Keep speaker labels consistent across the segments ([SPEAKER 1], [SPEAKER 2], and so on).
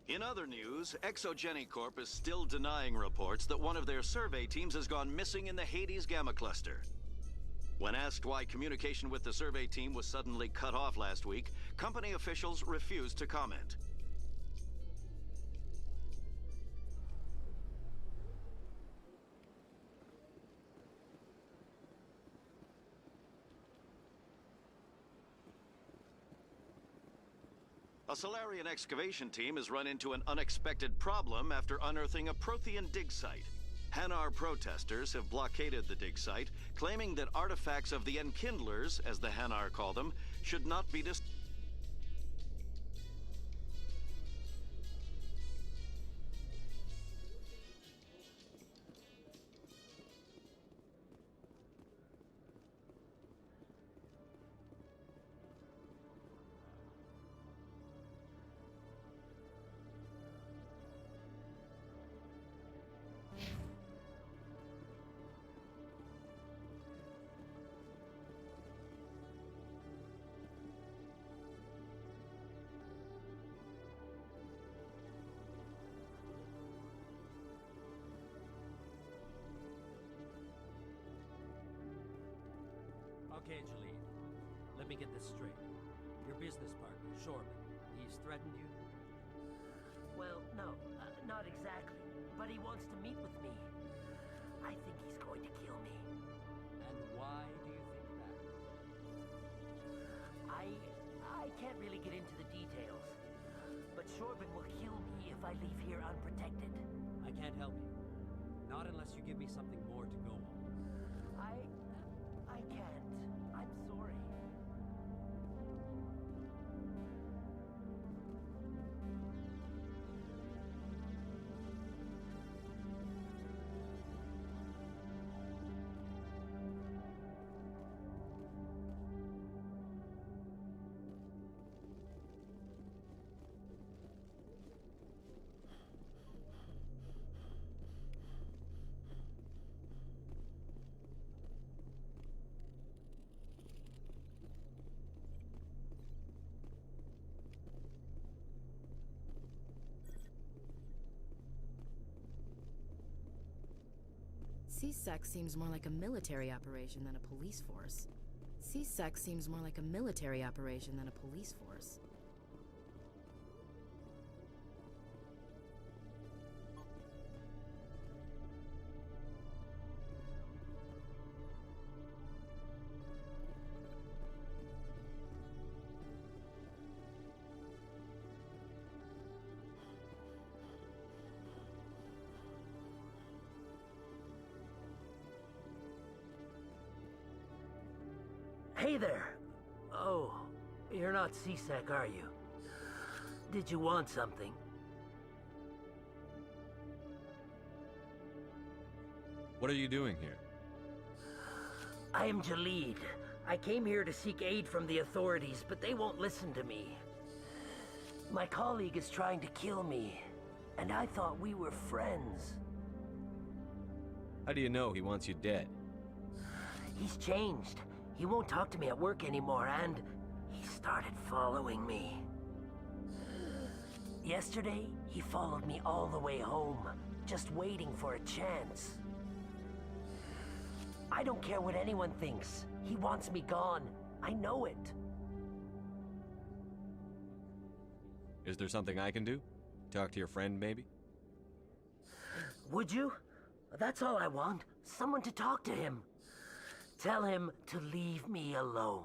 [SPEAKER 1] In other news, Exogenicorp is still denying reports that one of their survey teams has gone missing in the Hades Gamma Cluster. When asked why communication with the survey team was suddenly cut off last week, company officials refused to comment. A Solarian excavation team has run into an unexpected problem after unearthing a Prothean dig site. Hanar protesters have blockaded the dig site, claiming that artifacts of the Enkindlers, as the Hanar call them, should not be destroyed.
[SPEAKER 2] Okay, Jalid. Let me get this straight. Your business partner, Shorman, he's threatened you?
[SPEAKER 3] Well, no, not exactly. But he wants to meet with me. I think he's going to kill me.
[SPEAKER 2] And why do you think that?
[SPEAKER 3] I can't really get into the details. But Shorban will kill me if I leave here unprotected.
[SPEAKER 2] I can't help you. Not unless you give me something more to go on.
[SPEAKER 3] I can't. I'm sorry.
[SPEAKER 4] CSEC seems more like a military operation than a police force. CSEC seems more like a military operation than a police force.
[SPEAKER 3] Hey there! Oh, you're not CSEC, are you? Did you want something?
[SPEAKER 5] What are you doing here?
[SPEAKER 3] I am Jalid. I came here to seek aid from the authorities, but they won't listen to me. My colleague is trying to kill me, and I thought we were friends.
[SPEAKER 5] How do you know he wants you dead?
[SPEAKER 3] He's changed. He won't talk to me at work anymore, and he started following me. Yesterday, he followed me all the way home, just waiting for a chance. I don't care what anyone thinks. He wants me gone. I know it.
[SPEAKER 5] Is there something I can do? Talk to your friend, maybe?
[SPEAKER 3] Would you? That's all I want. Someone to talk to him. Tell him to leave me alone.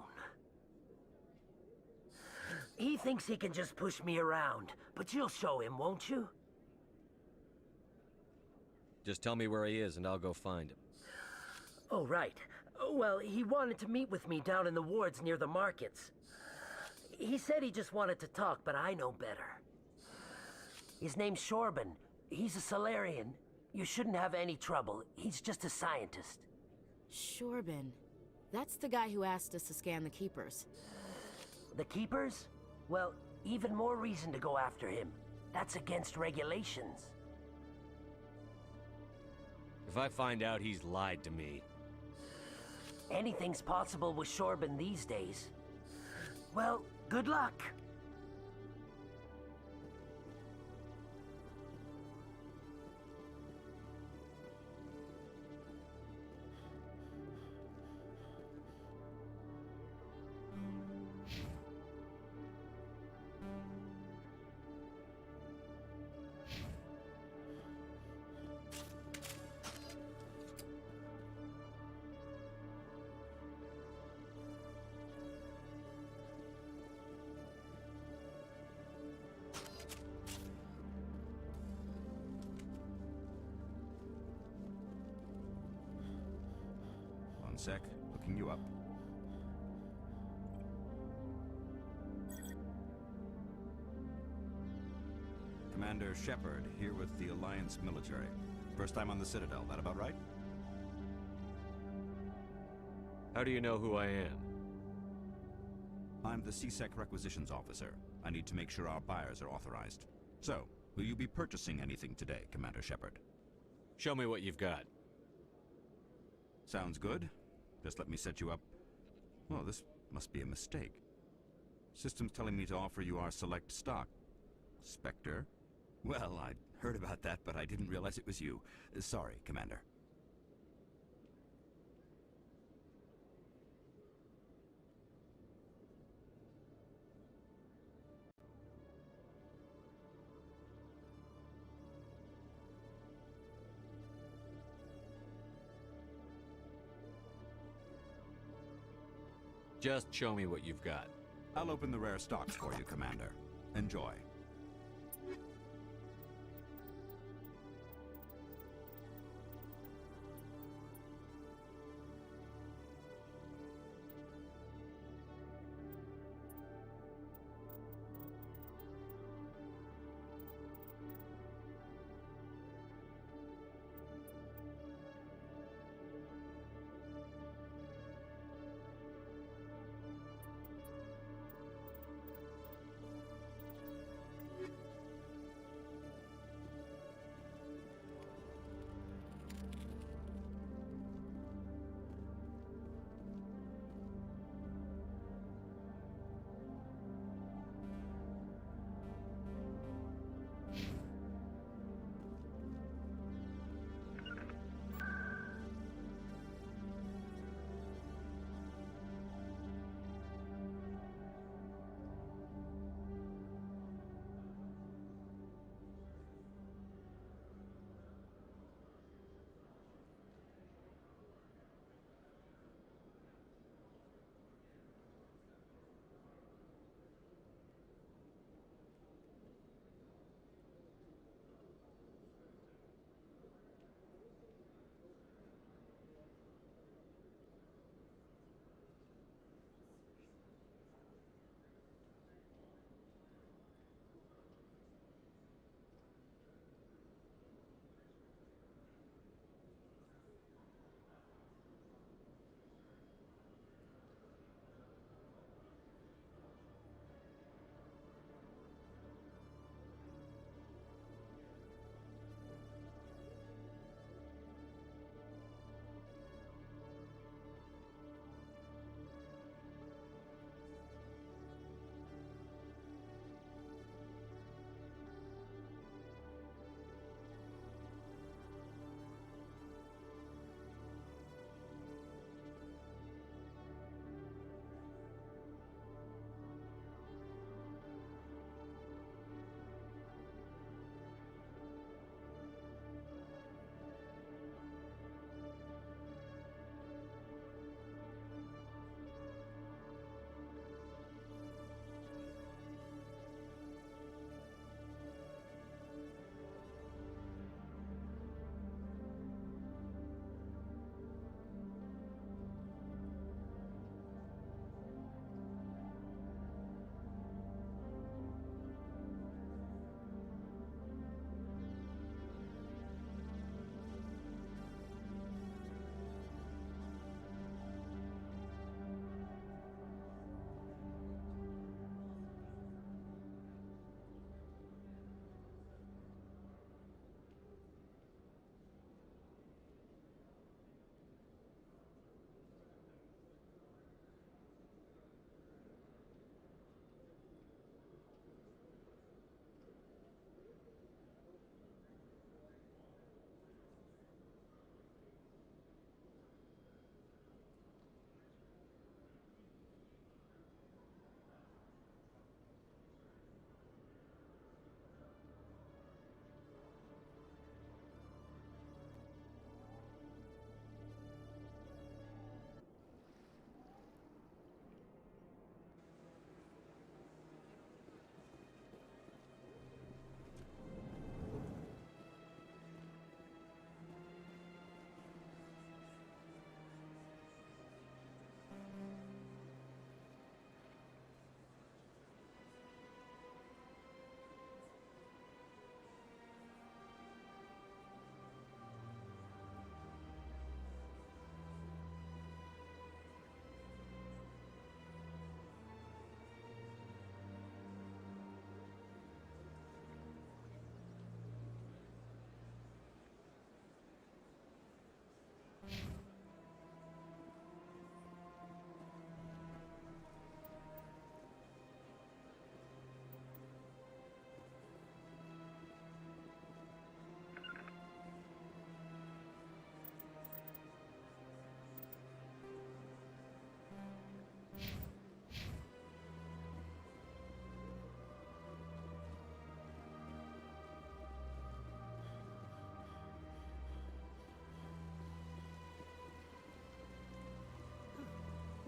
[SPEAKER 3] He thinks he can just push me around, but you'll show him, won't you?
[SPEAKER 5] Just tell me where he is and I'll go find him.
[SPEAKER 3] Oh, right. Well, he wanted to meet with me down in the wards near the markets. He said he just wanted to talk, but I know better. His name's Shorban. He's a Solarian. You shouldn't have any trouble. He's just a scientist.
[SPEAKER 4] Shorban. That's the guy who asked us to scan the Keepers.
[SPEAKER 3] The Keepers? Well, even more reason to go after him. That's against regulations.
[SPEAKER 5] If I find out he's lied to me...
[SPEAKER 3] Anything's possible with Shorban these days. Well, good luck.
[SPEAKER 6] One sec. Looking you up. Commander Shepard, here with the Alliance military. First time on the Citadel, that about right?
[SPEAKER 5] How do you know who I am?
[SPEAKER 6] I'm the CSEC requisitions officer. I need to make sure our buyers are authorized. So, will you be purchasing anything today, Commander Shepard?
[SPEAKER 5] Show me what you've got.
[SPEAKER 6] Sounds good. Just let me set you up. Well, this must be a mistake. System's telling me to offer you our select stock. Spectre? Well, I'd heard about that, but I didn't realize it was you. Sorry, Commander.
[SPEAKER 5] Just show me what you've got.
[SPEAKER 6] I'll open the rare stocks for you, Commander. Enjoy.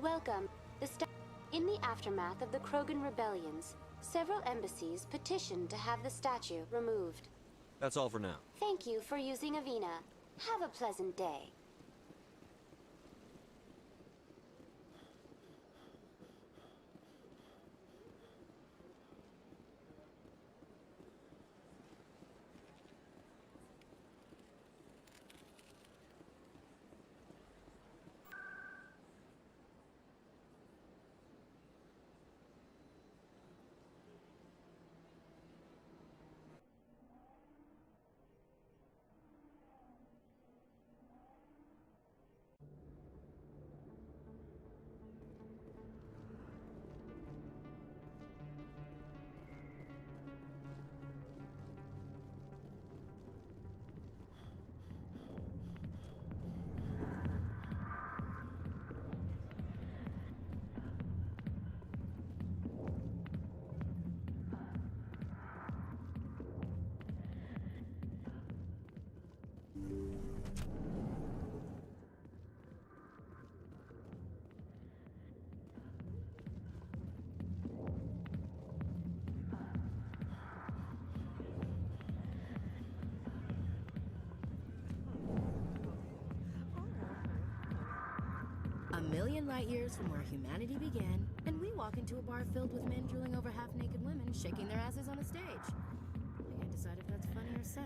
[SPEAKER 7] Welcome. In the aftermath of the Krogan rebellions, several embassies petitioned to have the statue removed.
[SPEAKER 5] That's all for now.
[SPEAKER 7] Thank you for using Avina. Have a pleasant day.
[SPEAKER 4] A million light years from where humanity began, and we walk into a bar filled with men drooling over half-naked women shaking their asses on a stage. I can't decide if that's funny or sad.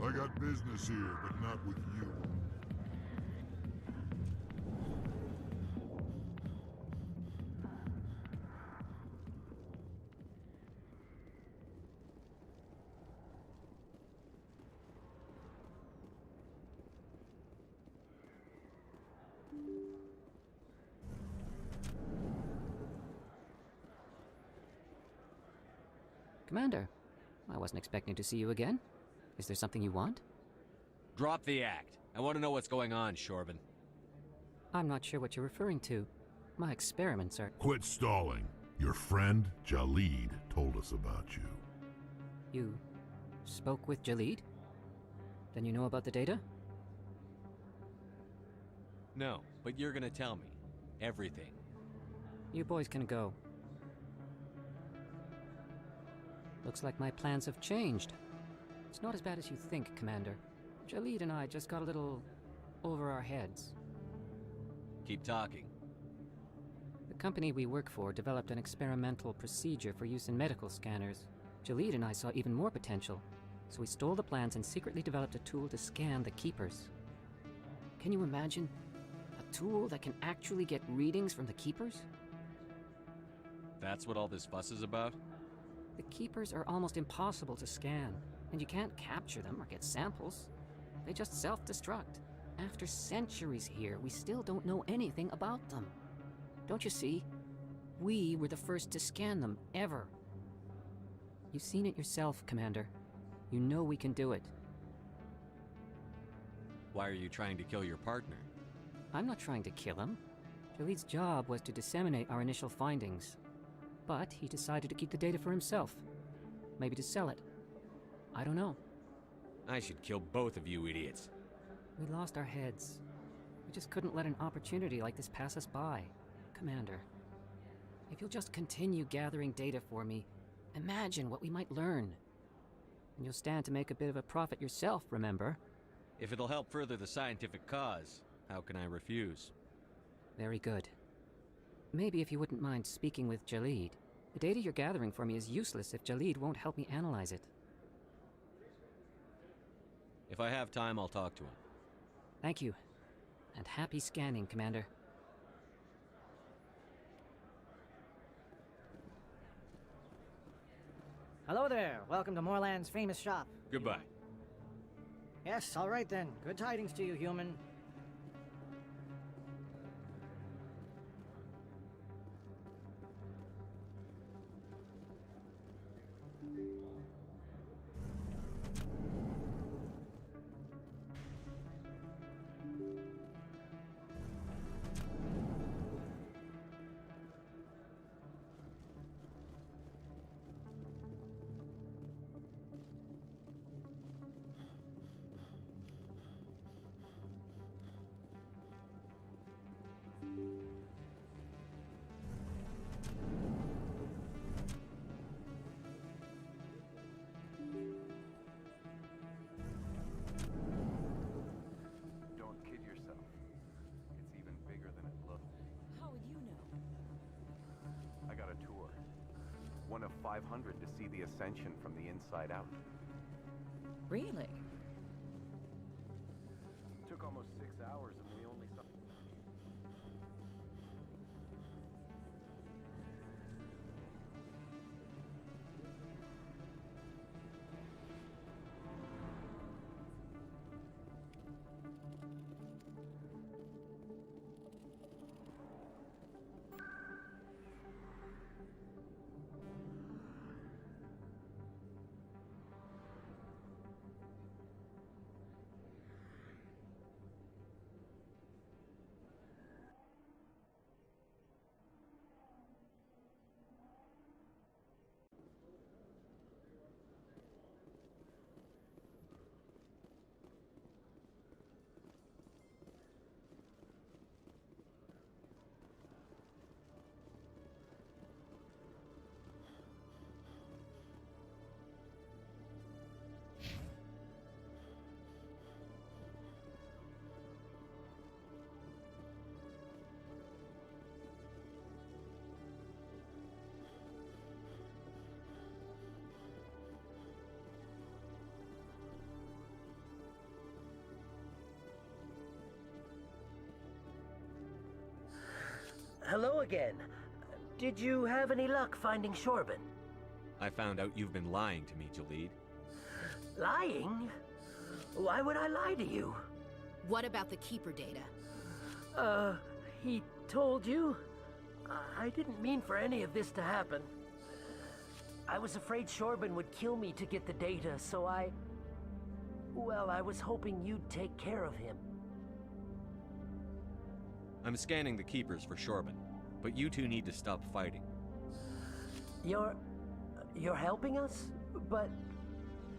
[SPEAKER 8] I got business here, but not with you.
[SPEAKER 9] Commander, I wasn't expecting to see you again. Is there something you want?
[SPEAKER 5] Drop the act. I want to know what's going on, Shorban.
[SPEAKER 9] I'm not sure what you're referring to. My experiments are...
[SPEAKER 8] Quit stalling. Your friend, Jalid, told us about you.
[SPEAKER 9] You spoke with Jalid? Then you know about the data?
[SPEAKER 5] No, but you're gonna tell me. Everything.
[SPEAKER 9] You boys can go. Looks like my plans have changed. It's not as bad as you think, Commander. Jalid and I just got a little over our heads.
[SPEAKER 5] Keep talking.
[SPEAKER 9] The company we work for developed an experimental procedure for use in medical scanners. Jalid and I saw even more potential, so we stole the plans and secretly developed a tool to scan the Keepers. Can you imagine? A tool that can actually get readings from the Keepers?
[SPEAKER 5] That's what all this fuss is about?
[SPEAKER 9] The Keepers are almost impossible to scan, and you can't capture them or get samples. They just self-destruct. After centuries here, we still don't know anything about them. Don't you see? We were the first to scan them, ever. You've seen it yourself, Commander. You know we can do it.
[SPEAKER 5] Why are you trying to kill your partner?
[SPEAKER 9] I'm not trying to kill him. Jalid's job was to disseminate our initial findings. But he decided to keep the data for himself. Maybe to sell it. I don't know.
[SPEAKER 5] I should kill both of you idiots.
[SPEAKER 9] We lost our heads. We just couldn't let an opportunity like this pass us by. Commander, if you'll just continue gathering data for me, imagine what we might learn. And you'll stand to make a bit of a profit yourself, remember?
[SPEAKER 5] If it'll help further the scientific cause, how can I refuse?
[SPEAKER 9] Very good. Maybe if you wouldn't mind speaking with Jalid. The data you're gathering for me is useless if Jalid won't help me analyze it.
[SPEAKER 5] If I have time, I'll talk to him.
[SPEAKER 9] Thank you. And happy scanning, Commander.
[SPEAKER 10] Hello there. Welcome to Moorland's famous shop.
[SPEAKER 5] Goodbye.
[SPEAKER 10] Yes, all right then. Good tidings to you, human.
[SPEAKER 11] 500 to see the Ascension from the inside out.
[SPEAKER 12] Really?
[SPEAKER 11] Took almost 6 hours and we only saw...
[SPEAKER 3] Hello again. Did you have any luck finding Shorben?
[SPEAKER 5] I found out you've been lying to me, Jalid.
[SPEAKER 3] Lying? Why would I lie to you?
[SPEAKER 4] What about the Keeper data?
[SPEAKER 3] He told you? I didn't mean for any of this to happen. I was afraid Shorben would kill me to get the data, so well, I was hoping you'd take care of him.
[SPEAKER 5] I'm scanning the Keepers for Shorben, but you two need to stop fighting.
[SPEAKER 3] You're helping us? But,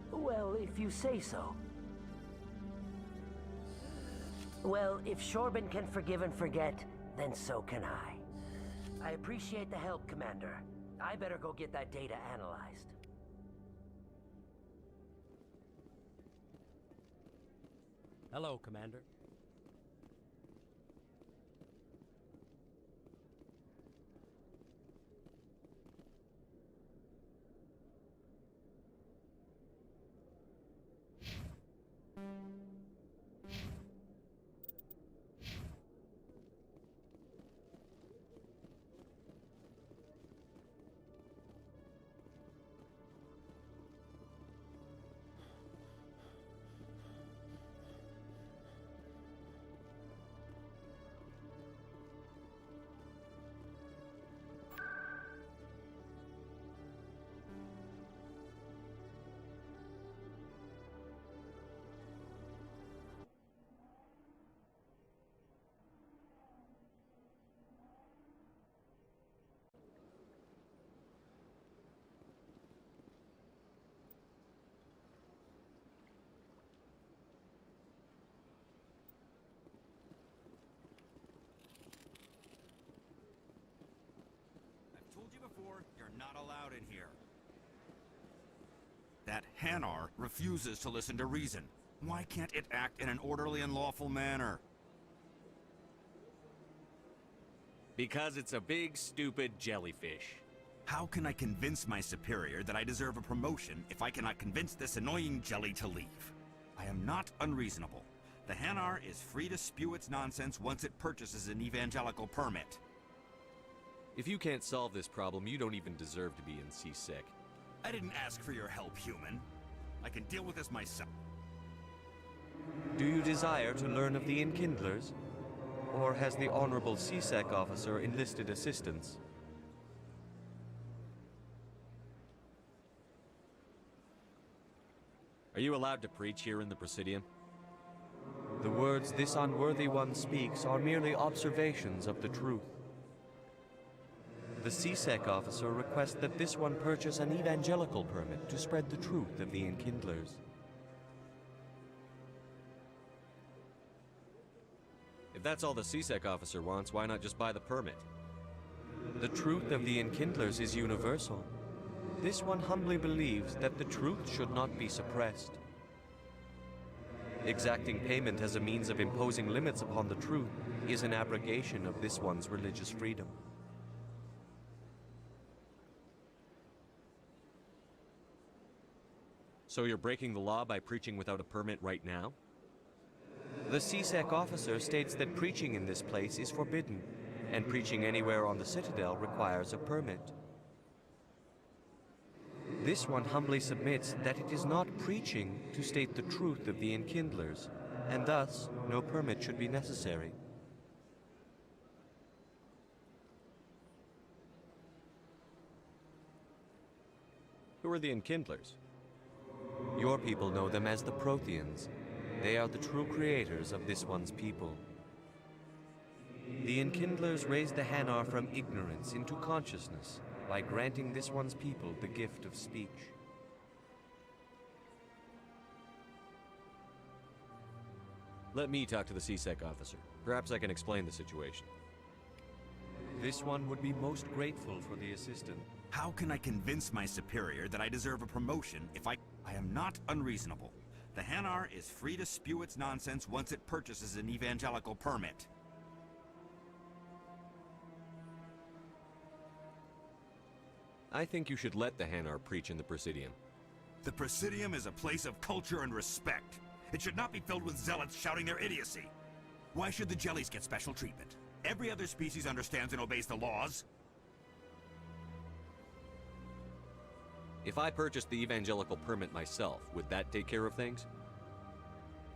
[SPEAKER 3] well, if you say so. Well, if Shorben can forgive and forget, then so can I. I appreciate the help, Commander. I better go get that data analyzed.
[SPEAKER 2] Hello, Commander.
[SPEAKER 6] Told you before, you're not allowed in here. That Hanar refuses to listen to reason. Why can't it act in an orderly and lawful manner?
[SPEAKER 5] Because it's a big, stupid jellyfish.
[SPEAKER 6] How can I convince my superior that I deserve a promotion if I cannot convince this annoying jelly to leave? I am not unreasonable. The Hanar is free to spew its nonsense once it purchases an evangelical permit.
[SPEAKER 5] If you can't solve this problem, you don't even deserve to be in C-Sec.
[SPEAKER 6] I didn't ask for your help, human. I can deal with this myself.
[SPEAKER 13] Do you desire to learn of the Enkindlers? Or has the Honorable C-Sec officer enlisted assistance?
[SPEAKER 5] Are you allowed to preach here in the Presidium?
[SPEAKER 13] The words this unworthy one speaks are merely observations of the truth. The C-Sec officer requests that this one purchase an evangelical permit to spread the truth of the Enkindlers.
[SPEAKER 5] If that's all the C-Sec officer wants, why not just buy the permit?
[SPEAKER 13] The truth of the Enkindlers is universal. This one humbly believes that the truth should not be suppressed. Exacting payment as a means of imposing limits upon the truth is an abrogation of this one's religious freedom. So you're breaking the law by preaching without a permit right now? The CSEC officer states that preaching in this place is forbidden, and preaching anywhere on the Citadel requires a permit. This one humbly submits that it is not preaching to state the truth of the Enkindlers, and thus no permit should be necessary.
[SPEAKER 5] Who are the Enkindlers?
[SPEAKER 13] Your people know them as the Protheans. They are the true creators of this one's people. The Enkindlers raised the Hanar from ignorance into consciousness by granting this one's people the gift of speech.
[SPEAKER 5] Let me talk to the CSEC officer. Perhaps I can explain the situation.
[SPEAKER 13] This one would be most grateful for the assistance.
[SPEAKER 6] How can I convince my superior that I deserve a promotion if I am not unreasonable? The Hanar is free to spew its nonsense once it purchases an evangelical permit.
[SPEAKER 5] I think you should let the Hanar preach in the Presidium.
[SPEAKER 6] The Presidium is a place of culture and respect. It should not be filled with zealots shouting their idiocy. Why should the jellies get special treatment? Every other species understands and obeys the laws.
[SPEAKER 5] If I purchased the evangelical permit myself, would that take care of things?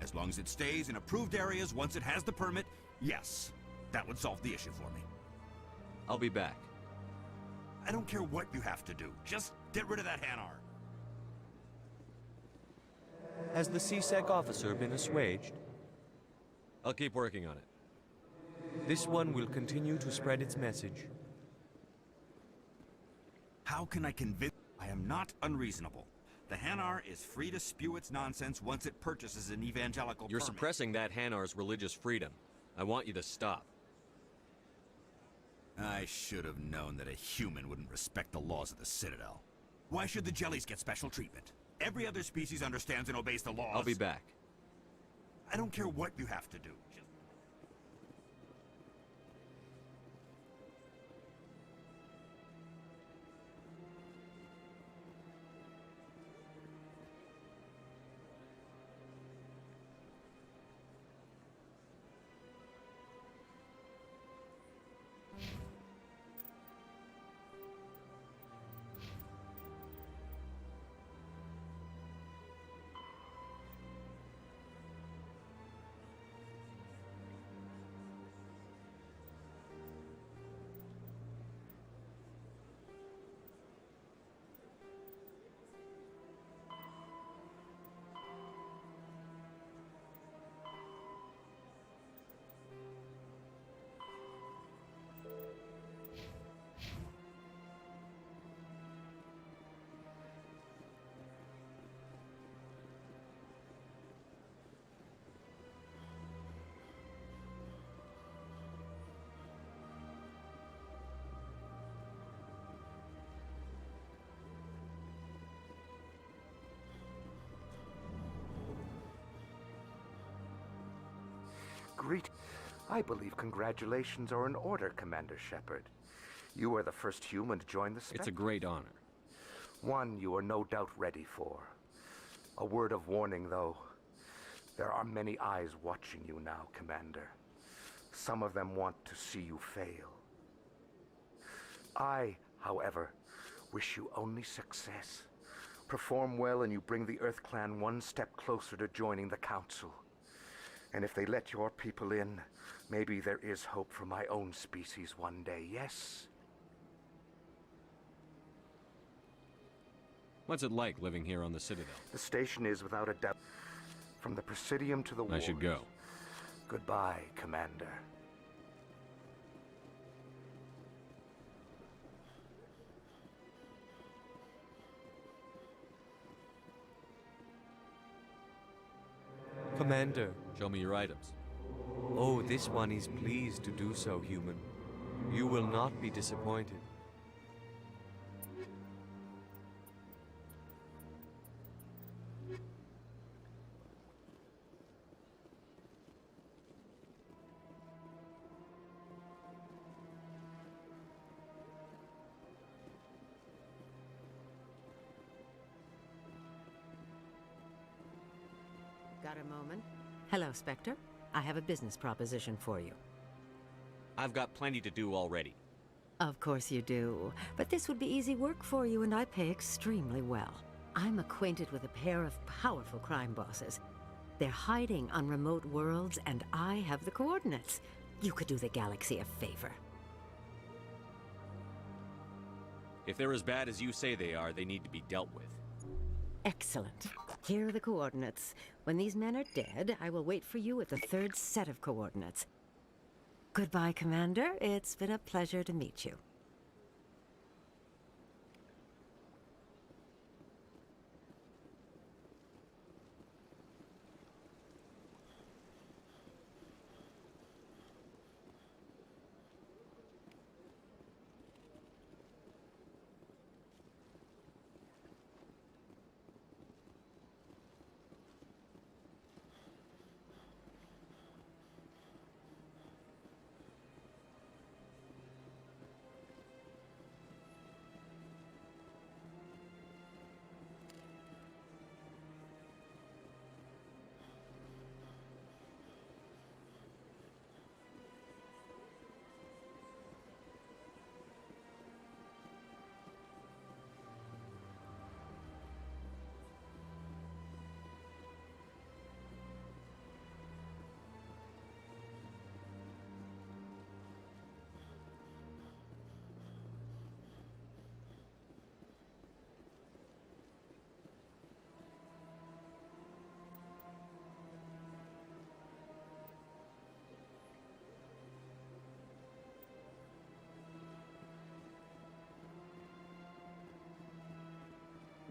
[SPEAKER 6] As long as it stays in approved areas once it has the permit, yes. That would solve the issue for me.
[SPEAKER 5] I'll be back.
[SPEAKER 6] I don't care what you have to do. Just get rid of that Hanar.
[SPEAKER 13] Has the CSEC officer been assuaged?
[SPEAKER 5] I'll keep working on it.
[SPEAKER 13] This one will continue to spread its message.
[SPEAKER 6] How can I convince... I am not unreasonable. The Hanar is free to spew its nonsense once it purchases an evangelical
[SPEAKER 5] You're
[SPEAKER 6] permit.
[SPEAKER 5] suppressing that Hanar's religious freedom. I want you to stop.
[SPEAKER 6] I should have known that a human wouldn't respect the laws of the Citadel. Why should the jellies get special treatment? Every other species understands and obeys the laws.
[SPEAKER 5] I'll be back.
[SPEAKER 6] I don't care what you have to do.
[SPEAKER 11] I believe congratulations are in order, Commander Shepard. You are the first human to join the Spectre.
[SPEAKER 5] It's a great honor.
[SPEAKER 11] One you are no doubt ready for. A word of warning, though. There are many eyes watching you now, Commander. Some of them want to see you fail. I, however, wish you only success. Perform well and you bring the Earth Clan one step closer to joining the Council. And if they let your people in, maybe there is hope for my own species one day, yes?
[SPEAKER 5] What's it like living here on the Citadel?
[SPEAKER 11] The station is, without a doubt, from the Presidium to the
[SPEAKER 5] I should go.
[SPEAKER 11] Goodbye, Commander.
[SPEAKER 13] Commander.
[SPEAKER 5] Show me your items.
[SPEAKER 13] Oh, this one is pleased to do so, human. You will not be disappointed.
[SPEAKER 14] got a moment? Hello, Spectre. I have a business proposition for you.
[SPEAKER 5] I've got plenty to do already.
[SPEAKER 14] Of course you do. But this would be easy work for you, and I pay extremely well. I'm acquainted with a pair of powerful crime bosses. They're hiding on remote worlds, and I have the coordinates. You could do the galaxy a favor.
[SPEAKER 5] If they're as bad as you say they are, they need to be dealt with.
[SPEAKER 14] Excellent. Here are the coordinates. When these men are dead, I will wait for you with the third set of coordinates. Goodbye, Commander. It's been a pleasure to meet you.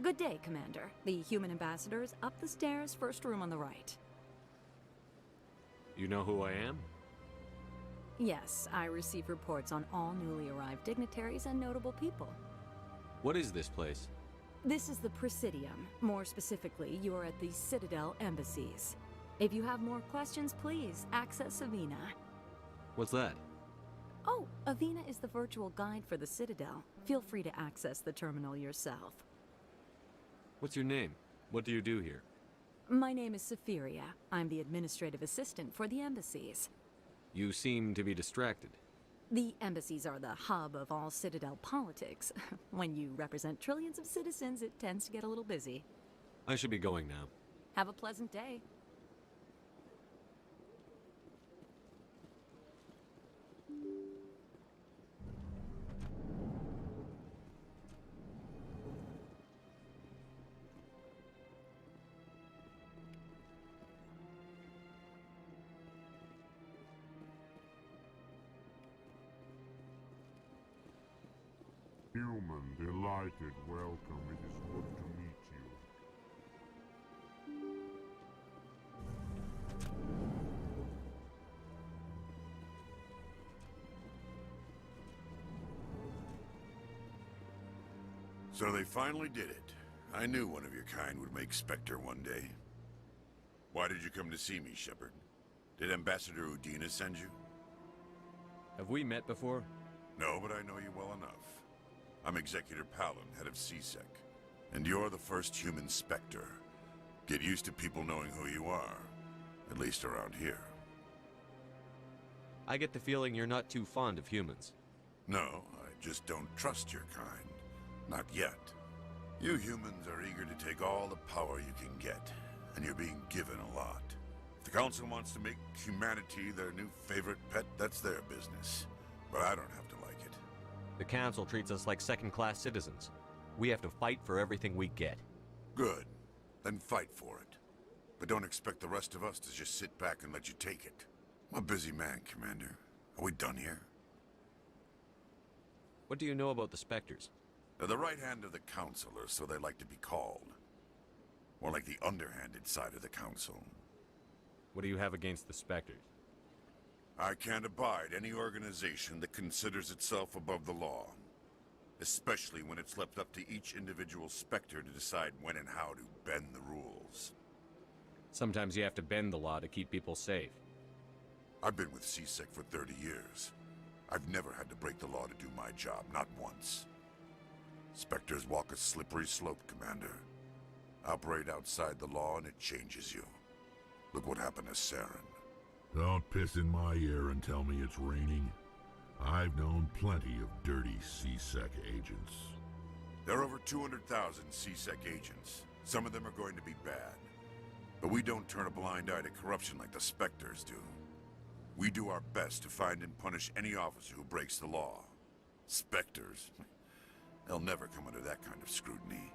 [SPEAKER 12] Good day, Commander. The human ambassador is up the stairs, first room on the right.
[SPEAKER 5] You know who I am?
[SPEAKER 12] Yes, I receive reports on all newly arrived dignitaries and notable people.
[SPEAKER 5] What is this place?
[SPEAKER 12] This is the Presidium. More specifically, you are at the Citadel embassies. If you have more questions, please access Avina.
[SPEAKER 5] What's that?
[SPEAKER 12] Oh, Avina is the virtual guide for the Citadel. Feel free to access the terminal yourself.
[SPEAKER 5] What's your name? What do you do here?
[SPEAKER 12] My name is Safiria. I'm the administrative assistant for the embassies.
[SPEAKER 5] You seem to be distracted.
[SPEAKER 12] The embassies are the hub of all Citadel politics. When you represent trillions of citizens, it tends to get a little busy.
[SPEAKER 5] I should be going now.
[SPEAKER 12] Have a pleasant day.
[SPEAKER 8] Human, delighted, welcome. It is good to meet you.
[SPEAKER 15] So they finally did it. I knew one of your kind would make Spectre one day. Why did you come to see me, Shepard? Did Ambassador Udina send you?
[SPEAKER 5] Have we met before?
[SPEAKER 15] No, but I know you well enough. I'm Executor Palin, head of CSEC. And you're the first human Spectre. Get used to people knowing who you are. At least around here.
[SPEAKER 5] I get the feeling you're not too fond of humans.
[SPEAKER 15] No, I just don't trust your kind. Not yet. You humans are eager to take all the power you can get, and you're being given a lot. If the Council wants to make humanity their new favorite pet, that's their business. But I don't have to like it.
[SPEAKER 5] The Council treats us like second-class citizens. We have to fight for everything we get.
[SPEAKER 15] Good. Then fight for it. But don't expect the rest of us to just sit back and let you take it. I'm a busy man, Commander. Are we done here?
[SPEAKER 5] What do you know about the Spectres?
[SPEAKER 15] They're the right hand of the Council, or so they like to be called. More like the underhanded side of the Council.
[SPEAKER 5] What do you have against the Spectres?
[SPEAKER 15] I can't abide any organization that considers itself above the law. Especially when it's left up to each individual Spectre to decide when and how to bend the rules.
[SPEAKER 5] Sometimes you have to bend the law to keep people safe.
[SPEAKER 15] I've been with CSEC for 30 years. I've never had to break the law to do my job, not once. Spectres walk a slippery slope, Commander. Operate outside the law and it changes you. Look what happened to Saren.
[SPEAKER 8] Don't piss in my ear and tell me it's raining. I've known plenty of dirty C-Sec agents.
[SPEAKER 15] There are over 200,000 C-Sec agents. Some of them are going to be bad. But we don't turn a blind eye to corruption like the Spectres do. We do our best to find and punish any officer who breaks the law. Spectres? They'll never come under that kind of scrutiny.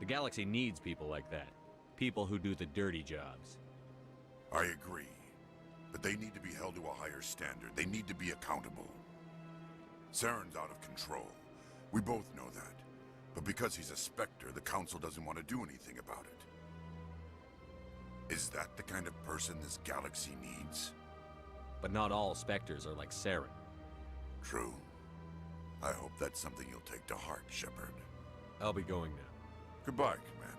[SPEAKER 5] The galaxy needs people like that. People who do the dirty jobs.
[SPEAKER 15] I agree. But they need to be held to a higher standard. They need to be accountable. Saren's out of control. We both know that. But because he's a Spectre, the Council doesn't want to do anything about it. Is that the kind of person this galaxy needs?
[SPEAKER 5] But not all Spectres are like Saren.
[SPEAKER 15] True. I hope that's something you'll take to heart, Shepard.
[SPEAKER 5] I'll be going now.
[SPEAKER 15] Goodbye, Commander.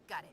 [SPEAKER 4] Got it.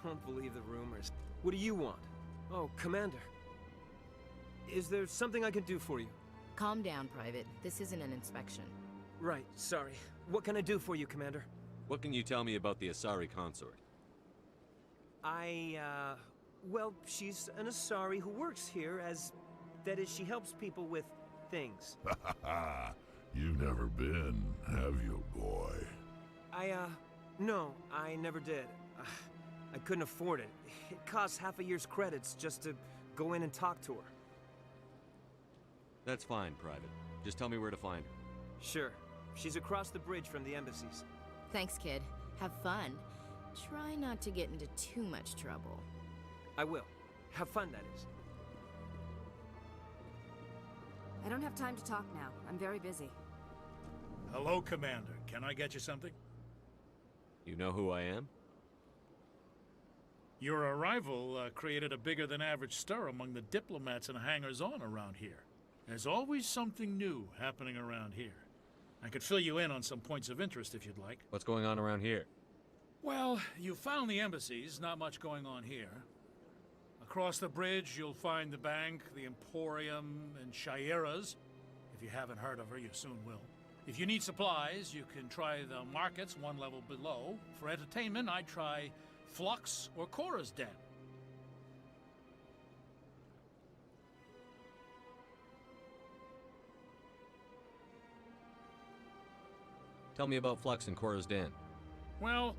[SPEAKER 16] Don't believe the rumors. What do you want? Oh, Commander. Is there something I can do for you?
[SPEAKER 4] Calm down, Private. This isn't an inspection.
[SPEAKER 16] Right, sorry. What can I do for you, Commander?
[SPEAKER 5] What can you tell me about the Asari consort?
[SPEAKER 16] Well, she's an Asari who works here as... That is, she helps people with things.
[SPEAKER 8] You've never been, have you, boy?
[SPEAKER 16] No, I never did. I couldn't afford it. It costs half a year's credits just to go in and talk to her.
[SPEAKER 5] That's fine, Private. Just tell me where to find her.
[SPEAKER 16] Sure. She's across the bridge from the embassies.
[SPEAKER 4] Thanks, kid. Have fun. Try not to get into too much trouble.
[SPEAKER 16] I will. Have fun, that is.
[SPEAKER 12] I don't have time to talk now. I'm very busy.
[SPEAKER 17] Hello, Commander. Can I get you something?
[SPEAKER 5] You know who I am?
[SPEAKER 17] Your arrival created a bigger-than-average stir among the diplomats and hangers-on around here. There's always something new happening around here. I could fill you in on some points of interest if you'd like.
[SPEAKER 5] What's going on around here?
[SPEAKER 17] Well, you found the embassies, not much going on here. Across the bridge, you'll find the bank, the Emporium, and Shaira's. If you haven't heard of her, you soon will. If you need supplies, you can try the markets one level below. For entertainment, I'd try Flux or Cora's Den.
[SPEAKER 5] Tell me about Flux and Cora's Den.
[SPEAKER 17] Well,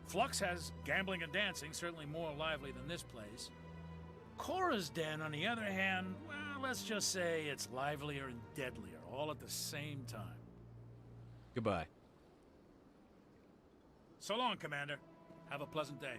[SPEAKER 17] Flux has gambling and dancing, certainly more lively than this place. Cora's Den, on the other hand, well, let's just say it's livelier and deadlier, all at the same time.
[SPEAKER 5] Goodbye.
[SPEAKER 17] So long, Commander. Have a pleasant day.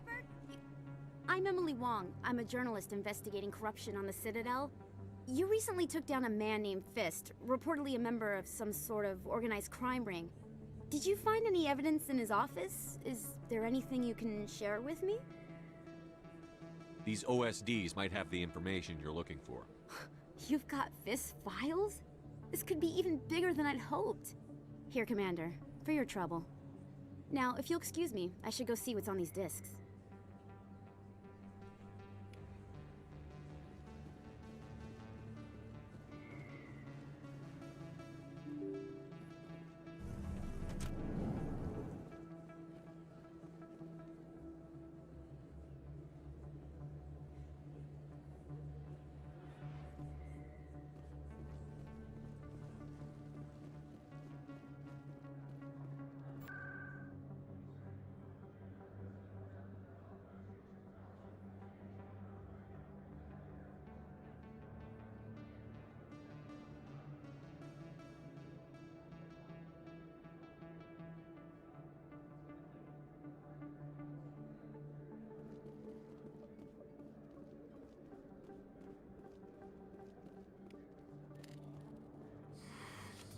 [SPEAKER 18] Shepard? I'm Emily Wong. I'm a journalist investigating corruption on the Citadel. You recently took down a man named Fist, reportedly a member of some sort of organized crime ring. Did you find any evidence in his office? Is there anything you can share with me?
[SPEAKER 5] These OSDs might have the information you're looking for.
[SPEAKER 18] You've got Fist's files? This could be even bigger than I'd hoped. Here, Commander, for your trouble. Now, if you'll excuse me, I should go see what's on these discs.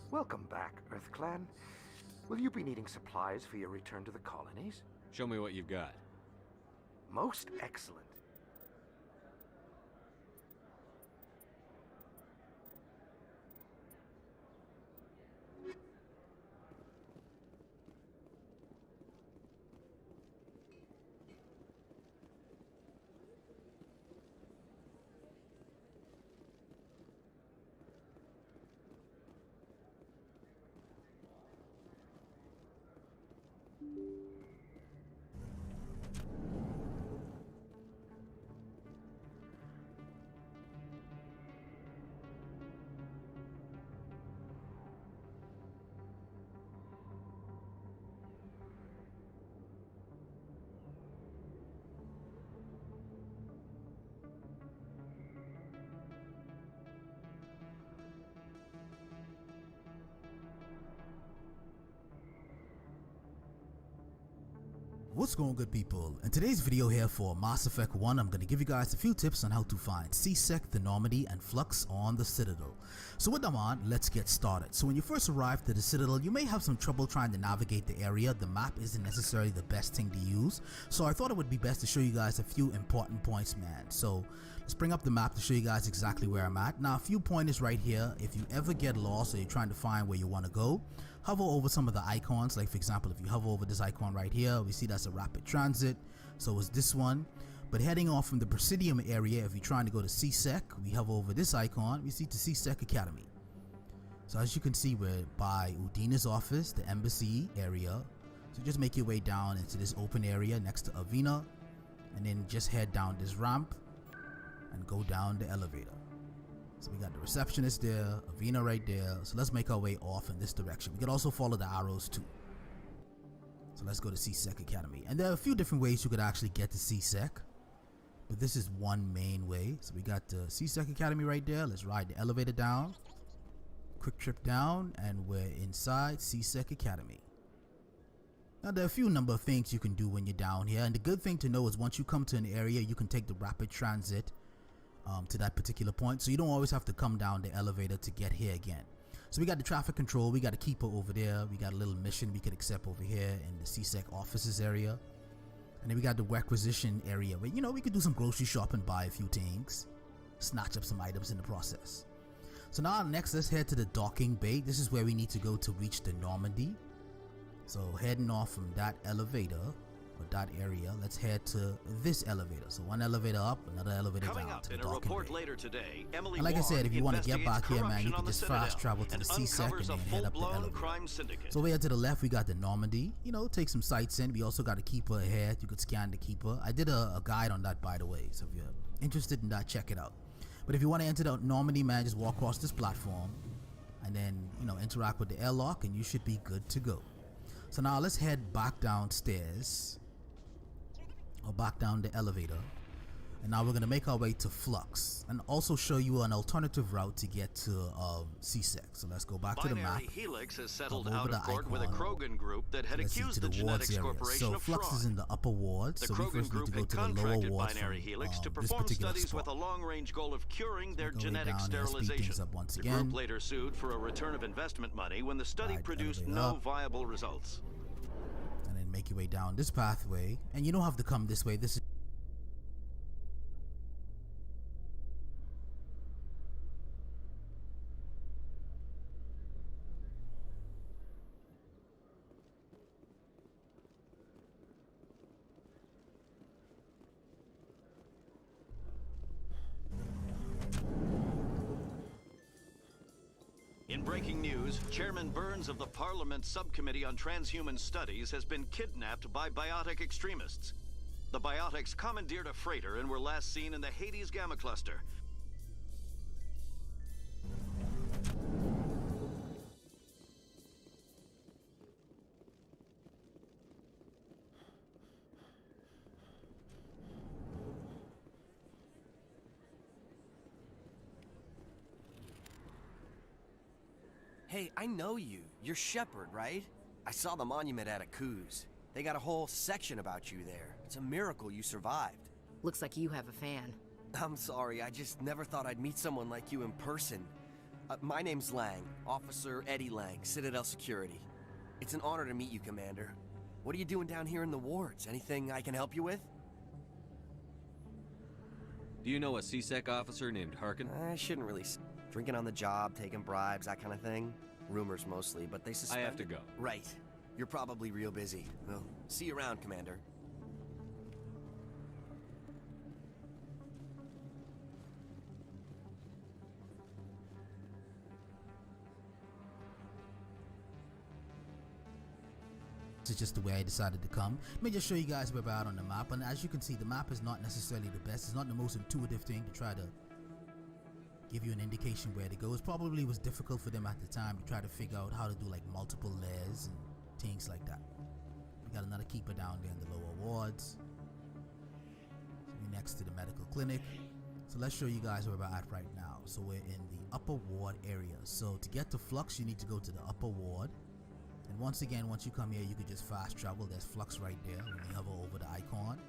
[SPEAKER 11] Welcome back, EarthClan. Will you be needing supplies for your return to the colonies?
[SPEAKER 5] Show me what you've got.
[SPEAKER 11] Most excellent.
[SPEAKER 19] What's going on, good people? In today's video here for Mass Effect 1, I'm going to give you guys a few tips on how to find C-Sec, the Normandy, and Flux on the Citadel. So with them on, let's get started. So when you first arrive to the Citadel, you may have some trouble trying to navigate the area. The map isn't necessarily the best thing to use, so I thought it would be best to show you guys a few important points, man. So let's bring up the map to show you guys exactly where I'm at. Now, a few pointers right here. If you ever get lost or you're trying to find where you want to go, hover over some of the icons. Like for example, if you hover over this icon right here, we see that's a rapid transit, so it's this one. But heading off from the Presidium area, if you're trying to go to C-Sec, we hover over this icon, we see the C-Sec Academy. So as you can see, we're by Udina's office, the embassy area. So just make your way down into this open area next to Avina, and then just head down this ramp and go down the elevator. So we got the receptionist there, Avina right there. So let's make our way off in this direction. We can also follow the arrows too. So let's go to C-Sec Academy. And there are a few different ways you could actually get to C-Sec, but this is one main way. So we got the C-Sec Academy right there. Let's ride the elevator down. Quick trip down, and we're inside C-Sec Academy. Now there are a few number of things you can do when you're down here. And the good thing to know is once you come to an area, you can take the rapid transit to that particular point, so you don't always have to come down the elevator to get here again. So we got the traffic control, we got a keeper over there, we got a little mission we could accept over here in the C-Sec offices area, and then we got the requisition area where, you know, we could do some grocery shopping, buy a few things, snatch up some items in the process. So now next, let's head to the docking bay. This is where we need to go to reach the Normandy. So heading off from that elevator or that area, let's head to this elevator. So one elevator up, another elevator
[SPEAKER 1] Coming
[SPEAKER 19] down
[SPEAKER 1] up
[SPEAKER 19] to the
[SPEAKER 1] in a
[SPEAKER 19] docking
[SPEAKER 1] report
[SPEAKER 19] bay.
[SPEAKER 1] later today, Emily
[SPEAKER 19] And like I said, if you want to get
[SPEAKER 1] investigates
[SPEAKER 19] back here, man, you
[SPEAKER 1] corruption
[SPEAKER 19] can
[SPEAKER 1] on the
[SPEAKER 19] just
[SPEAKER 1] Citadel
[SPEAKER 19] fast travel to
[SPEAKER 1] and
[SPEAKER 19] the C-Sec and
[SPEAKER 1] uncovers
[SPEAKER 19] then
[SPEAKER 1] a
[SPEAKER 19] head up the
[SPEAKER 1] full-blown
[SPEAKER 19] elevator.
[SPEAKER 1] crime syndicate.
[SPEAKER 19] So over here to the left, we got the Normandy. You know, take some sights in. We also got a keeper ahead. You could scan the keeper. I did a guide on that, by the way, so if you're interested in that, check it out. But if you want to enter the Normandy, man, just walk across this platform and then, you know, interact with the airlock and you should be good to go. So now let's head back downstairs, or back down the elevator. And now we're gonna make our way to Flux and also show you an alternative route to get to CSEC. So let's go back to the map.
[SPEAKER 1] Binary Helix has settled out of court with a Krogan group that had accused the Genetics Corporation of fraud.
[SPEAKER 19] So Flux is in the upper ward, so we first need to go to the lower ward
[SPEAKER 1] Binary Helix to
[SPEAKER 19] this
[SPEAKER 1] perform
[SPEAKER 19] particular
[SPEAKER 1] studies
[SPEAKER 19] spot.
[SPEAKER 1] with a long-range goal of curing their
[SPEAKER 19] Go way
[SPEAKER 1] genetic
[SPEAKER 19] down there, speed
[SPEAKER 1] sterilization.
[SPEAKER 19] things up once
[SPEAKER 1] The
[SPEAKER 19] again.
[SPEAKER 1] group later sued for a return of investment money when the study produced
[SPEAKER 19] elevator
[SPEAKER 1] no
[SPEAKER 19] up.
[SPEAKER 1] viable results.
[SPEAKER 19] And then make your way down this pathway, and you don't have to come this way. This is
[SPEAKER 1] In breaking news, Chairman Burns of the Parliament Subcommittee on Transhuman Studies has been kidnapped by biotic extremists. The biotics commandeered a freighter and were last seen in the Hades Gamma Cluster.
[SPEAKER 20] Hey, I know you. You're Shepard, right? I saw the monument at Akuz. They got a whole section about you there. It's a miracle you survived.
[SPEAKER 4] Looks like you have a fan.
[SPEAKER 20] I'm sorry, I just never thought I'd meet someone like you in person. My name's Lang, Officer Eddie Lang, Citadel Security. It's an honor to meet you, Commander. What are you doing down here in the wards? Anything I can help you with?
[SPEAKER 5] Do you know a CSEC officer named Harkin?
[SPEAKER 20] I shouldn't really... Drinking on the job, taking bribes, that kind of thing. Rumors mostly, but they suspect...
[SPEAKER 5] I have to go.
[SPEAKER 20] Right. You're probably real busy. Well, see you around, Commander.
[SPEAKER 19] This is just the way I decided to come. Let me just show you guys where we're at on the map. And as you can see, the map is not necessarily the best. It's not the most intuitive thing to try to give you an indication where to go. It probably was difficult for them at the time to try to figure out how to do like multiple layers and things like that. We got another keeper down there in the lower wards. So we're next to the medical clinic. So let's show you guys where we're at right now. So we're in the upper ward area. So to get to Flux, you need to go to the upper ward. And once again, once you come here, you can just fast travel. There's Flux right there when you hover over the icon.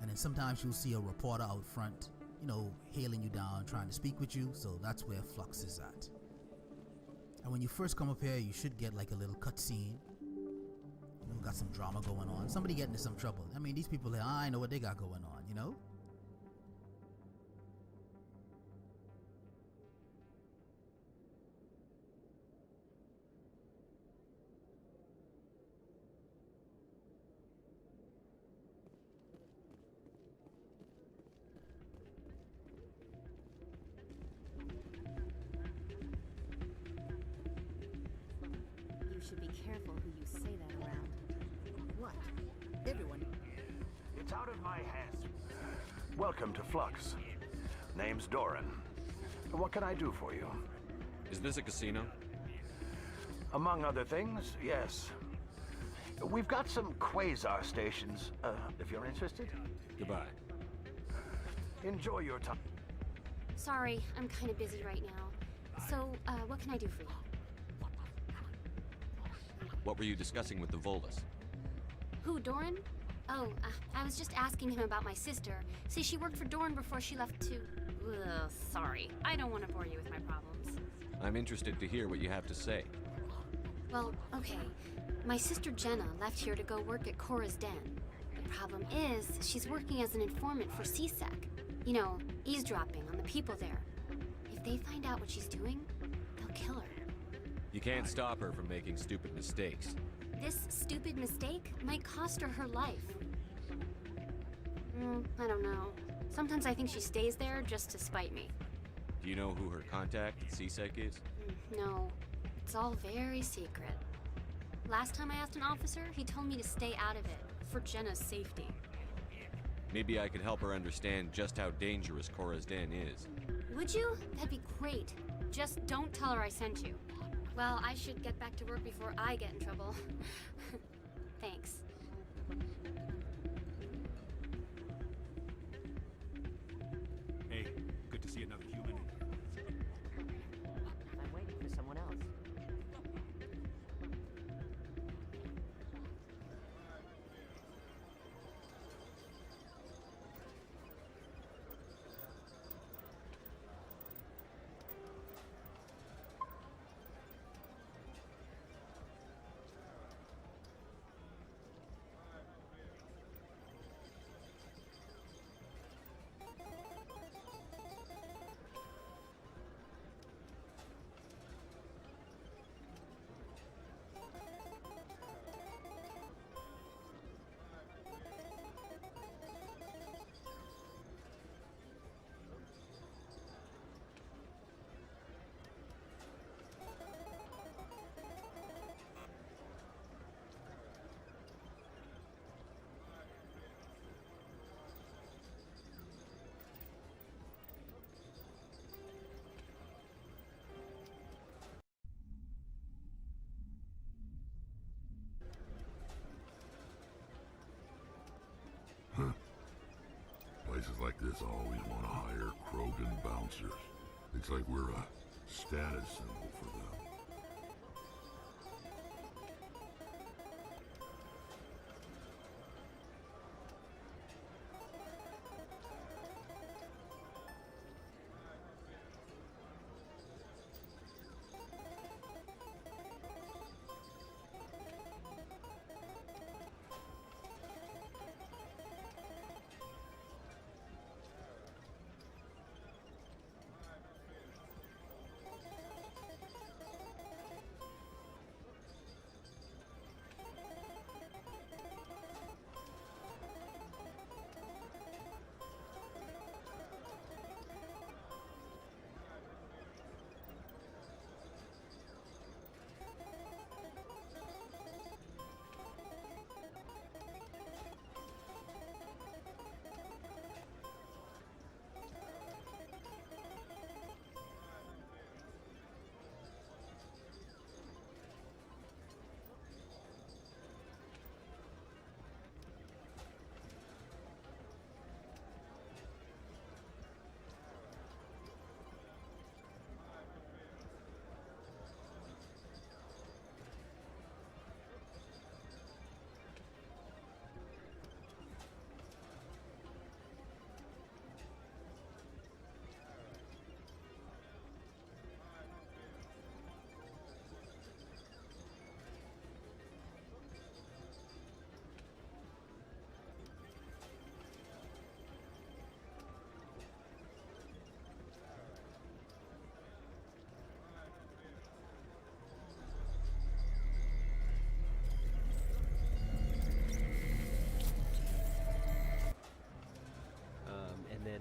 [SPEAKER 19] And then sometimes you'll see a reporter out front, you know, hailing you down, trying to speak with you. So that's where Flux is at. And when you first come up here, you should get like a little cutscene. You know, got some drama going on. Somebody getting into some trouble. I mean, these people here, I know what they got going on, you know?
[SPEAKER 18] You should be careful who you say that around. What? Everyone.
[SPEAKER 21] It's out of my hands. Welcome to Flux. Name's Doran. What can I do for you?
[SPEAKER 5] Is this a casino?
[SPEAKER 21] Among other things, yes. We've got some quasar stations, if you're interested.
[SPEAKER 5] Goodbye.
[SPEAKER 21] Enjoy your time.
[SPEAKER 7] Sorry, I'm kind of busy right now. So, what can I do for you?
[SPEAKER 5] What were you discussing with the Volus?
[SPEAKER 7] Who, Doran? Oh, I was just asking him about my sister. See, she worked for Doran before she left to... Ugh, sorry. I don't want to bore you with my problems.
[SPEAKER 5] I'm interested to hear what you have to say.
[SPEAKER 7] Well, okay. My sister Jenna left here to go work at Cora's Den. The problem is, she's working as an informant for CSEC. You know, eavesdropping on the people there. If they find out what she's doing, they'll kill her.
[SPEAKER 5] You can't stop her from making stupid mistakes.
[SPEAKER 7] This stupid mistake might cost her her life. I don't know. Sometimes I think she stays there just to spite me.
[SPEAKER 5] Do you know who her contact at CSEC is?
[SPEAKER 7] No, it's all very secret. Last time I asked an officer, he told me to stay out of it, for Jenna's safety.
[SPEAKER 5] Maybe I could help her understand just how dangerous Cora's Den is.
[SPEAKER 7] Would you? That'd be great. Just don't tell her I sent you. Well, I should get back to work before I get in trouble. Thanks.
[SPEAKER 8] like this always want to hire Krogan bouncers. It's like we're a status symbol for them.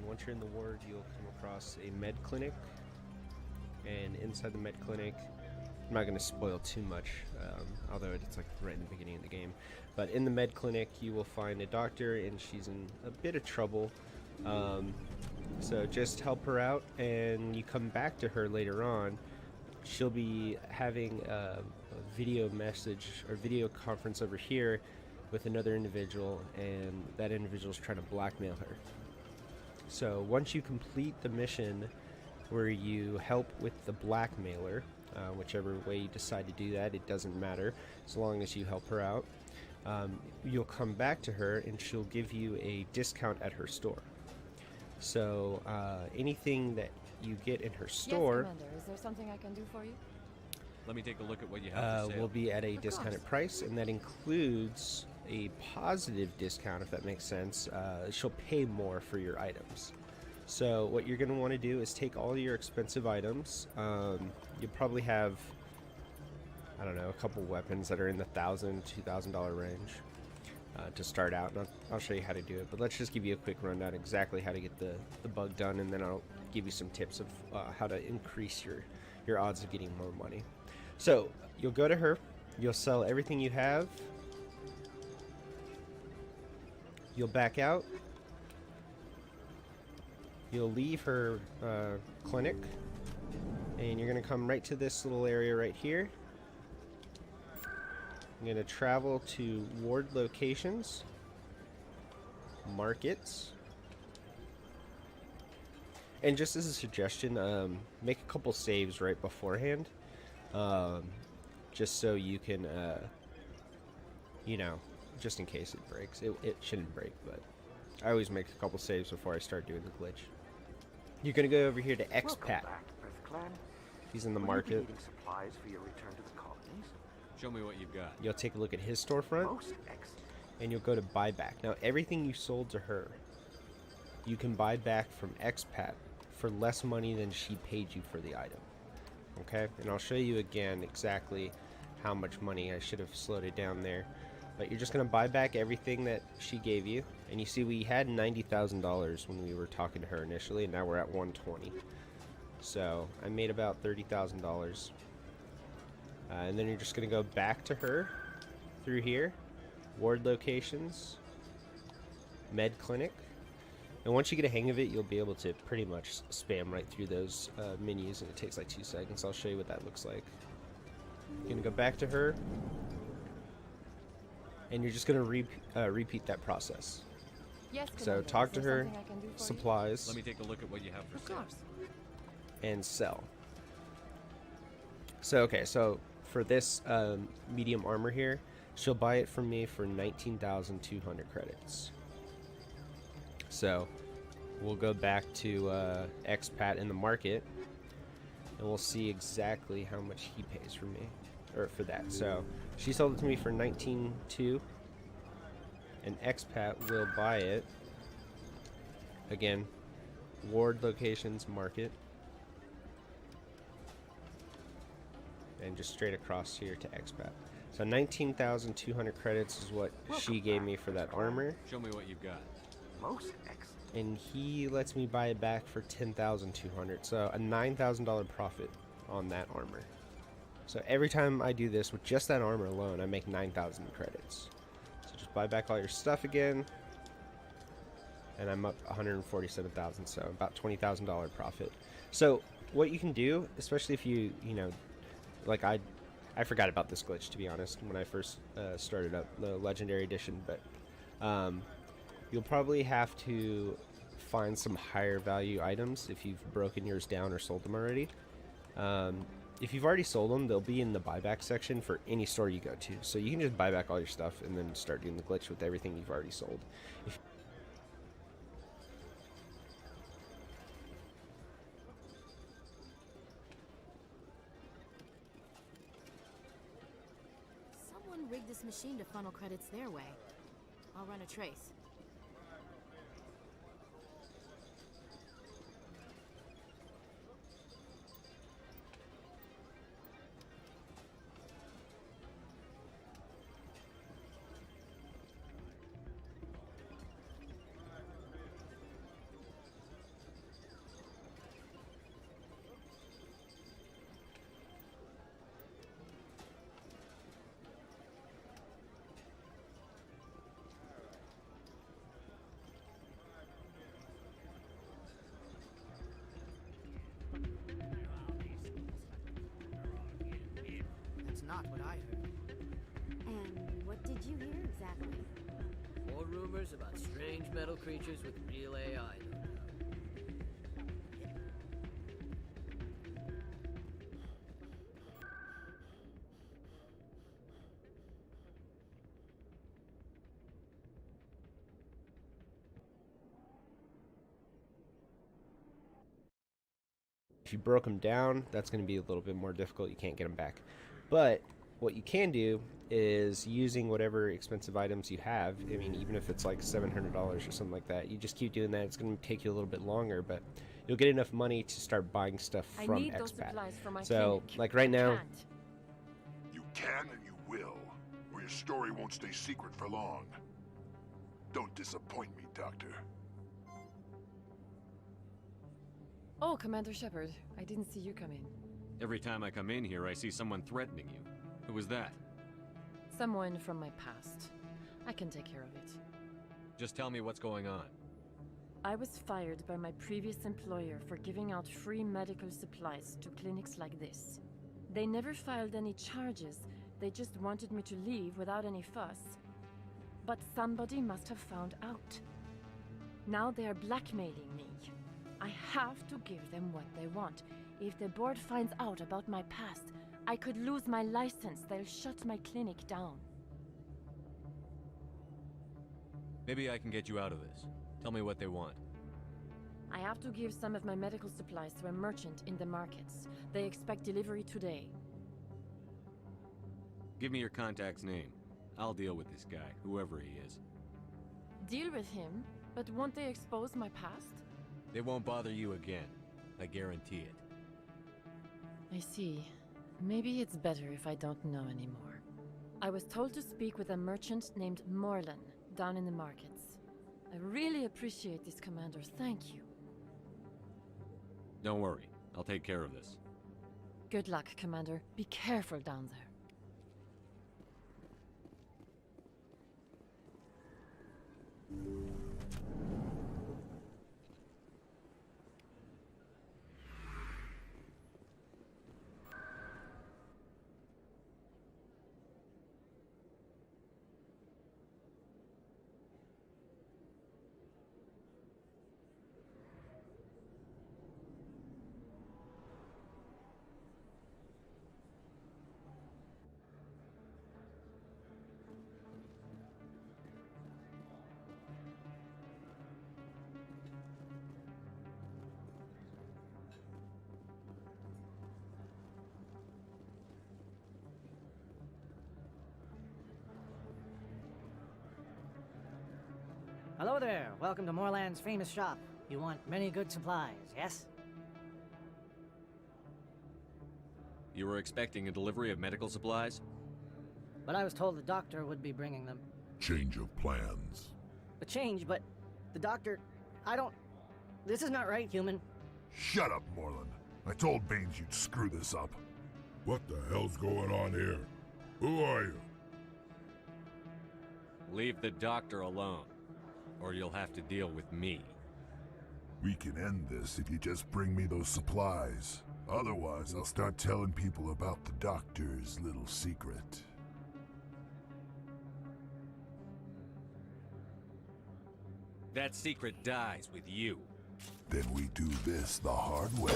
[SPEAKER 9] Once you're in the ward, you'll come across a med clinic, and inside the med clinic, I'm not going to spoil too much, although it's like right in the beginning of the game, but in the med clinic you will find a doctor, and she's in a bit of trouble, so just help her out, and you come back to her later on. She'll be having a video message or video conference over here with another individual, and that individual is trying to blackmail her. So once you complete the mission where you help with the blackmailer, whichever way you decide to do that, it doesn't matter as long as you help her out, you'll come back to her and she'll give you a discount at her store. So anything that you get in her store,
[SPEAKER 12] Yes, Commander. Is there something I can do for you?
[SPEAKER 5] Let me take a look at what you have for sale.
[SPEAKER 9] will be at a discounted price, and that includes a positive discount, if that makes sense. She'll pay more for your items. So what you're going to want to do is take all your expensive items. You'll probably have, I don't know, a couple weapons that are in the $1,000, $2,000 range to start out. And I'll show you how to do it, but let's just give you a quick rundown exactly how to get the bug done, and then I'll give you some tips of how to increase your odds of getting more money. So you'll go to her, you'll sell everything you have, you'll back out, you'll leave her clinic, and you're going to come right to this little area right here. You're going to travel to ward locations, markets, and just as a suggestion, make a couple saves right beforehand, just so you can, you know, just in case it breaks. It shouldn't break, but I always make a couple saves before I start doing the glitch. You're gonna go over here to Expat. He's in the market.
[SPEAKER 11] Supplies for your return to the colonies?
[SPEAKER 5] Show me what you've got.
[SPEAKER 9] You'll take a look at his storefront, and you'll go to buyback. Now, everything you sold to her, you can buy back from Expat for less money than she paid you for the item. Okay, and I'll show you again exactly how much money. I should have slowed it down there. But you're just going to buy back everything that she gave you. And you see we had $90,000 when we were talking to her initially, and now we're at $120,000. So I made about $30,000. And then you're just going to go back to her through here. Ward locations. Med clinic. And once you get a hang of it, you'll be able to pretty much spam right through those menus, and it takes like 2 seconds. I'll show you what that looks like. You're going to go back to her. And you're just going to repeat that process.
[SPEAKER 10] Yes,
[SPEAKER 9] So
[SPEAKER 10] Commander.
[SPEAKER 9] talk
[SPEAKER 10] Is
[SPEAKER 9] to
[SPEAKER 10] there
[SPEAKER 9] her,
[SPEAKER 10] something I can do for you?
[SPEAKER 9] supplies,
[SPEAKER 5] Let me take a look at what you have for
[SPEAKER 10] Of
[SPEAKER 5] sale.
[SPEAKER 10] course.
[SPEAKER 9] and sell. So okay, so for this medium armor here, she'll buy it from me for 19,200 credits. So we'll go back to expat in the market, and we'll see exactly how much he pays for me, or for that. So she sold it to me for 19,200, and expat will buy it. Again, ward locations, market, and just straight across here to expat. So 19,200 credits is what she gave me for that armor.
[SPEAKER 5] Show me what you've got.
[SPEAKER 11] Most excellent.
[SPEAKER 9] And he lets me buy it back for 10,200, so a $9,000 profit on that armor. So every time I do this with just that armor alone, I make 9,000 credits. So just buy back all your stuff again, and I'm up 147,000, so about $20,000 profit. So what you can do, especially if you know, like I forgot about this glitch, to be honest, when I first started up the Legendary Edition, but you'll probably have to find some higher value items if you've broken yours down or sold them already. If you've already sold them, they'll be in the buyback section for any store you go to. So you can just buy back all your stuff and then start doing the glitch with everything you've already sold.
[SPEAKER 4] Someone rigged this machine to funnel credits their way. I'll run a trace.
[SPEAKER 10] That's not what I heard.
[SPEAKER 18] And what did you hear exactly?
[SPEAKER 10] More rumors about strange metal creatures with real AI.
[SPEAKER 9] If you broke them down, that's going to be a little bit more difficult. You can't get them back. But what you can do is using whatever expensive items you have. I mean, even if it's like $700 or something like that, you just keep doing that. It's going to take you a little bit longer, but you'll get enough money to start buying stuff from
[SPEAKER 10] I need those
[SPEAKER 9] expat.
[SPEAKER 10] supplies for my
[SPEAKER 9] So,
[SPEAKER 10] clinic.
[SPEAKER 9] like right now,
[SPEAKER 15] You can and you will, or your story won't stay secret for long. Don't disappoint me, Doctor.
[SPEAKER 10] Oh, Commander Shepard, I didn't see you come in.
[SPEAKER 5] Every time I come in here, I see someone threatening you. Who was that?
[SPEAKER 10] Someone from my past. I can take care of it.
[SPEAKER 5] Just tell me what's going on.
[SPEAKER 10] I was fired by my previous employer for giving out free medical supplies to clinics like this. They never filed any charges, they just wanted me to leave without any fuss. But somebody must have found out. Now they are blackmailing me. I have to give them what they want. If the board finds out about my past, I could lose my license. They'll shut my clinic down.
[SPEAKER 5] Maybe I can get you out of this. Tell me what they want.
[SPEAKER 10] I have to give some of my medical supplies to a merchant in the markets. They expect delivery today.
[SPEAKER 5] Give me your contact's name. I'll deal with this guy, whoever he is.
[SPEAKER 10] Deal with him, but won't they expose my past?
[SPEAKER 5] They won't bother you again. I guarantee it.
[SPEAKER 10] I see. Maybe it's better if I don't know anymore. I was told to speak with a merchant named Morlan down in the markets. I really appreciate this, Commander. Thank you.
[SPEAKER 5] Don't worry. I'll take care of this.
[SPEAKER 10] Good luck, Commander. Be careful down there.
[SPEAKER 3] Hello there. Welcome to Moorland's famous shop. You want many good supplies, yes?
[SPEAKER 5] You were expecting a delivery of medical supplies?
[SPEAKER 3] But I was told the doctor would be bringing them.
[SPEAKER 8] Change of plans.
[SPEAKER 3] A change, but the doctor... I don't... This is not right, human.
[SPEAKER 8] Shut up, Moreland. I told Baines you'd screw this up. What the hell's going on here? Who are you?
[SPEAKER 5] Leave the doctor alone, or you'll have to deal with me.
[SPEAKER 8] We can end this if you just bring me those supplies. Otherwise, I'll start telling people about the doctor's little secret.
[SPEAKER 5] That secret dies with you.
[SPEAKER 8] Then we do this the hard way.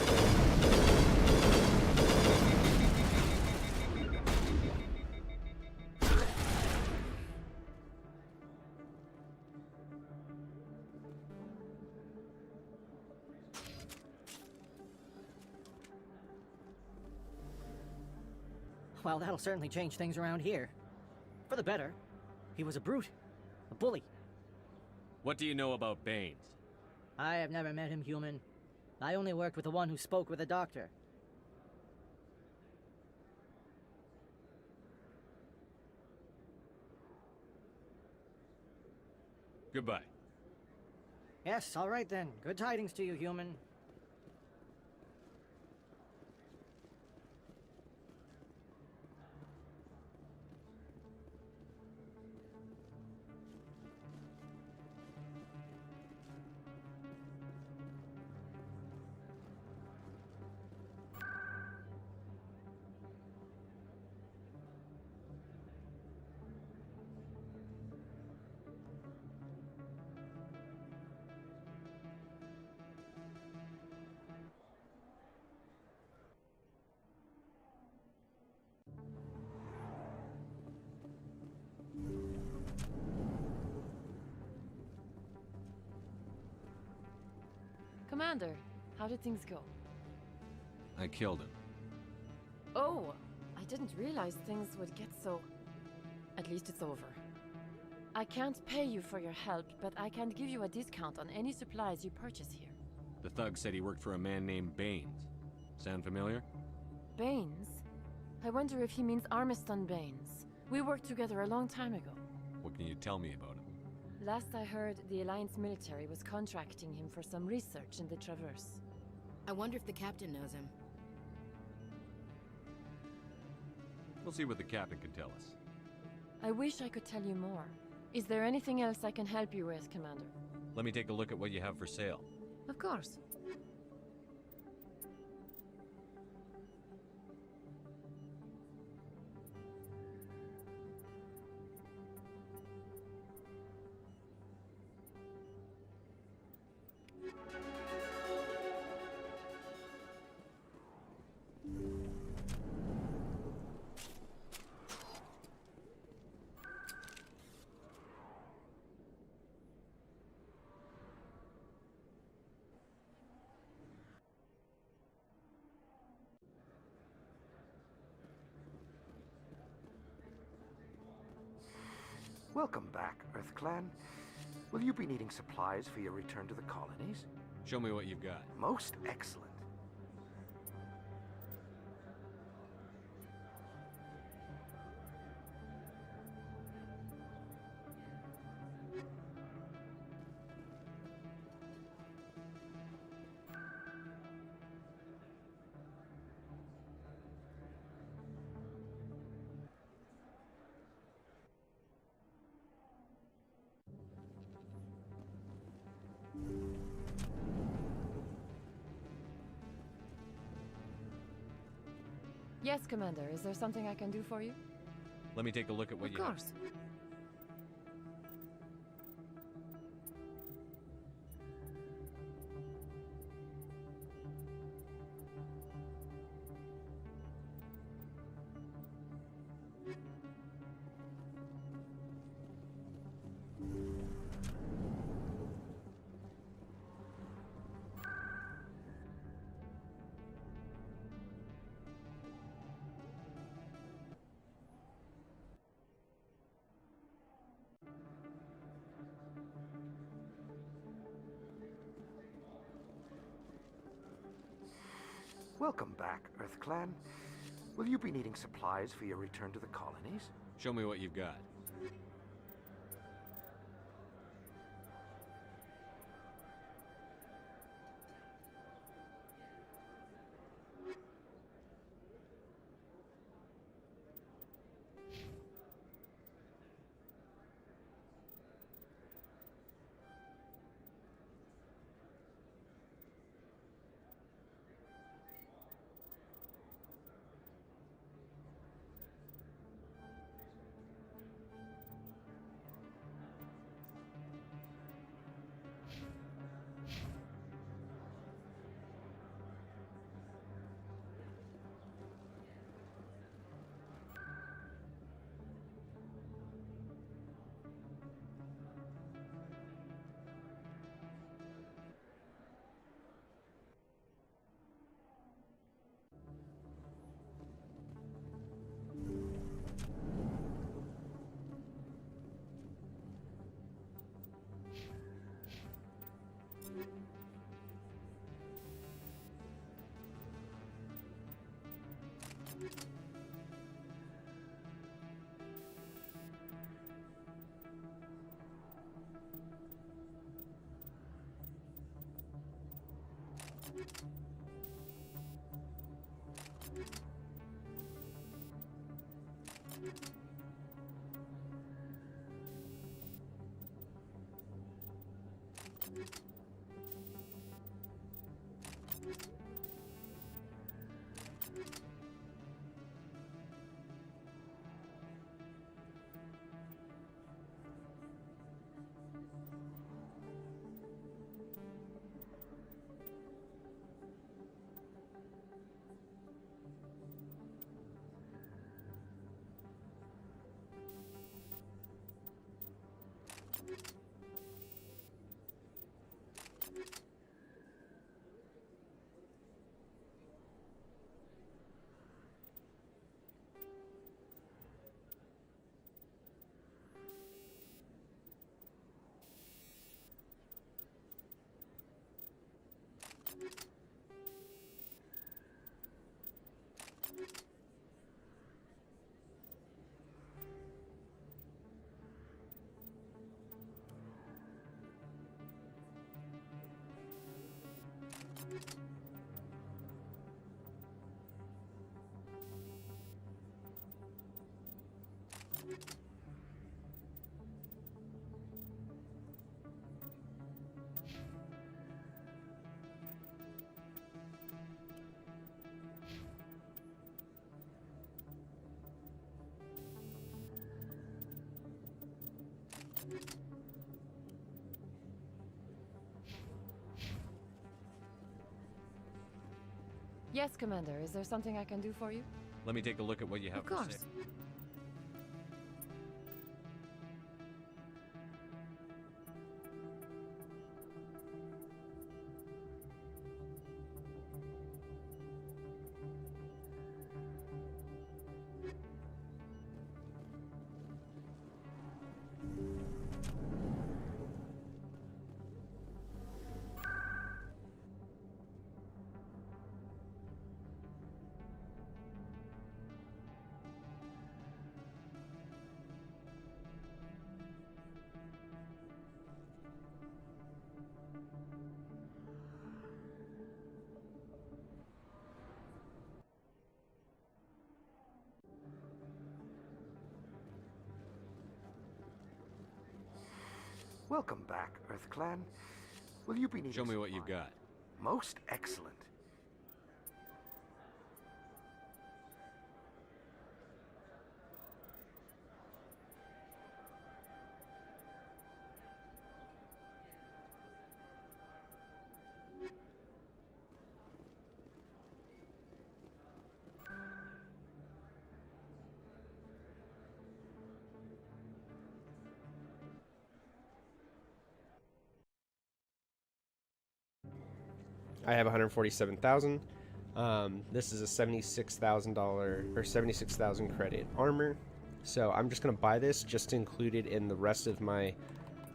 [SPEAKER 3] Well, that'll certainly change things around here. For the better. He was a brute. A bully.
[SPEAKER 5] What do you know about Baines?
[SPEAKER 3] I have never met him, human. I only worked with the one who spoke with the doctor.
[SPEAKER 5] Goodbye.
[SPEAKER 3] Yes, all right then. Good tidings to you, human.
[SPEAKER 10] Commander, how did things go?
[SPEAKER 5] I killed him.
[SPEAKER 10] Oh, I didn't realize things would get so... At least it's over. I can't pay you for your help, but I can give you a discount on any supplies you purchase here.
[SPEAKER 5] The thug said he worked for a man named Baines. Sound familiar?
[SPEAKER 10] Baines? I wonder if he means Armiston Baines. We worked together a long time ago.
[SPEAKER 5] What can you tell me about him?
[SPEAKER 10] Last I heard, the Alliance military was contracting him for some research in the Traverse.
[SPEAKER 4] I wonder if the captain knows him.
[SPEAKER 5] We'll see what the captain can tell us.
[SPEAKER 10] I wish I could tell you more. Is there anything else I can help you with, Commander?
[SPEAKER 5] Let me take a look at what you have for sale.
[SPEAKER 10] Of course.
[SPEAKER 11] Welcome back, EarthClan. Will you be needing supplies for your return to the colonies?
[SPEAKER 5] Show me what you've got.
[SPEAKER 11] Most excellent.
[SPEAKER 10] Yes, Commander. Is there something I can do for you?
[SPEAKER 5] Let me take a look at what you have.
[SPEAKER 10] Of course.
[SPEAKER 11] Welcome back, Earth Clan. Will you be needing supplies for your return to the colonies?
[SPEAKER 5] Show me what you've got.
[SPEAKER 10] Yes, Commander. Is there something I can do for you?
[SPEAKER 5] Let me take a look at what you have
[SPEAKER 10] Of
[SPEAKER 5] for
[SPEAKER 10] course.
[SPEAKER 5] sale.
[SPEAKER 11] Welcome back, Earth Clan. Will you be needing
[SPEAKER 5] Show me what you've got.
[SPEAKER 11] Most excellent.
[SPEAKER 9] I have 147,000. This is a $76,000 or 76,000 credit armor. So I'm just gonna buy this just to include it in the rest of my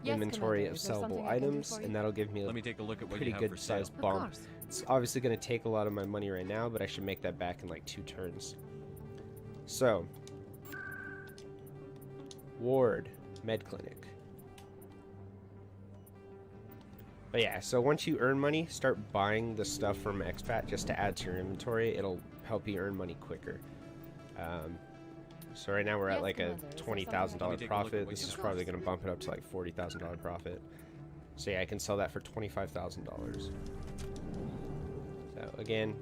[SPEAKER 10] Yes,
[SPEAKER 9] inventory
[SPEAKER 10] Commander.
[SPEAKER 9] of
[SPEAKER 10] Is there
[SPEAKER 9] sellable
[SPEAKER 10] something I can do
[SPEAKER 9] items,
[SPEAKER 10] for you?
[SPEAKER 9] and that'll give me
[SPEAKER 5] Let me take a look at what
[SPEAKER 9] pretty
[SPEAKER 5] you have for
[SPEAKER 9] good sized
[SPEAKER 5] sale.
[SPEAKER 10] Of
[SPEAKER 9] bump
[SPEAKER 10] course.
[SPEAKER 9] It's obviously going to take a lot of my money right now, but I should make that back in like 2 turns. So, Ward, Med Clinic. But yeah, so once you earn money, start buying the stuff from Expat just to add to your inventory. It'll help you earn money quicker. So right now we're at like a $20,000 profit. This is probably going to bump it up to like $40,000 profit. So yeah, I can sell that for $25,000. So again,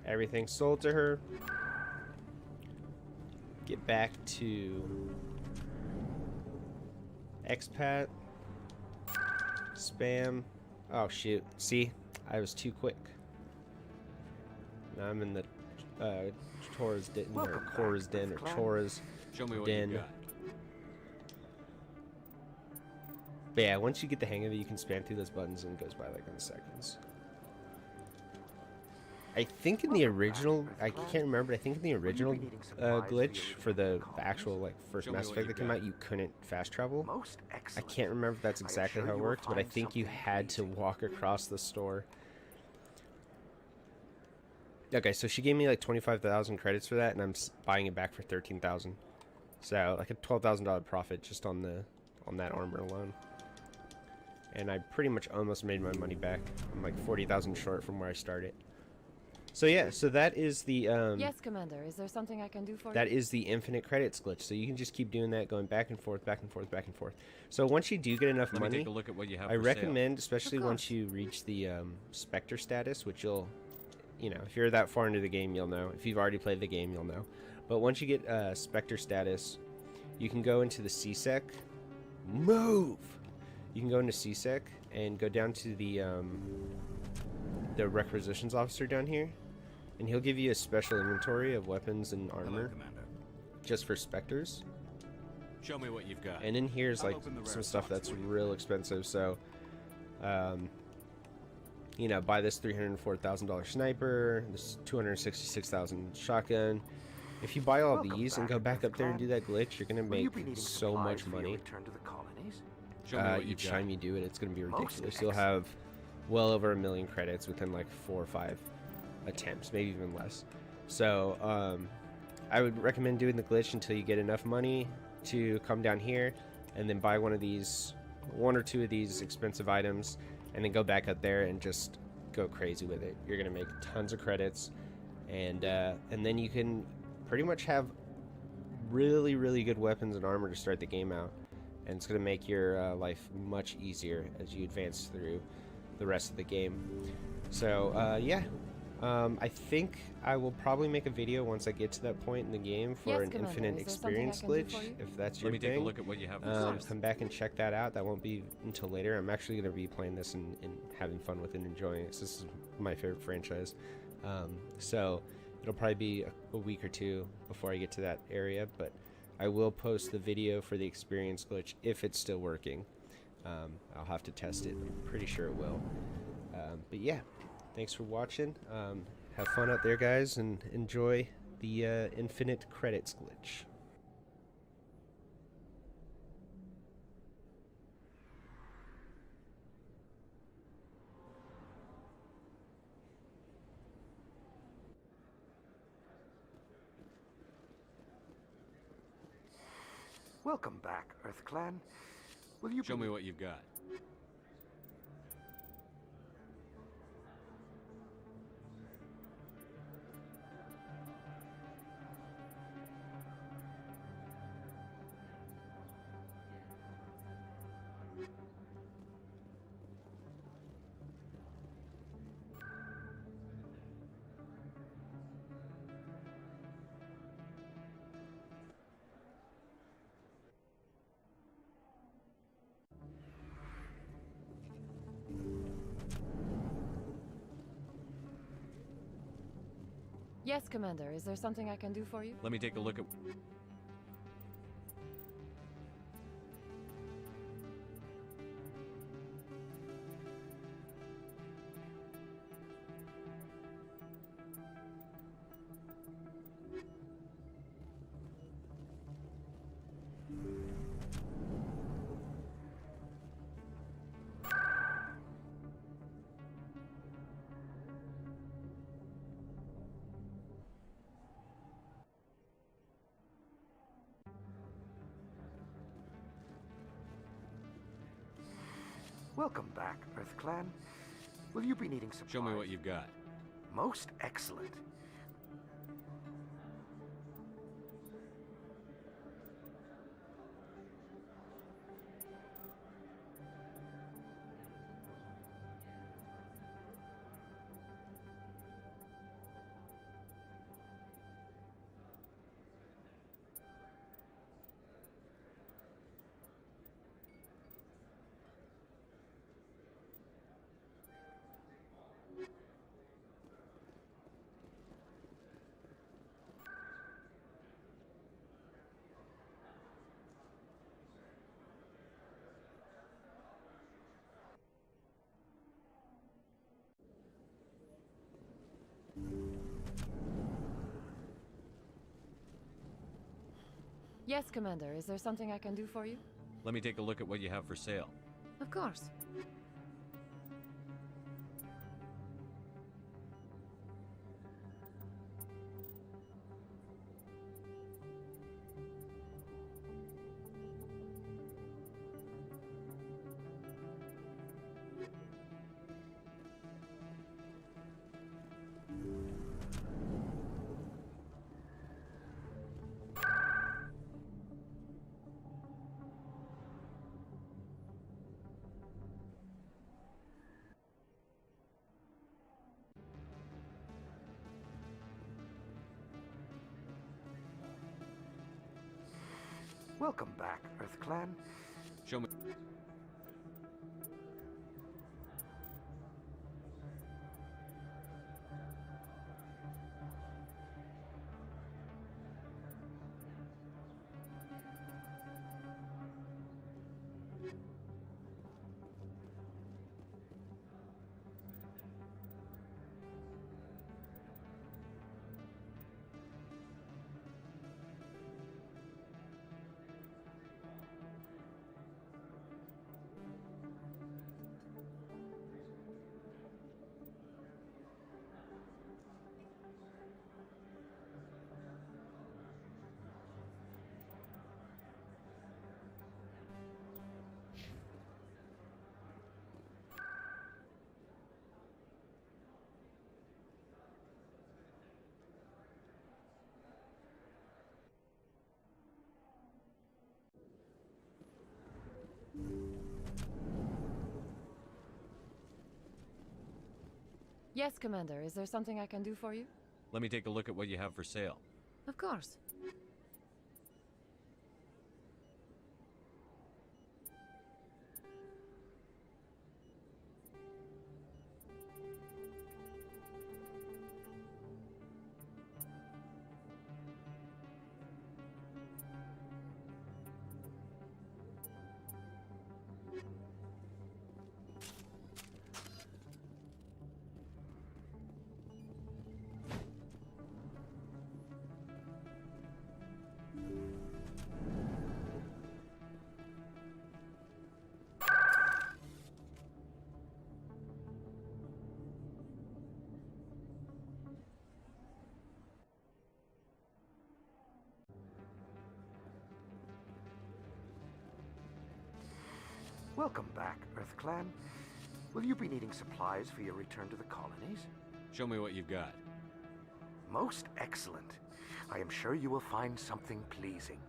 [SPEAKER 9] everything sold to her. Get back to Expat. Spam. Oh shoot. See? I was too quick. Now I'm in the Chora's Den, or Cora's Den, or Chora's Den. But yeah, once you get the hang of it, you can spam through those buttons and it goes by like in seconds. I think in the original, I can't remember, I think in the original glitch for the actual like first Mass Effect that came out, you couldn't fast travel. I can't remember if that's exactly how it worked, but I think you had to walk across the store. Okay, so she gave me like 25,000 credits for that, and I'm buying it back for 13,000. So like a $12,000 profit just on that armor alone. And I pretty much almost made my money back. I'm like 40,000 short from where I started. So yeah, so that is the
[SPEAKER 10] Yes, Commander. Is there something I can do for you?
[SPEAKER 9] that is the infinite credits glitch. So you can just keep doing that, going back and forth, back and forth, back and forth. So once you do get enough
[SPEAKER 5] Let me
[SPEAKER 9] money,
[SPEAKER 5] take a look at what you have
[SPEAKER 9] I
[SPEAKER 5] for
[SPEAKER 9] recommend, especially once you reach the Spectre status, which you'll, you know, if you're that far into the game, you'll know. If you've already played the game, you'll know. But once you get Spectre status, you can go into the CSEC. Move! You can go into CSEC and go down to the requisitions officer down here. And he'll give you a special inventory of weapons and armor. Just for Spectres.
[SPEAKER 5] Show me what you've got.
[SPEAKER 9] And in here's like some stuff that's real expensive. So, you know, buy this $304,000 sniper, this $266,000 shotgun. If you buy all these and go back up there and do that glitch, you're gonna make so much money. Each time you do it, it's gonna be ridiculous. You'll have well over 1 million credits within like 4 or 5 attempts, maybe even less. So I would recommend doing the glitch until you get enough money to come down here and then buy one or two of these expensive items, and then go back up there and just go crazy with it. You're gonna make tons of credits, and then you can pretty much have really good weapons and armor to start the game out, and it's gonna make your life much easier as you advance through the rest of the game. So yeah, I think I will probably make a video once I get to that point in the game for an infinite experience glitch, if that's your thing.
[SPEAKER 5] Let me take a look at what you have for
[SPEAKER 9] Come back and check that out. That won't be until later. I'm actually going to be playing this and having fun with it and enjoying it. So this is my favorite franchise. So it'll probably be a week or two before I get to that area, but I will post the video for the experience glitch if it's still working. I'll have to test it. I'm pretty sure it will. But yeah. Thanks for watching. Have fun out there, guys, and enjoy the infinite credits glitch.
[SPEAKER 11] Welcome back, Earth Clan. Will you
[SPEAKER 5] show me what you've got?
[SPEAKER 10] Yes, Commander. Is there something I can do for you?
[SPEAKER 5] Let me take a look at...
[SPEAKER 11] Welcome back, Earth Clan. Will you be needing supplies?
[SPEAKER 5] Show me what you've got.
[SPEAKER 11] Most excellent.
[SPEAKER 10] Yes, Commander. Is there something I can do for you?
[SPEAKER 5] Let me take a look at what you have for sale.
[SPEAKER 10] Of course.
[SPEAKER 11] Welcome back, Earth Clan.
[SPEAKER 5] Show me.
[SPEAKER 10] Yes, Commander. Is there something I can do for you?
[SPEAKER 5] Let me take a look at what you have for sale.
[SPEAKER 10] Of course.
[SPEAKER 11] Welcome back, Earth Clan. Will you be needing supplies for your return to the colonies?
[SPEAKER 5] Show me what you've got.
[SPEAKER 11] Most excellent. I am sure you will find something pleasing.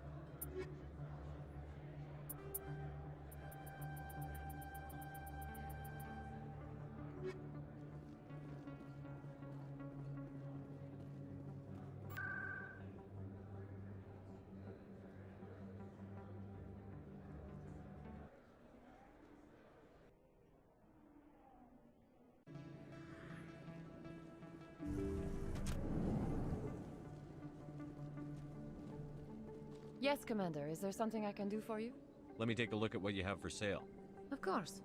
[SPEAKER 10] Yes, Commander. Is there something I can do for you?
[SPEAKER 5] Let me take a look at what you have for sale.
[SPEAKER 10] Of course.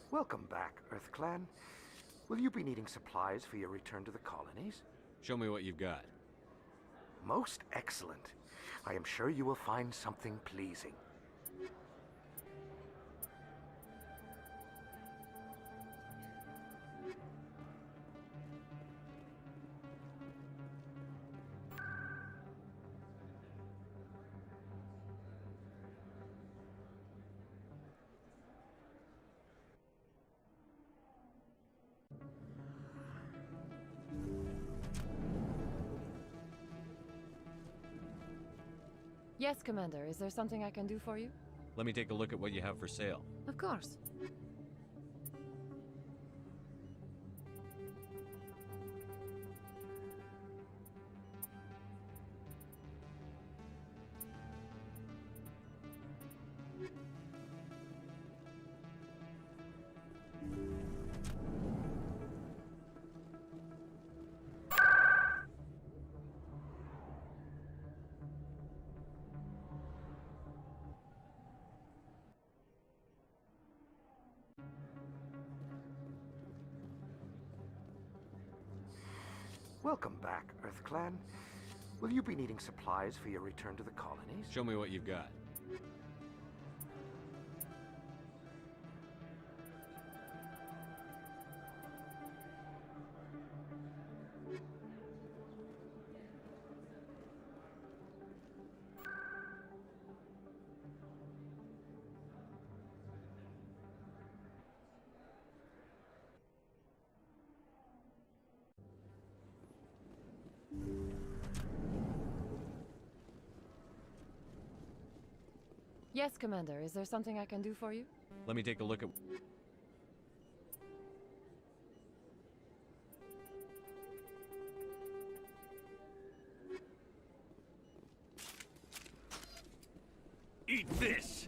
[SPEAKER 11] Welcome back, Earth Clan. Will you be needing supplies for your return to the colonies?
[SPEAKER 5] Show me what you've got.
[SPEAKER 11] Most excellent. I am sure you will find something pleasing.
[SPEAKER 10] Yes, Commander. Is there something I can do for you?
[SPEAKER 5] Let me take a look at what you have for sale.
[SPEAKER 10] Of course.
[SPEAKER 11] Welcome back, Earth Clan. Will you be needing supplies for your return to the colonies?
[SPEAKER 5] Show me what you've got.
[SPEAKER 10] Yes, Commander. Is there something I can do for you?
[SPEAKER 5] Let me take a look at...
[SPEAKER 2] Eat this!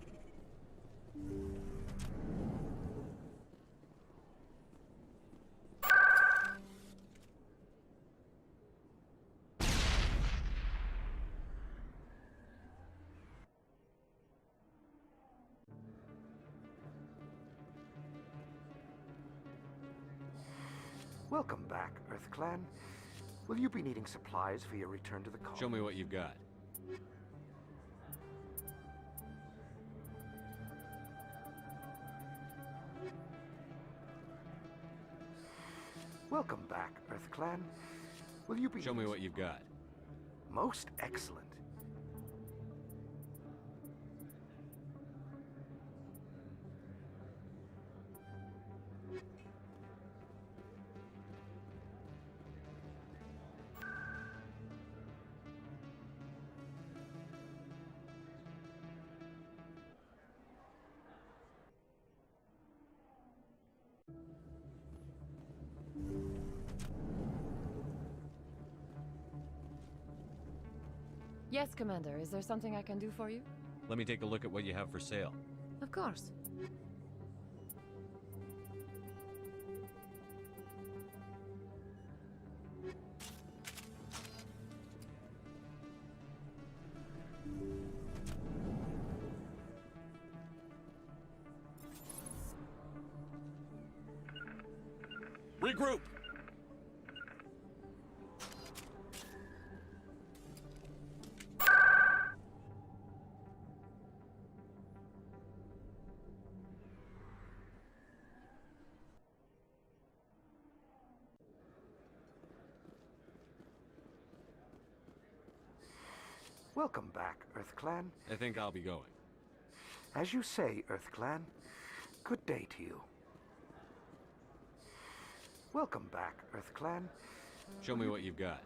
[SPEAKER 11] Welcome back, Earth Clan. Will you be needing supplies for your return to the colonies?
[SPEAKER 5] Show me what you've got.
[SPEAKER 11] Welcome back, Earth Clan. Will you be...
[SPEAKER 5] Show me what you've got.
[SPEAKER 11] Most excellent.
[SPEAKER 10] Yes, Commander. Is there something I can do for you?
[SPEAKER 5] Let me take a look at what you have for sale.
[SPEAKER 10] Of course.
[SPEAKER 2] Regroup!
[SPEAKER 11] Welcome back, Earth Clan.
[SPEAKER 5] I think I'll be going.
[SPEAKER 11] As you say, Earth Clan. Good day to you. Welcome back, Earth Clan.
[SPEAKER 5] Show me what you've got.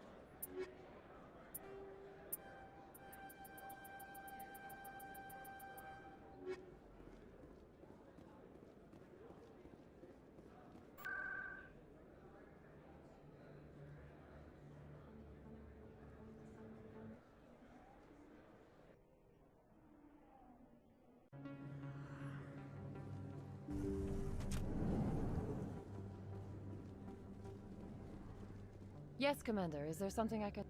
[SPEAKER 10] Yes, Commander. Is there something I can...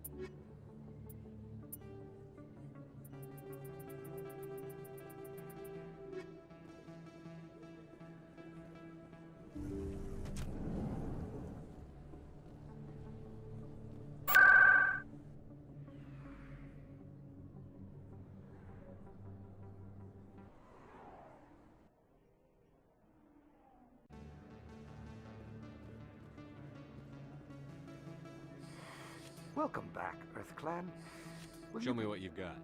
[SPEAKER 11] Welcome back, Earth Clan.
[SPEAKER 5] Show me what you've got.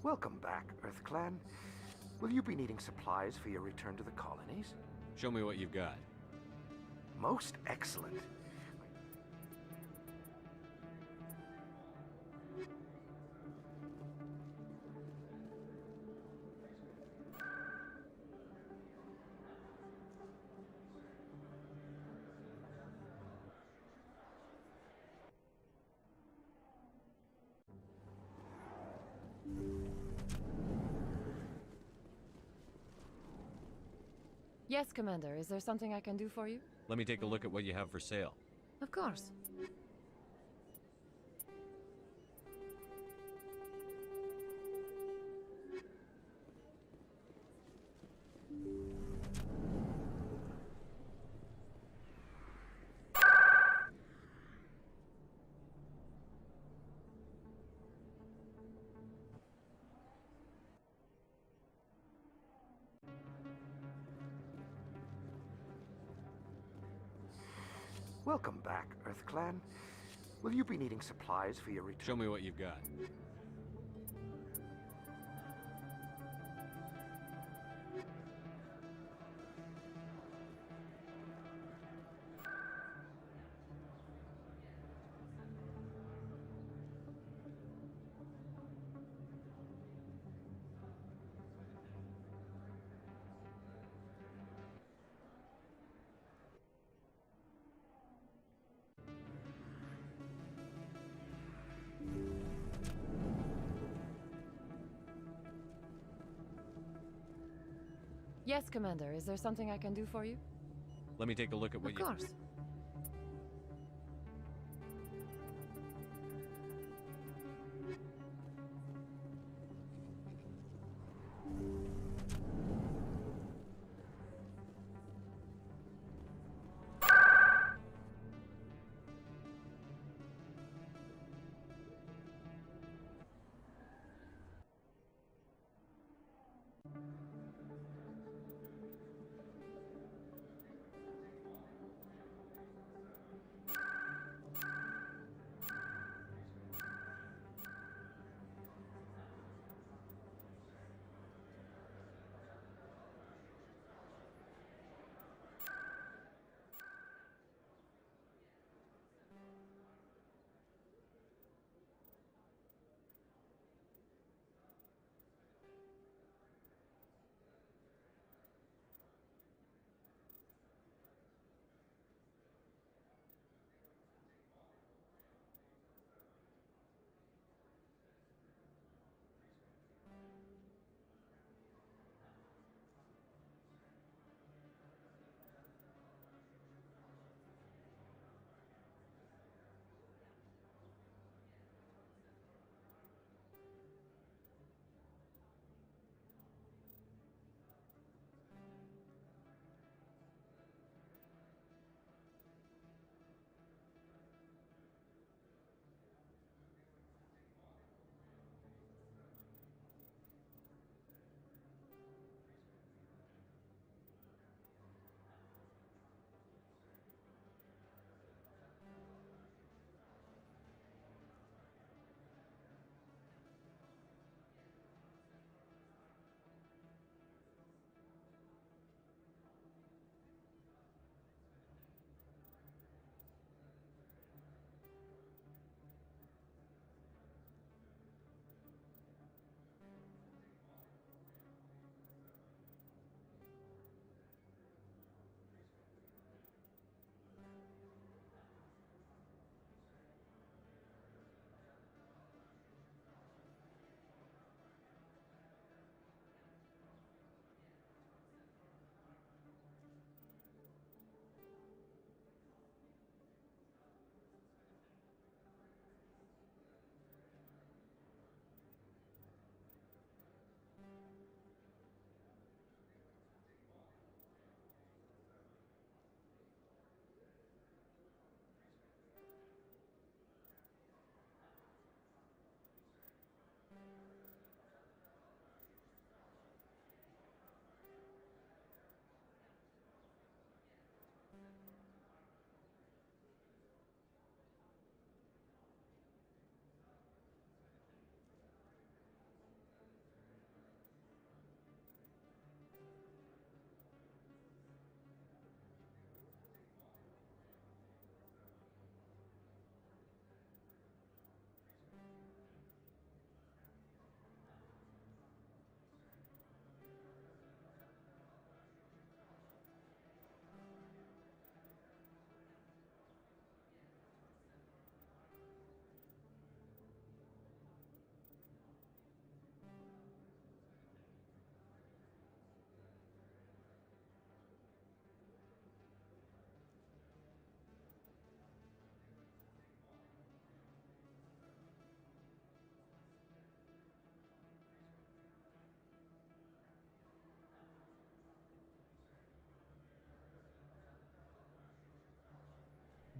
[SPEAKER 11] Welcome back, Earth Clan. Will you be needing supplies for your return to the colonies?
[SPEAKER 5] Show me what you've got.
[SPEAKER 11] Most excellent.
[SPEAKER 10] Yes, Commander. Is there something I can do for you?
[SPEAKER 5] Let me take a look at what you have for sale.
[SPEAKER 10] Of course.
[SPEAKER 11] Welcome back, Earth Clan. Will you be needing supplies for your return?
[SPEAKER 5] Show me what you've got.
[SPEAKER 10] Yes, Commander. Is there something I can do for you?
[SPEAKER 5] Let me take a look at what
[SPEAKER 10] Of
[SPEAKER 5] you...
[SPEAKER 10] course.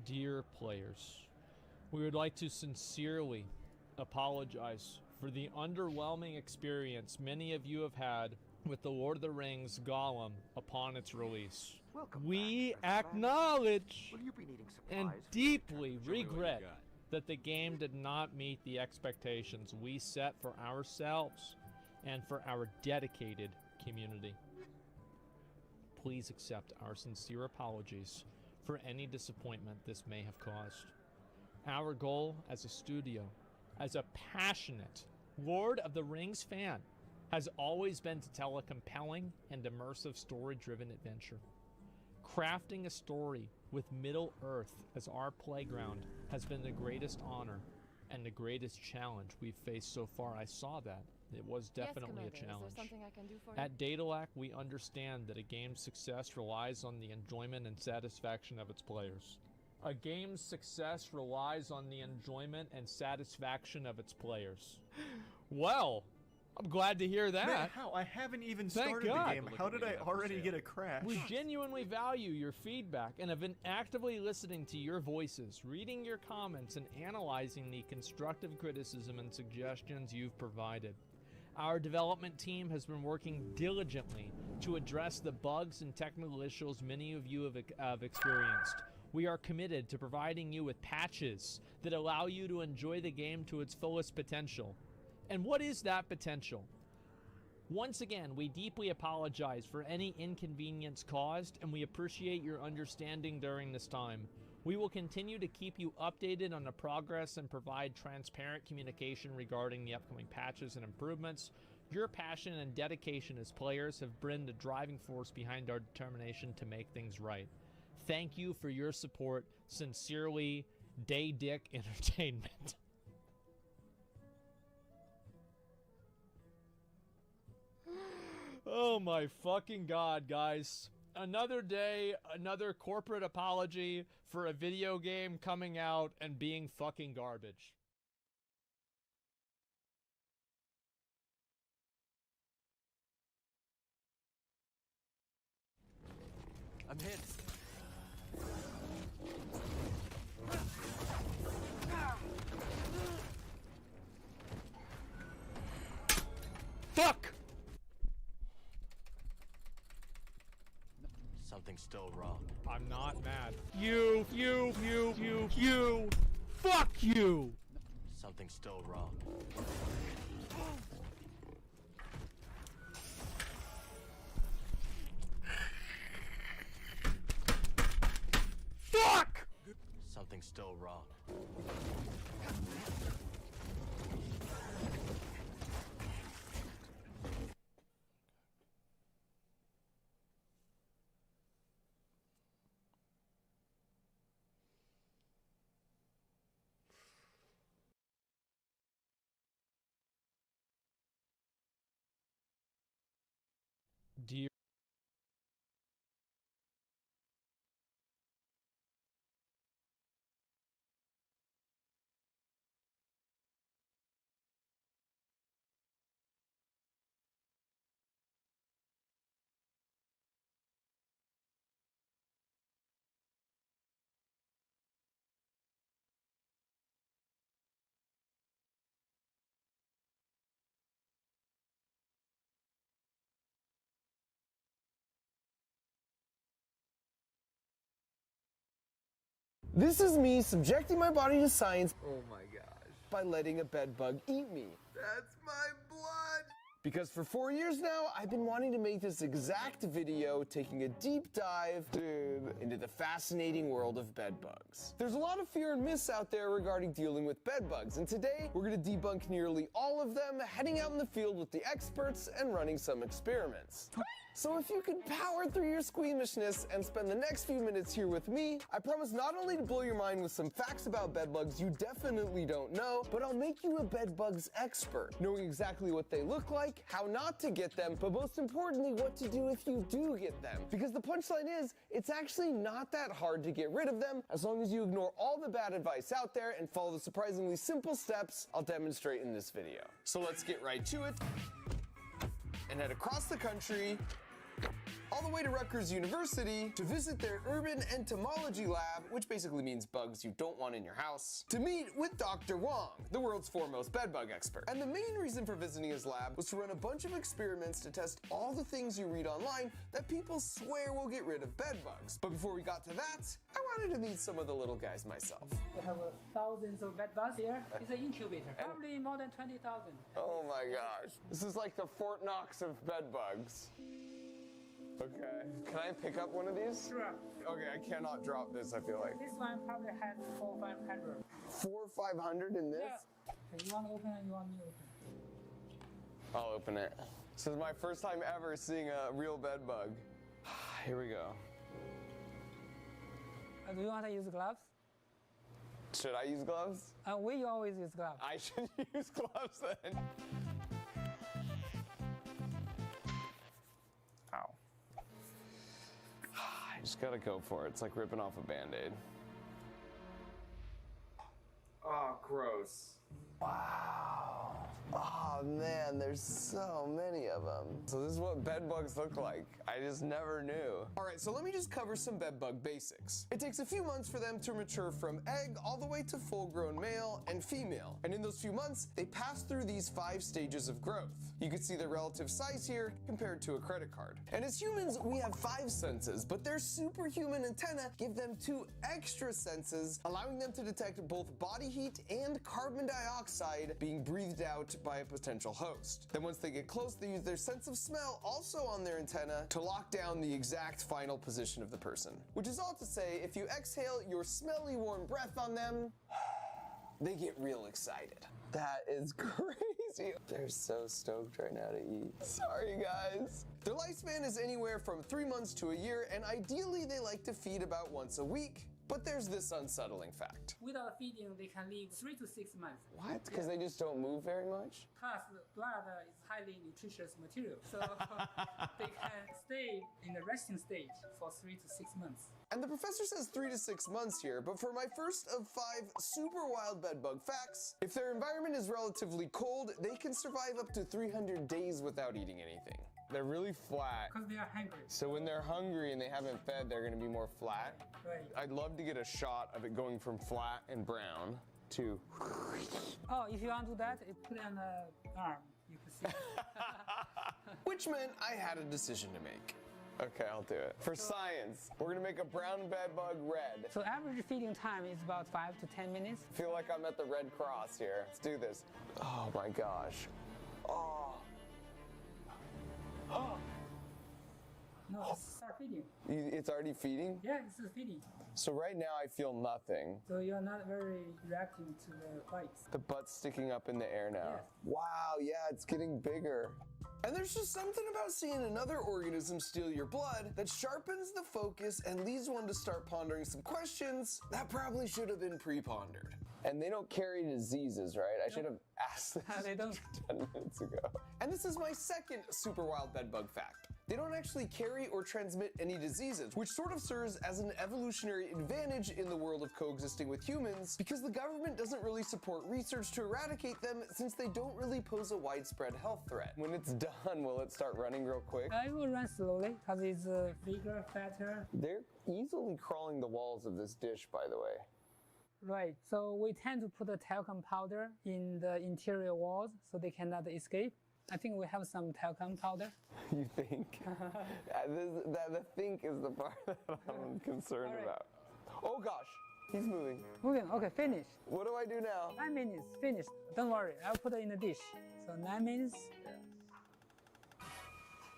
[SPEAKER 6] Dear players, we would like to sincerely apologize for the underwhelming experience many of you have had with The Lord of the Rings Gollum upon its release. We acknowledge and deeply regret that the game did not meet the expectations we set for ourselves and for our dedicated community. Please accept our sincere apologies for any disappointment this may have caused. Our goal as a studio, as a passionate Lord of the Rings fan, has always been to tell a compelling and immersive story-driven adventure. Crafting a story with Middle-earth as our playground has been the greatest honor and the greatest challenge we've faced so far. I saw that. It was definitely a challenge.
[SPEAKER 10] Is there something I can do for you?
[SPEAKER 6] At Datalac, we understand that a game's success relies on the enjoyment and satisfaction of its players. A game's success relies on the enjoyment and satisfaction of its players. Well, I'm glad to hear that.
[SPEAKER 22] Man, how? I haven't even
[SPEAKER 6] Thank
[SPEAKER 22] started
[SPEAKER 6] God.
[SPEAKER 22] the game. How did I already get a crash?
[SPEAKER 6] We genuinely value your feedback and have been actively listening to your voices, reading your comments, and analyzing the constructive criticism and suggestions you've provided. Our development team has been working diligently to address the bugs and technical issues many of you have experienced. We are committed to providing you with patches that allow you to enjoy the game to its fullest potential. And what is that potential? Once again, we deeply apologize for any inconvenience caused, and we appreciate your understanding during this time. We will continue to keep you updated on the progress and provide transparent communication regarding the upcoming patches and improvements. Your passion and dedication as players have been the driving force behind our determination to make things right. Thank you for your support. Sincerely, Day Dick Entertainment. Oh my fucking God, guys. Another day, another corporate apology for a video game coming out and being fucking garbage.
[SPEAKER 20] I'm hit.
[SPEAKER 6] Fuck!
[SPEAKER 20] Something's still wrong.
[SPEAKER 6] I'm not mad. You. Fuck you!
[SPEAKER 20] Something's still wrong.
[SPEAKER 6] Fuck!
[SPEAKER 20] Something's still wrong.
[SPEAKER 6] Dear
[SPEAKER 23] This is me subjecting my body to science. Oh my gosh. By letting a bedbug eat me. That's my blood! Because for 4 years now, I've been wanting to make this exact video taking a deep dive, into the fascinating world of bedbugs. There's a lot of fear and myths out there regarding dealing with bedbugs, and today we're going to debunk nearly all of them, heading out in the field with the experts and running some experiments. So if you could power through your squeamishness and spend the next few minutes here with me, I promise not only to blow your mind with some facts about bedbugs you definitely don't know, but I'll make you a bedbugs expert, knowing exactly what they look like, how not to get them, but most importantly, what to do if you do get them. Because the punchline is, it's actually not that hard to get rid of them, as long as you ignore all the bad advice out there and follow the surprisingly simple steps I'll demonstrate in this video. So let's get right to it and head across the country all the way to Rutgers University to visit their urban entomology lab, which basically means bugs you don't want in your house, to meet with Dr. Wong, the world's foremost bedbug expert. And the main reason for visiting his lab was to run a bunch of experiments to test all the things you read online that people swear will get rid of bedbugs. But before we got to that, I wanted to meet some of the little guys myself.
[SPEAKER 13] We have thousands of bedbugs here. It's an incubator, probably more than 20,000.
[SPEAKER 23] Oh my gosh. This is like the Fort Knox of bedbugs. Okay. Can I pick up one of these?
[SPEAKER 13] Sure.
[SPEAKER 23] Okay, I cannot drop this, I feel like.
[SPEAKER 13] This one probably has 400 or 500.
[SPEAKER 23] 400 or 500 in this?
[SPEAKER 13] Yeah. Okay, you want to open it? You want me to open it?
[SPEAKER 23] I'll open it. This is my first time ever seeing a real bedbug. Here we go.
[SPEAKER 13] Do you want to use gloves?
[SPEAKER 23] Should I use gloves?
[SPEAKER 13] We always use gloves.
[SPEAKER 23] I should use gloves then. Ow. I just gotta go for it. It's like ripping off a Band-Aid. Oh, gross. Wow. Oh man, there's so many of them. So this is what bedbugs look like. I just never knew. All right, so let me just cover some bedbug basics. It takes a few months for them to mature from egg all the way to full-grown male and female. And in those few months, they pass through these 5 stages of growth. You can see their relative size here compared to a credit card. And as humans, we have 5 senses, but their superhuman antenna give them 2 extra senses, allowing them to detect both body heat and carbon dioxide being breathed out by a potential host. Then once they get close, they use their sense of smell also on their antenna to lock down the exact final position of the person. Which is all to say, if you exhale your smelly warm breath on them, they get real excited. That is crazy. They're so stoked right now to eat. Sorry guys. Their lifespan is anywhere from 3 months to a year, and ideally they like to feed about once a week. But there's this unsettling fact.
[SPEAKER 13] Without feeding, they can live 3 to 6 months.
[SPEAKER 23] What? Because they just don't move very much?
[SPEAKER 13] Plus, the blood is highly nutritious material, so they can stay in the resting stage for 3 to 6 months.
[SPEAKER 23] And the professor says 3 to 6 months here, but for my first of 5 super wild bedbug facts, if their environment is relatively cold, they can survive up to 300 days without eating anything. They're really flat.
[SPEAKER 13] Because they are hungry.
[SPEAKER 23] So when they're hungry and they haven't fed, they're gonna be more flat.
[SPEAKER 13] Right.
[SPEAKER 23] I'd love to get a shot of it going from flat and brown to...
[SPEAKER 13] Oh, if you want to do that, you put it on the arm. You can see.
[SPEAKER 23] Which meant I had a decision to make. Okay, I'll do it. For science, we're gonna make a brown bedbug red.
[SPEAKER 13] So average feeding time is about 5 to 10 minutes.
[SPEAKER 23] I feel like I'm at the Red Cross here. Let's do this. Oh my gosh. Oh.
[SPEAKER 13] Oh. No, it's start feeding.
[SPEAKER 23] It's already feeding?
[SPEAKER 13] Yeah, it's feeding.
[SPEAKER 23] So right now I feel nothing.
[SPEAKER 13] So you're not very reacting to the bites.
[SPEAKER 23] The butt's sticking up in the air now.
[SPEAKER 13] Yes.
[SPEAKER 23] Wow, yeah, it's getting bigger. And there's just something about seeing another organism steal your blood that sharpens the focus and leads one to start pondering some questions that probably should have been pre-pondered. And they don't carry diseases, right? I should have asked this
[SPEAKER 13] They don't.
[SPEAKER 23] 10 minutes ago. And this is my second super wild bedbug fact. They don't actually carry or transmit any diseases, which sort of serves as an evolutionary advantage in the world of coexisting with humans, because the government doesn't really support research to eradicate them since they don't really pose a widespread health threat. When it's done, will it start running real quick?
[SPEAKER 13] It will run slowly because it's bigger, fatter.
[SPEAKER 23] They're easily crawling the walls of this dish, by the way.
[SPEAKER 13] Right, so we tend to put a talcum powder in the interior walls so they cannot escape. I think we have some talcum powder.
[SPEAKER 23] You think? The think is the part that I'm concerned about. Oh gosh, he's moving.
[SPEAKER 13] Moving, okay, finish.
[SPEAKER 23] What do I do now?
[SPEAKER 13] 9 minutes, finished. Don't worry, I'll put it in the dish. So 9 minutes.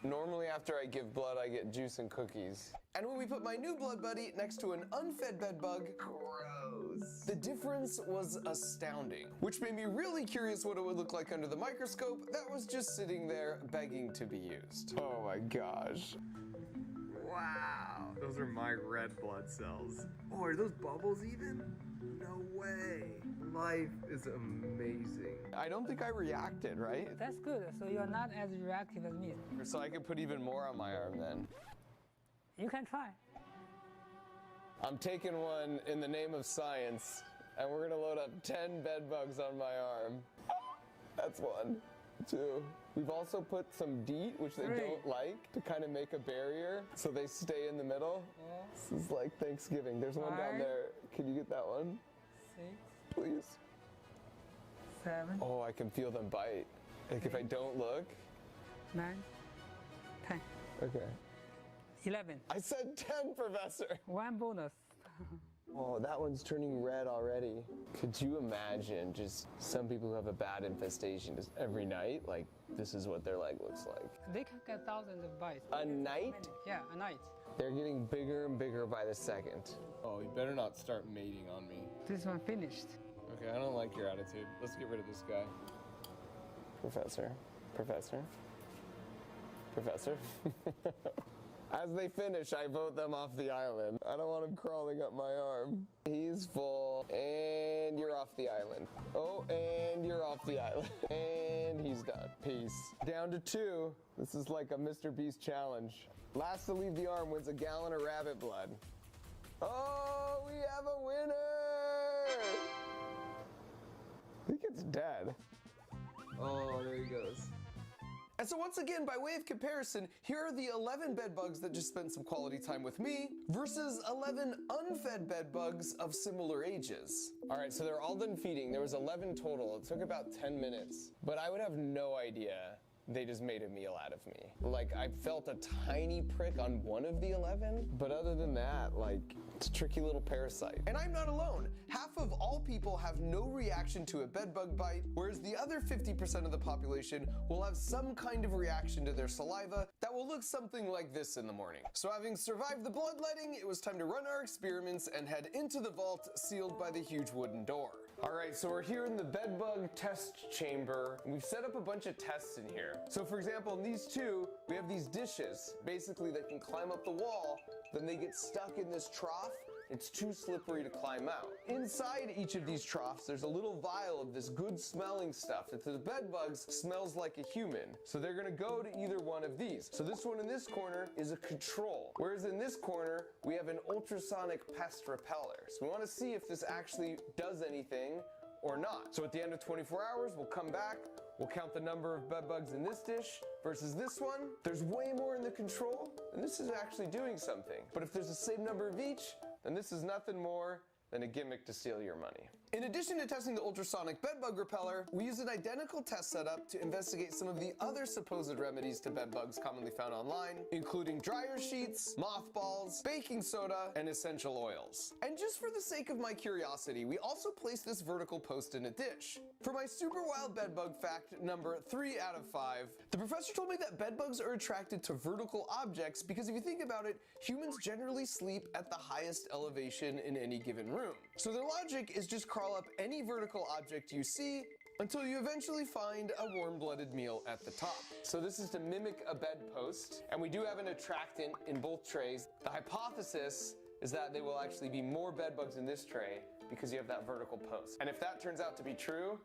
[SPEAKER 23] Normally after I give blood, I get juice and cookies. And when we put my new blood buddy next to an unfed bedbug, gross. The difference was astounding, which made me really curious what it would look like under the microscope that was just sitting there begging to be used. Oh my gosh. Wow, those are my red blood cells. Oh, are those bubbles even? No way. Life is amazing. I don't think I reacted, right?
[SPEAKER 13] That's good, so you're not as reactive as me.
[SPEAKER 23] So I could put even more on my arm then.
[SPEAKER 13] You can try.
[SPEAKER 23] I'm taking one in the name of science, and we're gonna load up 10 bed bugs on my arm. That's one. 2. We've also put some DEET, which they
[SPEAKER 13] 3.
[SPEAKER 23] don't like, to kind of make a barrier so they stay in the middle. This is like Thanksgiving. There's one down
[SPEAKER 13] 5.
[SPEAKER 23] there. Can you get that one?
[SPEAKER 13] 6.
[SPEAKER 23] Please.
[SPEAKER 13] 7.
[SPEAKER 23] Oh, I can feel them bite. Like if I don't look.
[SPEAKER 13] 9. 10.
[SPEAKER 23] Okay.
[SPEAKER 13] 11.
[SPEAKER 23] I said 10, Professor.
[SPEAKER 13] 1 bonus.
[SPEAKER 23] Oh, that one's turning red already. Could you imagine just some people who have a bad infestation just every night? Like, this is what their leg looks like.
[SPEAKER 13] They can get thousands of bites.
[SPEAKER 23] A night?
[SPEAKER 13] Yeah, a night.
[SPEAKER 23] They're getting bigger and bigger by the second. Oh, you better not start mating on me.
[SPEAKER 13] This one finished.
[SPEAKER 23] Okay, I don't like your attitude. Let's get rid of this guy. Professor. Professor. Professor. As they finish, I vote them off the island. I don't want him crawling up my arm. He's full, and you're off the island. Oh, and you're off the island. And he's done. Peace. Down to 2. This is like a Mr. Beast challenge. Last to leave the arm wins a gallon of rabbit blood. Oh, we have a winner! I think it's dead. Oh, there he goes. And so once again, by way of comparison, here are the 11 bed bugs that just spent some quality time with me versus 11 unfed bed bugs of similar ages. All right, so they're all done feeding. There was 11 total. It took about 10 minutes, but I would have no idea they just made a meal out of me. Like, I felt a tiny prick on one of the 11, but other than that, like, it's a tricky little parasite. And I'm not alone. Half of all people have no reaction to a bedbug bite, whereas the other 50% of the population will have some kind of reaction to their saliva that will look something like this in the morning. So having survived the bloodletting, it was time to run our experiments and head into the vault sealed by the huge wooden door. All right, so we're here in the bedbug test chamber, and we've set up a bunch of tests in here. So for example, in these 2, we have these dishes. Basically, they can climb up the wall, then they get stuck in this trough. It's too slippery to climb out. Inside each of these troughs, there's a little vial of this good smelling stuff that to the bedbugs smells like a human. So they're gonna go to either one of these. So this one in this corner is a control. Whereas in this corner, we have an ultrasonic pest repeller. So we wanna see if this actually does anything or not. So at the end of 24 hours, we'll come back, we'll count the number of bedbugs in this dish versus this one. There's way more in the control, and this is actually doing something. But if there's the same number of each, then this is nothing more than a gimmick to steal your money. In addition to testing the ultrasonic bedbug repeller, we used an identical test setup to investigate some of the other supposed remedies to bedbugs commonly found online, including dryer sheets, mothballs, baking soda, and essential oils. And just for the sake of my curiosity, we also placed this vertical post in a dish. For my super wild bedbug fact number 3 out of 5, the professor told me that bedbugs are attracted to vertical objects because if you think about it, humans generally sleep at the highest elevation in any given room. So their logic is just crawl up any vertical object you see until you eventually find a warm-blooded meal at the top. So this is to mimic a bedpost, and we do have an attractant in both trays. The hypothesis is that there will actually be more bedbugs in this tray because you have that vertical post. And if that turns out to be true,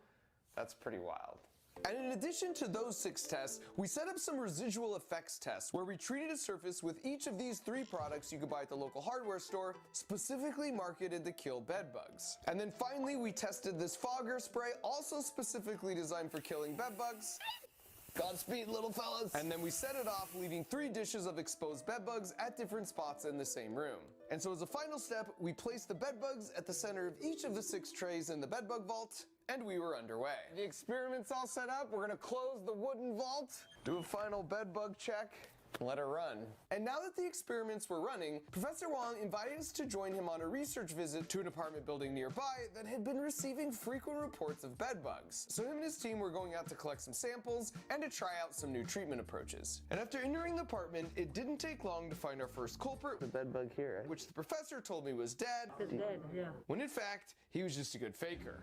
[SPEAKER 23] that's pretty wild. And in addition to those 6 tests, we set up some residual effects tests where we treated a surface with each of these 3 products you could buy at the local hardware store, specifically marketed to kill bedbugs. And then finally, we tested this fogger spray, also specifically designed for killing bedbugs. Godspeed, little fellas. And then we set it off, leaving 3 dishes of exposed bedbugs at different spots in the same room. And so as a final step, we placed the bedbugs at the center of each of the 6 trays in the bedbug vault, and we were underway. The experiment's all set up. We're gonna close the wooden vault, do a final bedbug check, let her run. And now that the experiments were running, Professor Wong invited us to join him on a research visit to an apartment building nearby that had been receiving frequent reports of bedbugs. So him and his team were going out to collect some samples and to try out some new treatment approaches. And after entering the apartment, it didn't take long to find our first culprit, the bedbug here, which the professor told me was dead.
[SPEAKER 13] Dead, yeah.
[SPEAKER 3] When in fact, he was just a good faker.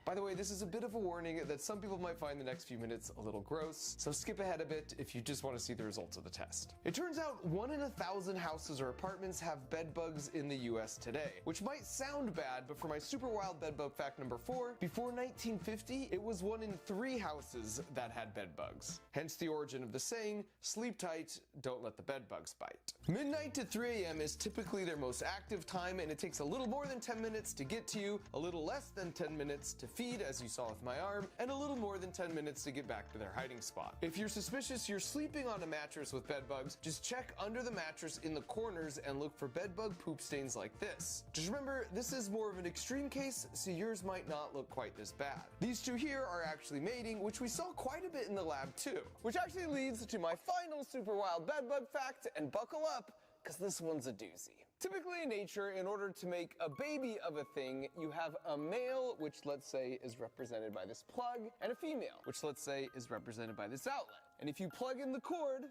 [SPEAKER 3] By the way, this is a bit of a warning that some people might find the next few minutes a little gross, so skip ahead a bit if you just want to see the results of the test. It turns out 1 in 1,000 houses or apartments have bed bugs in the US today, which might sound bad, but for my super wild bed bug fact number 4, before 1950, it was 1 in 3 houses that had bed bugs. Hence the origin of the saying, sleep tight, don't let the bed bugs bite. Midnight to 3 a.m. is typically their most active time, and it takes a little more than 10 minutes to get to you, a little less than 10 minutes to feed feed, as you saw with my arm, and a little more than 10 minutes to get back to their hiding spot. If you're suspicious you're sleeping on a mattress with bed bugs, just check under the mattress in the corners and look for bed bug poop stains like this. Just remember, this is more of an extreme case, so yours might not look quite this bad. These two here are actually mating, which we saw quite a bit in the lab too. Which actually leads to my final super wild bed bug fact, and buckle up, because this one's a doozy. Typically in nature, in order to make a baby of a thing, you have a male, which let's say is represented by this plug, and a female, which let's say is represented by this outlet. And if you plug in the cord,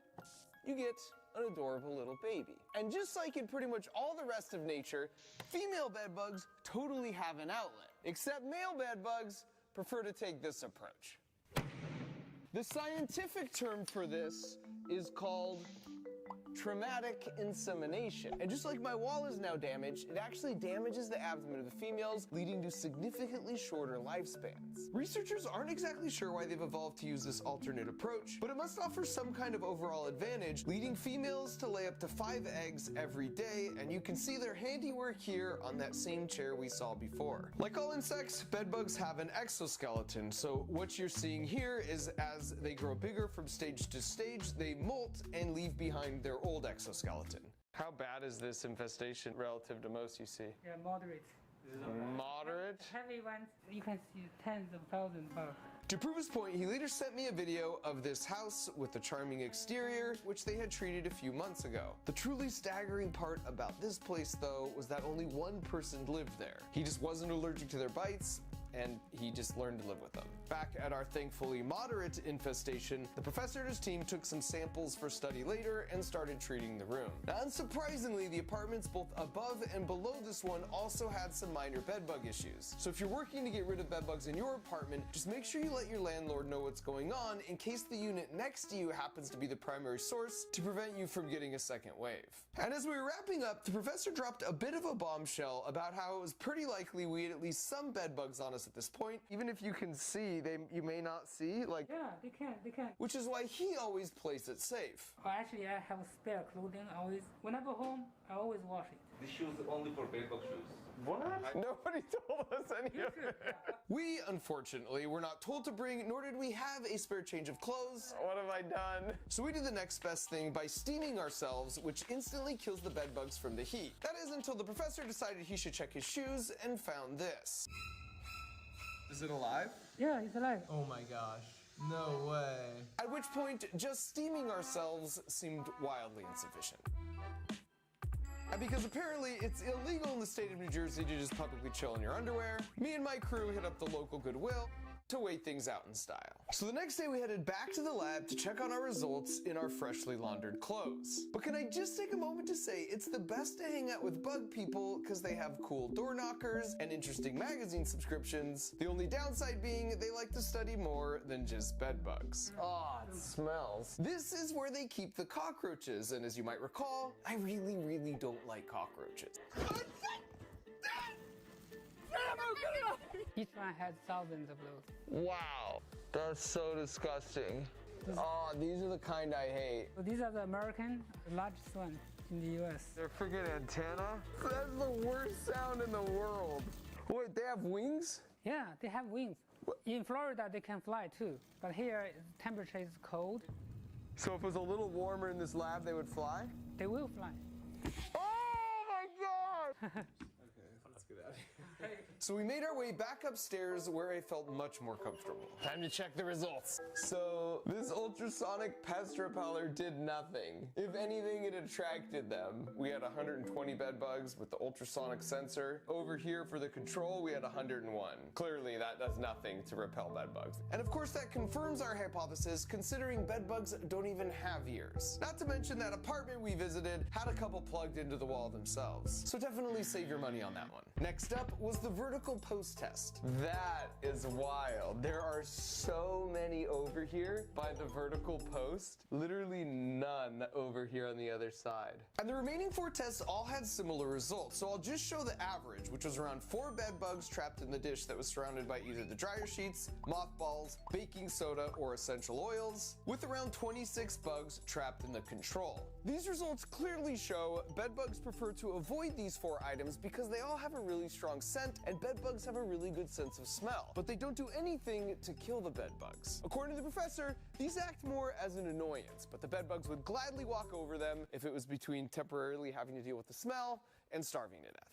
[SPEAKER 3] you get an adorable little baby. And just like in pretty much all the rest of nature, female bed bugs totally have an outlet, except male bed bugs prefer to take this approach. The scientific term for this is called traumatic insemination. And just like my wall is now damaged, it actually damages the abdomen of the females, leading to significantly shorter lifespans. Researchers aren't exactly sure why they've evolved to use this alternate approach, but it must offer some kind of overall advantage, leading females to lay up to 5 eggs every day, and you can see their handiwork here on that same chair we saw before. Like all insects, bedbugs have an exoskeleton, so what you're seeing here is as they grow bigger from stage to stage, they molt and leave behind their old exoskeleton. How bad is this infestation relative to most you see?
[SPEAKER 13] Yeah, moderate.
[SPEAKER 3] Moderate?
[SPEAKER 13] Heavy ones, you can see tens of thousands of bugs.
[SPEAKER 3] To prove his point, he later sent me a video of this house with the charming exterior, which they had treated a few months ago. The truly staggering part about this place, though, was that only one person lived there. He just wasn't allergic to their bites, and he just learned to live with them. Back at our thankfully moderate infestation, the professor and his team took some samples for study later and started treating the room. Now, unsurprisingly, the apartments both above and below this one also had some minor bedbug issues. So if you're working to get rid of bedbugs in your apartment, just make sure you let your landlord know what's going on in case the unit next to you happens to be the primary source to prevent you from getting a second wave. And as we were wrapping up, the professor dropped a bit of a bombshell about how it was pretty likely we had at least some bedbugs on us at this point. Even if you can see, you may not see, like...
[SPEAKER 13] Yeah, they can.
[SPEAKER 3] Which is why he always plays it safe.
[SPEAKER 13] Oh, actually, I have spare clothing always. When I go home, I always wash it.
[SPEAKER 14] This shoes only for bedbug shoes.
[SPEAKER 3] What? Nobody told us any of it. We, unfortunately, were not told to bring, nor did we have a spare change of clothes. What have I done? So we did the next best thing by steaming ourselves, which instantly kills the bedbugs from the heat. That is until the professor decided he should check his shoes and found this.
[SPEAKER 23] Is it alive?
[SPEAKER 13] Yeah, it's alive.
[SPEAKER 23] Oh my gosh. No way.
[SPEAKER 3] At which point, just steaming ourselves seemed wildly insufficient. And because apparently it's illegal in the state of New Jersey to just publicly chill in your underwear, me and my crew hit up the local Goodwill to wait things out in style. So the next day we headed back to the lab to check on our results in our freshly laundered clothes. But can I just take a moment to say it's the best to hang out with bug people because they have cool door knockers and interesting magazine subscriptions. The only downside being they like to study more than just bed bugs. Oh, it smells. This is where they keep the cockroaches, and as you might recall, I really don't like cockroaches.
[SPEAKER 13] Each one has thousands of those.
[SPEAKER 3] Wow, that's so disgusting. Oh, these are the kind I hate.
[SPEAKER 13] So these are the American, largest one in the US.
[SPEAKER 3] Their freaking antenna? That's the worst sound in the world. Wait, they have wings?
[SPEAKER 13] Yeah, they have wings. In Florida, they can fly too. But here, the temperature is cold.
[SPEAKER 3] So if it was a little warmer in this lab, they would fly?
[SPEAKER 13] They will fly.
[SPEAKER 3] Oh my God! Let's get out of here. So we made our way back upstairs where I felt much more comfortable. Time to check the results. So this ultrasonic pest repeller did nothing. If anything, it attracted them. We had 120 bed bugs with the ultrasonic sensor. Over here for the control, we had 101. Clearly that does nothing to repel bed bugs. And of course that confirms our hypothesis considering bed bugs don't even have ears. Not to mention that apartment we visited had a couple plugged into the wall themselves. So definitely save your money on that one. Next up was the vertical post test. That is wild. There are so many over here by the vertical post. Literally none over here on the other side. And the remaining 4 tests all had similar results. So I'll just show the average, which was around 4 bed bugs trapped in the dish that was surrounded by either the dryer sheets, mothballs, baking soda, or essential oils, with around 26 bugs trapped in the control. These results clearly show bed bugs prefer to avoid these 4 items because they all have a really strong scent and and bed bugs have a really good sense of smell, but they don't do anything to kill the bed bugs. According to the professor, these act more as an annoyance, but the bed bugs would gladly walk over them if it was between temporarily having to deal with the smell and starving to death.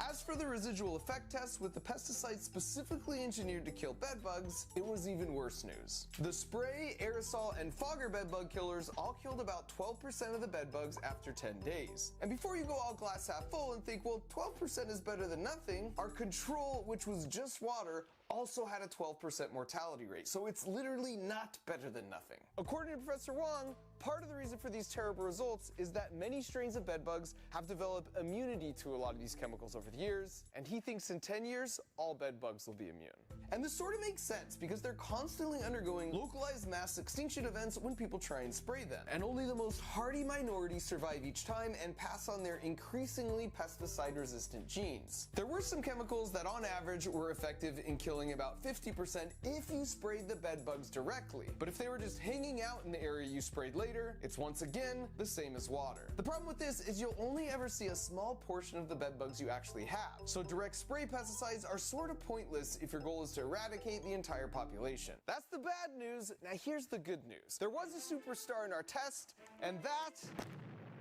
[SPEAKER 3] As for the residual effect test with the pesticides specifically engineered to kill bed bugs, it was even worse news. The spray, aerosol, and fogger bed bug killers all killed about 12% of the bed bugs after 10 days. And before you go all glass half full and think, well, 12% is better than nothing, our control, which was just water, also had a 12% mortality rate, so it's literally not better than nothing. According to Professor Wong, part of the reason for these terrible results is that many strains of bedbugs have developed immunity to a lot of these chemicals over the years, and he thinks in 10 years, all bedbugs will be immune. And this sort of makes sense because they're constantly undergoing localized mass extinction events when people try and spray them, and only the most hardy minorities survive each time and pass on their increasingly pesticide-resistant genes. There were some chemicals that on average were effective in killing about 50% if you sprayed the bed bugs directly. But if they were just hanging out in the area you sprayed later, it's once again the same as water. The problem with this is you'll only ever see a small portion of the bed bugs you actually have. So direct spray pesticides are sort of pointless if your goal is to eradicate the entire population. That's the bad news. Now here's the good news. There was a superstar in our test, and that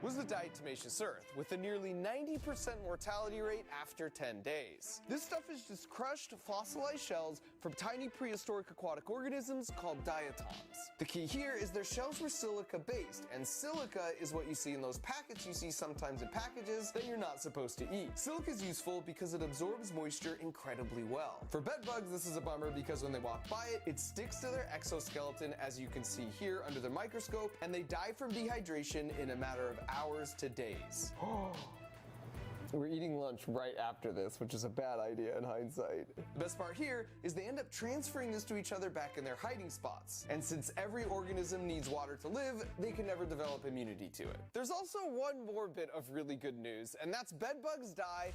[SPEAKER 3] was the diatomaceous earth, with a nearly 90% mortality rate after 10 days. This stuff is just crushed, fossilized shells from tiny prehistoric aquatic organisms called diatoms. The key here is their shells were silica-based, and silica is what you see in those packets you see sometimes in packages that you're not supposed to eat. Silica is useful because it absorbs moisture incredibly well. For bed bugs, this is a bummer because when they walk by it, it sticks to their exoskeleton, as you can see here under the microscope, and they die from dehydration in a matter of hours to days. We're eating lunch right after this, which is a bad idea in hindsight. The best part here is they end up transferring this to each other back in their hiding spots. And since every organism needs water to live, they can never develop immunity to it. There's also one more bit of really good news, and that's bed bugs die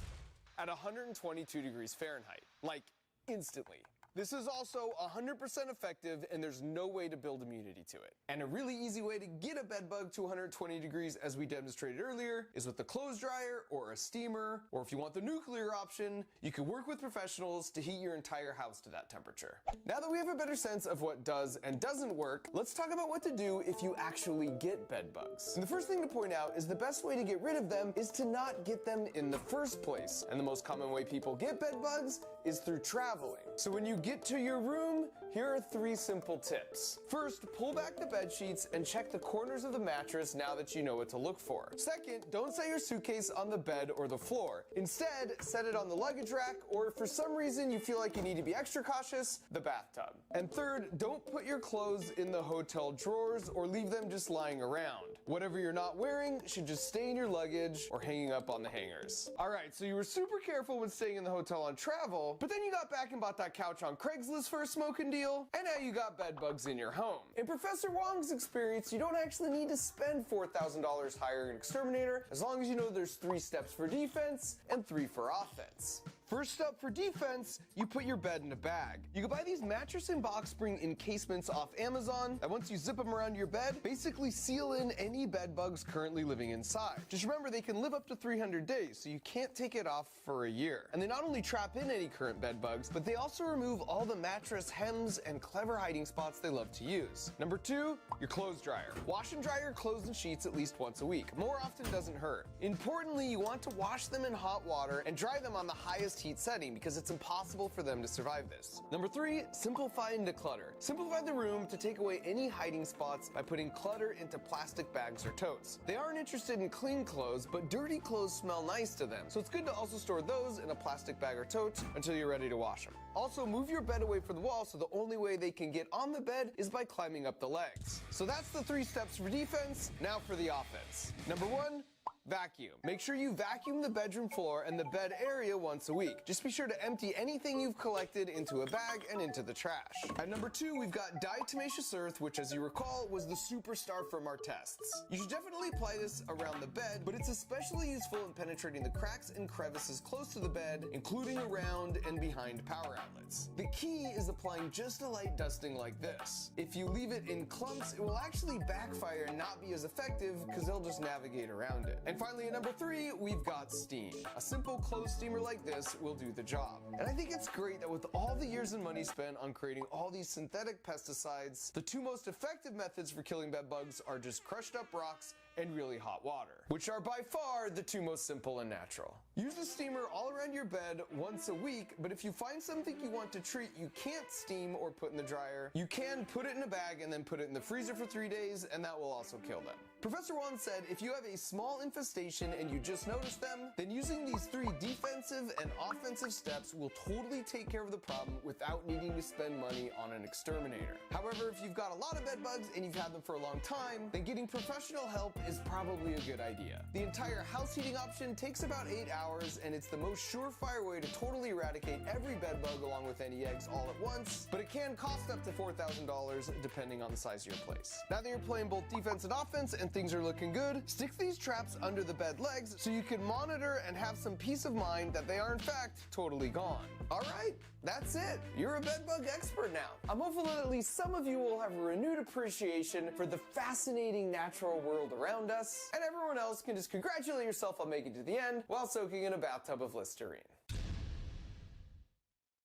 [SPEAKER 3] at 122 degrees Fahrenheit. Like, instantly. This is also 100% effective, and there's no way to build immunity to it. And a really easy way to get a bed bug to 120 degrees, as we demonstrated earlier, is with a clothes dryer or a steamer, or if you want the nuclear option, you can work with professionals to heat your entire house to that temperature. Now that we have a better sense of what does and doesn't work, let's talk about what to do if you actually get bed bugs. And the first thing to point out is the best way to get rid of them is to not get them in the first place. And the most common way people get bed bugs is through traveling. So when you get to your room, here are 3 simple tips. First, pull back the bed sheets and check the corners of the mattress now that you know what to look for. Second, don't set your suitcase on the bed or the floor. Instead, set it on the luggage rack, or if for some reason you feel like you need to be extra cautious, the bathtub. And third, don't put your clothes in the hotel drawers or leave them just lying around. Whatever you're not wearing should just stay in your luggage or hanging up on the hangers. Alright, so you were super careful when staying in the hotel on travel, but then you got back and bought that couch on Craigslist for a smoking deal, and now you got bed bugs in your home. In Professor Wong's experience, you don't actually need to spend $4,000 hiring an exterminator, as long as you know there's 3 steps for defense and 3 for offense. First up, for defense, you put your bed in a bag. You can buy these mattress and box spring encasements off Amazon that once you zip them around your bed, basically seal in any bed bugs currently living inside. Just remember, they can live up to 300 days, so you can't take it off for a year. And they not only trap in any current bed bugs, but they also remove all the mattress hems and clever hiding spots they love to use. Number 2, your clothes dryer. Wash and dry your clothes and sheets at least once a week. More often doesn't hurt. Importantly, you want to wash them in hot water and dry them on the highest heat setting because it's impossible for them to survive this. Number 3, simplify and declutter. Simplify the room to take away any hiding spots by putting clutter into plastic bags or totes. They aren't interested in clean clothes, but dirty clothes smell nice to them, so it's good to also store those in a plastic bag or tote until you're ready to wash them. Also, move your bed away from the wall so the only way they can get on the bed is by climbing up the legs. So that's the 3 steps for defense. Now for the offense. Number 1, vacuum. Make sure you vacuum the bedroom floor and the bed area once a week. Just be sure to empty anything you've collected into a bag and into the trash. At number 2, we've got diatomaceous earth, which, as you recall, was the superstar from our tests. You should definitely apply this around the bed, but it's especially useful in penetrating the cracks and crevices close to the bed, including around and behind power outlets. The key is applying just a light dusting like this. If you leave it in clumps, it will actually backfire and not be as effective because they'll just navigate around it. And And finally at number 3, we've got steam. A simple closed steamer like this will do the job. And I think it's great that with all the years and money spent on creating all these synthetic pesticides, the 2 most effective methods for killing bed bugs are just crushed up rocks and really hot water, which are by far the 2 most simple and natural. Use the steamer all around your bed once a week, but if you find something you want to treat you can't steam or put in the dryer, you can put it in a bag and then put it in the freezer for 3 days, and that will also kill them. Professor Wan said if you have a small infestation and you just notice them, then using these 3 defensive and offensive steps will totally take care of the problem without needing to spend money on an exterminator. However, if you've got a lot of bed bugs and you've had them for a long time, then getting professional help is probably a good idea. The entire house heating option takes about 8 hours, and it's the most surefire way to totally eradicate every bed bug along with any eggs all at once, but it can cost up to $4,000 depending on the size of your place. Now that you're playing both defense and offense and things are looking good, stick these traps under the bed legs so you can monitor and have some peace of mind that they are in fact totally gone. Alright, that's it. You're a bed bug expert now. I'm hopeful that at least some of you will have a renewed appreciation for the fascinating natural world around us, and everyone else can just congratulate yourself on making it to the end while soaking in a bathtub of Listerine.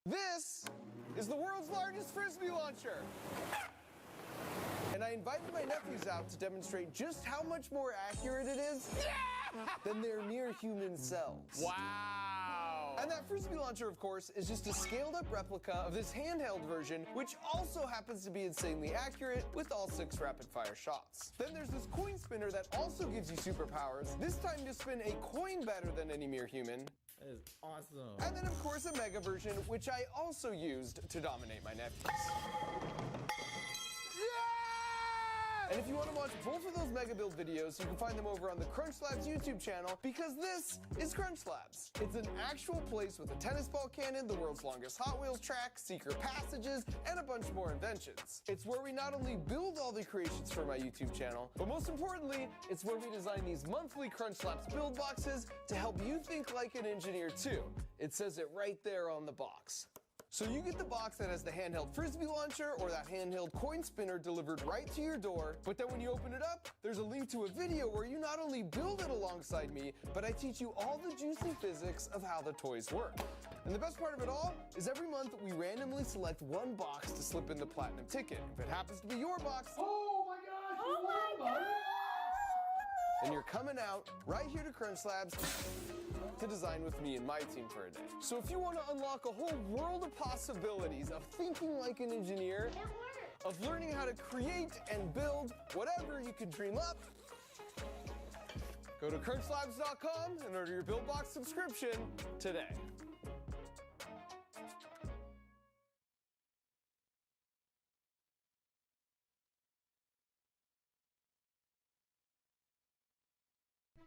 [SPEAKER 3] This is the world's largest frisbee launcher! And I invited my nephews out to demonstrate just how much more accurate it is than their near human selves.
[SPEAKER 6] Wow!
[SPEAKER 3] And that frisbee launcher, of course, is just a scaled up replica of this handheld version, which also happens to be insanely accurate with all 6 rapid fire shots. Then there's this coin spinner that also gives you superpowers, this time to spin a coin better than any mere human.
[SPEAKER 1] That is awesome.
[SPEAKER 3] And then, of course, a mega version, which I also used to dominate my nephews. And if you want to watch both of those mega build videos, you can find them over on the Crunch Labs YouTube channel, because this is Crunch Labs. It's an actual place with a tennis ball cannon, the world's longest Hot Wheels track, secret passages, and a bunch more inventions. It's where we not only build all the creations for my YouTube channel, but most importantly, it's where we design these monthly Crunch Labs build boxes to help you think like an engineer too. It says it right there on the box. So you get the box that has the handheld frisbee launcher or that handheld coin spinner delivered right to your door, but then when you open it up, there's a link to a video where you not only build it alongside me, but I teach you all the juicy physics of how the toys work. And the best part of it all is every month we randomly select 1 box to slip in the platinum ticket. If it happens to be your box,
[SPEAKER 1] Oh my gosh! Oh my gosh!
[SPEAKER 3] and you're coming out right here to Crunch Labs to design with me and my team for a day. So if you want to unlock a whole world of possibilities of thinking like an engineer, of learning how to create and build whatever you can dream up, go to crunchlabs.com and order your Build Box subscription today.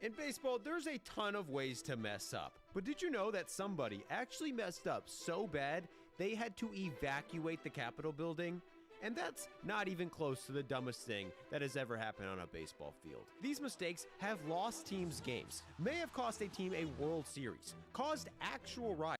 [SPEAKER 16] In baseball, there's a ton of ways to mess up. But did you know that somebody actually messed up so bad they had to evacuate the Capitol building? And that's not even close to the dumbest thing that has ever happened on a baseball field. These mistakes have lost teams games, may have cost a team a World Series, caused actual riots.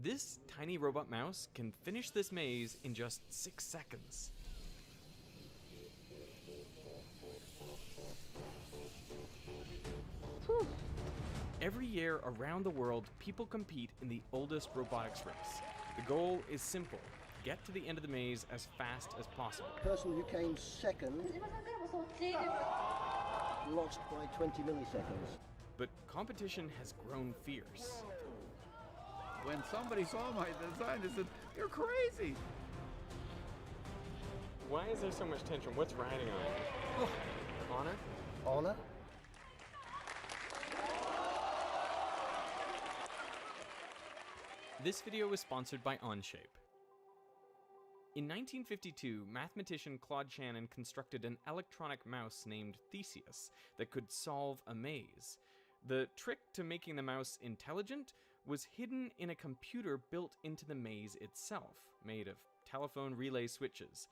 [SPEAKER 17] This tiny robot mouse can finish this maze in just 6 seconds. Whew. Every year around the world, people compete in the oldest robotics race. The goal is simple: get to the end of the maze as fast as possible.
[SPEAKER 24] The person who came second lost by 20 milliseconds.
[SPEAKER 17] But competition has grown fierce.
[SPEAKER 25] When somebody saw my design, they said, "You're crazy."
[SPEAKER 17] Why is there so much tension? What's riding on it? Honor?
[SPEAKER 24] Honor?
[SPEAKER 17] This video was sponsored by Onshape. In 1952, mathematician Claude Shannon constructed an electronic mouse named Theseus that could solve a maze. The trick to making the mouse intelligent was hidden in a computer built into the maze itself, made of telephone relay switches.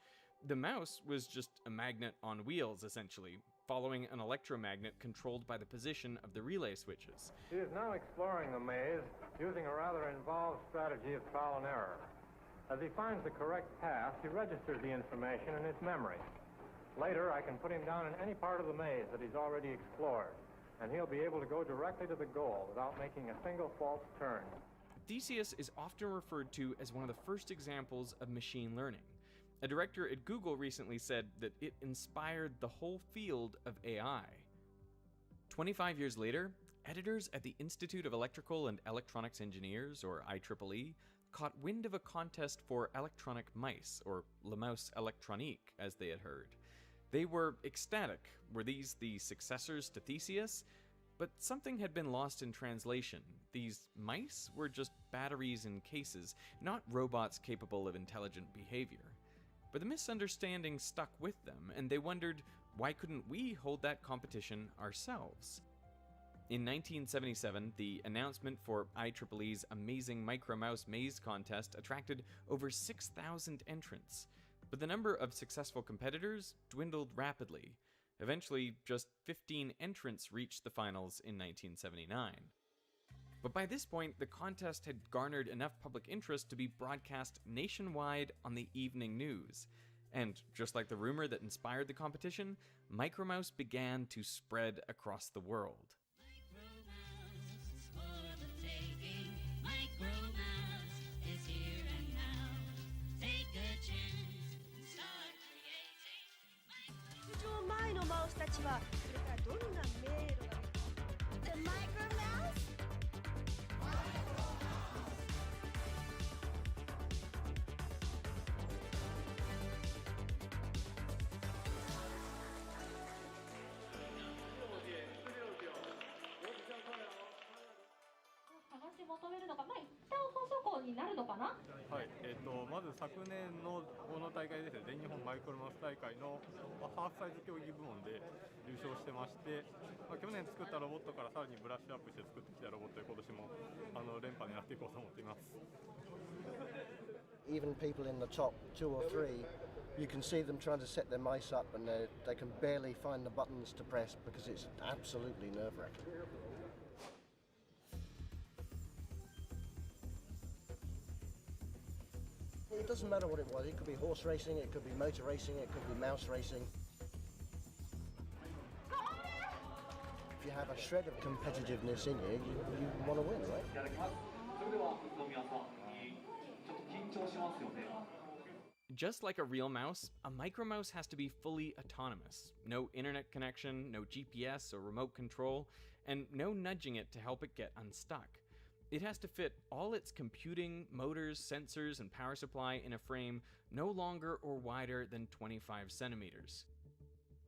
[SPEAKER 17] The mouse was just a magnet on wheels, essentially. following an electromagnet controlled by the position of the relay switches.
[SPEAKER 7] He is now exploring the maze using a rather involved strategy of trial and error. As he finds the correct path, he registers the information in his memory. Later, I can put him down in any part of the maze that he's already explored, and he'll be able to go directly to the goal without making a single false turn.
[SPEAKER 17] Theseus is often referred to as one of the first examples of machine learning. A director at Google recently said that it inspired the whole field of AI. 25 years later, editors at the Institute of Electrical and Electronics Engineers, or IEEE, caught wind of a contest for electronic mice, or Le Mouse Electronique, as they had heard. They were ecstatic. Were these the successors to Theseus? But something had been lost in translation. These mice were just batteries in cases, not robots capable of intelligent behavior. But the misunderstanding stuck with them, and they wondered, why couldn't we hold that competition ourselves? In 1977, the announcement for IEEE's Amazing Micro Mouse Maze contest attracted over 6,000 entrants, but the number of successful competitors dwindled rapidly. Eventually, just 15 entrants reached the finals in 1979. But by this point, the contest had garnered enough public interest to be broadcast nationwide on the evening news. And just like the rumor that inspired the competition, Micromouse began to spread across the world.
[SPEAKER 24] Even people in the top 2 or 3, you can see them trying to set their mice up and they can barely find the buttons to press because it's absolutely nerve-wracking. It doesn't matter what it was. It could be horse racing, it could be motor racing, it could be mouse racing. If you have a shred of competitiveness in you, you want to win, right?
[SPEAKER 17] Just like a real mouse, a micromouse has to be fully autonomous. No internet connection, no GPS or remote control, and no nudging it to help it get unstuck. It has to fit all its computing, motors, sensors, and power supply in a frame no longer or wider than 25 centimeters.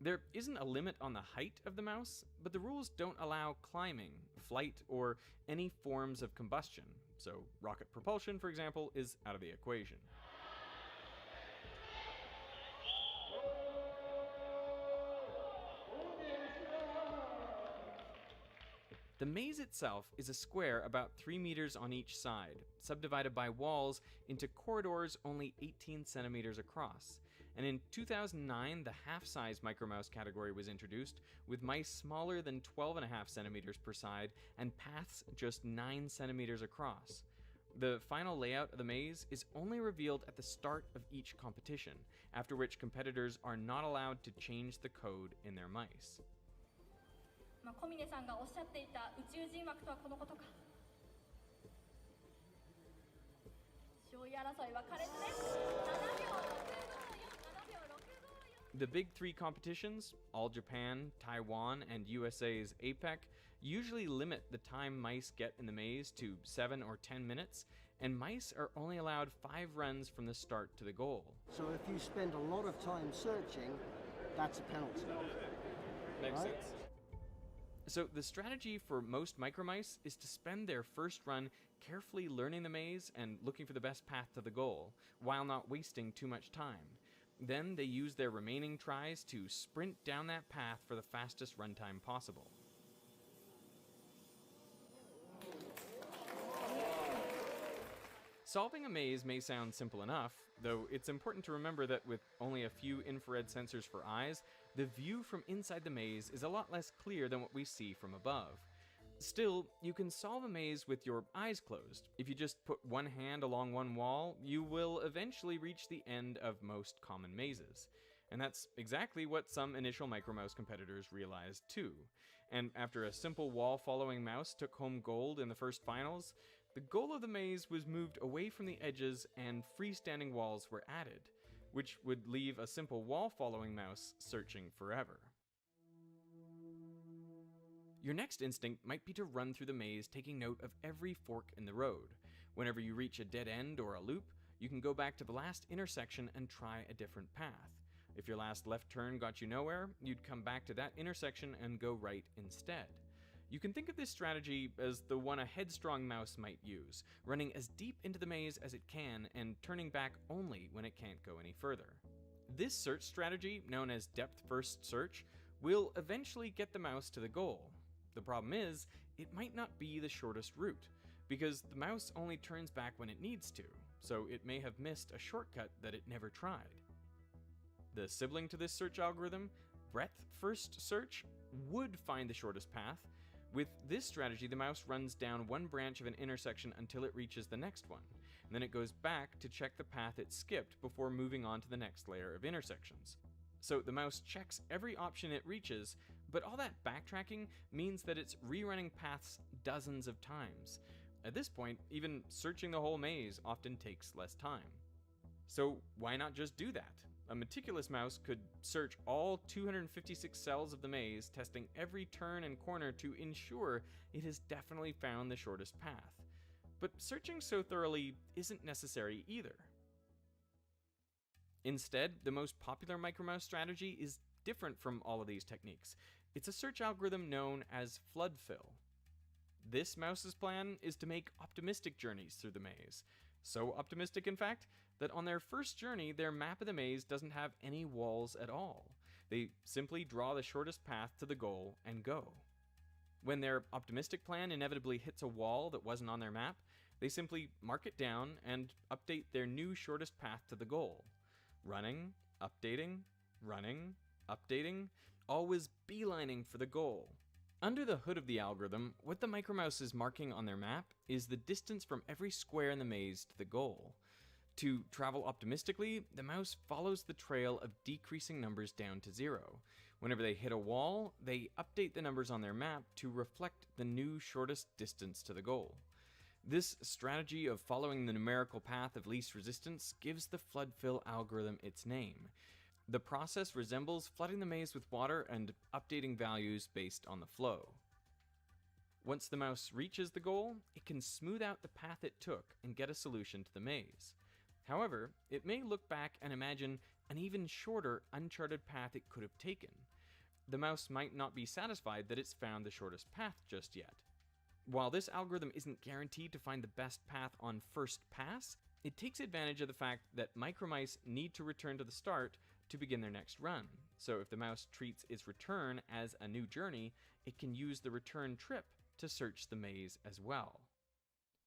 [SPEAKER 17] There isn't a limit on the height of the mouse, but the rules don't allow climbing, flight, or any forms of combustion, so rocket propulsion, for example, is out of the equation. The maze itself is a square about 3 meters on each side, subdivided by walls into corridors only 18 centimeters across. And in 2009, the half-size micromouse category was introduced, with mice smaller than 12.5 centimeters per side and paths just 9 centimeters across. The final layout of the maze is only revealed at the start of each competition, after which competitors are not allowed to change the code in their mice.
[SPEAKER 12] 小峰さんがおっしゃっていた宇宙人枠とはこのことか。上位争いは苛烈です。7秒654。
[SPEAKER 17] The big 3 competitions, All Japan, Taiwan, and USA's APEC, usually limit the time mice get in the maze to 7 or 10 minutes, and mice are only allowed 5 runs from the start to the goal.
[SPEAKER 24] So if you spend a lot of time searching, that's a penalty.
[SPEAKER 17] Makes
[SPEAKER 24] right?
[SPEAKER 17] sense. So the strategy for most micromice is to spend their first run carefully learning the maze and looking for the best path to the goal, while not wasting too much time. Then they use their remaining tries to sprint down that path for the fastest runtime possible. Solving a maze may sound simple enough, though it's important to remember that with only a few infrared sensors for eyes, the view from inside the maze is a lot less clear than what we see from above. Still, you can solve a maze with your eyes closed. If you just put one hand along one wall, you will eventually reach the end of most common mazes. And that's exactly what some initial Micromouse competitors realized too. And after a simple wall-following mouse took home gold in the first finals, the goal of the maze was moved away from the edges and freestanding walls were added, which would leave a simple wall-following mouse searching forever. Your next instinct might be to run through the maze taking note of every fork in the road. Whenever you reach a dead end or a loop, you can go back to the last intersection and try a different path. If your last left turn got you nowhere, you'd come back to that intersection and go right instead. You can think of this strategy as the one a headstrong mouse might use, running as deep into the maze as it can and turning back only when it can't go any further. This search strategy, known as depth-first search, will eventually get the mouse to the goal. The problem is, it might not be the shortest route, because the mouse only turns back when it needs to, so it may have missed a shortcut that it never tried. The sibling to this search algorithm, breadth-first search, would find the shortest path. With this strategy, the mouse runs down one branch of an intersection until it reaches the next one, and then it goes back to check the path it skipped before moving on to the next layer of intersections. So the mouse checks every option it reaches, but all that backtracking means that it's rerunning paths dozens of times. At this point, even searching the whole maze often takes less time. So why not just do that? A meticulous mouse could search all 256 cells of the maze, testing every turn and corner to ensure it has definitely found the shortest path. But searching so thoroughly isn't necessary either. Instead, the most popular Micromouse strategy is different from all of these techniques. It's a search algorithm known as flood fill. This mouse's plan is to make optimistic journeys through the maze. So optimistic, in fact, that on their first journey, their map of the maze doesn't have any walls at all. They simply draw the shortest path to the goal and go. When their optimistic plan inevitably hits a wall that wasn't on their map, they simply mark it down and update their new shortest path to the goal. Running, updating, always beelining for the goal. Under the hood of the algorithm, what the Micromouse is marking on their map is the distance from every square in the maze to the goal. To travel optimistically, the mouse follows the trail of decreasing numbers down to 0. Whenever they hit a wall, they update the numbers on their map to reflect the new shortest distance to the goal. This strategy of following the numerical path of least resistance gives the flood fill algorithm its name. The process resembles flooding the maze with water and updating values based on the flow. Once the mouse reaches the goal, it can smooth out the path it took and get a solution to the maze. However, it may look back and imagine an even shorter, uncharted path it could have taken. The mouse might not be satisfied that it's found the shortest path just yet. While this algorithm isn't guaranteed to find the best path on first pass, it takes advantage of the fact that Micromice need to return to the start to begin their next run. So if the mouse treats its return as a new journey, it can use the return trip to search the maze as well.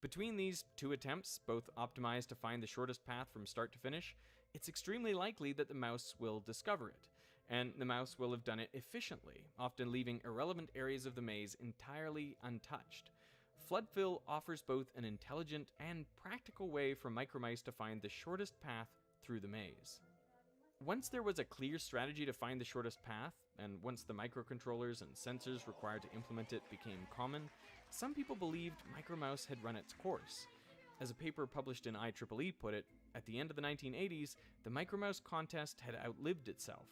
[SPEAKER 17] Between these two attempts, both optimized to find the shortest path from start to finish, it's extremely likely that the mouse will discover it, and the mouse will have done it efficiently, often leaving irrelevant areas of the maze entirely untouched. Floodfill offers both an intelligent and practical way for Micromice to find the shortest path through the maze. Once there was a clear strategy to find the shortest path, and once the microcontrollers and sensors required to implement it became common, some people believed Micromouse had run its course. As a paper published in IEEE put it, at the end of the 1980s, the Micromouse contest had outlived itself.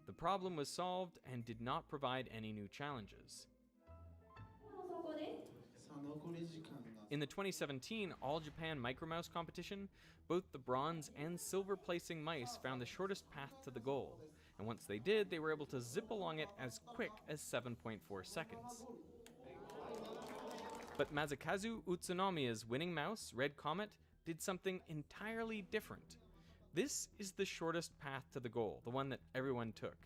[SPEAKER 17] The problem was solved and did not provide any new challenges. In the 2017 All Japan Micromouse competition, both the bronze and silver placing mice found the shortest path to the goal, and once they did, they were able to zip along it as quick as 7.4 seconds. But Masakazu Utsunomiya's winning mouse, Red Comet, did something entirely different. This is the shortest path to the goal, the one that everyone took.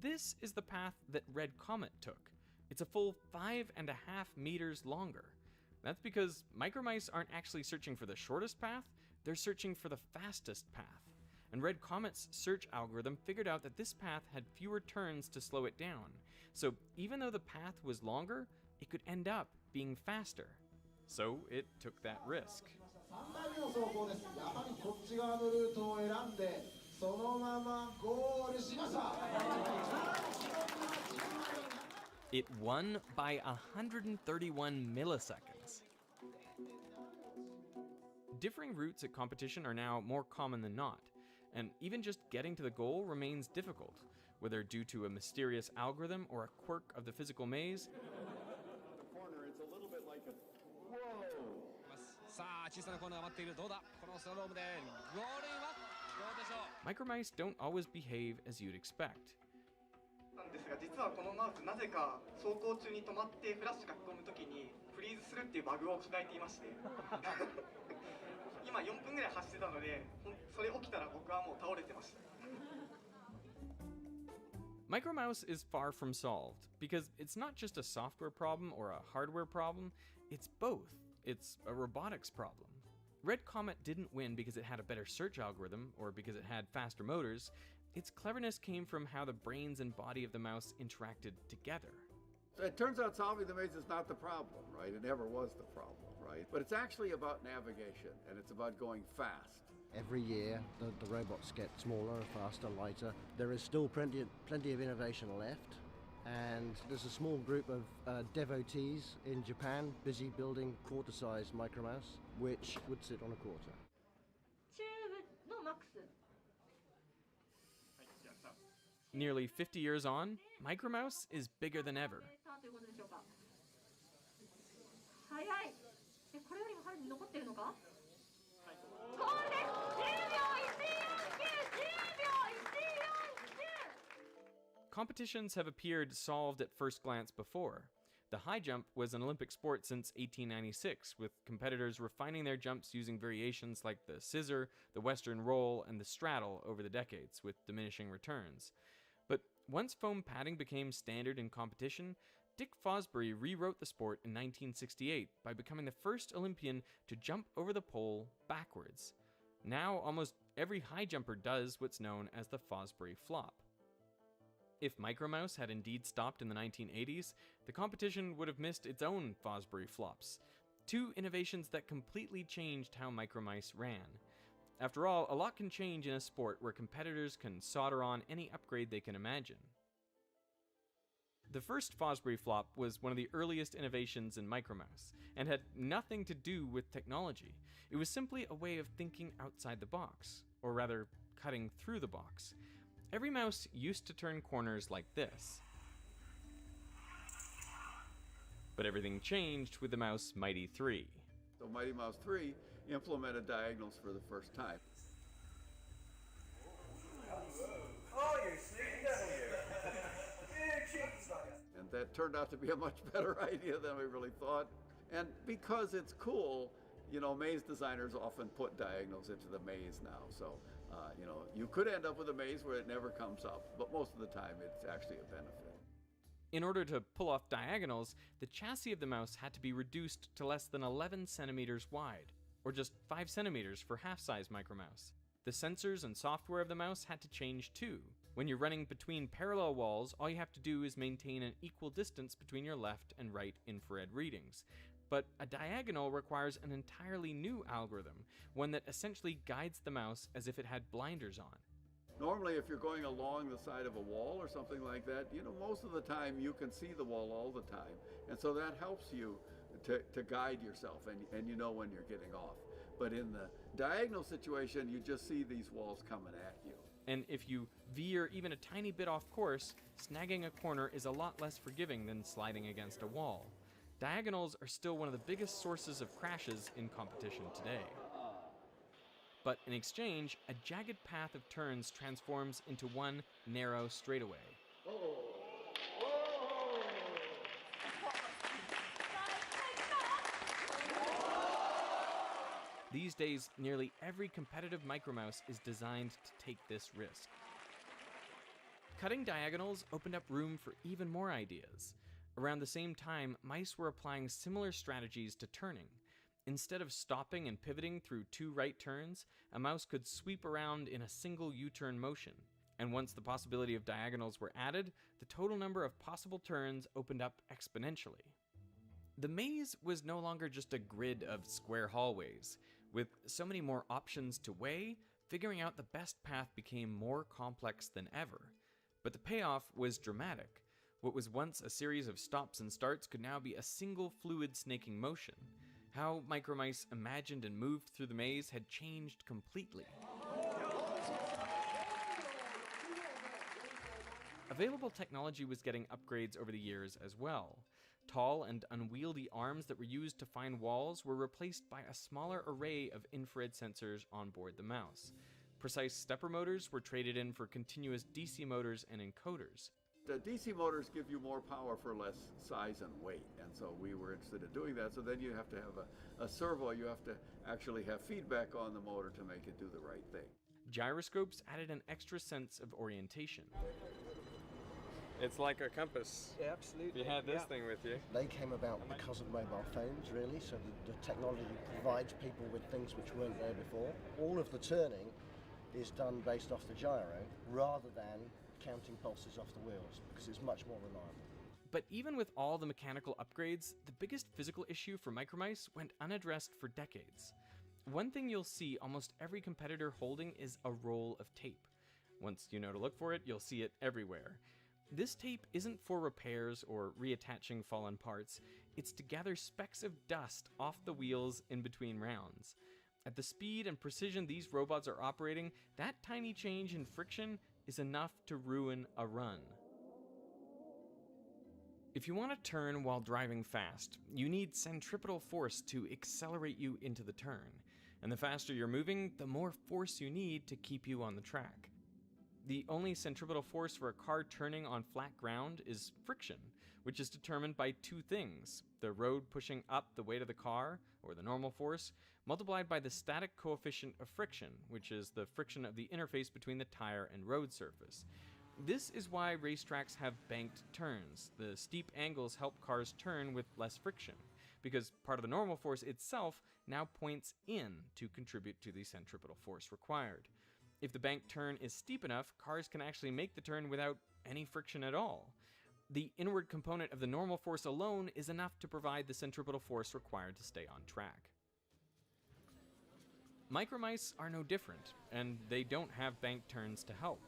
[SPEAKER 17] This is the path that Red Comet took. It's a full 5.5 meters longer. That's because Micromice aren't actually searching for the shortest path, they're searching for the fastest path. And Red Comet's search algorithm figured out that this path had fewer turns to slow it down. So even though the path was longer, it could end up being faster. So it took that risk. It won by 131 milliseconds. Differing routes at competition are now more common than not, and even just getting to the goal remains difficult, whether due to a mysterious algorithm or a quirk of the physical maze.
[SPEAKER 25] It's a little bit like a
[SPEAKER 17] Micromice don't always behave as you'd expect.
[SPEAKER 8] なんですが、実はこのマウスなぜか走行中に止まってフラッシュ書き込むときにフリーズするっていうバグを抱えていまして今4分ぐらい走ってたので、それ起きたら僕はもう倒れてました。
[SPEAKER 17] Micromouse is far from solved, because it's not just a software problem or a hardware problem, it's both. It's a robotics problem. Red Comet didn't win because it had a better search algorithm or because it had faster motors. Its cleverness came from how the brains and body of the mouse interacted together.
[SPEAKER 25] So it turns out solving the maze is not the problem, right? It never was the problem, right? But it's actually about navigation, and it's about going fast.
[SPEAKER 24] Every year, the robots get smaller, faster, lighter. There is still plenty of innovation left, and there's a small group of devotees in Japan busy building quarter-sized Micromouse, which would sit on a quarter.
[SPEAKER 17] Nearly 50 years on, Micromouse is bigger than ever. Competitions have appeared solved at first glance before. The high jump was an Olympic sport since 1896, with competitors refining their jumps using variations like the scissor, the western roll, and the straddle over the decades, with diminishing returns. But once foam padding became standard in competition, Dick Fosbury rewrote the sport in 1968 by becoming the first Olympian to jump over the pole backwards. Now almost every high jumper does what's known as the Fosbury flop. If Micromouse had indeed stopped in the 1980s, the competition would have missed its own Fosbury flops, two innovations that completely changed how Micromice ran. After all, a lot can change in a sport where competitors can solder on any upgrade they can imagine. The first Fosbury flop was one of the earliest innovations in Micromouse, and had nothing to do with technology. It was simply a way of thinking outside the box, or rather, cutting through the box. Every mouse used to turn corners like this. But everything changed with the Mouse Mighty 3.
[SPEAKER 25] So Mighty Mouse 3 implemented diagonals for the first time.
[SPEAKER 15] Oh, you sneaky devil, you.
[SPEAKER 25] And that turned out to be a much better idea than we really thought. And because it's cool, you know, maze designers often put diagonals into the maze now. So, you know, you could end up with a maze where it never comes up, but most of the time it's actually a benefit.
[SPEAKER 17] In order to pull off diagonals, the chassis of the mouse had to be reduced to less than 11 centimeters wide, or just 5 centimeters for half-size Micromouse. The sensors and software of the mouse had to change too. When you're running between parallel walls, all you have to do is maintain an equal distance between your left and right infrared readings. But a diagonal requires an entirely new algorithm, one that essentially guides the mouse as if it had blinders on.
[SPEAKER 25] Normally, if you're going along the side of a wall or something like that, you know, most of the time you can see the wall all the time. And so that helps you to guide yourself, and you know when you're getting off. But in the diagonal situation, you just see these walls coming at you.
[SPEAKER 17] And if you veer even a tiny bit off course, snagging a corner is a lot less forgiving than sliding against a wall. Diagonals are still one of the biggest sources of crashes in competition today. But in exchange, a jagged path of turns transforms into one narrow straightaway. These days, nearly every competitive Micromouse is designed to take this risk. Cutting diagonals opened up room for even more ideas. Around the same time, mice were applying similar strategies to turning. Instead of stopping and pivoting through 2 right turns, a mouse could sweep around in a single U-turn motion. And once the possibility of diagonals were added, the total number of possible turns opened up exponentially. The maze was no longer just a grid of square hallways. With so many more options to weigh, figuring out the best path became more complex than ever. But the payoff was dramatic. What was once a series of stops and starts could now be a single fluid snaking motion. How Micromice imagined and moved through the maze had changed completely. Available technology was getting upgrades over the years as well. Tall and unwieldy arms that were used to find walls were replaced by a smaller array of infrared sensors on board the mouse. Precise stepper motors were traded in for continuous DC motors and encoders.
[SPEAKER 25] The DC motors give you more power for less size and weight, and so we were interested in doing that. So then you have to have a servo, you have to actually have feedback on the motor to make it do the right thing.
[SPEAKER 17] Gyroscopes added an extra sense of orientation. It's like a compass.
[SPEAKER 24] Yeah, absolutely.
[SPEAKER 17] You had this thing with you.
[SPEAKER 24] They came about because of mobile phones, really, so the technology provides people with things which weren't there before. All of the turning is done based off the gyro, rather than counting pulses off the wheels, because it's much more reliable.
[SPEAKER 17] But even with all the mechanical upgrades, the biggest physical issue for Micromice went unaddressed for decades. One thing you'll see almost every competitor holding is a roll of tape. Once you know to look for it, you'll see it everywhere. This tape isn't for repairs or reattaching fallen parts, it's to gather specks of dust off the wheels in between rounds. At the speed and precision these robots are operating, that tiny change in friction is enough to ruin a run. If you want to turn while driving fast, you need centripetal force to accelerate you into the turn. And the faster you're moving, the more force you need to keep you on the track. The only centripetal force for a car turning on flat ground is friction, which is determined by 2 things: the road pushing up the weight of the car, or the normal force, multiplied by the static coefficient of friction, which is the friction of the interface between the tire and road surface. This is why racetracks have banked turns. The steep angles help cars turn with less friction, because part of the normal force itself now points in to contribute to the centripetal force required. If the banked turn is steep enough, cars can actually make the turn without any friction at all. The inward component of the normal force alone is enough to provide the centripetal force required to stay on track. Micromice are no different, and they don't have banked turns to help.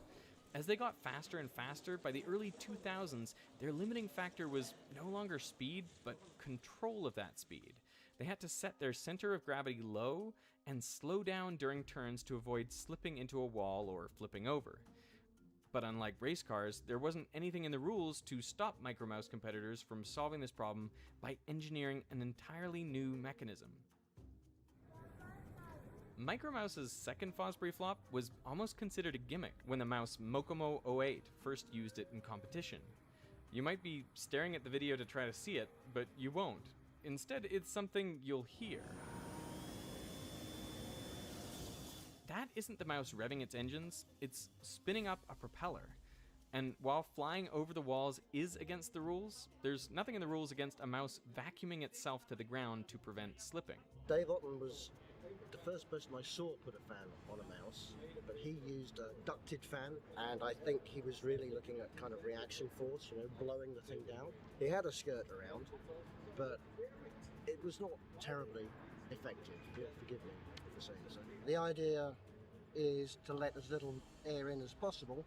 [SPEAKER 17] As they got faster and faster, by the early 2000s, their limiting factor was no longer speed, but control of that speed. They had to set their center of gravity low and slow down during turns to avoid slipping into a wall or flipping over. But unlike race cars, there wasn't anything in the rules to stop Micromouse competitors from solving this problem by engineering an entirely new mechanism. Micromouse's second Fosbury flop was almost considered a gimmick when the mouse Mokomo 08 first used it in competition. You might be staring at the video to try to see it, but you won't. Instead, it's something you'll hear. That isn't the mouse revving its engines, it's spinning up a propeller. And while flying over the walls is against the rules, there's nothing in the rules against a mouse vacuuming itself to the ground to prevent slipping.
[SPEAKER 24] Dave Otten was the first person I saw put a fan on a mouse, but he used a ducted fan, and I think he was really looking at kind of reaction force, blowing the thing down. He had a skirt around, but it was not terribly effective, forgive me for saying so. The idea is to let as little air in as possible,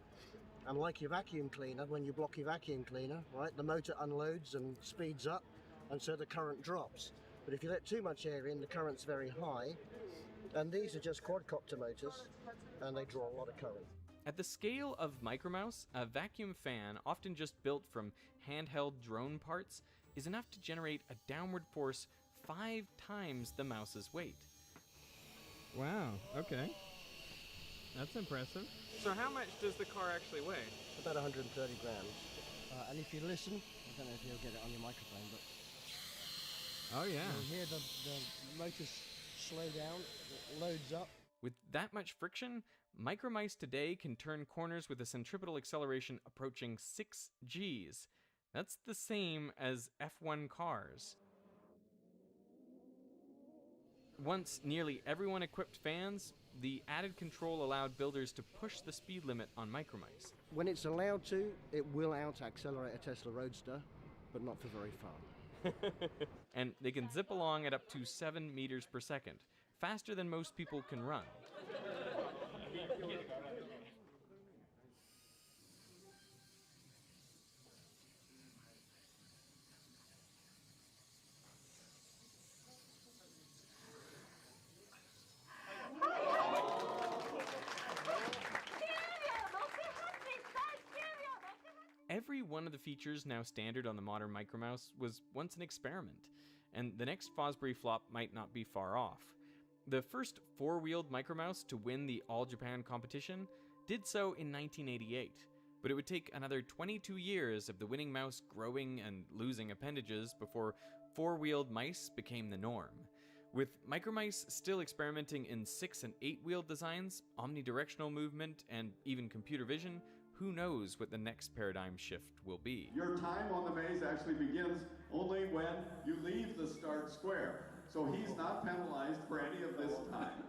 [SPEAKER 24] and like your vacuum cleaner, when you block your vacuum cleaner, right, the motor unloads and speeds up, and so the current drops. But if you let too much air in, the current's very high, and these are just quadcopter motors, and they draw a lot of current.
[SPEAKER 17] At the scale of Micromouse, a vacuum fan, often just built from handheld drone parts, is enough to generate a downward force 5 times the mouse's weight.
[SPEAKER 6] Wow, okay. That's impressive.
[SPEAKER 17] So how much does the car actually weigh?
[SPEAKER 24] About 130 grams. And if you listen, I don't know if you'll get it on your microphone, but
[SPEAKER 6] oh yeah,
[SPEAKER 24] you'll hear the motor slow down, it loads up.
[SPEAKER 17] With that much friction, Micromice today can turn corners with a centripetal acceleration approaching 6 Gs. That's the same as F1 cars. Once nearly everyone equipped fans, the added control allowed builders to push the speed limit on micromice.
[SPEAKER 24] When it's allowed to, it will out-accelerate a Tesla Roadster, but not for very far.
[SPEAKER 17] And they can zip along at up to 7 meters per second, faster than most people can run. Every one of the features now standard on the modern Micromouse was once an experiment, and the next Fosbury flop might not be far off. The first four-wheeled Micromouse to win the All-Japan competition did so in 1988, but it would take another 22 years of the winning mouse growing and losing appendages before four-wheeled mice became the norm. With Micromice still experimenting in 6- and 8-wheeled designs, omnidirectional movement, and even computer vision, who knows what the next paradigm shift will be.
[SPEAKER 25] Your time on the maze actually begins only when you leave the start square. So he's not penalized for any of this time.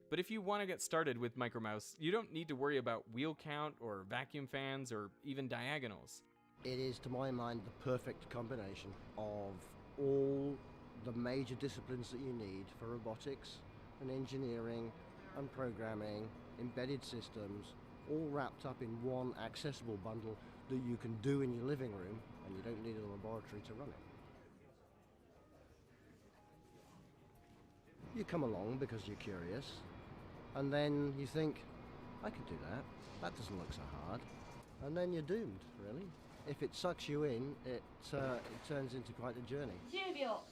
[SPEAKER 17] But if you want to get started with Micromouse, you don't need to worry about wheel count or vacuum fans or even diagonals.
[SPEAKER 24] It is, to my mind, the perfect combination of all the major disciplines that you need for robotics and engineering and programming, embedded systems, all wrapped up in one accessible bundle that you can do in your living room, and you don't need a laboratory to run it. You come along because you're curious, and then you think, I could do that. That doesn't look so hard. And then you're doomed, really. If it sucks you in, it turns into quite a journey.
[SPEAKER 12] 10秒。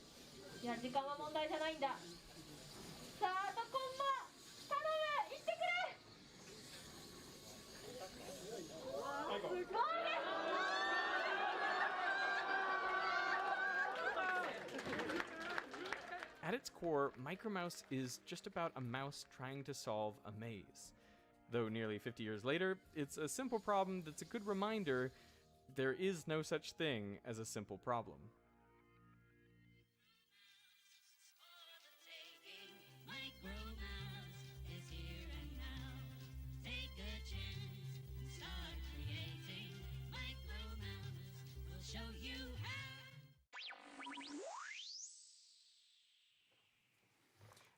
[SPEAKER 12] いや、時間は問題じゃないんだ。さあ、あとコンマ。頼む、行ってくれ。すごいです。
[SPEAKER 17] At its core, Micromouse is just about a mouse trying to solve a maze. Though nearly 50 years later, it's a simple problem that's a good reminder there is no such thing as a simple problem.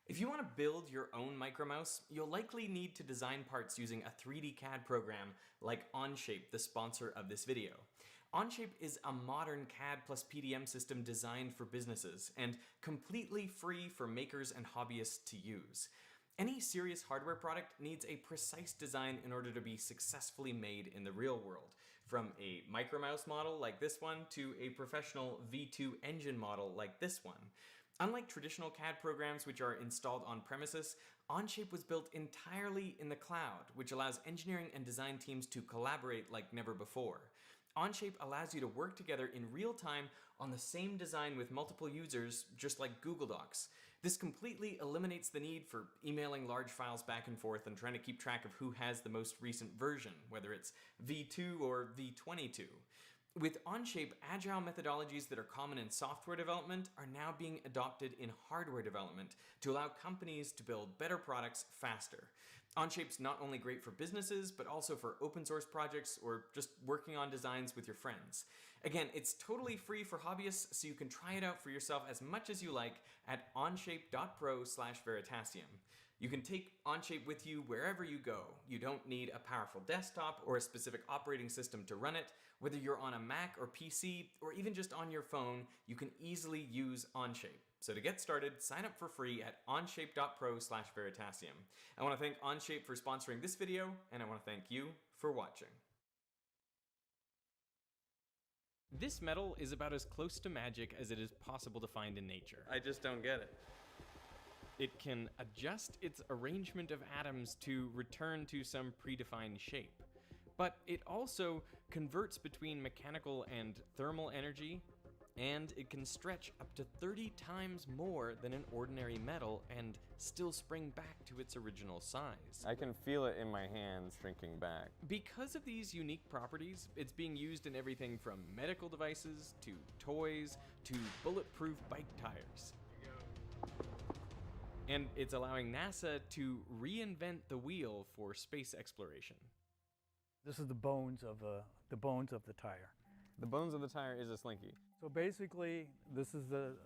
[SPEAKER 17] If you want to build your own Micromouse, you'll likely need to design parts using a 3D CAD program like Onshape, the sponsor of this video. Onshape is a modern CAD plus PDM system designed for businesses and completely free for makers and hobbyists to use. Any serious hardware product needs a precise design in order to be successfully made in the real world, from a Micromouse model like this one to a professional V2 engine model like this one. Unlike traditional CAD programs which are installed on premises, Onshape was built entirely in the cloud, which allows engineering and design teams to collaborate like never before. Onshape allows you to work together in real time on the same design with multiple users, just like Google Docs. This completely eliminates the need for emailing large files back and forth and trying to keep track of who has the most recent version, whether it's V2 or V22. With Onshape, agile methodologies that are common in software development are now being adopted in hardware development to allow companies to build better products faster. Onshape's not only great for businesses, but also for open source projects or just working on designs with your friends. Again, it's totally free for hobbyists, so you can try it out for yourself as much as you like at onshape.pro/Veritasium. You can take Onshape with you wherever you go. You don't need a powerful desktop or a specific operating system to run it. Whether you're on a Mac or PC, or even just on your phone, you can easily use Onshape. So to get started, sign up for free at onshape.pro/Veritasium. I want to thank Onshape for sponsoring this video, and I want to thank you for watching. This metal is about as close to magic as it is possible to find in nature. I just don't get it. It can adjust its arrangement of atoms to return to some predefined shape. But it also converts between mechanical and thermal energy, And it can stretch up to 30 times more than an ordinary metal and still spring back to its original size.
[SPEAKER 4] I can feel it in my hands shrinking back.
[SPEAKER 17] Because of these unique properties, it's being used in everything from medical devices to toys to bulletproof bike tires. And it's allowing NASA to reinvent the wheel for space exploration.
[SPEAKER 9] This is the bones of the tire.
[SPEAKER 4] The bones of the tire is a slinky.
[SPEAKER 9] So basically, this is the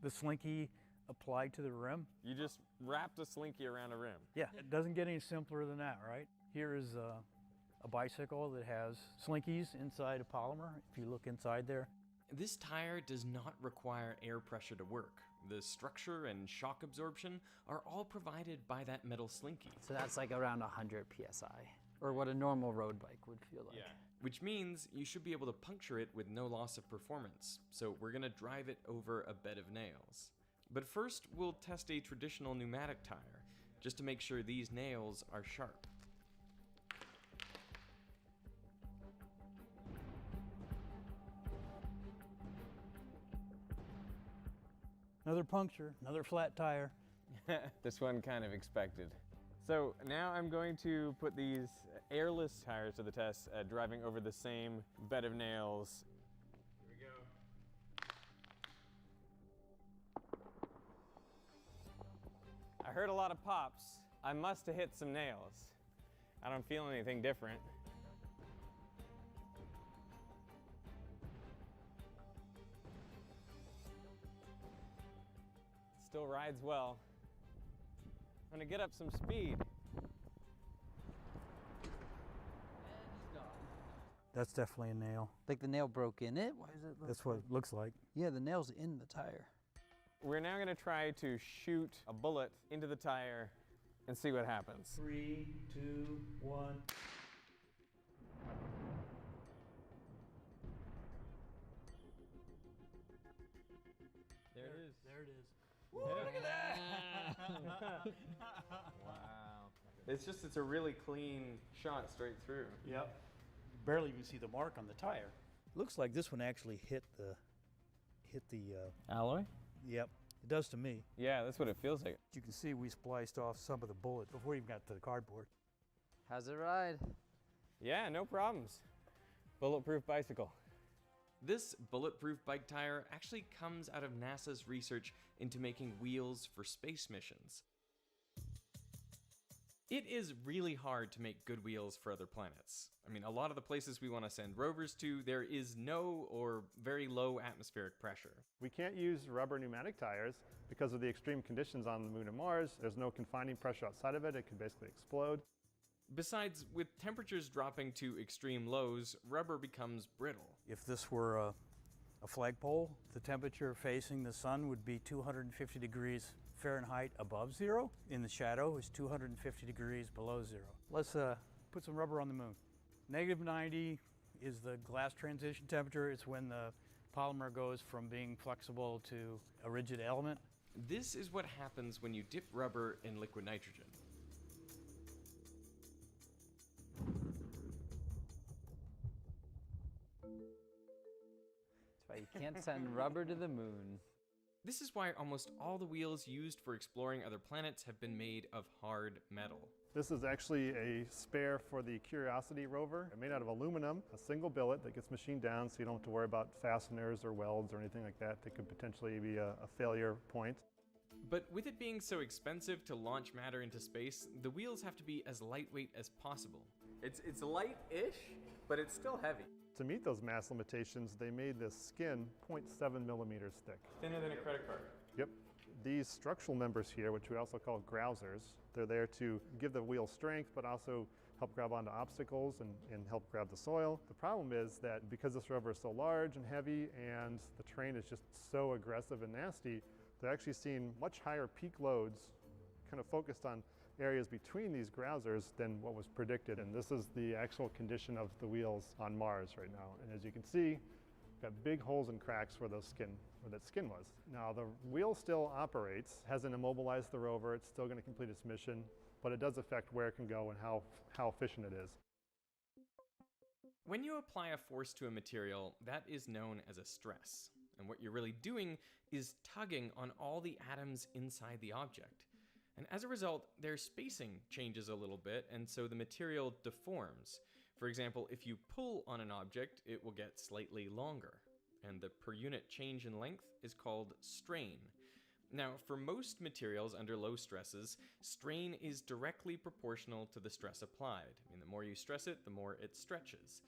[SPEAKER 9] slinky applied to the rim.
[SPEAKER 4] You just wrapped a slinky around a rim.
[SPEAKER 9] Yeah, it doesn't get any simpler than that, right? Here is a bicycle that has slinkies inside a polymer, if you look inside there.
[SPEAKER 17] This tire does not require air pressure to work. The structure and shock absorption are all provided by that metal slinky.
[SPEAKER 18] So that's like around 100 psi, or what a normal road bike would feel like.
[SPEAKER 17] Yeah. Which means you should be able to puncture it with no loss of performance. So we're gonna drive it over a bed of nails. But first, we'll test a traditional pneumatic tire, just to make sure these nails are sharp.
[SPEAKER 9] Another puncture, another flat tire.
[SPEAKER 4] This one kind of expected. So now I'm going to put these airless tires to the test, driving over the same bed of nails.
[SPEAKER 17] Here we go.
[SPEAKER 4] I heard a lot of pops. I must have hit some nails. I don't feel anything different. Still rides well. I'm gonna get up some speed.
[SPEAKER 9] That's definitely a nail.
[SPEAKER 18] Like the nail broke in it? Why does it look
[SPEAKER 9] That's what it looks like.
[SPEAKER 18] Yeah, the nail's in the tire.
[SPEAKER 4] We're now gonna try to shoot a bullet into the tire and see what happens.
[SPEAKER 9] 3, 2, 1.
[SPEAKER 6] There it is.
[SPEAKER 9] There it is.
[SPEAKER 4] Woo, look at that! Wow. It's a really clean shot straight through.
[SPEAKER 9] Yep. Barely even see the mark on the tire. Looks like this one actually hit the
[SPEAKER 6] alloy?
[SPEAKER 9] Yep. It does to me.
[SPEAKER 4] Yeah, that's what it feels like.
[SPEAKER 9] You can see we spliced off some of the bullet before we even got to the cardboard.
[SPEAKER 18] How's it ride?
[SPEAKER 4] Yeah, no problems. Bulletproof bicycle.
[SPEAKER 17] This bulletproof bike tire actually comes out of NASA's research into making wheels for space missions. It is really hard to make good wheels for other planets. I mean, a lot of the places we want to send rovers to, there is no or very low atmospheric pressure.
[SPEAKER 7] We can't use rubber pneumatic tires because of the extreme conditions on the Moon and Mars. There's no confining pressure outside of it. It could basically explode.
[SPEAKER 17] Besides, with temperatures dropping to extreme lows, rubber becomes brittle.
[SPEAKER 9] If this were a flagpole, the temperature facing the sun would be 250 degrees Fahrenheit above zero. In the shadow is 250 degrees below zero. Let's put some rubber on the moon. -90 is the glass transition temperature. It's when the polymer goes from being flexible to a rigid element.
[SPEAKER 17] This is what happens when you dip rubber in liquid nitrogen.
[SPEAKER 18] That's why you can't send rubber to the moon.
[SPEAKER 17] This is why almost all the wheels used for exploring other planets have been made of hard metal.
[SPEAKER 7] This is actually a spare for the Curiosity rover. It's made out of aluminum, a single billet that gets machined down so you don't have to worry about fasteners or welds or anything like that that could potentially be a failure point.
[SPEAKER 17] But with it being so expensive to launch matter into space, the wheels have to be as lightweight as possible.
[SPEAKER 4] It's light-ish, but it's still heavy.
[SPEAKER 7] To meet those mass limitations, they made this skin 0.7 millimeters thick.
[SPEAKER 4] Thinner than a credit card.
[SPEAKER 7] Yep. These structural members here, which we also call grousers, they're there to give the wheel strength, but also help grab onto obstacles and help grab the soil. The problem is that because this rubber is so large and heavy and the terrain is just so aggressive and nasty, they're actually seeing much higher peak loads kind of focused on areas between these grousers than what was predicted. And this is the actual condition of the wheels on Mars right now. And as you can see, got big holes and cracks where that skin was. Now the wheel still operates, hasn't immobilized the rover, it's still going to complete its mission, but it does affect where it can go and how efficient it is.
[SPEAKER 17] When you apply a force to a material, that is known as a stress. And what you're really doing is tugging on all the atoms inside the object. And as a result, their spacing changes a little bit, and so the material deforms. For example, if you pull on an object, it will get slightly longer. And the per unit change in length is called strain. Now, for most materials under low stresses, strain is directly proportional to the stress applied. I mean, the more you stress it, the more it stretches.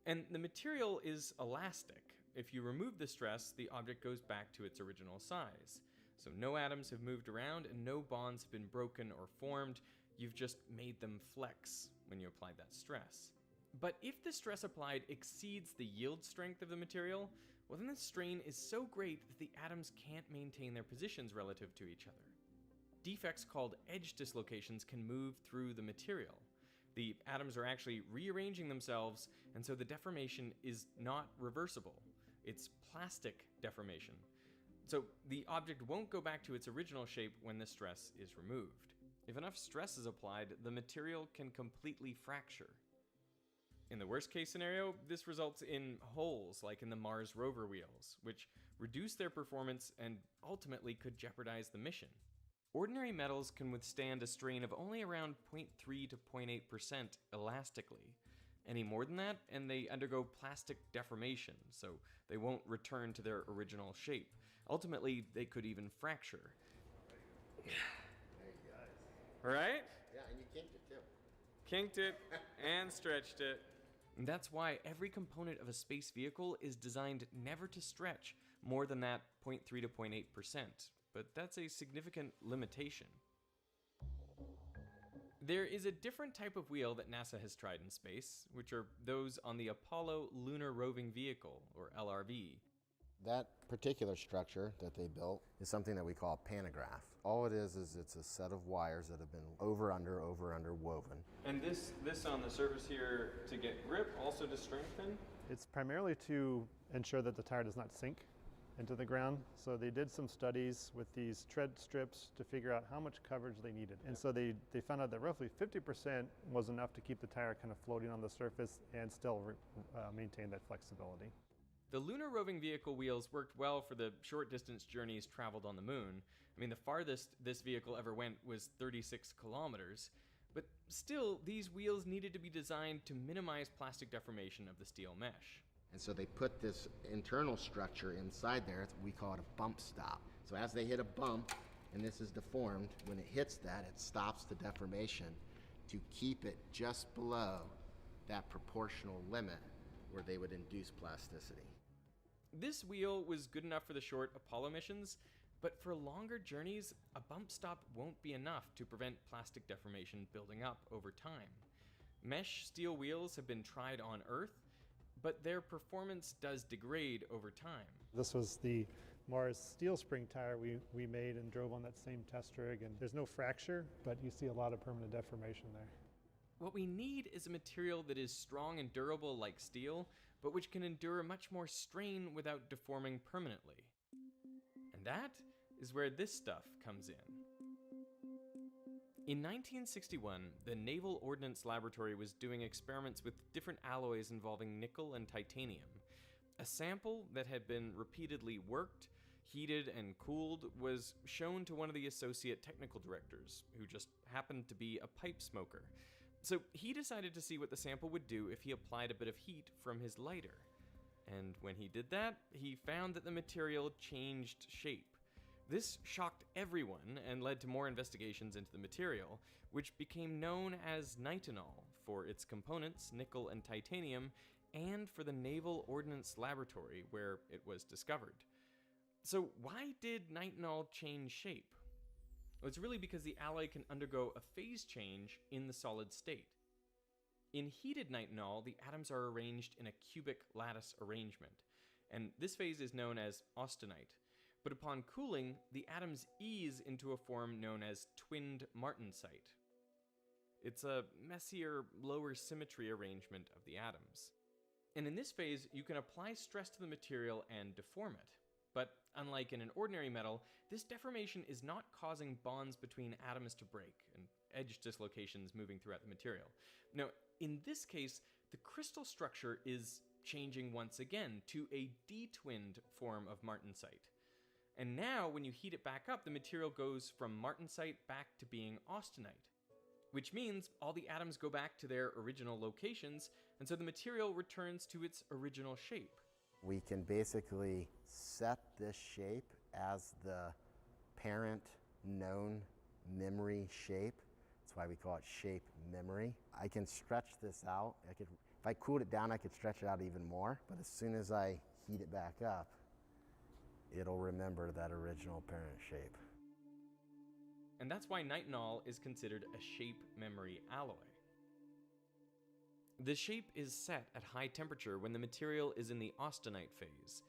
[SPEAKER 17] And the material is elastic. If you remove the stress, the object goes back to its original size. So no atoms have moved around and no bonds have been broken or formed. You've just made them flex when you applied that stress. But if the stress applied exceeds the yield strength of the material, well, then the strain is so great that the atoms can't maintain their positions relative to each other. Defects called edge dislocations can move through the material. The atoms are actually rearranging themselves, and so the deformation is not reversible. It's plastic deformation. So the object won't go back to its original shape when the stress is removed. If enough stress is applied, the material can completely fracture. In the worst case scenario, this results in holes like in the Mars rover wheels, which reduce their performance and ultimately could jeopardize the mission. Ordinary metals can withstand a strain of only around 0.3 to 0.8% elastically. Any more than that, and they undergo plastic deformation, so they won't return to their original shape. Ultimately, they could even fracture.
[SPEAKER 24] There you go.
[SPEAKER 17] Right?
[SPEAKER 24] Yeah, and you kinked it too.
[SPEAKER 17] Kinked it and stretched it. And that's why every component of a space vehicle is designed never to stretch more than that 0.3 to 0.8%. But that's a significant limitation. There is a different type of wheel that NASA has tried in space, which are those on the Apollo Lunar Roving Vehicle, or LRV.
[SPEAKER 24] That particular structure that they built is something that we call a pantograph. All it is it's a set of wires that have been over under woven.
[SPEAKER 4] And this on the surface here to get grip, also to strengthen?
[SPEAKER 2] It's primarily to ensure that the tire does not sink into the ground. So they did some studies with these tread strips to figure out how much coverage they needed. And so they found out that roughly 50% was enough to keep the tire kind of floating on the surface and still maintain that flexibility.
[SPEAKER 17] The Lunar Roving Vehicle wheels worked well for the short distance journeys traveled on the moon. I mean, the farthest this vehicle ever went was 36 kilometers. But still, these wheels needed to be designed to minimize plastic deformation of the steel mesh.
[SPEAKER 24] And so they put this internal structure inside there, we call it a bump stop. So as they hit a bump, and this is deformed, when it hits that, it stops the deformation to keep it just below that proportional limit where they would induce plasticity.
[SPEAKER 17] This wheel was good enough for the short Apollo missions, but for longer journeys, a bump stop won't be enough to prevent plastic deformation building up over time. Mesh steel wheels have been tried on Earth, but their performance does degrade over time.
[SPEAKER 2] This was the Mars steel spring tire we made and drove on that same test rig, and there's no fracture, but you see a lot of permanent deformation there.
[SPEAKER 17] What we need is a material that is strong and durable like steel, but which can endure much more strain without deforming permanently. And that is where this stuff comes in. In 1961, the Naval Ordnance Laboratory was doing experiments with different alloys involving nickel and titanium. A sample that had been repeatedly worked, heated, and cooled was shown to one of the associate technical directors, who just happened to be a pipe smoker. So he decided to see what the sample would do if he applied a bit of heat from his lighter. And when he did that, he found that the material changed shape. This shocked everyone and led to more investigations into the material, which became known as nitinol for its components, nickel and titanium, and for the Naval Ordnance Laboratory where it was discovered. So why did nitinol change shape? Well, it's really because the alloy can undergo a phase change in the solid state. In heated nitinol, the atoms are arranged in a cubic lattice arrangement, and this phase is known as austenite. But upon cooling, the atoms ease into a form known as twinned martensite. It's a messier, lower symmetry arrangement of the atoms. And in this phase, you can apply stress to the material and deform it. But unlike in an ordinary metal, this deformation is not causing bonds between atoms to break and edge dislocations moving throughout the material. No, in this case, the crystal structure is changing once again to a detwinned form of martensite. And now, when you heat it back up, the material goes from martensite back to being austenite, which means all the atoms go back to their original locations, and so the material returns to its original shape.
[SPEAKER 5] We can basically set this shape as the parent known memory shape. That's why we call it shape memory. I can stretch this out. If I cooled it down, I could stretch it out even more. But as soon as I heat it back up, it'll remember that original parent shape.
[SPEAKER 17] And that's why nitinol is considered a shape memory alloy. The shape is set at high temperature when the material is in the austenite phase.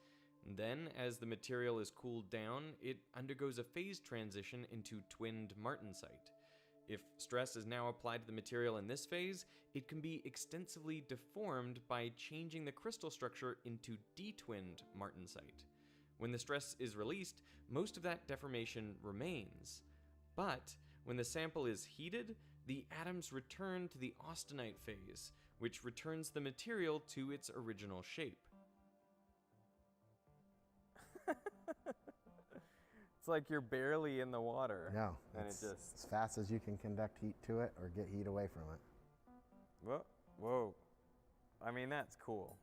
[SPEAKER 17] Then, as the material is cooled down, it undergoes a phase transition into twinned martensite. If stress is now applied to the material in this phase, it can be extensively deformed by changing the crystal structure into detwinned martensite. When the stress is released, most of that deformation remains. But when the sample is heated, the atoms return to the austenite phase, which returns the material to its original shape.
[SPEAKER 4] It's like you're barely in the water.
[SPEAKER 5] No,
[SPEAKER 4] and
[SPEAKER 5] it's
[SPEAKER 4] it just...
[SPEAKER 5] as fast as you can conduct heat to it or get heat away from it.
[SPEAKER 4] Whoa. I mean, that's cool.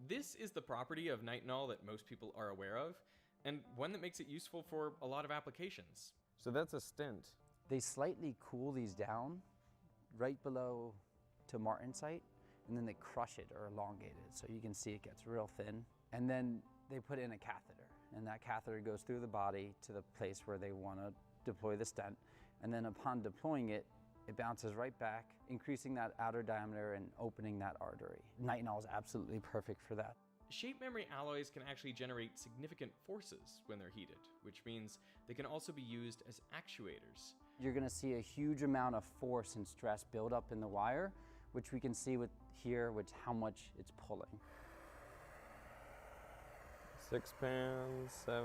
[SPEAKER 17] This is the property of nitinol that most people are aware of, and one that makes it useful for a lot of applications.
[SPEAKER 4] So that's a stint.
[SPEAKER 18] They slightly cool these down right below to martensite, and then they crush it or elongate it. So you can see it gets real thin. And then they put in a catheter, and that catheter goes through the body to the place where they want to deploy the stent. And then upon deploying it, it bounces right back, increasing that outer diameter and opening that artery. Nitinol is absolutely perfect for that.
[SPEAKER 17] Shape memory alloys can actually generate significant forces when they're heated, which means they can also be used as actuators.
[SPEAKER 18] You're going to see a huge amount of force and stress build up in the wire, which we can see with here, how much it's pulling.
[SPEAKER 4] 6 pounds, 7.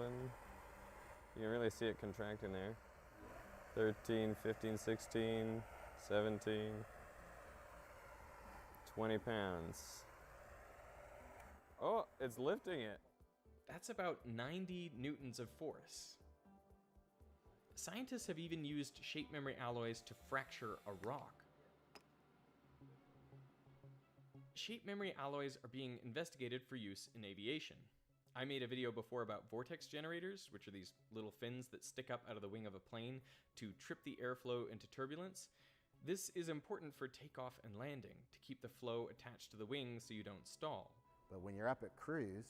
[SPEAKER 4] You can really see it contracting there. 13, 15, 16, 17, 20 pounds. Oh, it's lifting it.
[SPEAKER 17] That's about 90 newtons of force. Scientists have even used shape memory alloys to fracture a rock. Shape memory alloys are being investigated for use in aviation. I made a video before about vortex generators, which are these little fins that stick up out of the wing of a plane to trip the airflow into turbulence. This is important for takeoff and landing, to keep the flow attached to the wing so you don't stall.
[SPEAKER 5] But when you're up at cruise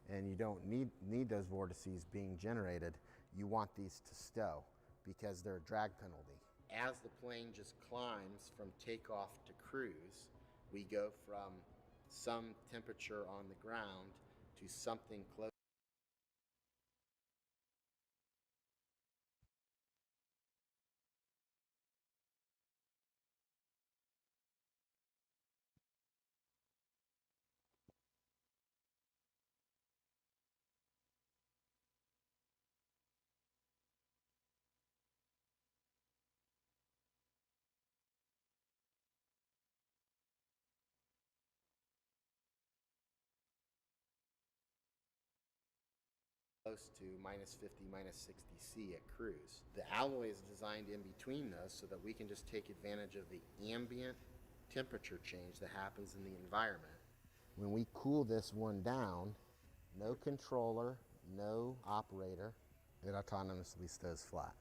[SPEAKER 5] and you don't need those vortices being generated, you want these to stow because they're a drag penalty. As the plane just climbs from takeoff to cruise, we go from some temperature on the ground to something close. To minus 50, minus 60 C at cruise. The alloy is designed in between those so that we can just take advantage of the ambient temperature change that happens in the environment. When we cool this one down, no controller, no operator, it autonomously stows flat.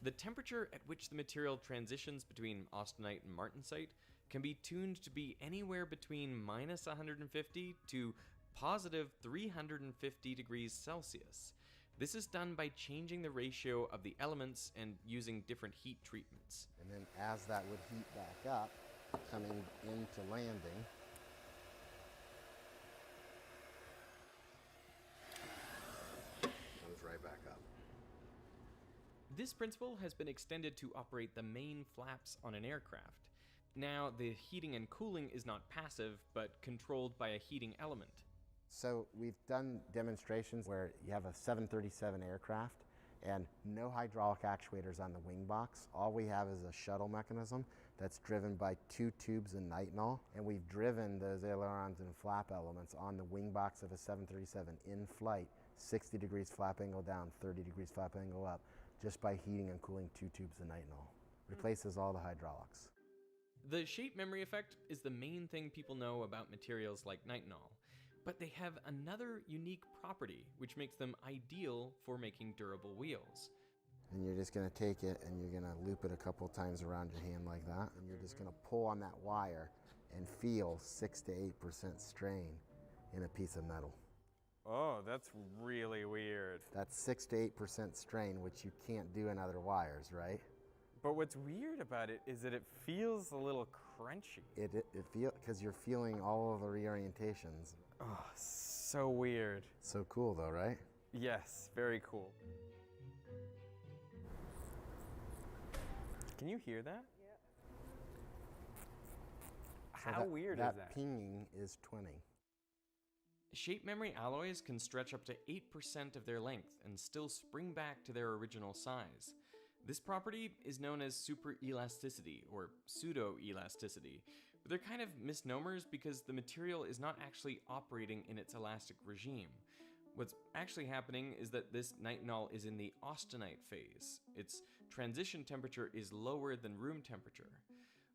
[SPEAKER 17] The temperature at which the material transitions between austenite and martensite can be tuned to be anywhere between minus 150 to positive 350 degrees Celsius. This is done by changing the ratio of the elements and using different heat treatments.
[SPEAKER 5] And then as that would heat back up, coming into landing, goes right back up.
[SPEAKER 17] This principle has been extended to operate the main flaps on an aircraft. Now, the heating and cooling is not passive, but controlled by a heating element.
[SPEAKER 5] So we've done demonstrations where you have a 737 aircraft and no hydraulic actuators on the wing box. All we have is a shuttle mechanism that's driven by 2 tubes of nitinol, and we've driven those ailerons and flap elements on the wing box of a 737 in flight, 60 degrees flap angle down, 30 degrees flap angle up, just by heating and cooling 2 tubes of nitinol. Replaces all the hydraulics.
[SPEAKER 17] The shape memory effect is the main thing people know about materials like nitinol, but they have another unique property which makes them ideal for making durable wheels.
[SPEAKER 5] And you're just gonna take it and you're gonna loop it a couple times around your hand like that, and you're just gonna pull on that wire and feel 6 to 8% strain in a piece of metal.
[SPEAKER 4] Oh, that's really weird.
[SPEAKER 5] That's 6 to 8% strain, which you can't do in other wires, right?
[SPEAKER 4] But what's weird about it is that it feels a little crunchy.
[SPEAKER 5] It feels, because you're feeling all of the reorientations.
[SPEAKER 4] Oh, so weird.
[SPEAKER 5] So cool though, right?
[SPEAKER 4] Yes, very cool. Can you hear that?
[SPEAKER 5] So
[SPEAKER 4] How weird is
[SPEAKER 5] that?
[SPEAKER 4] that?
[SPEAKER 5] Pinging is 20.
[SPEAKER 17] Shape memory alloys can stretch up to 8% of their length and still spring back to their original size. This property is known as superelasticity or pseudo-elasticity, but they're kind of misnomers because the material is not actually operating in its elastic regime. What's actually happening is that this nitinol is in the austenite phase. Its transition temperature is lower than room temperature.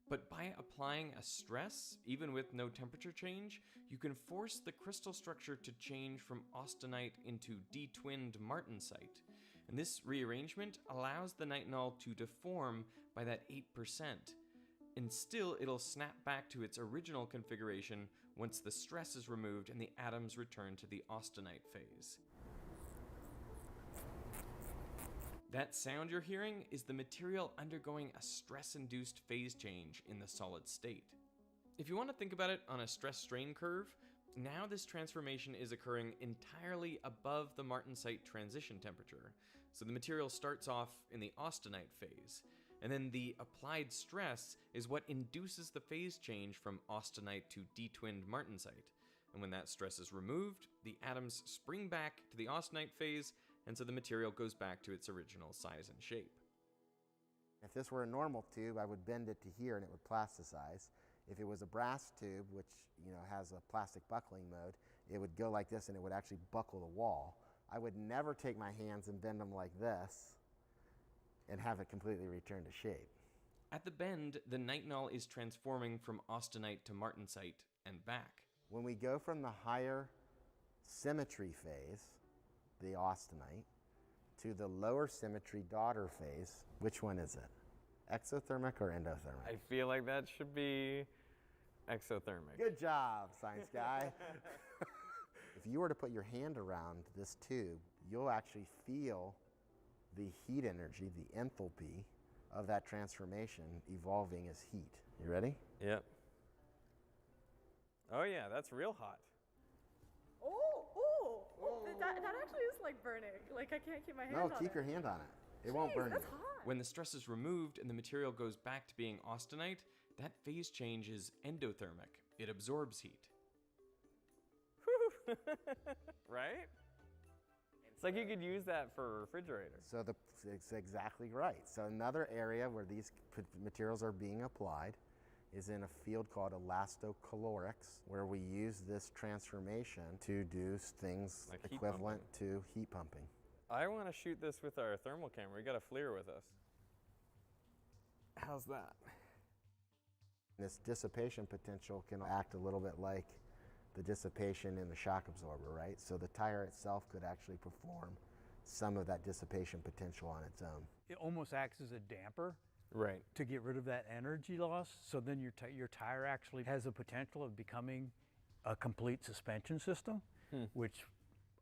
[SPEAKER 17] But by applying a stress, even with no temperature change, you can force the crystal structure to change from austenite into detwinned martensite. And this rearrangement allows the nitinol to deform by that 8%. And still, it'll snap back to its original configuration once the stress is removed and the atoms return to the austenite phase. That sound you're hearing is the material undergoing a stress-induced phase change in the solid state. If you want to think about it on a stress-strain curve, now this transformation is occurring entirely above the martensite transition temperature. So the material starts off in the austenite phase, and then the applied stress is what induces the phase change from austenite to detwinned martensite. And when that stress is removed, the atoms spring back to the austenite phase, and so the material goes back to its original size and shape.
[SPEAKER 5] If this were a normal tube, I would bend it to here and it would plasticize. If it was a brass tube, which has a plastic buckling mode, it would go like this and it would actually buckle the wall. I would never take my hands and bend them like this and have it completely return to shape.
[SPEAKER 17] At the bend, the nitinol is transforming from austenite to martensite and back.
[SPEAKER 5] When we go from the higher symmetry phase, the austenite, to the lower symmetry daughter phase, which one is it? Exothermic or endothermic?
[SPEAKER 4] I feel like that should be exothermic.
[SPEAKER 5] Good job, science guy. If you were to put your hand around this tube, you'll actually feel the heat energy, the enthalpy of that transformation evolving as heat. You ready?
[SPEAKER 4] Yep. Oh yeah, that's real hot.
[SPEAKER 10] That actually is like burning. Like I can't keep my hand on it.
[SPEAKER 5] No, keep your hand on it. It won't burn you.
[SPEAKER 10] That's hot.
[SPEAKER 17] When the stress is removed and the material goes back to being austenite, that phase change is endothermic. It absorbs heat.
[SPEAKER 4] Right? It's like you could use that for a refrigerator.
[SPEAKER 5] So it's exactly right. So another area where these materials are being applied is in a field called elastocalorics, where we use this transformation to do things
[SPEAKER 4] like
[SPEAKER 5] equivalent to heat pumping.
[SPEAKER 4] I want to shoot this with our thermal camera. We got a FLIR with us. How's that?
[SPEAKER 5] This dissipation potential can act a little bit like the dissipation in the shock absorber, right? So the tire itself could actually perform some of that dissipation potential on its own.
[SPEAKER 9] It almost acts as a damper.
[SPEAKER 4] Right.
[SPEAKER 9] To get rid of that energy loss, so then your tire actually has the potential of becoming a complete suspension system, which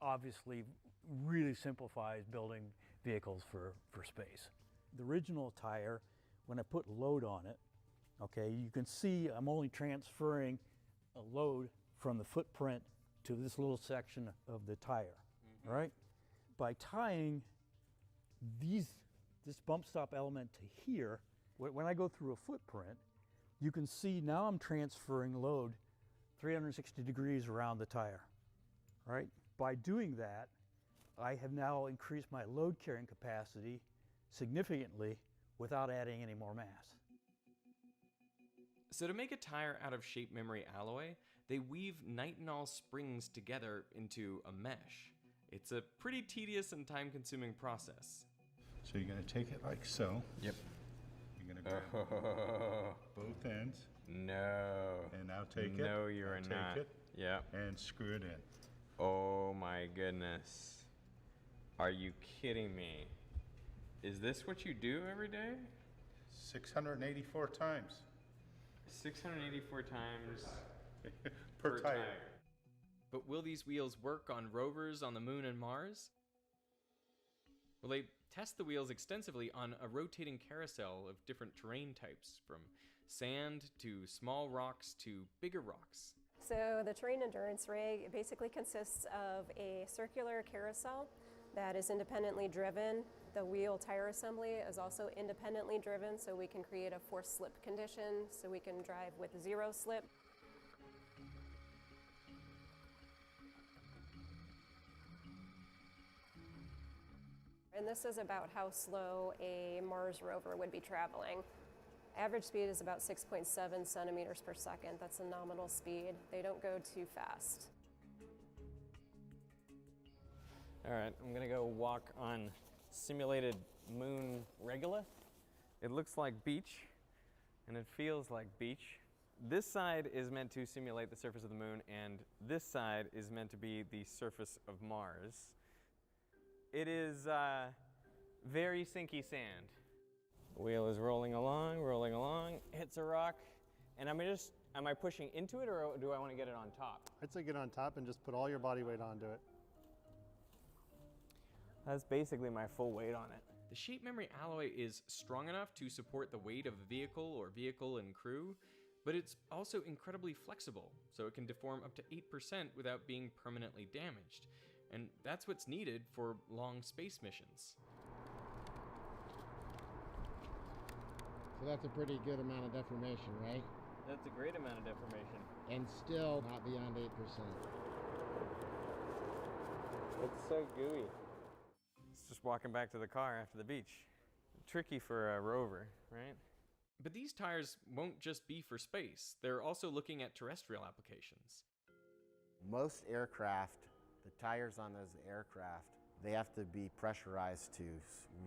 [SPEAKER 9] obviously really simplifies building vehicles for space. The original tire, when I put load on it, okay, you can see I'm only transferring a load from the footprint to this little section of the tire, right? By tying this bump stop element to here, when I go through a footprint, you can see now I'm transferring load 360 degrees around the tire, right? By doing that, I have now increased my load carrying capacity significantly without adding any more mass.
[SPEAKER 17] So to make a tire out of shape memory alloy, they weave nitinol springs together into a mesh. It's a pretty tedious and time-consuming process.
[SPEAKER 11] So you're going to take it like so.
[SPEAKER 17] Yep.
[SPEAKER 11] You're going to grab both ends.
[SPEAKER 17] No.
[SPEAKER 11] And now take it.
[SPEAKER 17] No, you are not.
[SPEAKER 11] Take it.
[SPEAKER 17] Yeah.
[SPEAKER 11] And screw it in.
[SPEAKER 17] Oh my goodness. Are you kidding me? Is this what you do every day?
[SPEAKER 11] 684 times.
[SPEAKER 17] 684 times
[SPEAKER 11] per tire.
[SPEAKER 17] But will these wheels work on rovers on the moon and Mars? Well, they test the wheels extensively on a rotating carousel of different terrain types, from sand to small rocks to bigger rocks.
[SPEAKER 19] So the terrain endurance rig basically consists of a circular carousel that is independently driven. The wheel tire assembly is also independently driven, so we can create a forced slip condition, so we can drive with zero slip. And this is about how slow a Mars rover would be traveling. Average speed is about 6.7 centimeters per second. That's a nominal speed. They don't go too fast.
[SPEAKER 4] All right, I'm gonna go walk on simulated moon regolith. It looks like beach, and it feels like beach. This side is meant to simulate the surface of the moon, and this side is meant to be the surface of Mars. It is very sinky sand. Wheel is rolling along, hits a rock, and am I pushing into it, or do I want to get it on top?
[SPEAKER 2] I'd say get on top and just put all your body weight onto it.
[SPEAKER 4] That's basically my full weight on it.
[SPEAKER 17] The shape memory alloy is strong enough to support the weight of a vehicle or vehicle and crew, but it's also incredibly flexible, so it can deform up to 8% without being permanently damaged. And that's what's needed for long space missions.
[SPEAKER 20] So that's a pretty good amount of deformation, right?
[SPEAKER 4] That's a great amount of deformation.
[SPEAKER 20] And still not beyond 8%.
[SPEAKER 4] It's so gooey. It's just walking back to the car after the beach. Tricky for a rover, right?
[SPEAKER 17] But these tires won't just be for space. They're also looking at terrestrial applications.
[SPEAKER 5] Most aircraft, the tires on those aircraft, they have to be pressurized to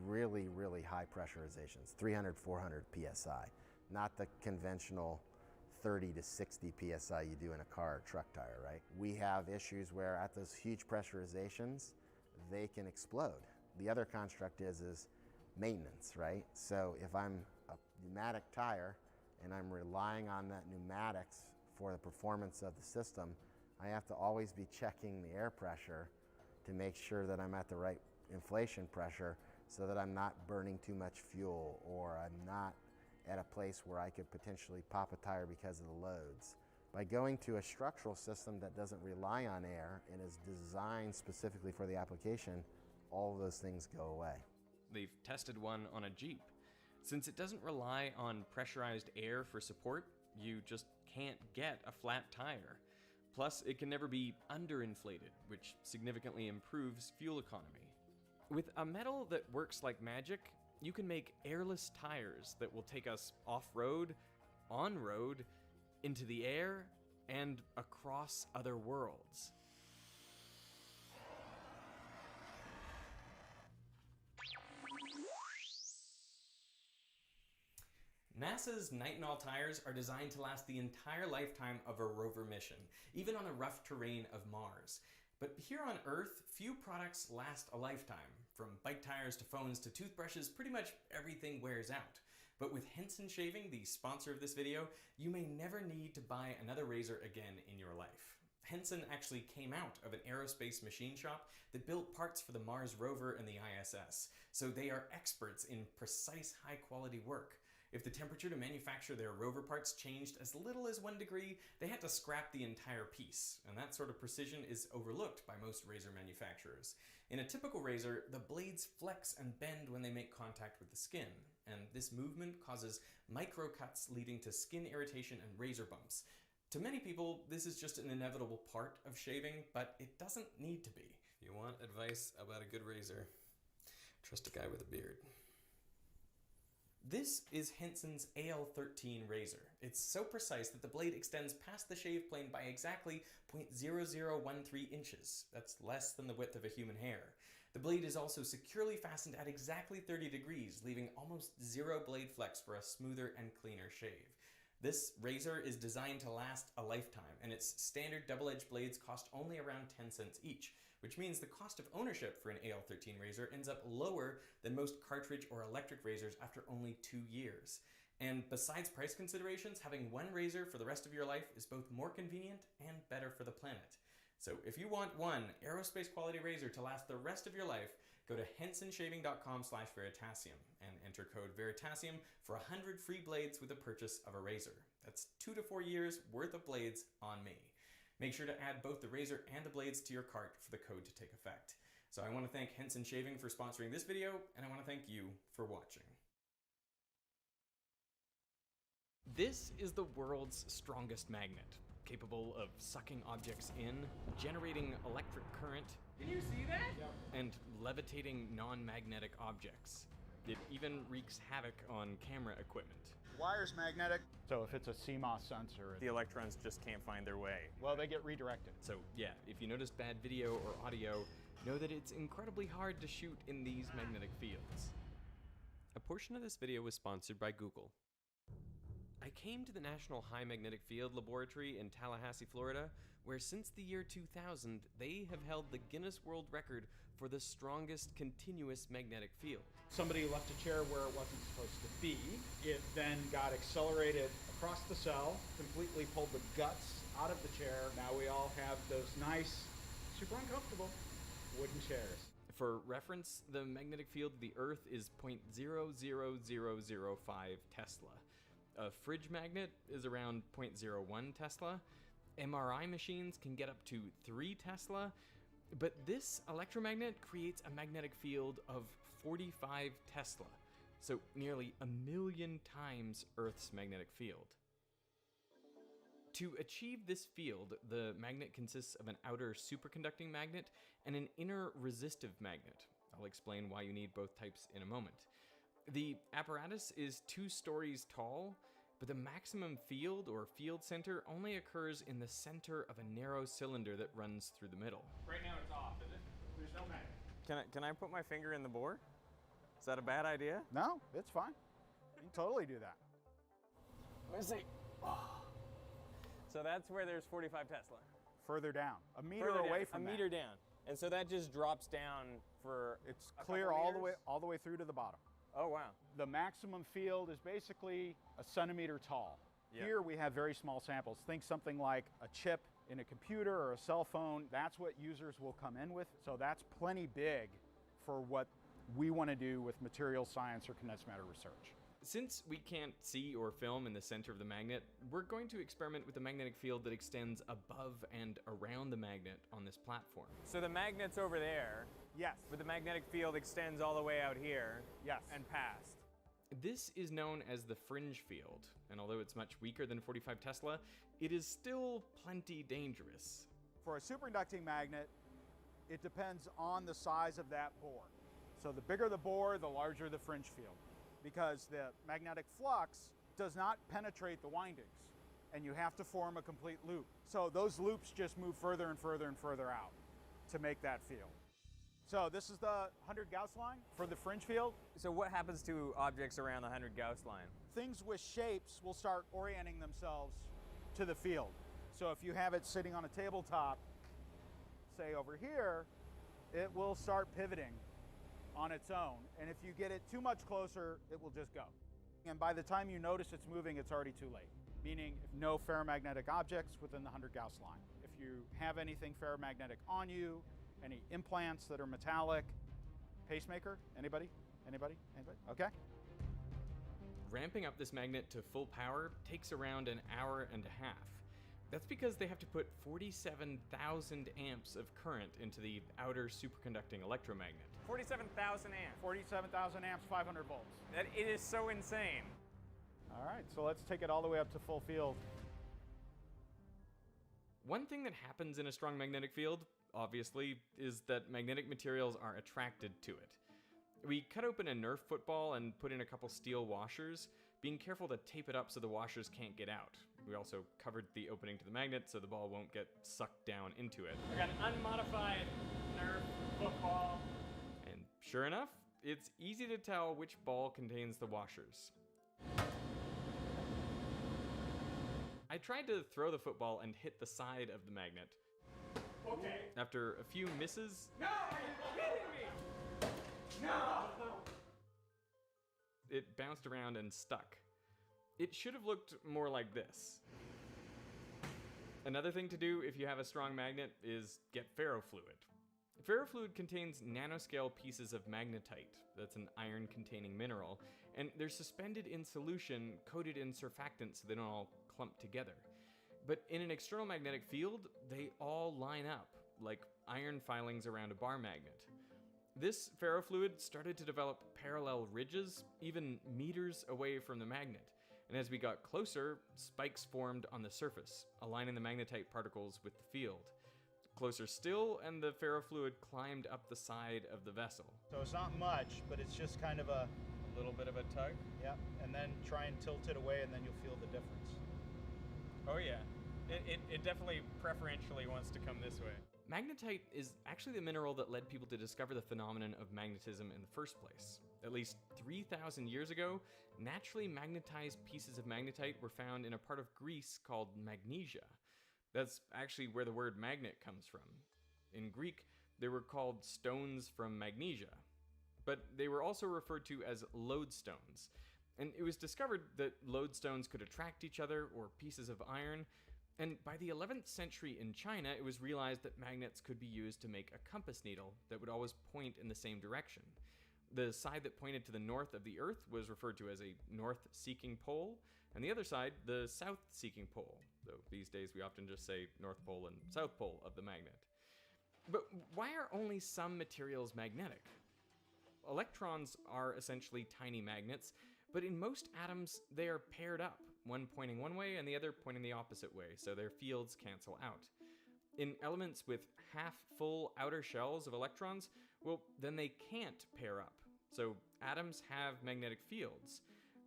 [SPEAKER 5] really, really high pressurizations, 300, 400 PSI, not the conventional 30 to 60 PSI you do in a car or truck tire, right? We have issues where at those huge pressurizations, they can explode. The other construct is maintenance, right? So if I'm a pneumatic tire and I'm relying on that pneumatics for the performance of the system, I have to always be checking the air pressure to make sure that I'm at the right inflation pressure so that I'm not burning too much fuel, or I'm not at a place where I could potentially pop a tire because of the loads. By going to a structural system that doesn't rely on air and is designed specifically for the application, all of those things go away.
[SPEAKER 17] They've tested one on a Jeep. Since it doesn't rely on pressurized air for support, you just can't get a flat tire. Plus, it can never be underinflated, which significantly improves fuel economy. With a metal that works like magic, you can make airless tires that will take us off-road, on-road, into the air, and across other worlds. NASA's nitinol tires are designed to last the entire lifetime of a rover mission, even on the rough terrain of Mars. But here on Earth, few products last a lifetime. From bike tires to phones to toothbrushes, pretty much everything wears out. But with Henson Shaving, the sponsor of this video, you may never need to buy another razor again in your life. Henson actually came out of an aerospace machine shop that built parts for the Mars rover and the ISS, so they are experts in precise, high-quality work. If the temperature to manufacture their rover parts changed as little as 1 degree, they had to scrap the entire piece, and that sort of precision is overlooked by most razor manufacturers. In a typical razor, the blades flex and bend when they make contact with the skin, and this movement causes micro cuts leading to skin irritation and razor bumps. To many people, this is just an inevitable part of shaving, but it doesn't need to be. If you want advice about a good razor, trust a guy with a beard. This is Henson's AL13 razor. It's so precise that the blade extends past the shave plane by exactly 0.0013 inches. That's less than the width of a human hair. The blade is also securely fastened at exactly 30 degrees, leaving almost zero blade flex for a smoother and cleaner shave. This razor is designed to last a lifetime, and its standard double-edged blades cost only around 10 cents each, which means the cost of ownership for an AL13 razor ends up lower than most cartridge or electric razors after only 2 years. And besides price considerations, having one razor for the rest of your life is both more convenient and better for the planet. So if you want one aerospace quality razor to last the rest of your life, go to hensonshaving.com/veritasium and enter code Veritasium for 100 free blades with the purchase of a razor. That's 2 to 4 years worth of blades on me. Make sure to add both the razor and the blades to your cart for the code to take effect. So I want to thank Henson Shaving for sponsoring this video, and I want to thank you for watching. This is the world's strongest magnet, capable of sucking objects in, generating electric current.
[SPEAKER 15] Can you see that?
[SPEAKER 17] Yep. And levitating non-magnetic objects. It even wreaks havoc on camera equipment.
[SPEAKER 13] Wire's magnetic, so if it's a CMOS sensor,
[SPEAKER 4] The electrons just can't find their way.
[SPEAKER 13] well, they get redirected.
[SPEAKER 17] So yeah, if you notice bad video or audio, know that it's incredibly hard to shoot in these magnetic fields. A portion of this video was sponsored by Google. I came to the National High Magnetic Field Laboratory in Tallahassee, Florida, where since the year 2000, they have held the Guinness World Record for the strongest continuous magnetic field.
[SPEAKER 13] Somebody left a chair where it wasn't supposed to be. It then got accelerated across the cell, completely pulled the guts out of the chair. Now we all have those nice, super uncomfortable wooden chairs.
[SPEAKER 17] For reference, the magnetic field of the Earth is 0.00005 Tesla. A fridge magnet is around 0.01 Tesla. MRI machines can get up to 3 Tesla. But this electromagnet creates a magnetic field of 45 Tesla, so nearly 1,000,000 times Earth's magnetic field. To achieve this field, the magnet consists of an outer superconducting magnet and an inner resistive magnet. I'll explain why you need both types in a moment. The apparatus is 2 stories tall, but the maximum field or field center only occurs in the center of a narrow cylinder that runs through the middle.
[SPEAKER 13] Right now it's off, is it? There's no magnet.
[SPEAKER 4] Can I put my finger in the bore? Is that a bad idea?
[SPEAKER 13] No, it's fine. You can totally do that.
[SPEAKER 4] Let me see. So that's where there's 45 Tesla.
[SPEAKER 13] Further down, a meter
[SPEAKER 4] Further
[SPEAKER 13] away
[SPEAKER 4] down,
[SPEAKER 13] from
[SPEAKER 4] a
[SPEAKER 13] that.
[SPEAKER 4] meter down. And so that just drops down for
[SPEAKER 13] It's
[SPEAKER 4] a
[SPEAKER 13] clear
[SPEAKER 4] couple
[SPEAKER 13] all the way through to the bottom.
[SPEAKER 4] Oh, wow.
[SPEAKER 13] The maximum field is basically a centimeter tall.
[SPEAKER 4] Yeah.
[SPEAKER 13] Here we have very small samples. Think something like a chip in a computer or a cell phone. That's what users will come in with. So that's plenty big for what we want to do with material science or condensed matter research.
[SPEAKER 17] Since we can't see or film in the center of the magnet, we're going to experiment with a magnetic field that extends above and around the magnet on this platform.
[SPEAKER 4] So the magnet's over there.
[SPEAKER 13] Yes.
[SPEAKER 4] But the magnetic field extends all the way out here.
[SPEAKER 13] Yes.
[SPEAKER 4] And past.
[SPEAKER 17] This is known as the fringe field, and although it's much weaker than 45 Tesla, it is still plenty dangerous.
[SPEAKER 13] For a superconducting magnet, it depends on the size of that bore. So the bigger the bore, the larger the fringe field, because the magnetic flux does not penetrate the windings, and you have to form a complete loop. So those loops just move further and further and further out to make that field. So this is the 100 Gauss line for the fringe field.
[SPEAKER 4] So what happens to objects around the 100 Gauss line?
[SPEAKER 13] Things with shapes will start orienting themselves to the field. So if you have it sitting on a tabletop, say over here, it will start pivoting on its own. And if you get it too much closer, it will just go. And by the time you notice it's moving, it's already too late. Meaning no ferromagnetic objects within the 100 Gauss line. If you have anything ferromagnetic on you, any implants that are metallic, pacemaker, anybody? Anybody? Anybody? Okay.
[SPEAKER 17] Ramping up this magnet to full power takes around an hour and a half. That's because they have to put 47,000 amps of current into the outer superconducting electromagnet.
[SPEAKER 4] 47,000 amps.
[SPEAKER 13] 47,000 amps, 500 volts.
[SPEAKER 4] It is so insane.
[SPEAKER 13] All right, so let's take it all the way up to full field.
[SPEAKER 17] One thing that happens in a strong magnetic field, obviously, is that magnetic materials are attracted to it. We cut open a Nerf football and put in a couple steel washers, being careful to tape it up so the washers can't get out. We also covered the opening to the magnet so the ball won't get sucked down into it.
[SPEAKER 4] I got an unmodified Nerf football.
[SPEAKER 17] And sure enough, it's easy to tell which ball contains the washers. I tried to throw the football and hit the side of the magnet.
[SPEAKER 4] Okay.
[SPEAKER 17] After a few misses,
[SPEAKER 4] No! Are you kidding me? No!
[SPEAKER 17] it bounced around and stuck. It should have looked more like this. Another thing to do if you have a strong magnet is get ferrofluid. Ferrofluid contains nanoscale pieces of magnetite, that's an iron-containing mineral, and they're suspended in solution, coated in surfactants so they don't all clump together. But in an external magnetic field, they all line up, like iron filings around a bar magnet. This ferrofluid started to develop parallel ridges, even meters away from the magnet. And as we got closer, spikes formed on the surface, aligning the magnetite particles with the field. Closer still, and the ferrofluid climbed up the side of the vessel.
[SPEAKER 13] So it's not much, but it's just kind of a
[SPEAKER 4] little bit of a tug.
[SPEAKER 13] Yep, and then try and tilt it away, and then you'll feel the difference.
[SPEAKER 4] Oh yeah, it definitely preferentially wants to come this way.
[SPEAKER 17] Magnetite is actually the mineral that led people to discover the phenomenon of magnetism in the first place. At least 3,000 years ago, naturally magnetized pieces of magnetite were found in a part of Greece called Magnesia. That's actually where the word magnet comes from. In Greek, they were called stones from Magnesia, but they were also referred to as lodestones. And it was discovered that lodestones could attract each other or pieces of iron, and by the 11th century in China, it was realized that magnets could be used to make a compass needle that would always point in the same direction. The side that pointed to the north of the Earth was referred to as a north-seeking pole, and the other side, the south-seeking pole, though these days we often just say North Pole and South Pole of the magnet. But why are only some materials magnetic? Electrons are essentially tiny magnets, but in most atoms they are paired up, one pointing one way and the other pointing the opposite way, so their fields cancel out. In elements with half-full outer shells of electrons, well, then they can't pair up. So atoms have magnetic fields.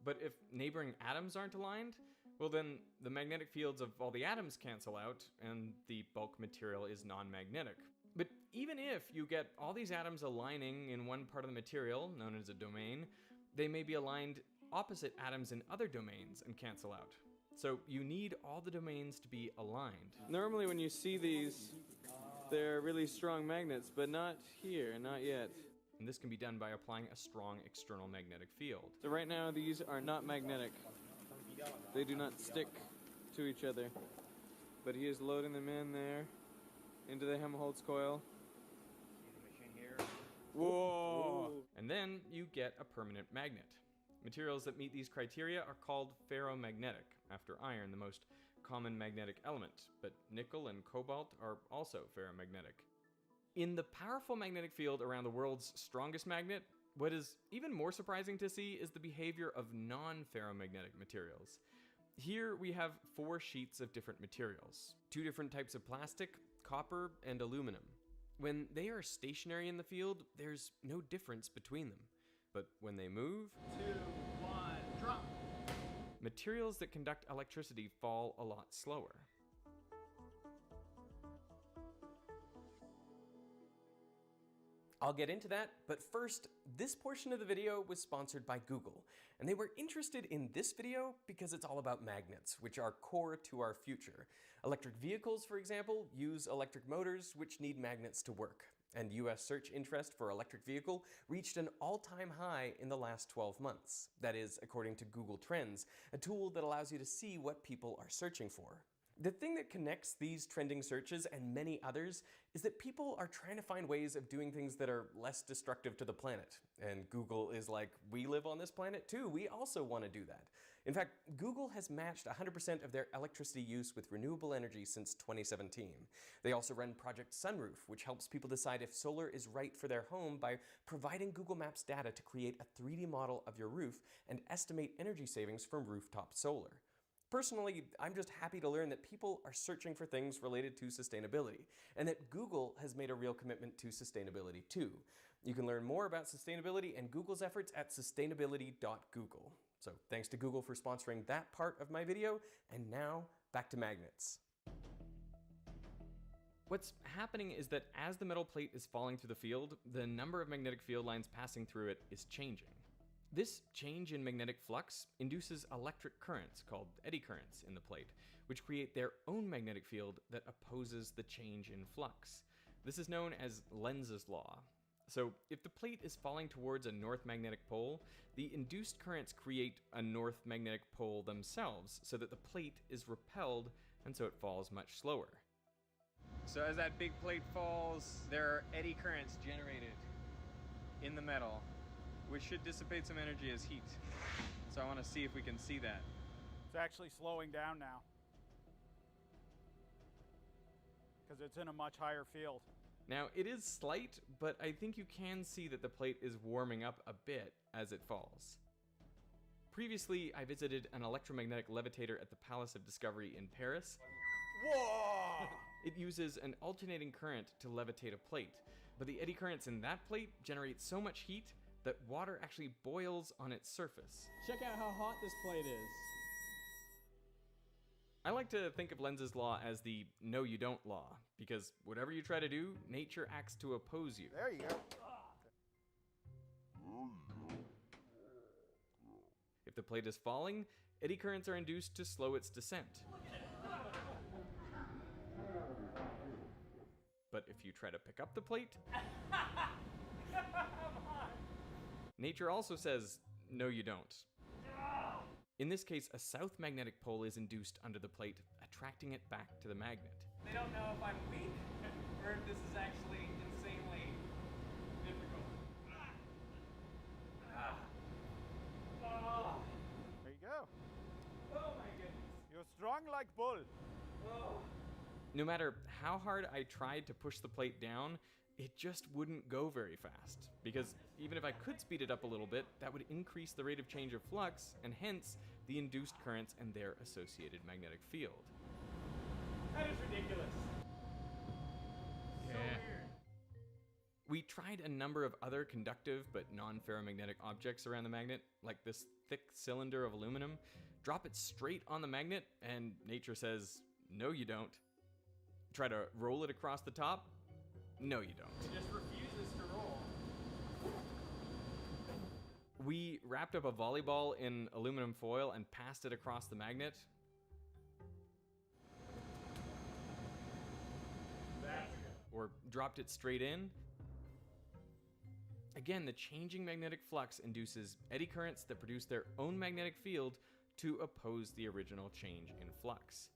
[SPEAKER 17] But if neighboring atoms aren't aligned, well then the magnetic fields of all the atoms cancel out and the bulk material is non-magnetic. But even if you get all these atoms aligning in one part of the material, known as a domain, they may be aligned opposite atoms in other domains and cancel out. So you need all the domains to be aligned.
[SPEAKER 4] Normally when you see these, they're really strong magnets, but not here, not yet.
[SPEAKER 17] And this can be done by applying a strong external magnetic field.
[SPEAKER 4] So right now these are not magnetic. They do not stick to each other. But he is loading them in there into the Helmholtz coil. Whoa!
[SPEAKER 17] And then you get a permanent magnet. Materials that meet these criteria are called ferromagnetic, after iron, the most common magnetic element, but nickel and cobalt are also ferromagnetic. In the powerful magnetic field around the world's strongest magnet, what is even more surprising to see is the behavior of non-ferromagnetic materials. Here we have 4 sheets of different materials, 2 different types of plastic, copper, and aluminum. When they are stationary in the field, there's no difference between them. But when they move,
[SPEAKER 13] 2, 1, drop!
[SPEAKER 17] Materials that conduct electricity fall a lot slower. I'll get into that, but first, this portion of the video was sponsored by Google, and they were interested in this video because it's all about magnets, which are core to our future. Electric vehicles, for example, use electric motors which need magnets to work, and US search interest for electric vehicle reached an all-time high in the last 12 months. That is, according to Google Trends, a tool that allows you to see what people are searching for. The thing that connects these trending searches and many others is that people are trying to find ways of doing things that are less destructive to the planet. And Google is like, we live on this planet too, we also want to do that. In fact, Google has matched 100% of their electricity use with renewable energy since 2017. They also run Project Sunroof, which helps people decide if solar is right for their home by providing Google Maps data to create a 3D model of your roof and estimate energy savings from rooftop solar.
[SPEAKER 3] Personally, I'm just happy to learn that people are searching for things related to sustainability, and that Google has made a real commitment to sustainability too. You can learn more about sustainability and Google's efforts at sustainability.google. So thanks to Google for sponsoring that part of my video, and now back to magnets.
[SPEAKER 17] What's happening is that as the metal plate is falling through the field, the number of magnetic field lines passing through it is changing. This change in magnetic flux induces electric currents, called eddy currents, in the plate, which create their own magnetic field that opposes the change in flux. This is known as Lenz's law. So if the plate is falling towards a north magnetic pole, the induced currents create a north magnetic pole themselves, so that the plate is repelled, and so it falls much slower.
[SPEAKER 4] So as that big plate falls, there are eddy currents generated in the metal, which should dissipate some energy as heat. So I want to see if we can see that.
[SPEAKER 13] It's actually slowing down now because it's in a much higher field.
[SPEAKER 17] Now, it is slight, but I think you can see that the plate is warming up a bit as it falls. Previously, I visited an electromagnetic levitator at the Palace of Discovery in Paris.
[SPEAKER 13] Whoa!
[SPEAKER 17] It uses an alternating current to levitate a plate, but the eddy currents in that plate generate so much heat that water actually boils on its surface.
[SPEAKER 4] Check out how hot this plate is.
[SPEAKER 17] I like to think of Lenz's law as the no you don't law, because whatever you try to do, nature acts to oppose you.
[SPEAKER 13] There you go.
[SPEAKER 17] If the plate is falling, eddy currents are induced to slow its descent. But if you try to pick up the plate, nature also says, no you don't. In this case, a south magnetic pole is induced under the plate, attracting it back to the magnet.
[SPEAKER 4] They don't know if I'm weak or if this is actually insanely difficult.
[SPEAKER 13] There you go.
[SPEAKER 4] Oh my goodness.
[SPEAKER 13] You're strong like bull.
[SPEAKER 17] No matter how hard I tried to push the plate down, it just wouldn't go very fast. Because even if I could speed it up a little bit, that would increase the rate of change of flux, and hence the induced currents and their associated magnetic field.
[SPEAKER 4] That is ridiculous.
[SPEAKER 17] Yeah. So weird. We tried a number of other conductive but non-ferromagnetic objects around the magnet, like this thick cylinder of aluminum. Drop it straight on the magnet, and nature says, no you don't. Try to roll it across the top? No you don't.
[SPEAKER 4] It just refuses to roll.
[SPEAKER 17] We wrapped up a volleyball in aluminum foil and passed it across the magnet. Or dropped it straight in. Again, the changing magnetic flux induces eddy currents that produce their own magnetic field to oppose the original change in flux.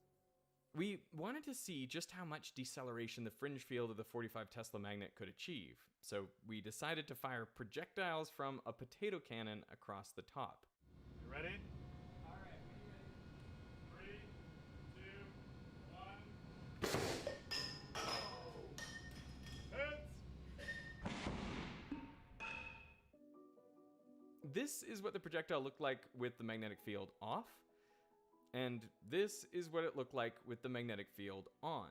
[SPEAKER 17] We wanted to see just how much deceleration the fringe field of the 45 Tesla magnet could achieve, so we decided to fire projectiles from a potato cannon across the top.
[SPEAKER 2] You ready?
[SPEAKER 4] All right, we ready?
[SPEAKER 2] 3, 2, 1. Hits!
[SPEAKER 17] This is what the projectile looked like with the magnetic field off, and this is what it looked like with the magnetic field on.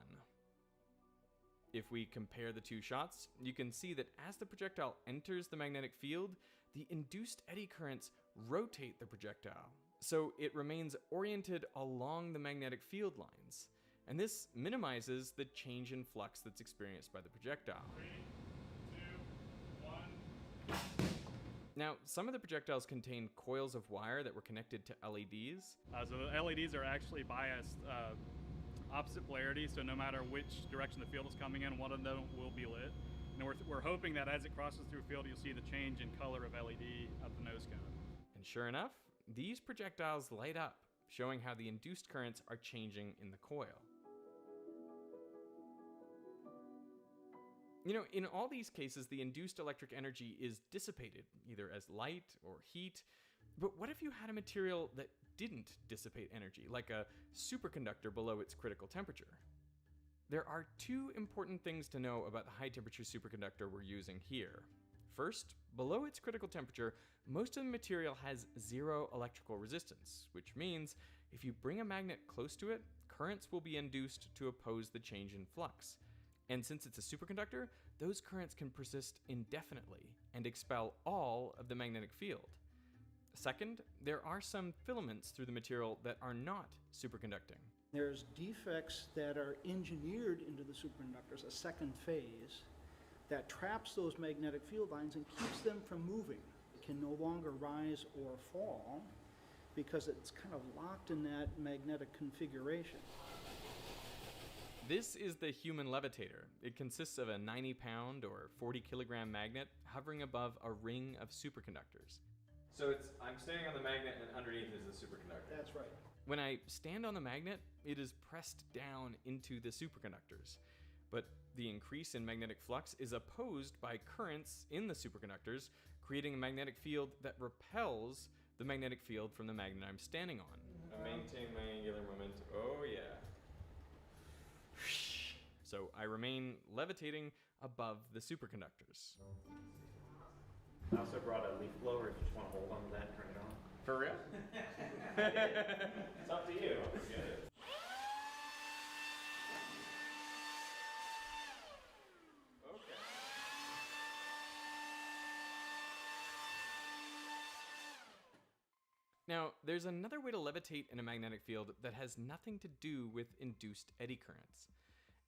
[SPEAKER 17] If we compare the two shots, you can see that as the projectile enters the magnetic field, the induced eddy currents rotate the projectile, so it remains oriented along the magnetic field lines. And this minimizes the change in flux that's experienced by the projectile.
[SPEAKER 2] 3, 2, 1.
[SPEAKER 17] Now, some of the projectiles contain coils of wire that were connected to LEDs.
[SPEAKER 1] So the LEDs are actually biased opposite polarity, so no matter which direction the field is coming in, one of them will be lit. And we're hoping that as it crosses through field, you'll see the change in color of LED at the nose cone.
[SPEAKER 17] And sure enough, these projectiles light up, showing how the induced currents are changing in the coil. You know, in all these cases, the induced electric energy is dissipated, either as light or heat. But what if you had a material that didn't dissipate energy, like a superconductor below its critical temperature? There are two important things to know about the high temperature superconductor we're using here. First, below its critical temperature, most of the material has zero electrical resistance, which means if you bring a magnet close to it, currents will be induced to oppose the change in flux. And since it's a superconductor, those currents can persist indefinitely and expel all of the magnetic field. Second, there are some filaments through the material that are not superconducting.
[SPEAKER 14] There's defects that are engineered into the superconductors, a second phase, that traps those magnetic field lines and keeps them from moving. It can no longer rise or fall because it's kind of locked in that magnetic configuration.
[SPEAKER 17] This is the human levitator. It consists of a 90-pound or 40-kilogram magnet hovering above a ring of superconductors. So I'm standing on the magnet and underneath is the superconductor.
[SPEAKER 14] That's right.
[SPEAKER 17] When I stand on the magnet, it is pressed down into the superconductors. But the increase in magnetic flux is opposed by currents in the superconductors, creating a magnetic field that repels the magnetic field from the magnet I'm standing on. I maintain my angular momentum. Oh yeah. So I remain levitating above the superconductors.
[SPEAKER 4] I also brought a leaf blower if you just want to hold on to that and turn it on.
[SPEAKER 17] For real?
[SPEAKER 4] It's up to you.
[SPEAKER 17] Now, there's another way to levitate in a magnetic field that has nothing to do with induced eddy currents.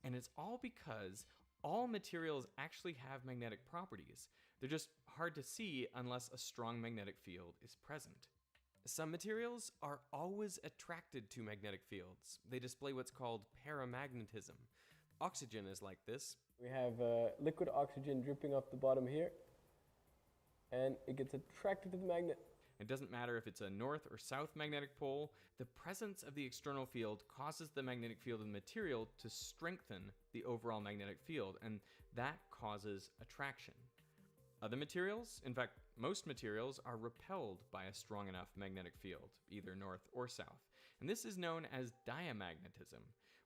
[SPEAKER 17] And it's all because all materials actually have magnetic properties. They're just hard to see unless a strong magnetic field is present. Some materials are always attracted to magnetic fields. They display what's called paramagnetism. Oxygen is like this.
[SPEAKER 16] We have liquid oxygen dripping off the bottom here, and it gets attracted to the magnet.
[SPEAKER 17] It doesn't matter if it's a north or south magnetic pole, the presence of the external field causes the magnetic field of the material to strengthen the overall magnetic field, and that causes attraction. Other materials, in fact, most materials, are repelled by a strong enough magnetic field, either north or south. And this is known as diamagnetism.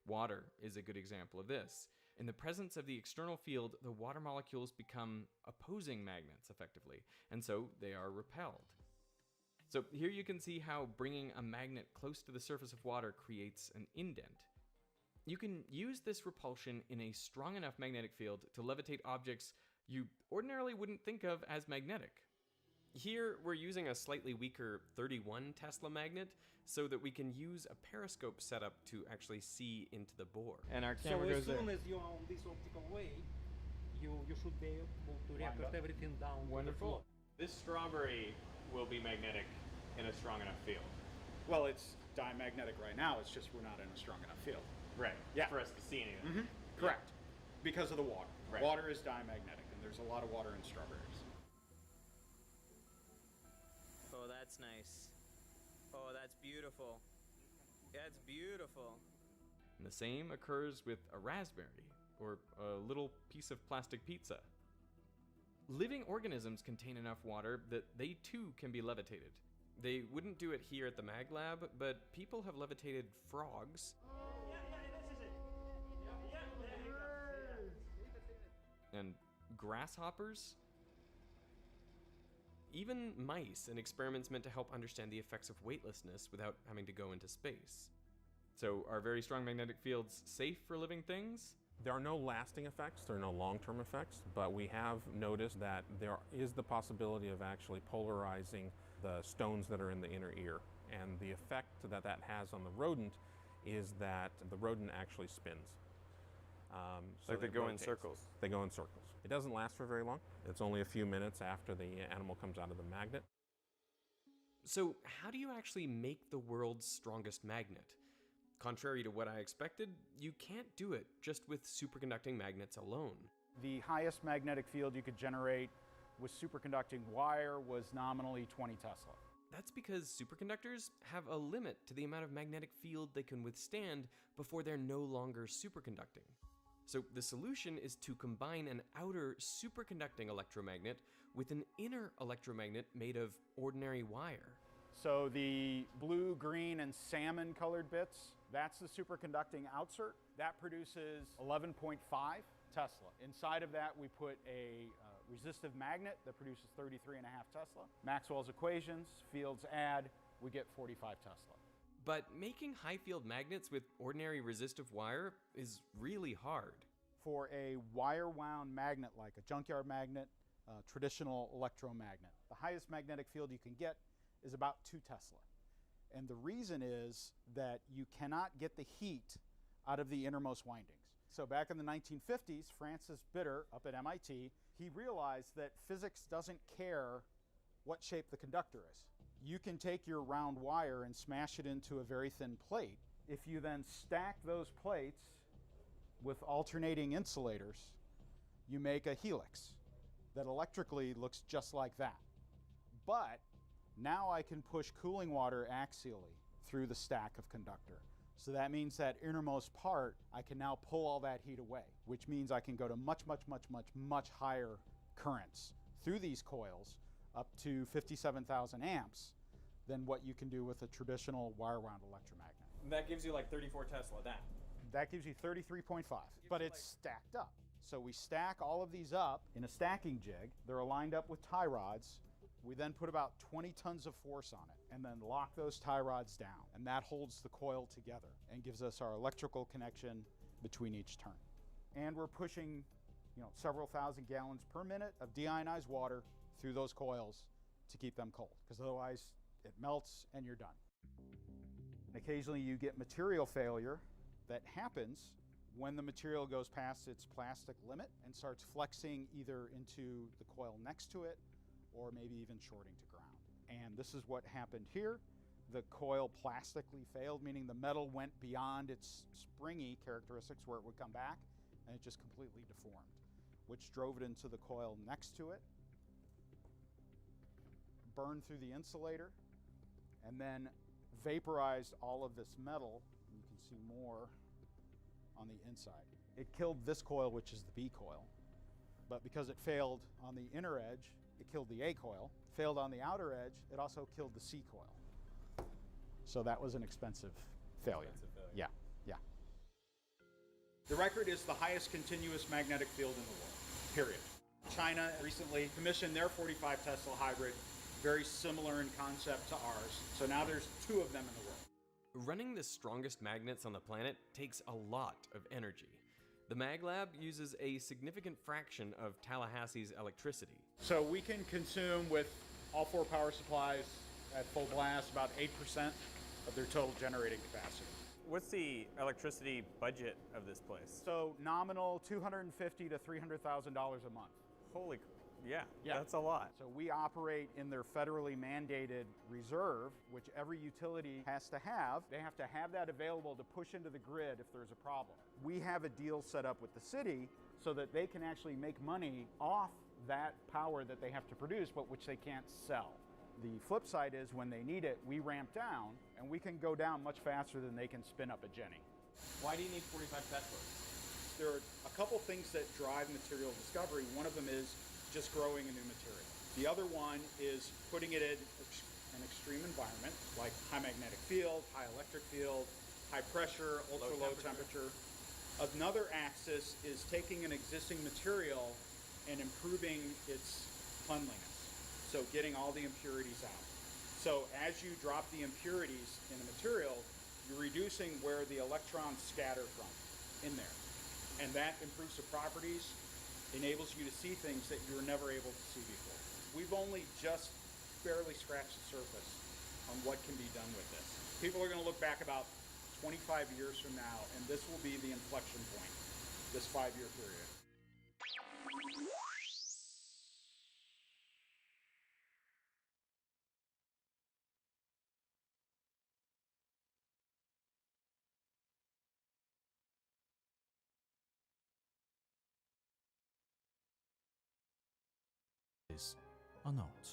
[SPEAKER 17] Water is a good example of this. In the presence of the external field, the water molecules become opposing magnets, effectively, and so they are repelled. So here you can see how bringing a magnet close to the surface of water creates an indent. You can use this repulsion in a strong enough magnetic field to levitate objects you ordinarily wouldn't think of as magnetic. Here we're using a slightly weaker 31 Tesla magnet so that we can use a periscope setup to actually see into the bore.
[SPEAKER 4] And our camera goes there.
[SPEAKER 14] So as soon as you're on this optical way, you should be able to react everything down.
[SPEAKER 4] Wonderful. This strawberry will be magnetic in a strong enough field.
[SPEAKER 13] Well, it's diamagnetic right now. It's just we're not in a strong enough field.
[SPEAKER 4] Right.
[SPEAKER 13] Yeah.
[SPEAKER 4] For us to see anything.
[SPEAKER 13] Correct. Because of the water.
[SPEAKER 4] Right.
[SPEAKER 13] Water is diamagnetic, and there's a lot of water in strawberries.
[SPEAKER 4] Oh, that's nice. Oh, that's beautiful. That's beautiful.
[SPEAKER 17] And the same occurs with a raspberry or a little piece of plastic pizza. Living organisms contain enough water that they too can be levitated. They wouldn't do it here at the Mag Lab, but people have levitated frogs and grasshoppers, even mice in experiments meant to help understand the effects of weightlessness without having to go into space. So are very strong magnetic fields safe for living things?
[SPEAKER 21] There are no lasting effects, there are no long-term effects, but we have noticed that there is the possibility of actually polarizing the stones that are in the inner ear. And the effect that that has on the rodent is that the rodent actually spins.
[SPEAKER 4] So like they go in
[SPEAKER 21] rotates.
[SPEAKER 4] circles.
[SPEAKER 21] They go in circles. It doesn't last for very long. It's only a few minutes after the animal comes out of the magnet.
[SPEAKER 17] So how do you actually make the world's strongest magnet? Contrary to what I expected, you can't do it just with superconducting magnets alone.
[SPEAKER 13] The highest magnetic field you could generate with superconducting wire was nominally 20 Tesla.
[SPEAKER 17] That's because superconductors have a limit to the amount of magnetic field they can withstand before they're no longer superconducting. So the solution is to combine an outer superconducting electromagnet with an inner electromagnet made of ordinary wire.
[SPEAKER 13] So the blue, green, and salmon colored bits, that's the superconducting outsert. That produces 11.5 Tesla. Inside of that, we put a resistive magnet that produces 33.5 Tesla. Maxwell's equations, fields add, we get 45 Tesla.
[SPEAKER 17] But making high field magnets with ordinary resistive wire is really hard.
[SPEAKER 13] For a wire wound magnet like a junkyard magnet, traditional electromagnet, the highest magnetic field you can get is about 2 Tesla. And the reason is that you cannot get the heat out of the innermost windings. So back in the 1950s, Francis Bitter up at MIT, he realized that physics doesn't care what shape the conductor is. You can take your round wire and smash it into a very thin plate. If you then stack those plates with alternating insulators, you make a helix that electrically looks just like that. But now I can push cooling water axially through the stack of conductor. So that means that innermost part, I can now pull all that heat away, which means I can go to much higher currents through these coils, up to 57,000 amps, than what you can do with a traditional wire wound electromagnet.
[SPEAKER 4] That gives you like 34 Tesla,
[SPEAKER 13] That gives you 33.5, but it's stacked up. So we stack all of these up in a stacking jig. They're lined up with tie rods. We then put about 20 tons of force on it and then lock those tie rods down. And that holds the coil together and gives us our electrical connection between each turn. And we're pushing, several thousand gallons per minute of deionized water through those coils to keep them cold, because otherwise it melts and you're done. And occasionally you get material failure that happens when the material goes past its plastic limit and starts flexing either into the coil next to it or maybe even shorting to ground. And this is what happened here. The coil plastically failed, meaning the metal went beyond its springy characteristics where it would come back, and it just completely deformed, which drove it into the coil next to it, burned through the insulator, and then vaporized all of this metal. You can see more on the inside. It killed this coil, which is the B coil, but because it failed on the inner edge, it killed the A coil. Failed on the outer edge, it also killed the C coil. So that was an expensive failure. Yeah. The record is the highest continuous magnetic field in the world, period. China recently commissioned their 45 Tesla hybrid, very similar in concept to ours. So now there's 2 of them in the world.
[SPEAKER 17] Running the strongest magnets on the planet takes a lot of energy. The Mag Lab uses a significant fraction of Tallahassee's electricity.
[SPEAKER 13] So we can consume, with all 4 power supplies at full blast, about 8% of their total generating capacity.
[SPEAKER 4] What's the electricity budget of this place?
[SPEAKER 13] So nominal $250,000 to $300,000 a month.
[SPEAKER 4] Holy, yeah, that's a lot.
[SPEAKER 13] So we operate in their federally mandated reserve, which every utility has to have. They have to have that available to push into the grid if there's a problem. We have a deal set up with the city so that they can actually make money off that power that they have to produce, but which they can't sell. The flip side is when they need it, we ramp down, and we can go down much faster than they can spin up a Jenny.
[SPEAKER 4] Why do you need 45 Teslas?
[SPEAKER 13] There are a couple things that drive material discovery. One of them is just growing a new material. The other one is putting it in an extreme environment, like high magnetic field, high electric field, high pressure, ultra low temperature. Another axis is taking an existing material and improving its cleanliness. So getting all the impurities out. So as you drop the impurities in a material, you're reducing where the electrons scatter from in there. And that improves the properties, enables you to see things that you were never able to see before. We've only just barely scratched the surface on what can be done with this. People are going to look back about 25 years from now, and this will be the inflection point, this 5-year period.
[SPEAKER 8] Are not,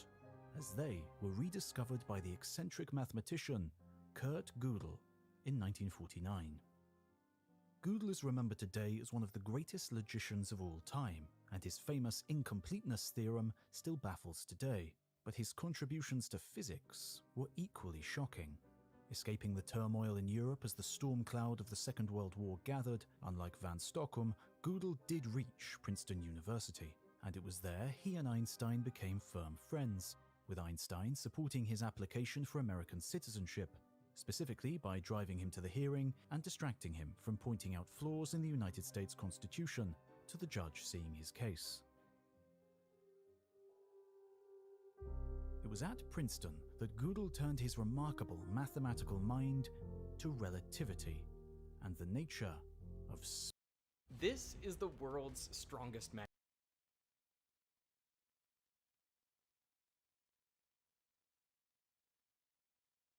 [SPEAKER 8] as they were rediscovered by the eccentric mathematician Kurt Gödel in 1949. Gödel is remembered today as one of the greatest logicians of all time, and his famous incompleteness theorem still baffles today, but his contributions to physics were equally shocking. Escaping the turmoil in Europe as the storm cloud of the Second World War gathered, unlike Van Stockum, Gödel did reach Princeton University, and it was there he and Einstein became firm friends, with Einstein supporting his application for American citizenship, specifically by driving him to the hearing and distracting him from pointing out flaws in the United States Constitution to the judge seeing his case. It was at Princeton that Gödel turned his remarkable mathematical mind to relativity and the nature of space.
[SPEAKER 17] This is the world's strongest magnet.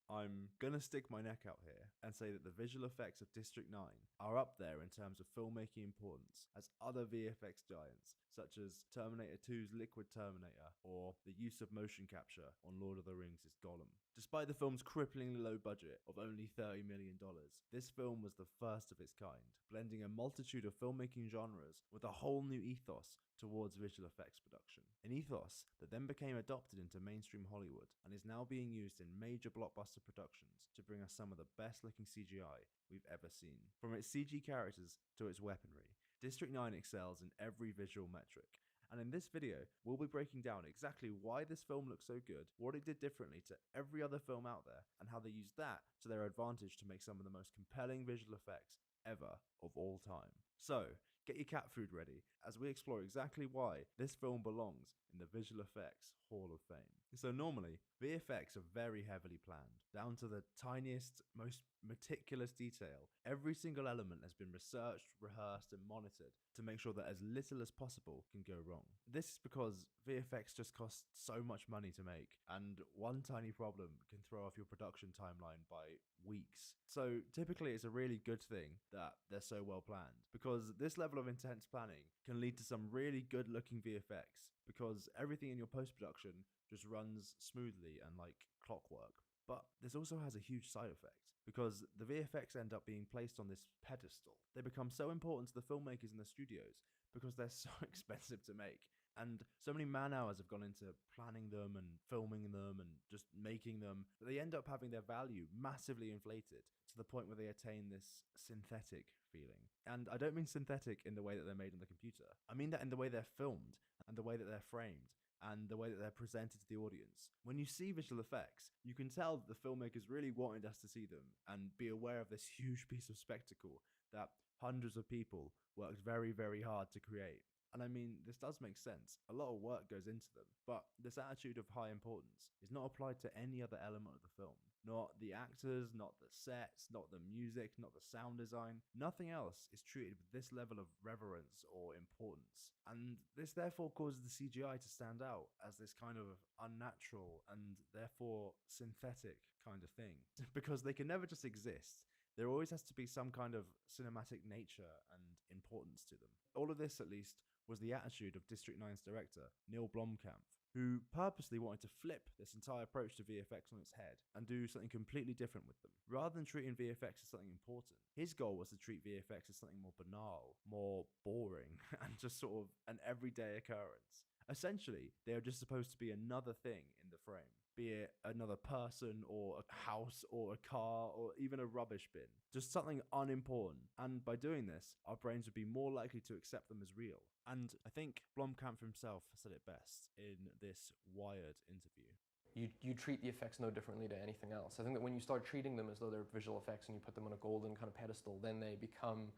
[SPEAKER 6] I'm gonna stick my neck out here and say that the visual effects of District 9 are up there in terms of filmmaking importance as other VFX giants, such as Terminator 2's Liquid Terminator or the use of motion capture on Lord of the Rings' Gollum. Despite the film's cripplingly low budget of only $30 million, this film was the first of its kind, blending a multitude of filmmaking genres with a whole new ethos towards visual effects production. An ethos that then became adopted into mainstream Hollywood and is now being used in major blockbuster productions to bring us some of the best looking CGI we've ever seen. From its CG characters to its weaponry, District 9 excels in every visual metric. And in this video, we'll be breaking down exactly why this film looks so good, what it did differently to every other film out there, and how they used that to their advantage to make some of the most compelling visual effects ever of all time. So, get your cat food ready as we explore exactly why this film belongs in the Visual Effects Hall of Fame. So normally, VFX are very heavily planned, down to the tiniest, most meticulous detail. Every single element has been researched, rehearsed, and monitored to make sure that as little as possible can go wrong. This is because VFX just costs so much money to make, and one tiny problem can throw off your production timeline by weeks. So typically it's a really good thing that they're so well planned, because this level of intense planning can lead to some really good looking VFX, because everything in your post-production just runs smoothly and like clockwork. But this also has a huge side effect, because the VFX end up being placed on this pedestal. They become so important to the filmmakers in the studios because they're so expensive to make, and so many man hours have gone into planning them and filming them and just making them, that they end up having their value massively inflated to the point where they attain this synthetic feeling. And I don't mean synthetic in the way that they're made on the computer. I mean that in the way they're filmed and the way that they're framed and the way that they're presented to the audience. When you see visual effects, you can tell that the filmmakers really wanted us to see them and be aware of this huge piece of spectacle that hundreds of people worked very, very hard to create. And I mean, this does make sense. A lot of work goes into them, but this attitude of high importance is not applied to any other element of the film. Not the actors, not the sets, not the music, not the sound design. Nothing else is treated with this level of reverence or importance. And this therefore causes the CGI to stand out as this kind of unnatural and therefore synthetic kind of thing. Because they can never just exist. There always has to be some kind of cinematic nature and importance to them. All of this, at least, was the attitude of District 9's director, Neil Blomkamp, who purposely wanted to flip this entire approach to VFX on its head and do something completely different with them. Rather than treating VFX as something important, his goal was to treat VFX as something more banal, more boring, and just sort of an everyday occurrence. Essentially, they are just supposed to be another thing in the frame, be it another person or a house or a car or even a rubbish bin. Just something unimportant. And by doing this, our brains would be more likely to accept them as real. And I think Blomkamp himself said it best in this Wired interview.
[SPEAKER 3] You treat the effects no differently to anything else. I think that when you start treating them as though they're visual effects and you put them on a golden kind of pedestal, then they become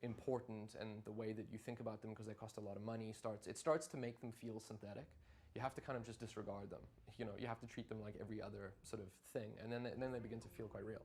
[SPEAKER 3] important, and the way that you think about them, because they cost a lot of money, starts to make them feel synthetic. You have to kind of just disregard them. You know, you have to treat them like every other sort of thing, and then they begin to feel quite real.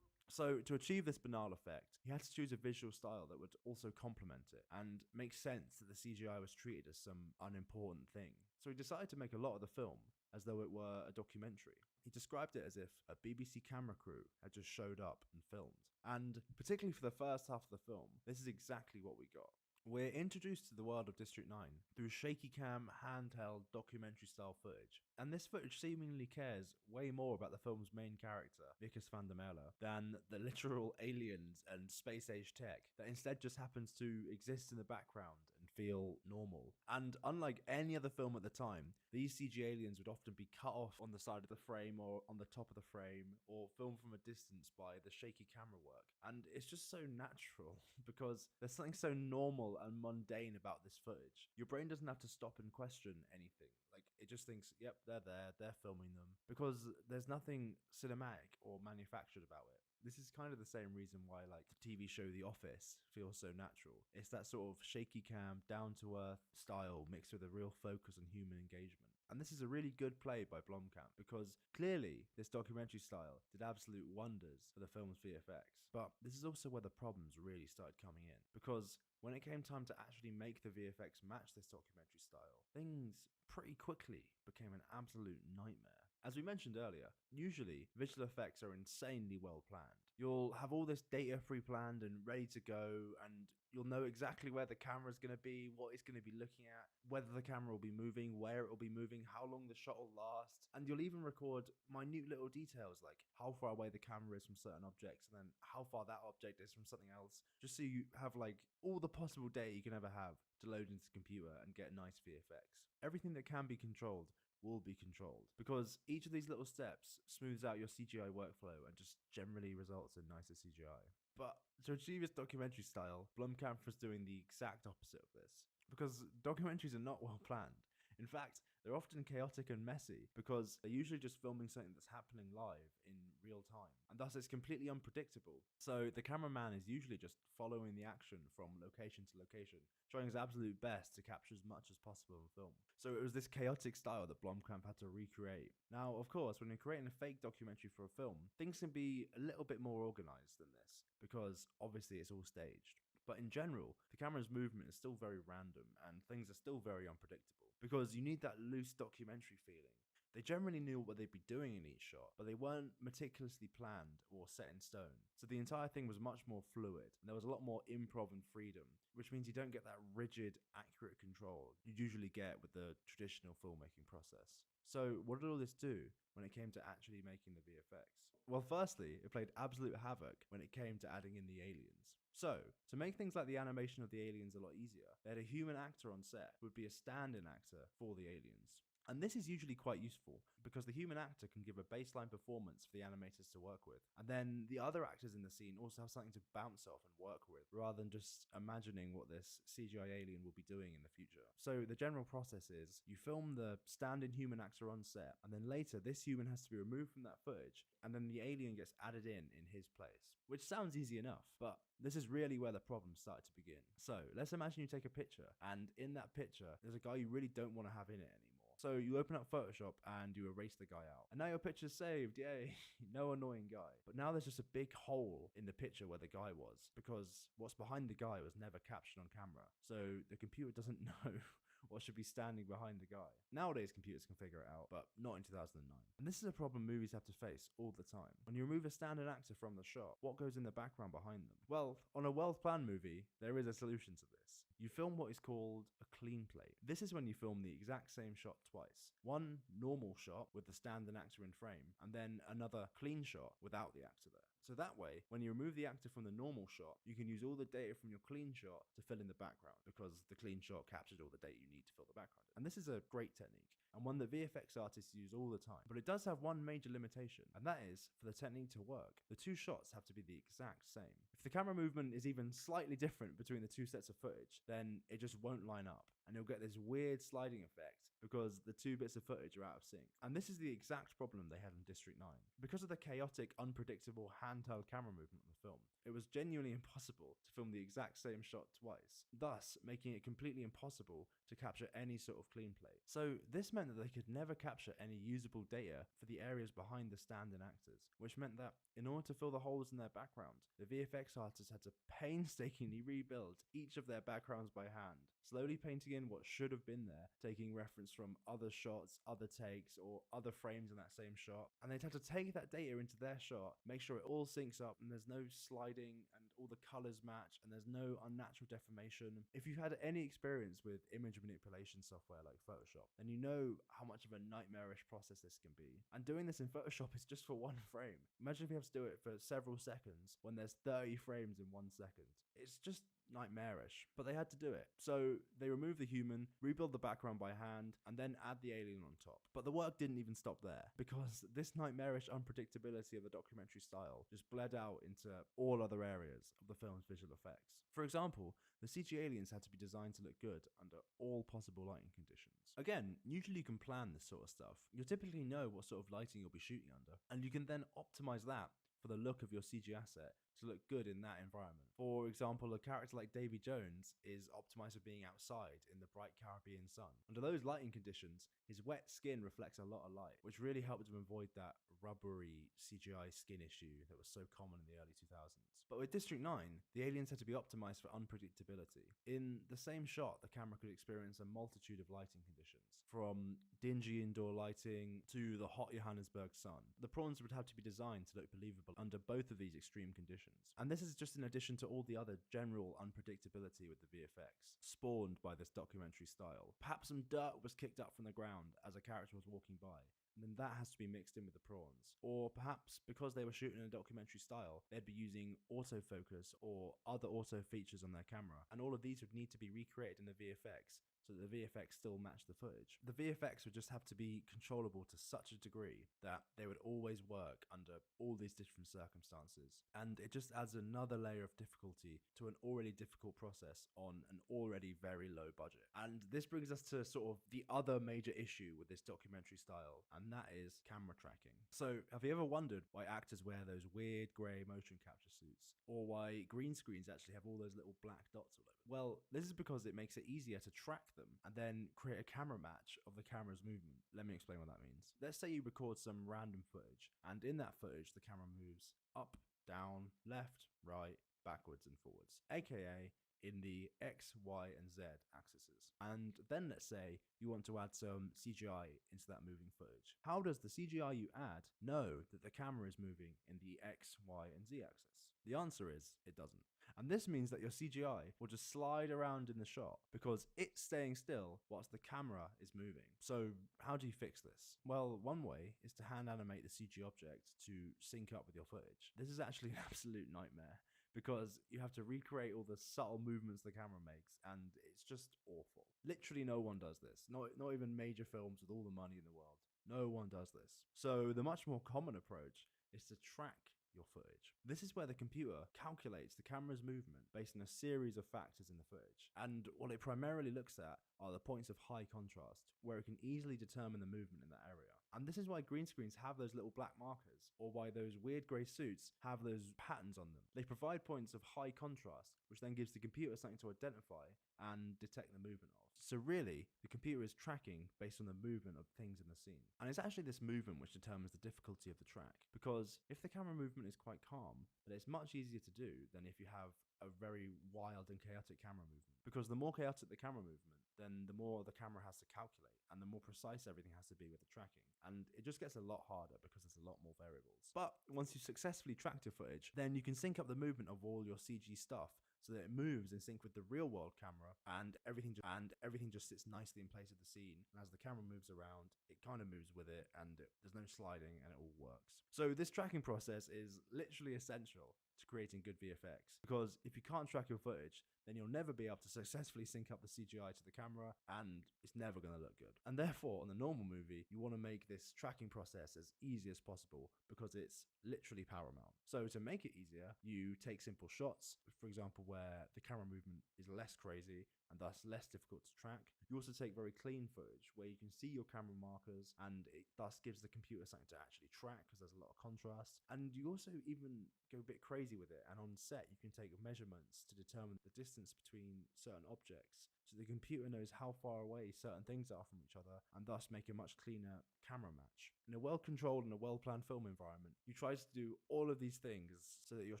[SPEAKER 6] So to achieve this banal effect, he had to choose a visual style that would also complement it and make sense that the CGI was treated as some unimportant thing. So he decided to make a lot of the film as though it were a documentary. He described it as if a BBC camera crew had just showed up and filmed. And particularly for the first half of the film, this is exactly what we got. We're introduced to the world of District 9 through shaky cam, handheld, documentary style footage. And this footage seemingly cares way more about the film's main character, Vickers van der Merwe, than the literal aliens and space age tech that instead just happens to exist in the background and feel normal. And unlike any other film at the time, these CG aliens would often be cut off on the side of the frame or on the top of the frame, or filmed from a distance by the shaky camera work. And it's just so natural because there's something so normal and mundane about this footage. Your brain doesn't have to stop and question anything. Like, it just thinks, yep, they're there, they're filming them, because there's nothing cinematic or manufactured about it. This is kind of the same reason why, like, the TV show The Office feels so natural. It's that sort of shaky cam, down-to-earth style mixed with a real focus on human engagement. And this is a really good play by Blomkamp, because clearly this documentary style did absolute wonders for the film's VFX. But this is also where the problems really started coming in, because when it came time to actually make the VFX match this documentary style, things pretty quickly became an absolute nightmare. As we mentioned earlier, usually visual effects are insanely well planned. You'll have all this data pre-planned and ready to go, and you'll know exactly where the camera's going to be, what it's going to be looking at, whether the camera will be moving, where it will be moving, how long the shot will last, and you'll even record minute little details like how far away the camera is from certain objects, and then how far that object is from something else, just so you have like all the possible data you can ever have to load into the computer and get nice VFX. Everything that can be controlled will be controlled, because each of these little steps smooths out your CGI workflow and just generally results in nicer CGI. But to achieve its documentary style, Blomkamp was doing the exact opposite of this, because documentaries are not well planned. In fact, they're often chaotic and messy because they're usually just filming something that's happening live in real time, and thus it's completely unpredictable. So the cameraman is usually just following the action from location to location, trying his absolute best to capture as much as possible in film. So it was this chaotic style that Blomkamp had to recreate. Now, of course, when you're creating a fake documentary for a film, things can be a little bit more organized than this, because obviously it's all staged. But in general, the camera's movement is still very random, and things are still very unpredictable, because you need that loose documentary feeling. They generally knew what they'd be doing in each shot, but they weren't meticulously planned or set in stone. So the entire thing was much more fluid, and there was a lot more improv and freedom, which means you don't get that rigid, accurate control you'd usually get with the traditional filmmaking process. So what did all this do when it came to actually making the VFX? Well, firstly, it played absolute havoc when it came to adding in the aliens. So, to make things like the animation of the aliens a lot easier, they had a human actor on set who would be a stand-in actor for the aliens. And this is usually quite useful, because the human actor can give a baseline performance for the animators to work with, and then the other actors in the scene also have something to bounce off and work with, rather than just imagining what this CGI alien will be doing in the future. So the general process is, you film the stand-in human actor on set, and then later this human has to be removed from that footage, and then the alien gets added in his place. Which sounds easy enough, but this is really where the problems started to begin. So let's imagine you take a picture, and in that picture, there's a guy you really don't want to have in it anymore. So you open up Photoshop and you erase the guy out. And now your picture's saved, yay, no annoying guy. But now there's just a big hole in the picture where the guy was, because what's behind the guy was never captured on camera. So the computer doesn't know what should be standing behind the guy. Nowadays computers can figure it out, but not in 2009. And this is a problem movies have to face all the time. When you remove a stand-in actor from the shot, what goes in the background behind them? Well, on a well-planned movie, there is a solution to this. You film what is called a clean plate. This is when you film the exact same shot twice. One normal shot with the stand-in actor in frame, and then another clean shot without the actor there. So that way, when you remove the actor from the normal shot, you can use all the data from your clean shot to fill in the background, because the clean shot captured all the data you need to fill the background in. And this is a great technique, and one that VFX artists use all the time. But it does have one major limitation, and that is, for the technique to work, the two shots have to be the exact same. If the camera movement is even slightly different between the two sets of footage, then it just won't line up, and you'll get this weird sliding effect because the two bits of footage are out of sync. And this is the exact problem they had in District 9. Because of the chaotic, unpredictable handheld camera movement on the film, it was genuinely impossible to film the exact same shot twice, thus making it completely impossible to capture any sort of clean plate. So this meant that they could never capture any usable data for the areas behind the stand-in actors, which meant that in order to fill the holes in their background, the VFX artists had to painstakingly rebuild each of their backgrounds by hand, slowly painting in what should have been there, taking reference from other shots, other takes, or other frames in that same shot, and they'd have to take that data into their shot, make sure it all syncs up and there's no sliding and all the colors match and there's no unnatural deformation. If you've had any experience with image manipulation software like Photoshop, then you know how much of a nightmarish process this can be. And doing this in Photoshop is just for one frame. Imagine if you have to do it for several seconds when there's 30 frames in 1 second. It's just nightmarish, but they had to do it. So they removed the human, rebuild the background by hand, and then add the alien on top. But the work didn't even stop there, because this nightmarish unpredictability of the documentary style just bled out into all other areas of the film's visual effects. For example, the CG aliens had to be designed to look good under all possible lighting conditions. Again, usually you can plan this sort of stuff. You'll typically know what sort of lighting you'll be shooting under, and you can then optimize that for the look of your CG asset to look good in that environment. For example, a character like Davy Jones is optimized for being outside in the bright Caribbean sun. Under those lighting conditions, his wet skin reflects a lot of light, which really helped him avoid that rubbery CGI skin issue that was so common in the early 2000s. But with District 9, the aliens had to be optimized for unpredictability. In the same shot, the camera could experience a multitude of lighting conditions, from dingy indoor lighting to the hot Johannesburg sun. The prawns would have to be designed to look believable under both of these extreme conditions. And this is just in addition to all the other general unpredictability with the VFX, spawned by this documentary style. Perhaps some dirt was kicked up from the ground as a character was walking by, and then that has to be mixed in with the prawns. Or perhaps because they were shooting in a documentary style, they'd be using autofocus or other auto features on their camera, and all of these would need to be recreated in the VFX so that the VFX still match the footage. The VFX would just have to be controllable to such a degree that they would always work under all these different circumstances, and it just adds another layer of difficulty to an already difficult process on an already very low budget. And this brings us to sort of the other major issue with this documentary style, and that is camera tracking. So have you ever wondered why actors wear those weird grey motion capture suits, or why green screens actually have all those little black dots all over? Well, this is because it makes it easier to track them and then create a camera match of the camera's movement. Let me explain what that means. Let's say you record some random footage, and in that footage the camera moves up, down, left, right, backwards and forwards, aka in the X, Y, and Z axes. And then let's say you want to add some CGI into that moving footage. How does the CGI you add know that the camera is moving in the X, Y, and Z axis? The answer is it doesn't. And this means that your CGI will just slide around in the shot because it's staying still whilst the camera is moving. So how do you fix this? Well, one way is to hand animate the CG object to sync up with your footage. This is actually an absolute nightmare, because you have to recreate all the subtle movements the camera makes, and it's just awful. Literally no one does this. Not even major films with all the money in the world. No one does this. So the much more common approach is to track your footage. This is where the computer calculates the camera's movement based on a series of factors in the footage. And what it primarily looks at are the points of high contrast, where it can easily determine the movement in that area. And this is why green screens have those little black markers, or why those weird grey suits have those patterns on them. They provide points of high contrast, which then gives the computer something to identify and detect the movement of. So really, the computer is tracking based on the movement of things in the scene. And it's actually this movement which determines the difficulty of the track, because if the camera movement is quite calm, then it's much easier to do than if you have a very wild and chaotic camera movement. Because the more chaotic the camera movement, then the more the camera has to calculate, and the more precise everything has to be with the tracking. And it just gets a lot harder because there's a lot more variables. But once you've successfully tracked your footage, then you can sync up the movement of all your CG stuff so that it moves in sync with the real world camera, and everything just sits nicely in place of the scene. And as the camera moves around, it kind of moves with it, and there's no sliding, and it all works. So this tracking process is literally essential to creating good VFX, because if you can't track your footage, then you'll never be able to successfully sync up the CGI to the camera, and it's never going to look good. And therefore, on a normal movie, you want to make this tracking process as easy as possible, because it's literally paramount. So to make it easier, you take simple shots, for example, where the camera movement is less crazy and thus less difficult to track. You also take very clean footage where you can see your camera markers, and it thus gives the computer something to actually track because there's a lot of contrast. And you also even go a bit crazy with it, and on set you can take measurements to determine the distance between certain objects, so the computer knows how far away certain things are from each other, and thus make a much cleaner camera match. In a well-controlled and a well-planned film environment, you try to do all of these things so that your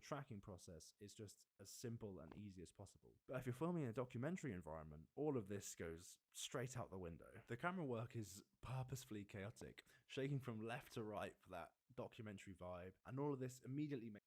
[SPEAKER 6] tracking process is just as simple and easy as possible. But if you're filming in a documentary environment, all of this goes straight out the window. The camera work is purposefully chaotic, shaking from left to right for that documentary vibe, and all of this immediately makes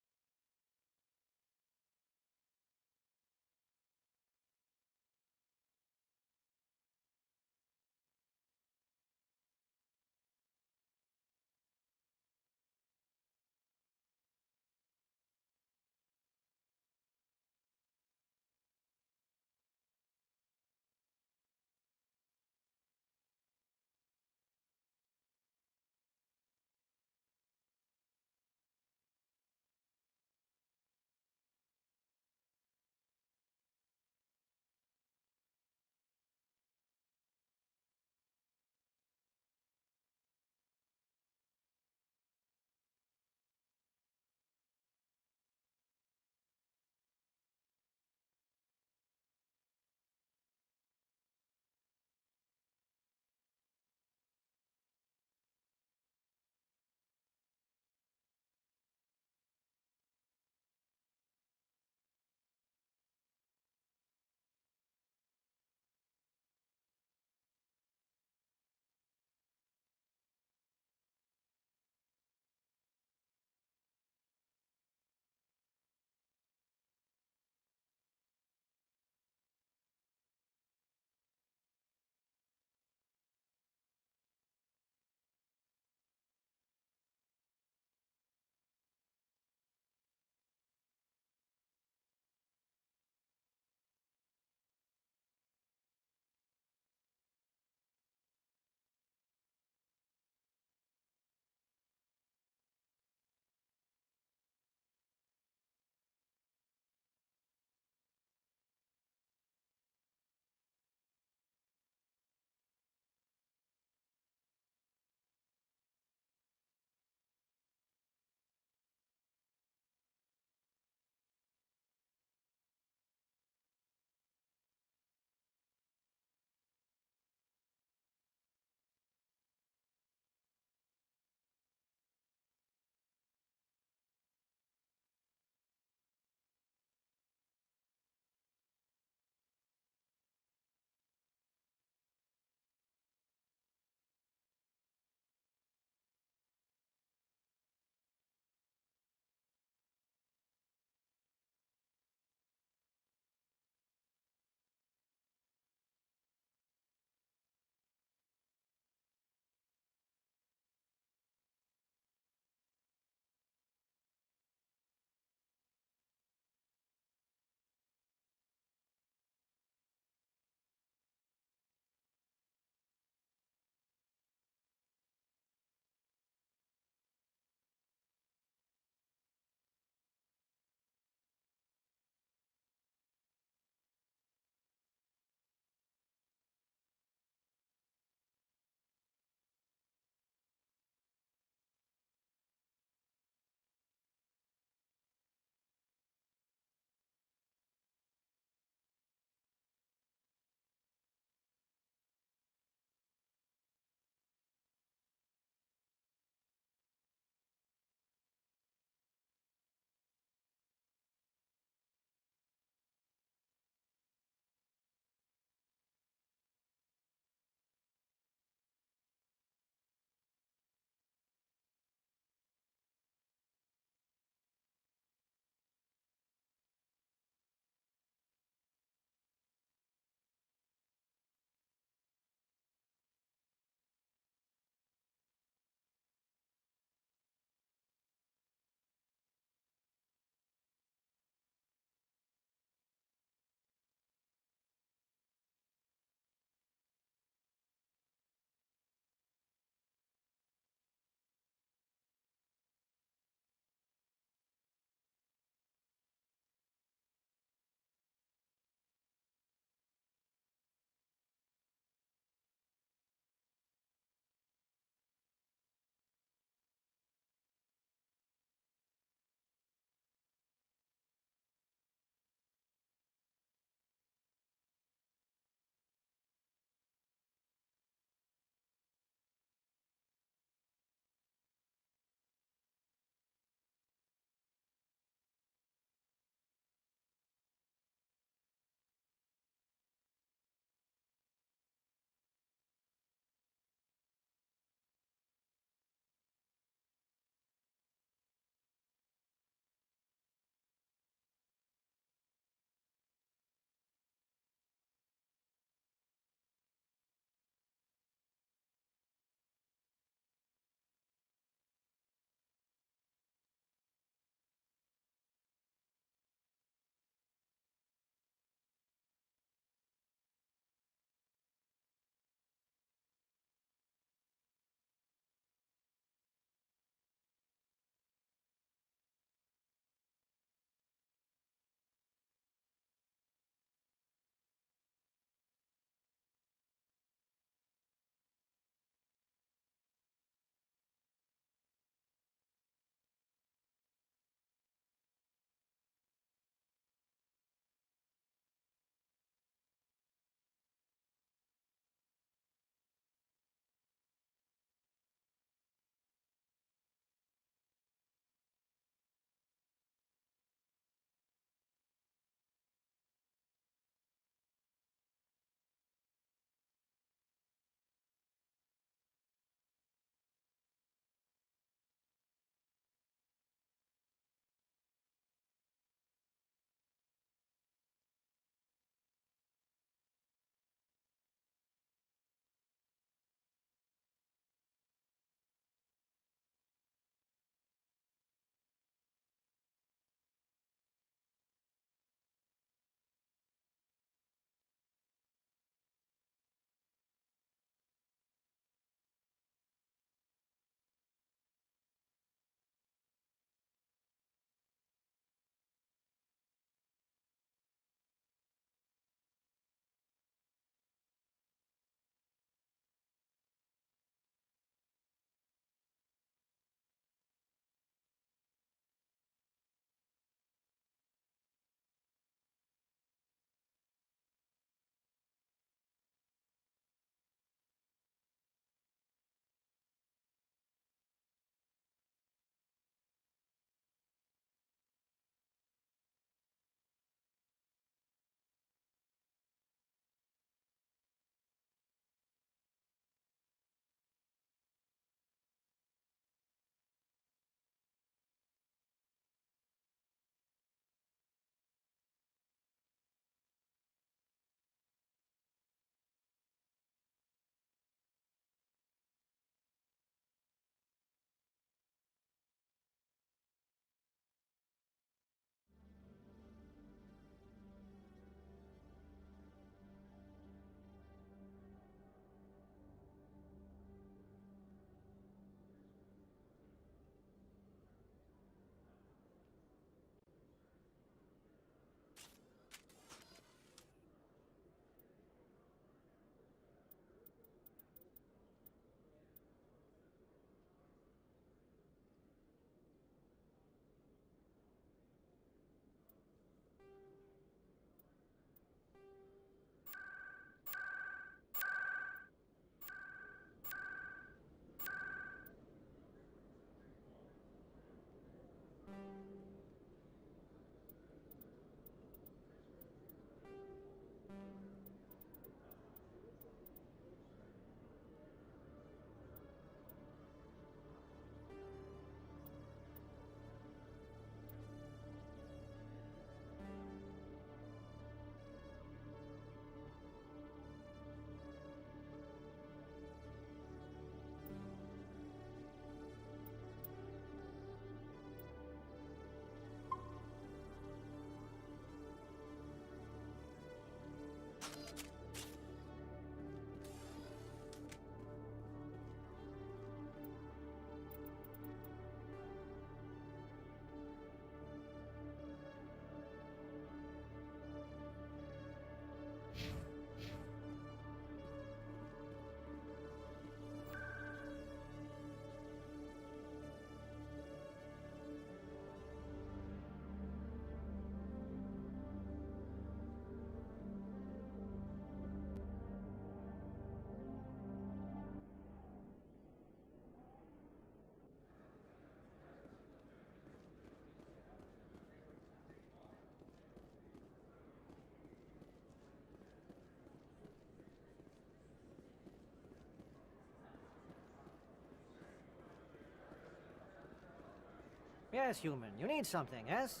[SPEAKER 7] Yes, human. You need something, yes?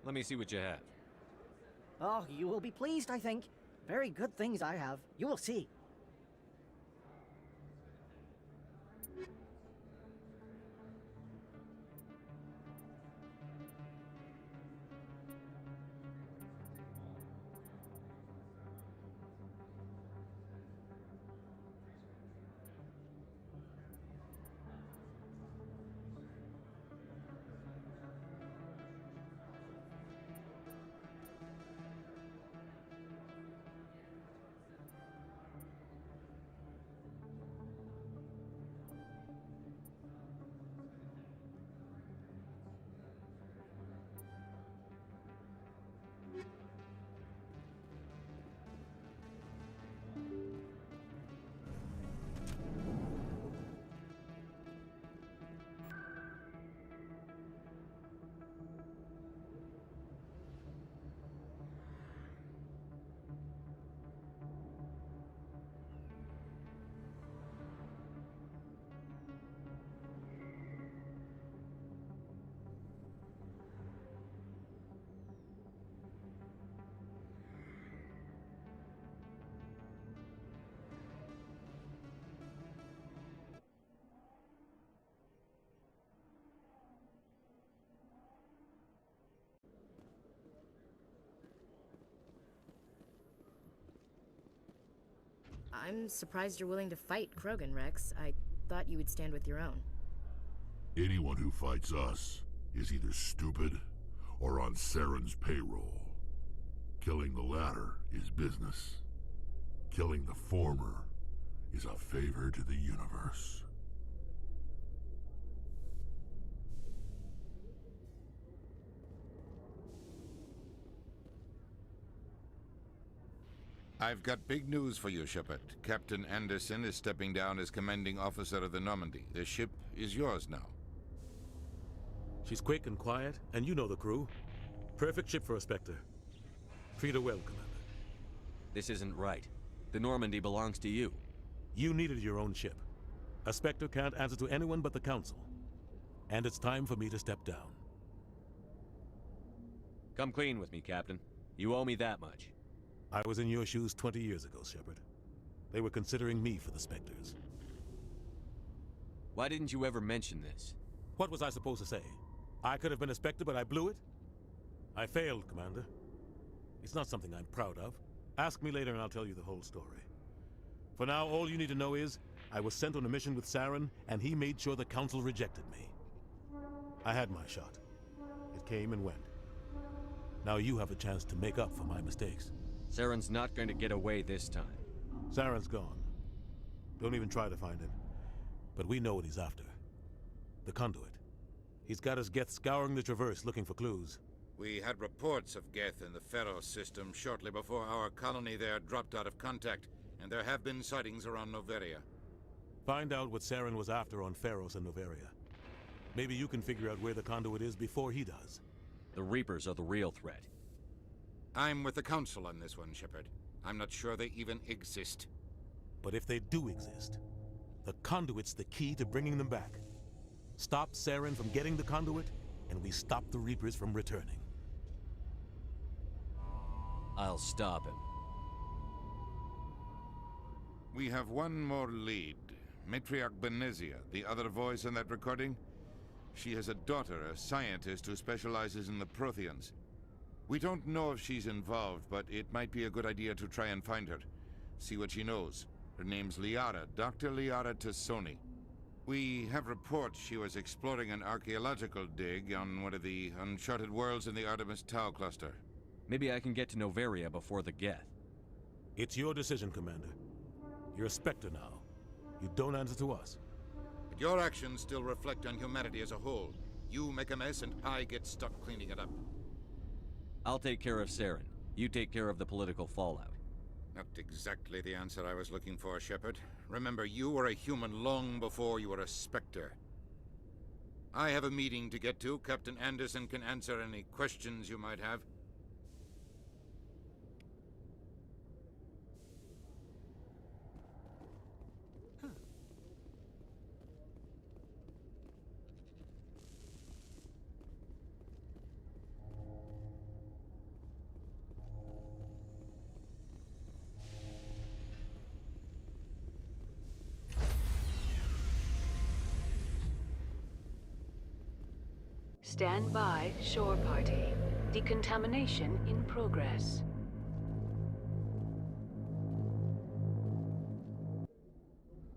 [SPEAKER 12] Let me see what you have.
[SPEAKER 7] Oh, you will be pleased, I think. Very good things I have. You will see.
[SPEAKER 22] I'm surprised you're willing to fight Krogan, Rex. I thought you would stand with your own.
[SPEAKER 23] Anyone who fights us is either stupid or on Saren's payroll. Killing the latter is business. Killing the former is a favor to the universe.
[SPEAKER 25] I've got big news for you, Shepard. Captain Anderson is stepping down as commanding officer of the Normandy. The ship is yours now.
[SPEAKER 26] She's quick and quiet, and you know the crew. Perfect ship for a Spectre. Treat her well, Commander.
[SPEAKER 12] This isn't right. The Normandy belongs to you.
[SPEAKER 26] You needed your own ship. A Spectre can't answer to anyone but the Council. And it's time for me to step down.
[SPEAKER 12] Come clean with me, Captain. You owe me that much.
[SPEAKER 26] I was in your shoes 20 years ago, Shepard. They were considering me for the Spectres.
[SPEAKER 12] Why didn't you ever mention this?
[SPEAKER 26] What was I supposed to say? I could have been a Spectre, but I blew it? I failed, Commander. It's not something I'm proud of. Ask me later and I'll tell you the whole story. For now, all you need to know is, I was sent on a mission with Saren, and he made sure the Council rejected me. I had my shot. It came and went. Now you have a chance to make up for my mistakes.
[SPEAKER 12] Saren's not going to get away this time.
[SPEAKER 26] Saren's gone. Don't even try to find him. But we know what he's after. The conduit. He's got his Geth scouring the Traverse looking for clues.
[SPEAKER 25] We had reports of Geth in the Pharos system shortly before our colony there dropped out of contact, and there have been sightings around Noveria.
[SPEAKER 26] Find out what Saren was after on Pharos and Noveria. Maybe you can figure out where the conduit is before he does.
[SPEAKER 12] The Reapers are the real threat.
[SPEAKER 25] I'm with the Council on this one, Shepard. I'm not sure they even exist.
[SPEAKER 26] But if they do exist, the conduit's the key to bringing them back. Stop Saren from getting the conduit, and we stop the Reapers from returning.
[SPEAKER 12] I'll stop him.
[SPEAKER 25] We have one more lead. Matriarch Benezia, the other voice in that recording. She has a daughter, a scientist who specializes in the Protheans. We don't know if she's involved, but it might be a good idea to try and find her. See what she knows. Her name's Liara, Dr. Liara Tassoni. We have reports she was exploring an archaeological dig on one of the uncharted worlds in the Artemis Tau cluster.
[SPEAKER 12] Maybe I can get to Noveria before the Geth.
[SPEAKER 26] It's your decision, Commander. You're a Spectre now. You don't answer to us.
[SPEAKER 25] But your actions still reflect on humanity as a whole. You make a mess and I get stuck cleaning it up.
[SPEAKER 12] I'll take care of Saren. You take care of the political fallout.
[SPEAKER 25] Not exactly the answer I was looking for, Shepard. Remember, you were a human long before you were a Spectre. I have a meeting to get to. Captain Anderson can answer any questions you might have.
[SPEAKER 9] Stand by, shore party. Decontamination in progress.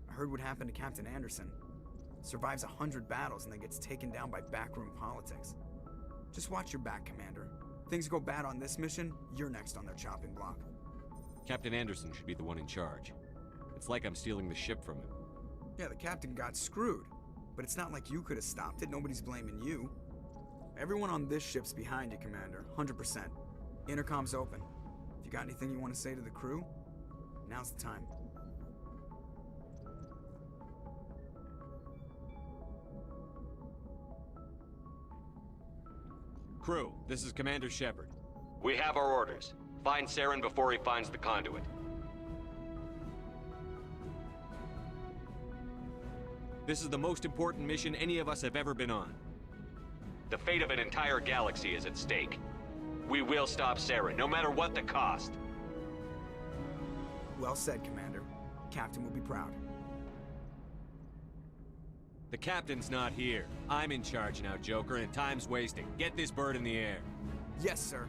[SPEAKER 10] I heard what happened to Captain Anderson. Survives 100 battles and then gets taken down by backroom politics. Just watch your back, Commander. Things go bad on this mission, you're next on their chopping block.
[SPEAKER 12] Captain Anderson should be the one in charge. It's like I'm stealing the ship from him.
[SPEAKER 10] Yeah, the captain got screwed. But it's not like you could have stopped it. Nobody's blaming you. Everyone on this ship's behind you, Commander. 100%. Intercom's open. If you got anything you want to say to the crew, now's the time.
[SPEAKER 12] Crew, this is Commander Shepard. We have our orders. Find Saren before he finds the conduit. This is the most important mission any of us have ever been on. The fate of an entire galaxy is at stake. We will stop Saren, no matter what the cost.
[SPEAKER 10] Well said, Commander. Captain will be proud.
[SPEAKER 12] The captain's not here. I'm in charge now, Joker, and time's wasting. Get this bird in the air.
[SPEAKER 10] Yes, sir.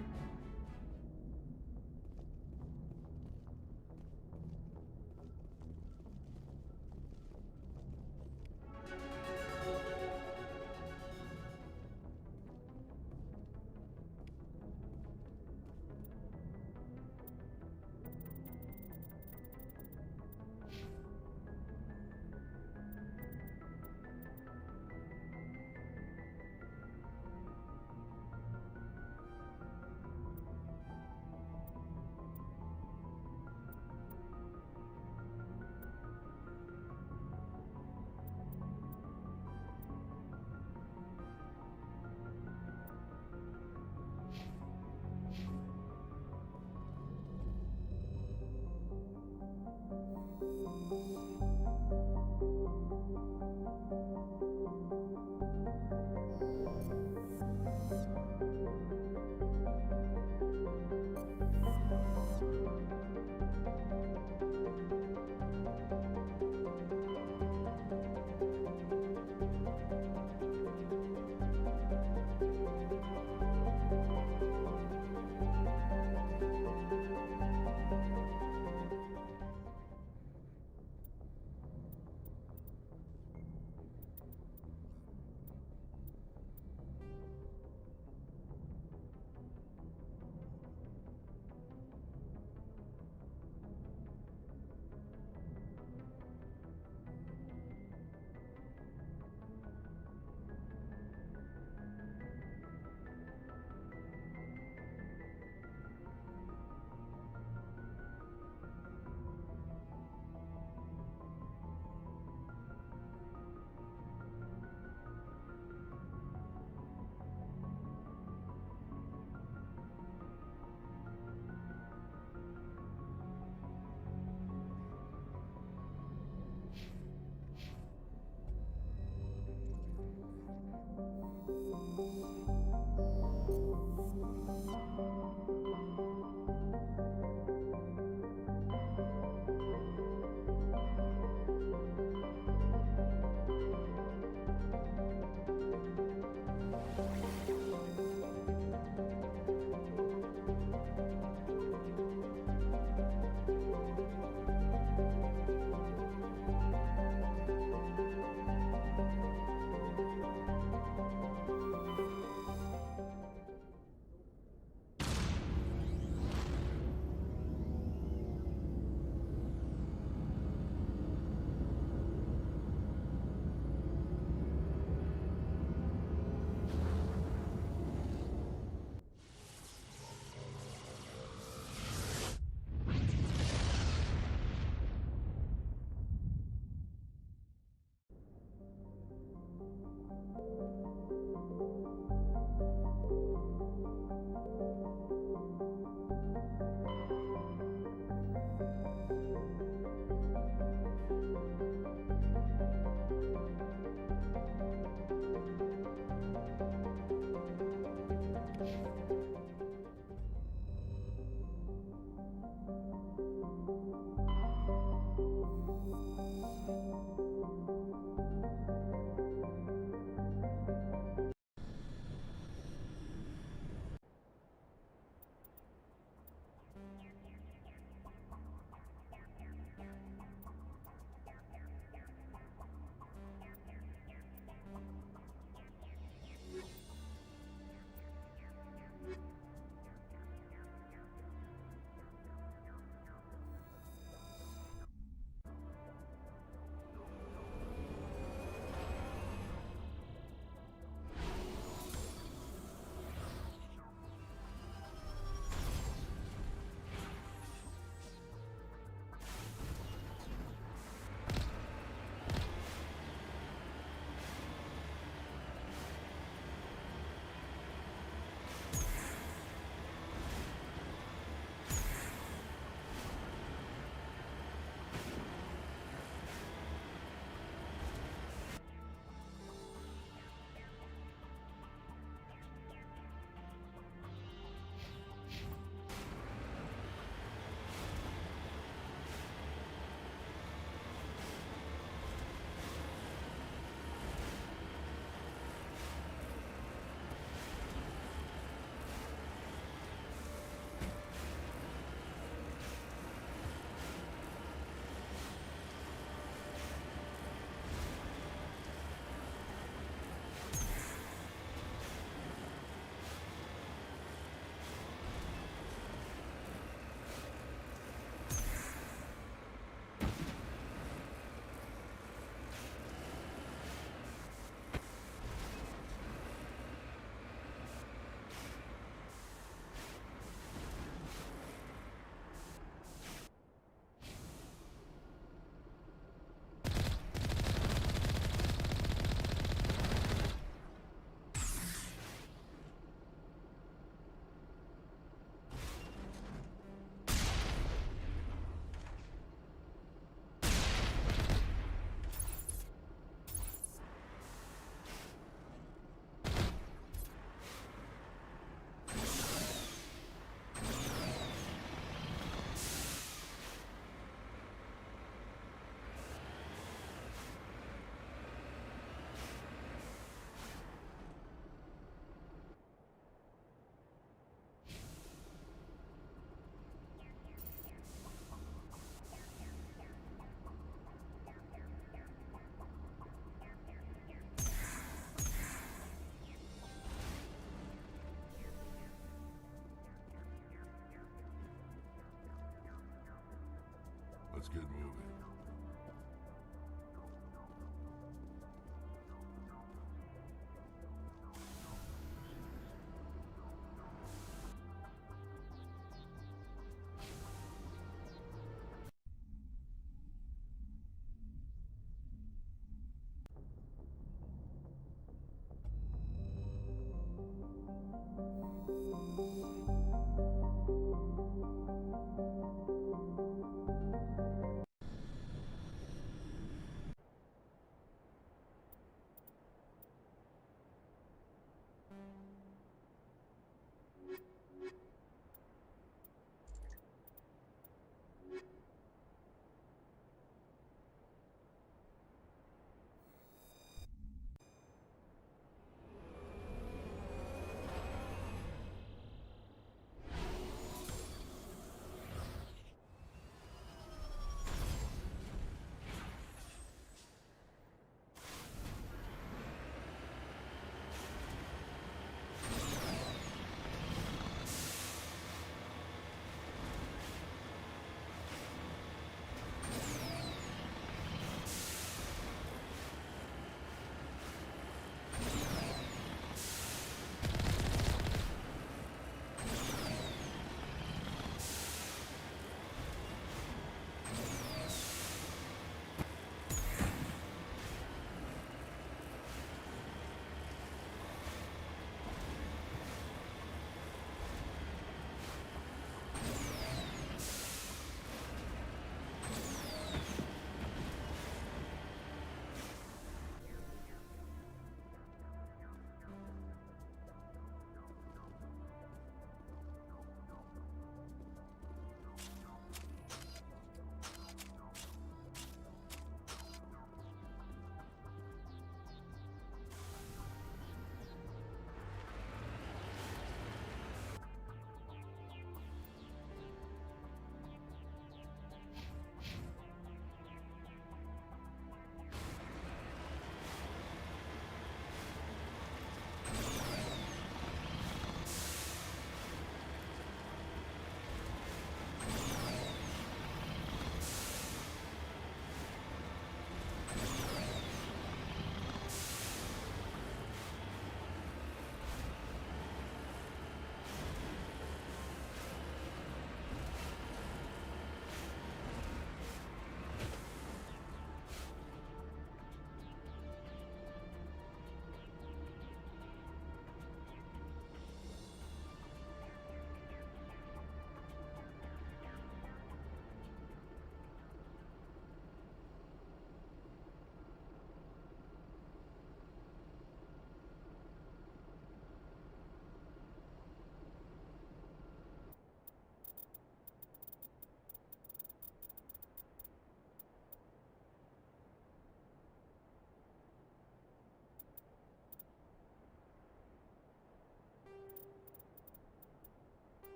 [SPEAKER 23] Let's get moving.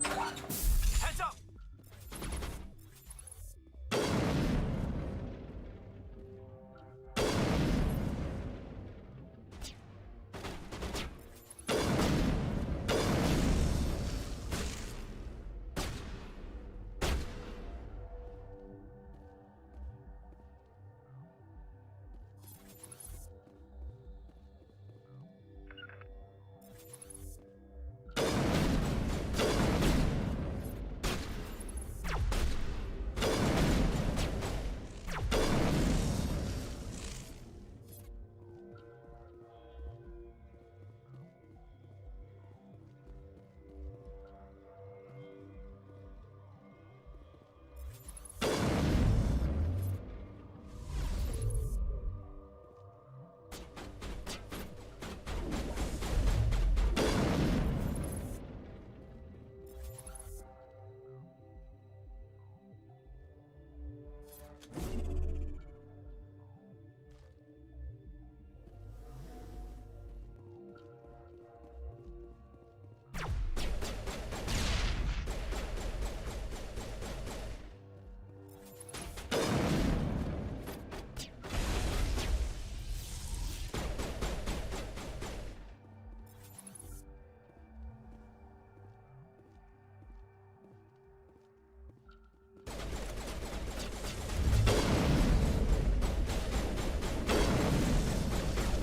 [SPEAKER 15] Heads up!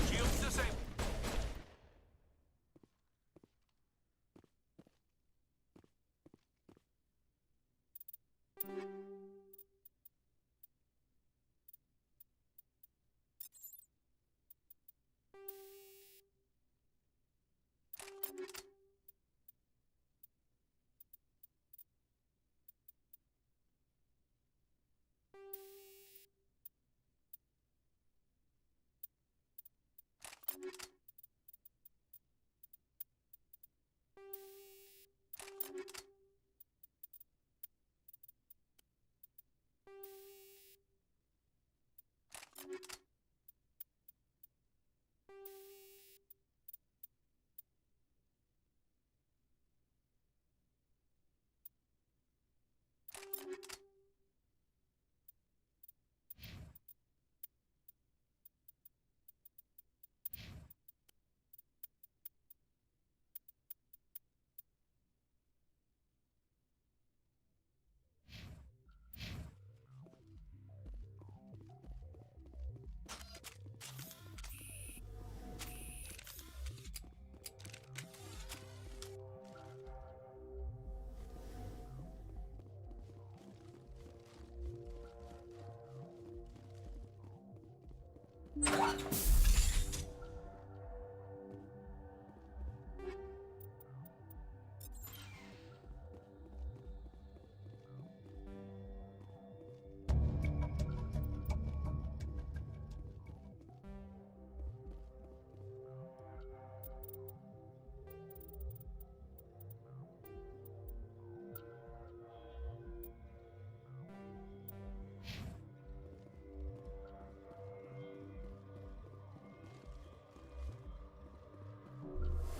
[SPEAKER 15] Shields disabled.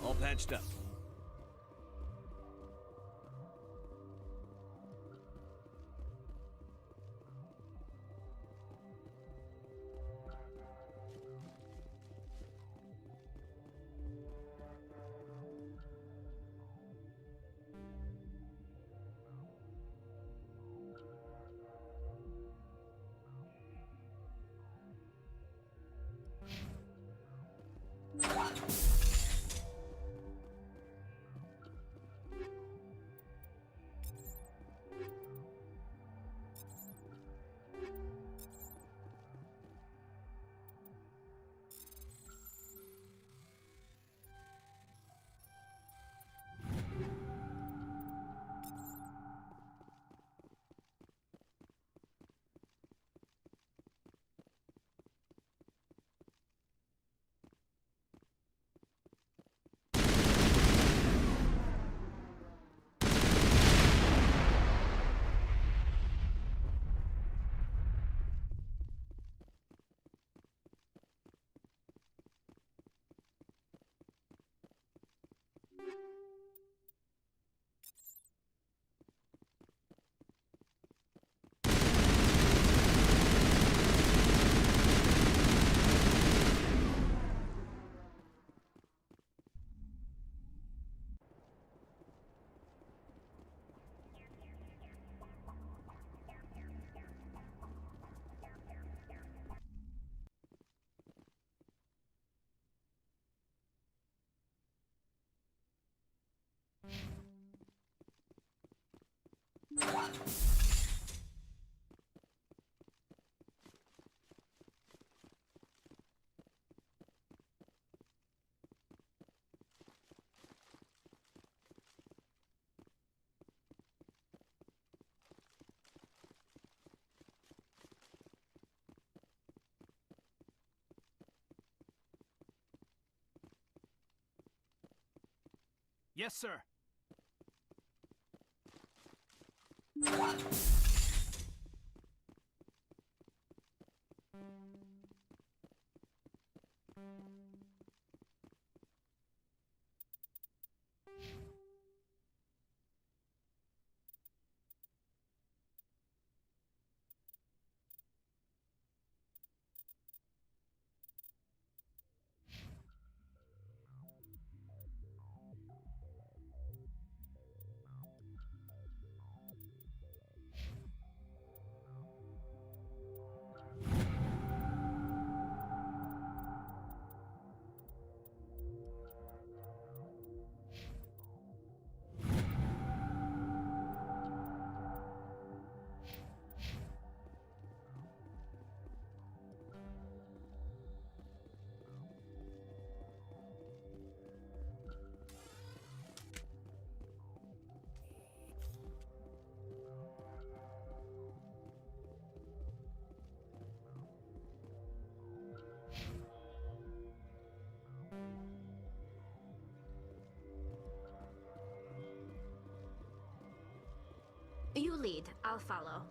[SPEAKER 5] All patched up.
[SPEAKER 15] Yes, sir.
[SPEAKER 2] You lead. I'll follow.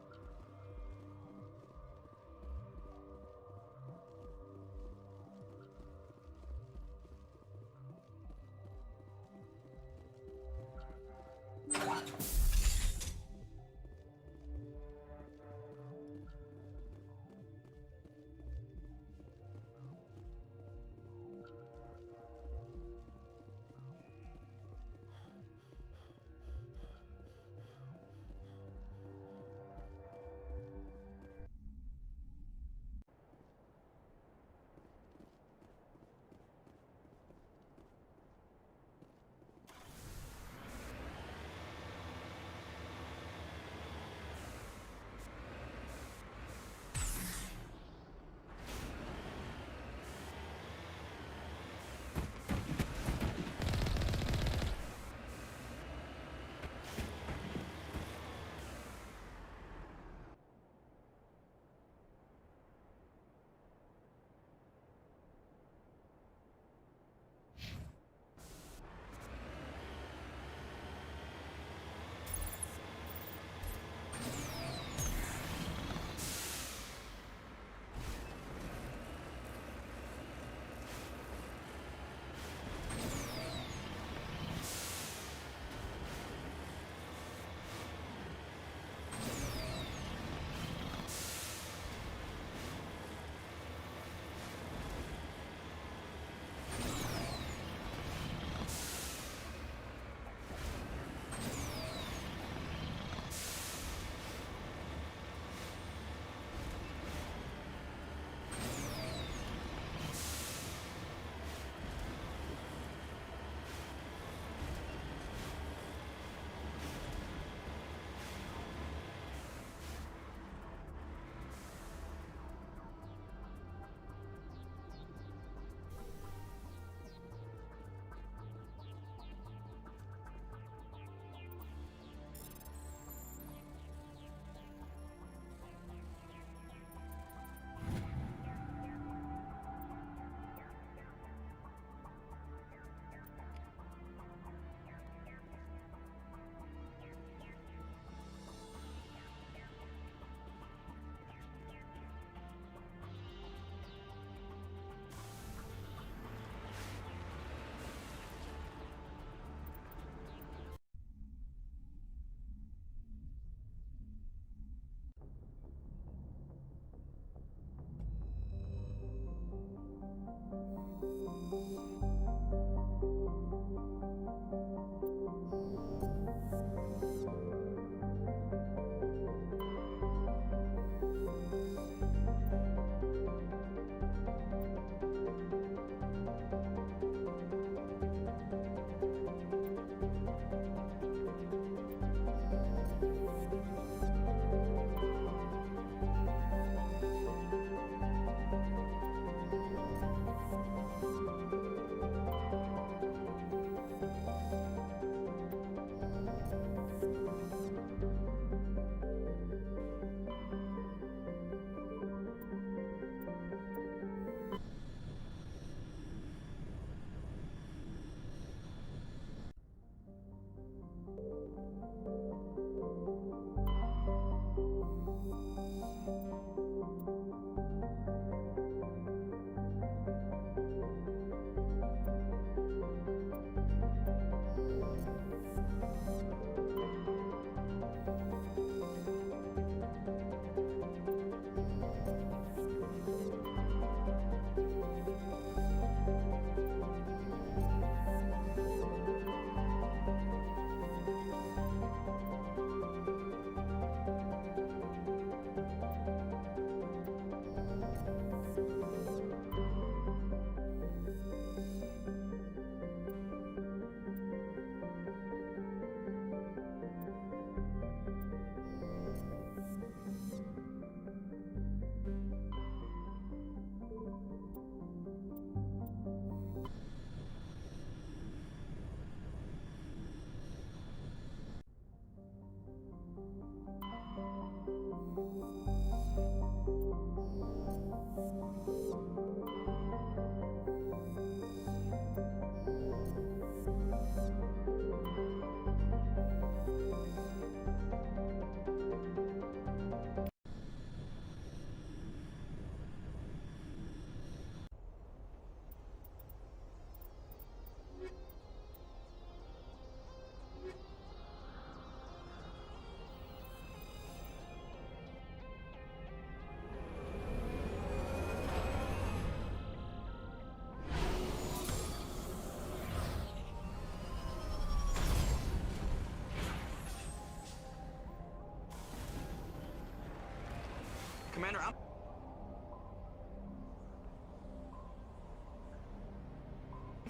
[SPEAKER 2] Commander, I'm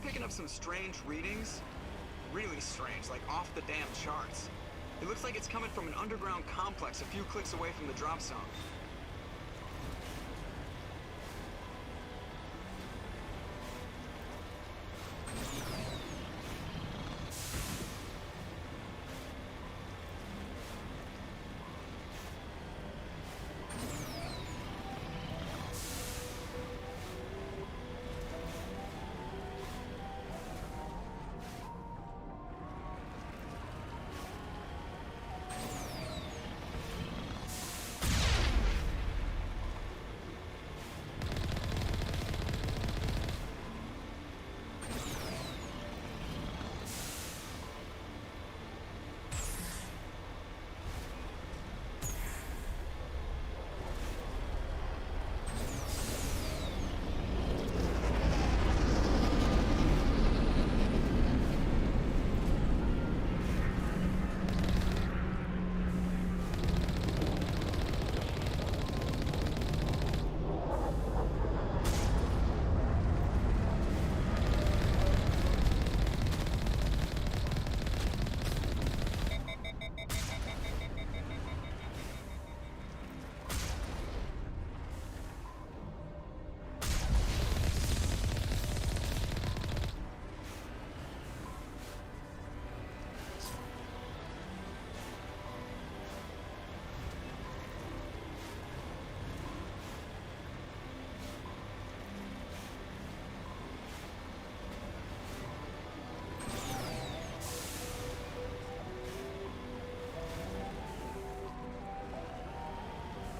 [SPEAKER 2] picking up some strange readings. Really strange, like off the damn charts. It looks like it's coming from an underground complex a few clicks away from the drop zone.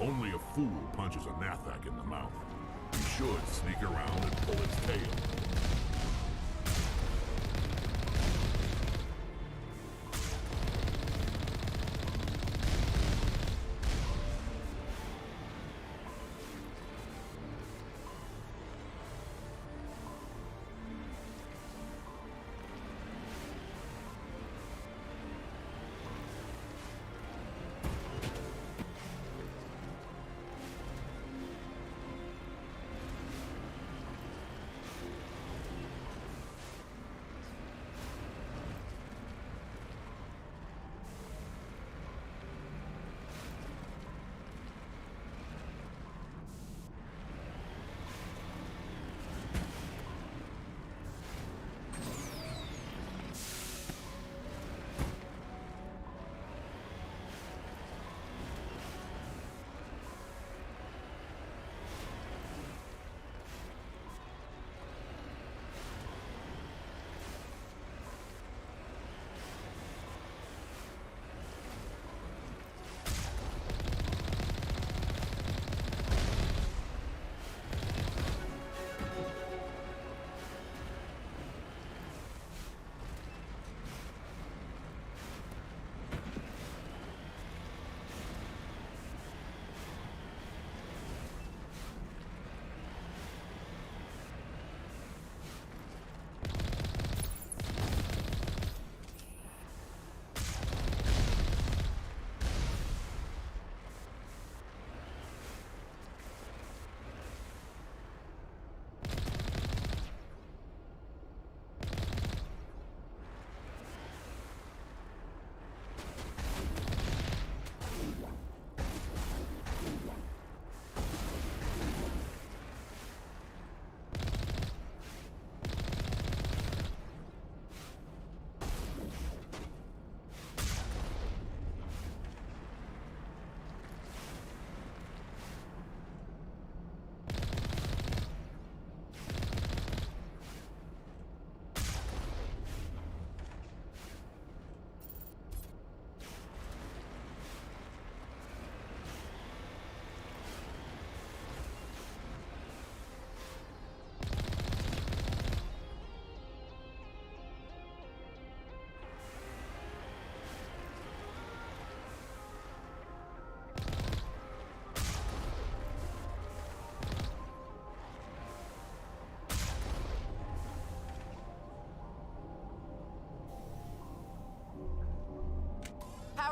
[SPEAKER 23] Only a fool punches a Nathak in the mouth. He should sneak around and pull its tail.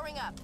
[SPEAKER 1] Powering up.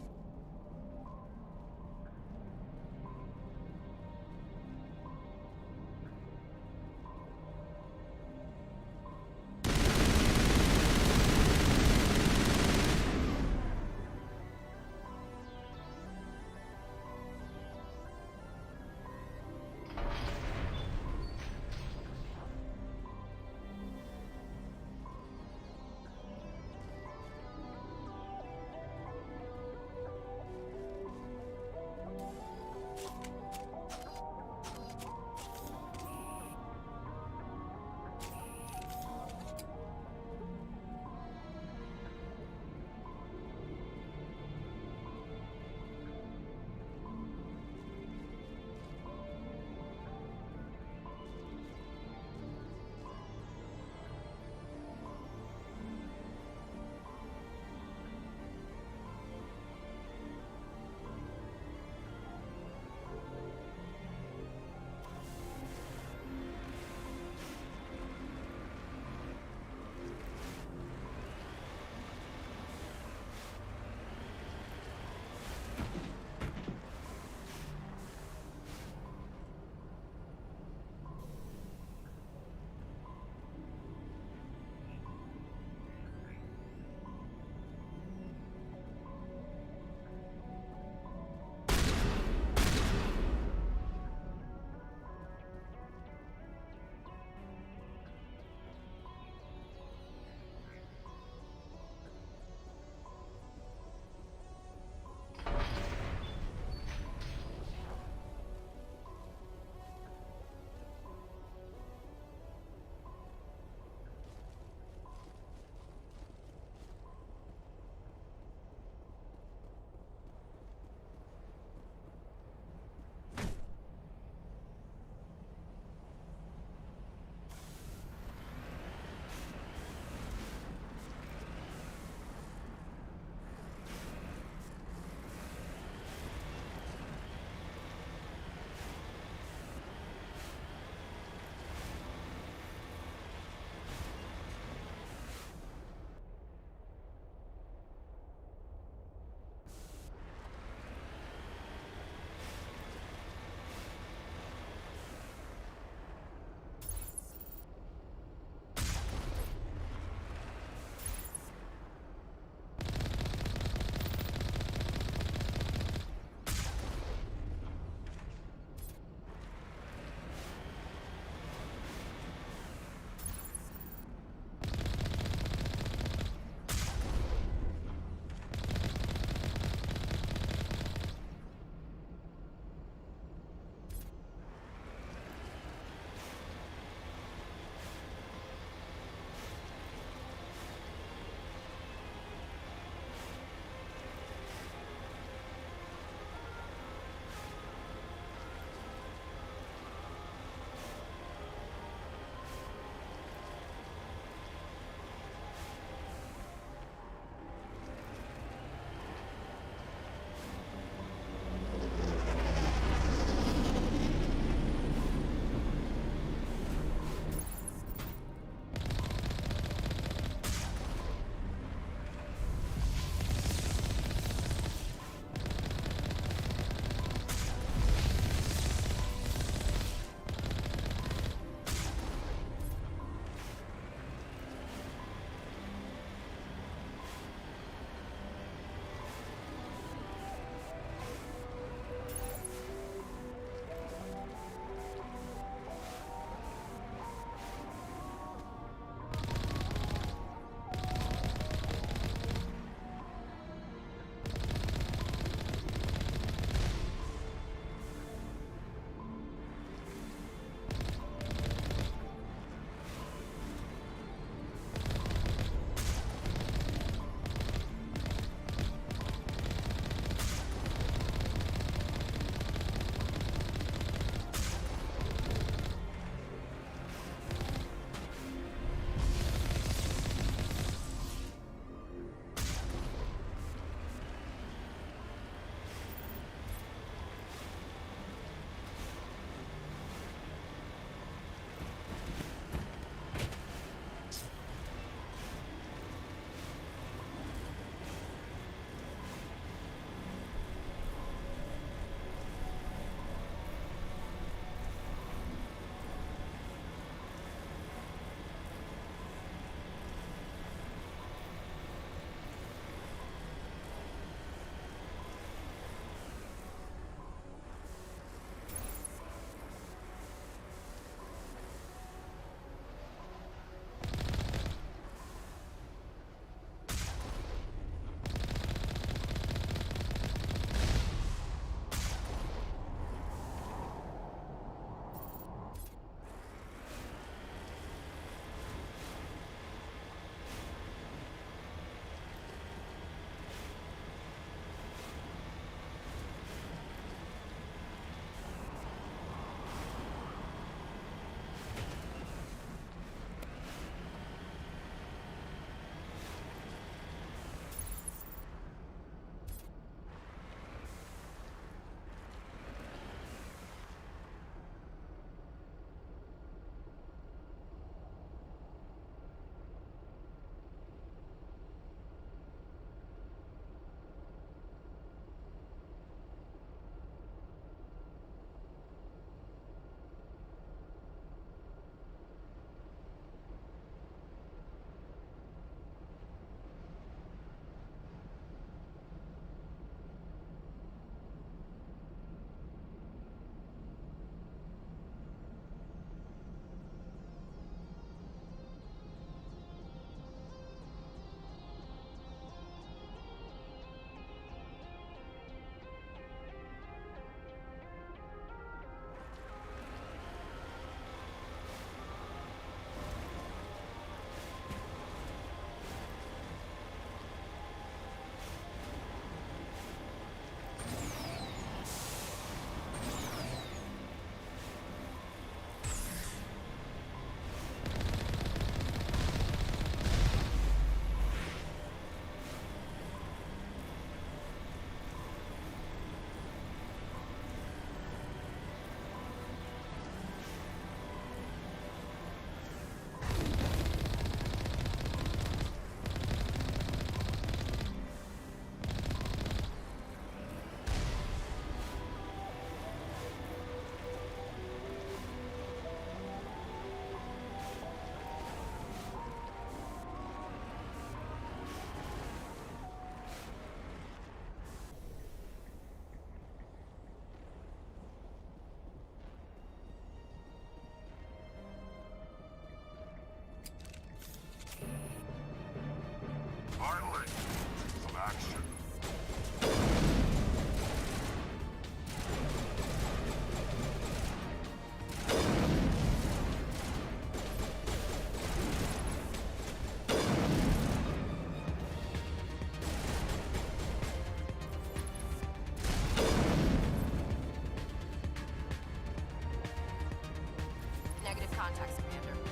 [SPEAKER 1] contacts, Commander.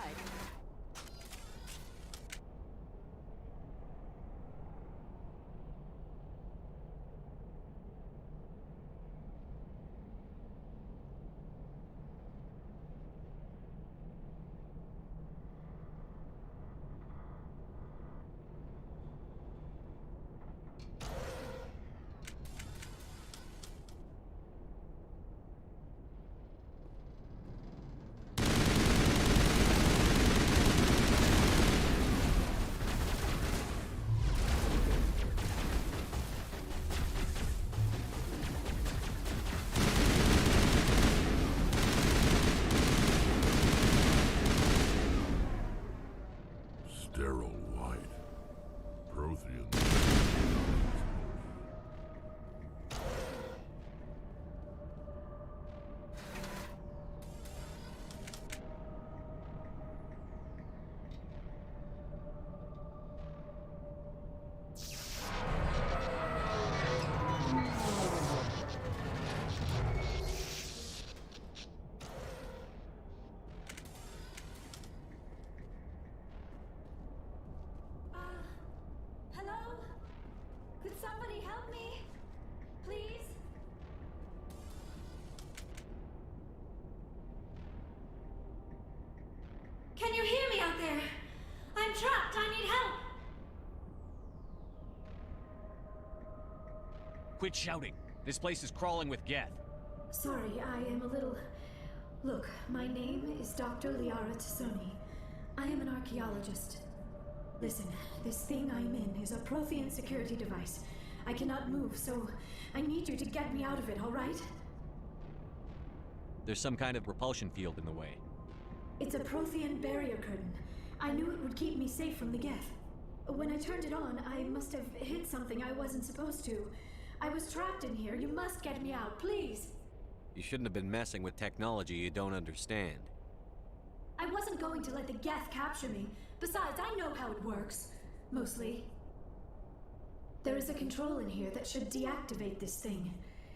[SPEAKER 22] outside.
[SPEAKER 23] Sterile white. Prothean.
[SPEAKER 1] Hello? Could somebody help me? Please? Can you hear me out there? I'm trapped. I need help.
[SPEAKER 12] Quit shouting. This place is crawling with Geth.
[SPEAKER 1] Sorry, I am a little... Look, my name is Dr. Liara Tassoni. I am an archaeologist. Listen, this thing I'm in is a Prothean security device. I cannot move, so I need you to get me out of it, all right?
[SPEAKER 12] There's some kind of repulsion field in the way.
[SPEAKER 1] It's a Prothean barrier curtain. I knew it would keep me safe from the Geth. When I turned it on, I must have hit something I wasn't supposed to. I was trapped in here. You must get me out, please.
[SPEAKER 12] You shouldn't have been messing with technology you don't understand.
[SPEAKER 1] I wasn't going to let the Geth capture me. Besides, I know how it works. Mostly. There is a control in here that should deactivate this thing.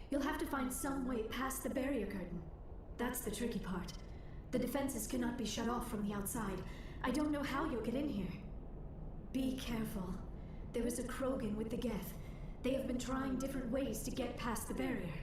[SPEAKER 1] You'll have to find some way past the barrier curtain. That's the tricky part. The defenses cannot be shut off from the outside. I don't know how you'll get in here. Be careful. There is a Krogan with the Geth. They have been trying different ways to get past the barrier.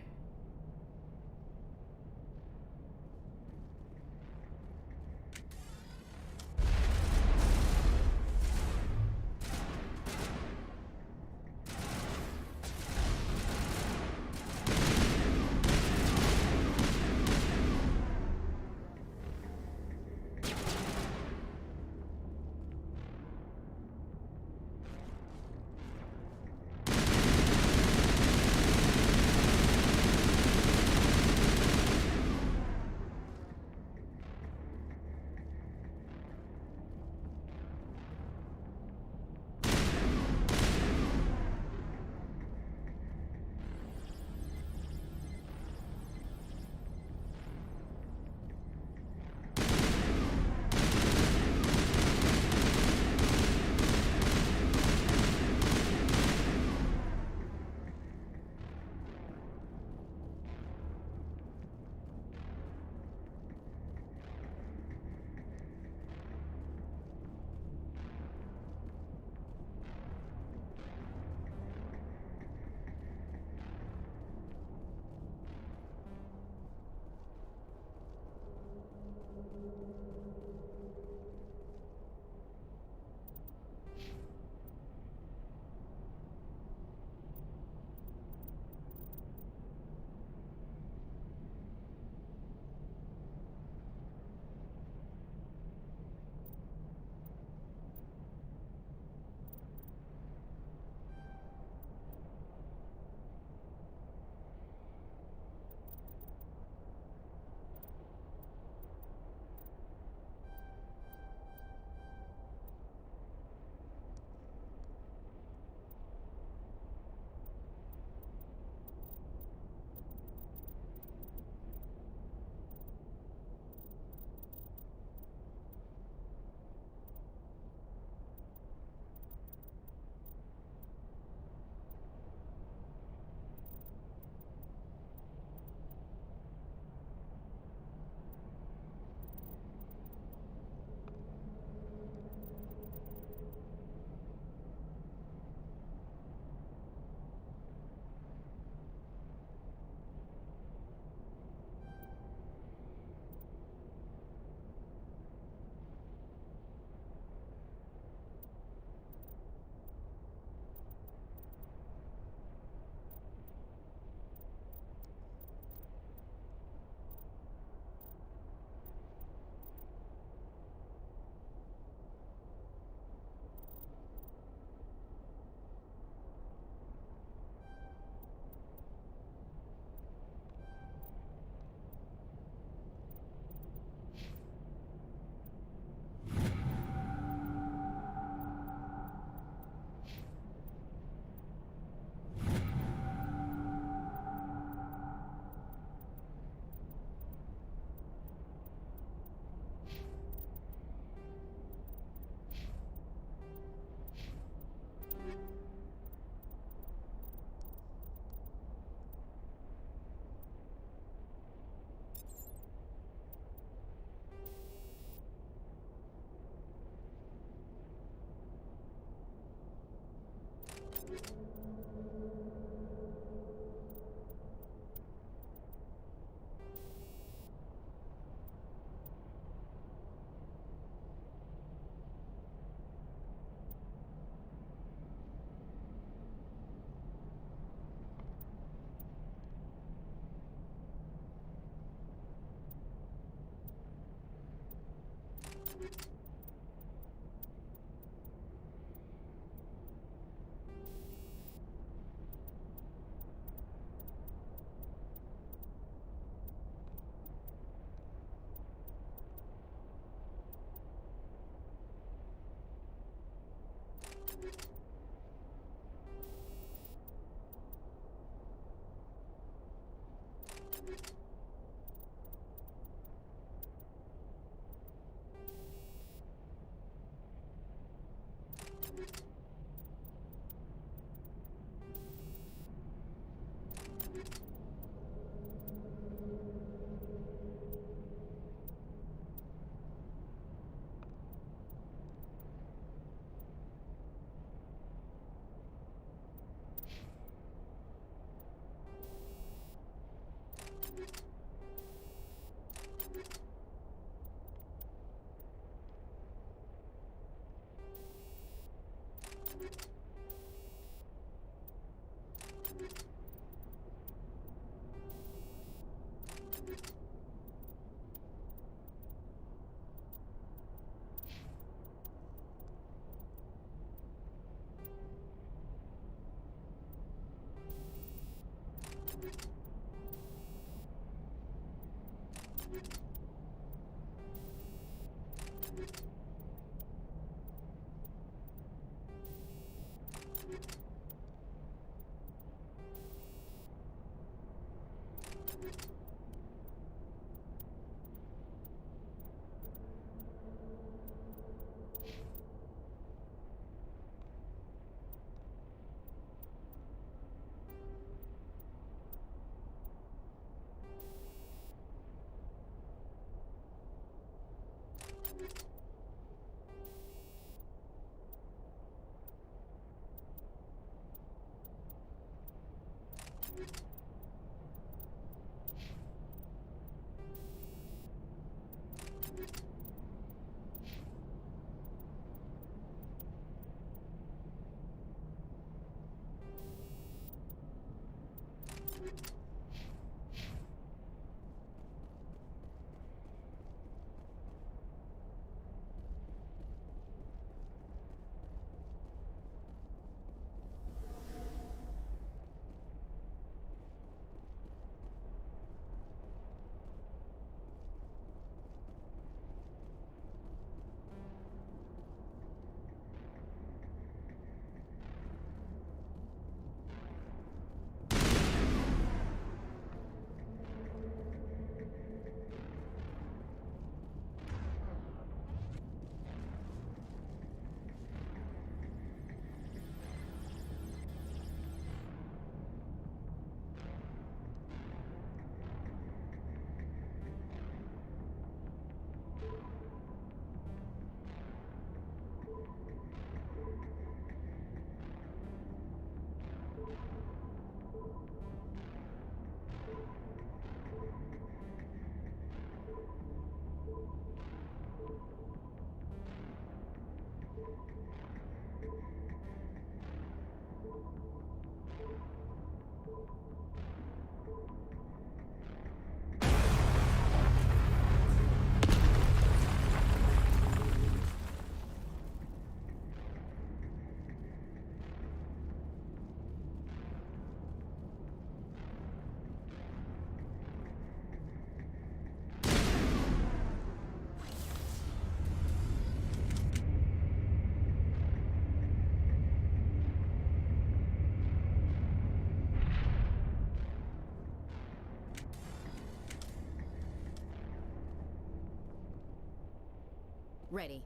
[SPEAKER 22] Ready.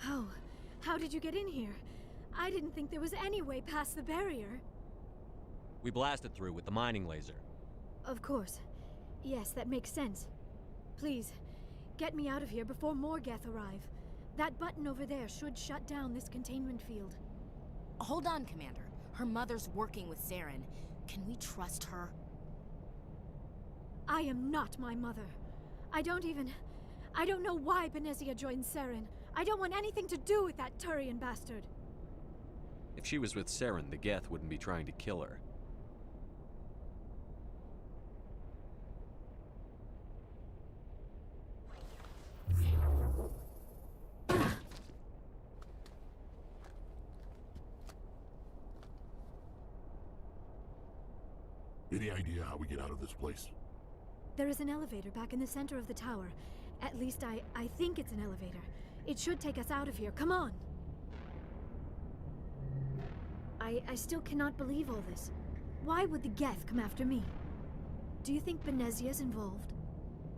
[SPEAKER 1] Oh, how did you get in here? I didn't think there was any way past the barrier.
[SPEAKER 12] We blasted through with the mining laser.
[SPEAKER 1] Of course. Yes, that makes sense. Please, get me out of here before more Geth arrive. That button over there should shut down this containment field.
[SPEAKER 22] Hold on, Commander. Her mother's working with Saren. Can we trust her?
[SPEAKER 1] I am not my mother. I don't know why Benezia joined Saren. I don't want anything to do with that Turian bastard.
[SPEAKER 12] If she was with Saren, the Geth wouldn't be trying to kill her.
[SPEAKER 23] Any idea how we get out of this place?
[SPEAKER 1] There is an elevator back in the center of the tower. At least I think it's an elevator. It should take us out of here. Come on! I still cannot believe all this. Why would the Geth come after me? Do you think Benezia's involved?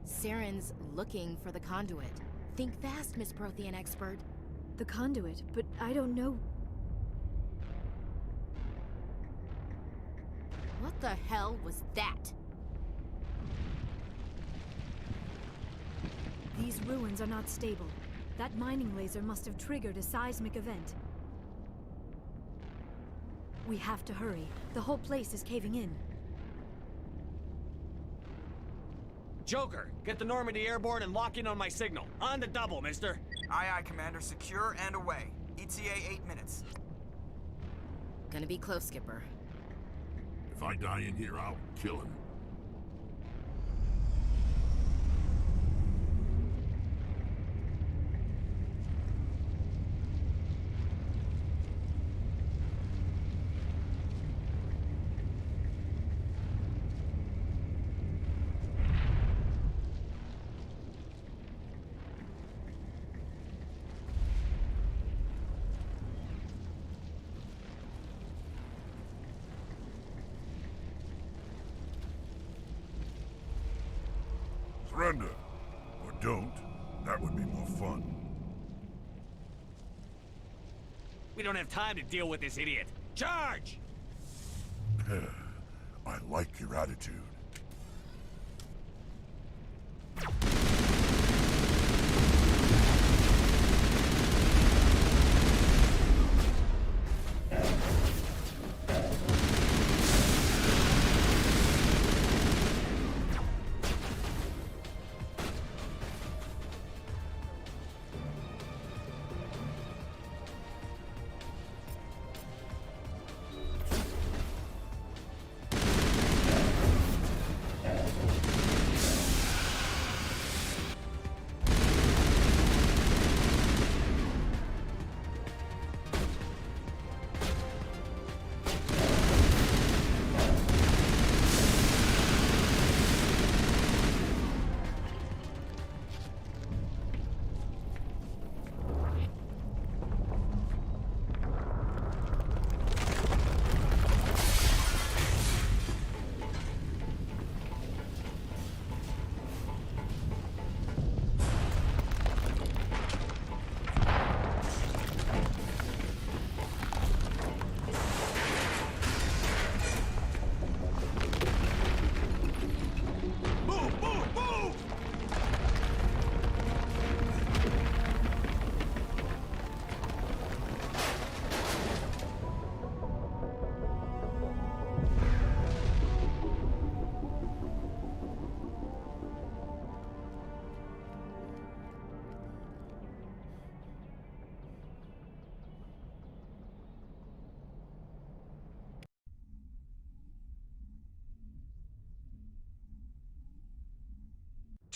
[SPEAKER 22] Saren's looking for the conduit. Think fast, Miss Prothean expert.
[SPEAKER 1] The conduit? But I don't know...
[SPEAKER 22] What the hell was that?
[SPEAKER 1] These ruins are not stable. That mining laser must have triggered a seismic event. We have to hurry. The whole place is caving in.
[SPEAKER 12] Joker, get the Normandy airborne and lock in on my signal. On the double, mister.
[SPEAKER 10] Aye, aye, Commander. Secure and away. ETA 8 minutes.
[SPEAKER 22] Gonna be close, Skipper.
[SPEAKER 23] If I die in here, I'll kill him. Surrender. Or don't. That would be more fun.
[SPEAKER 12] We don't have time to deal with this idiot. Charge!
[SPEAKER 23] I like your attitude.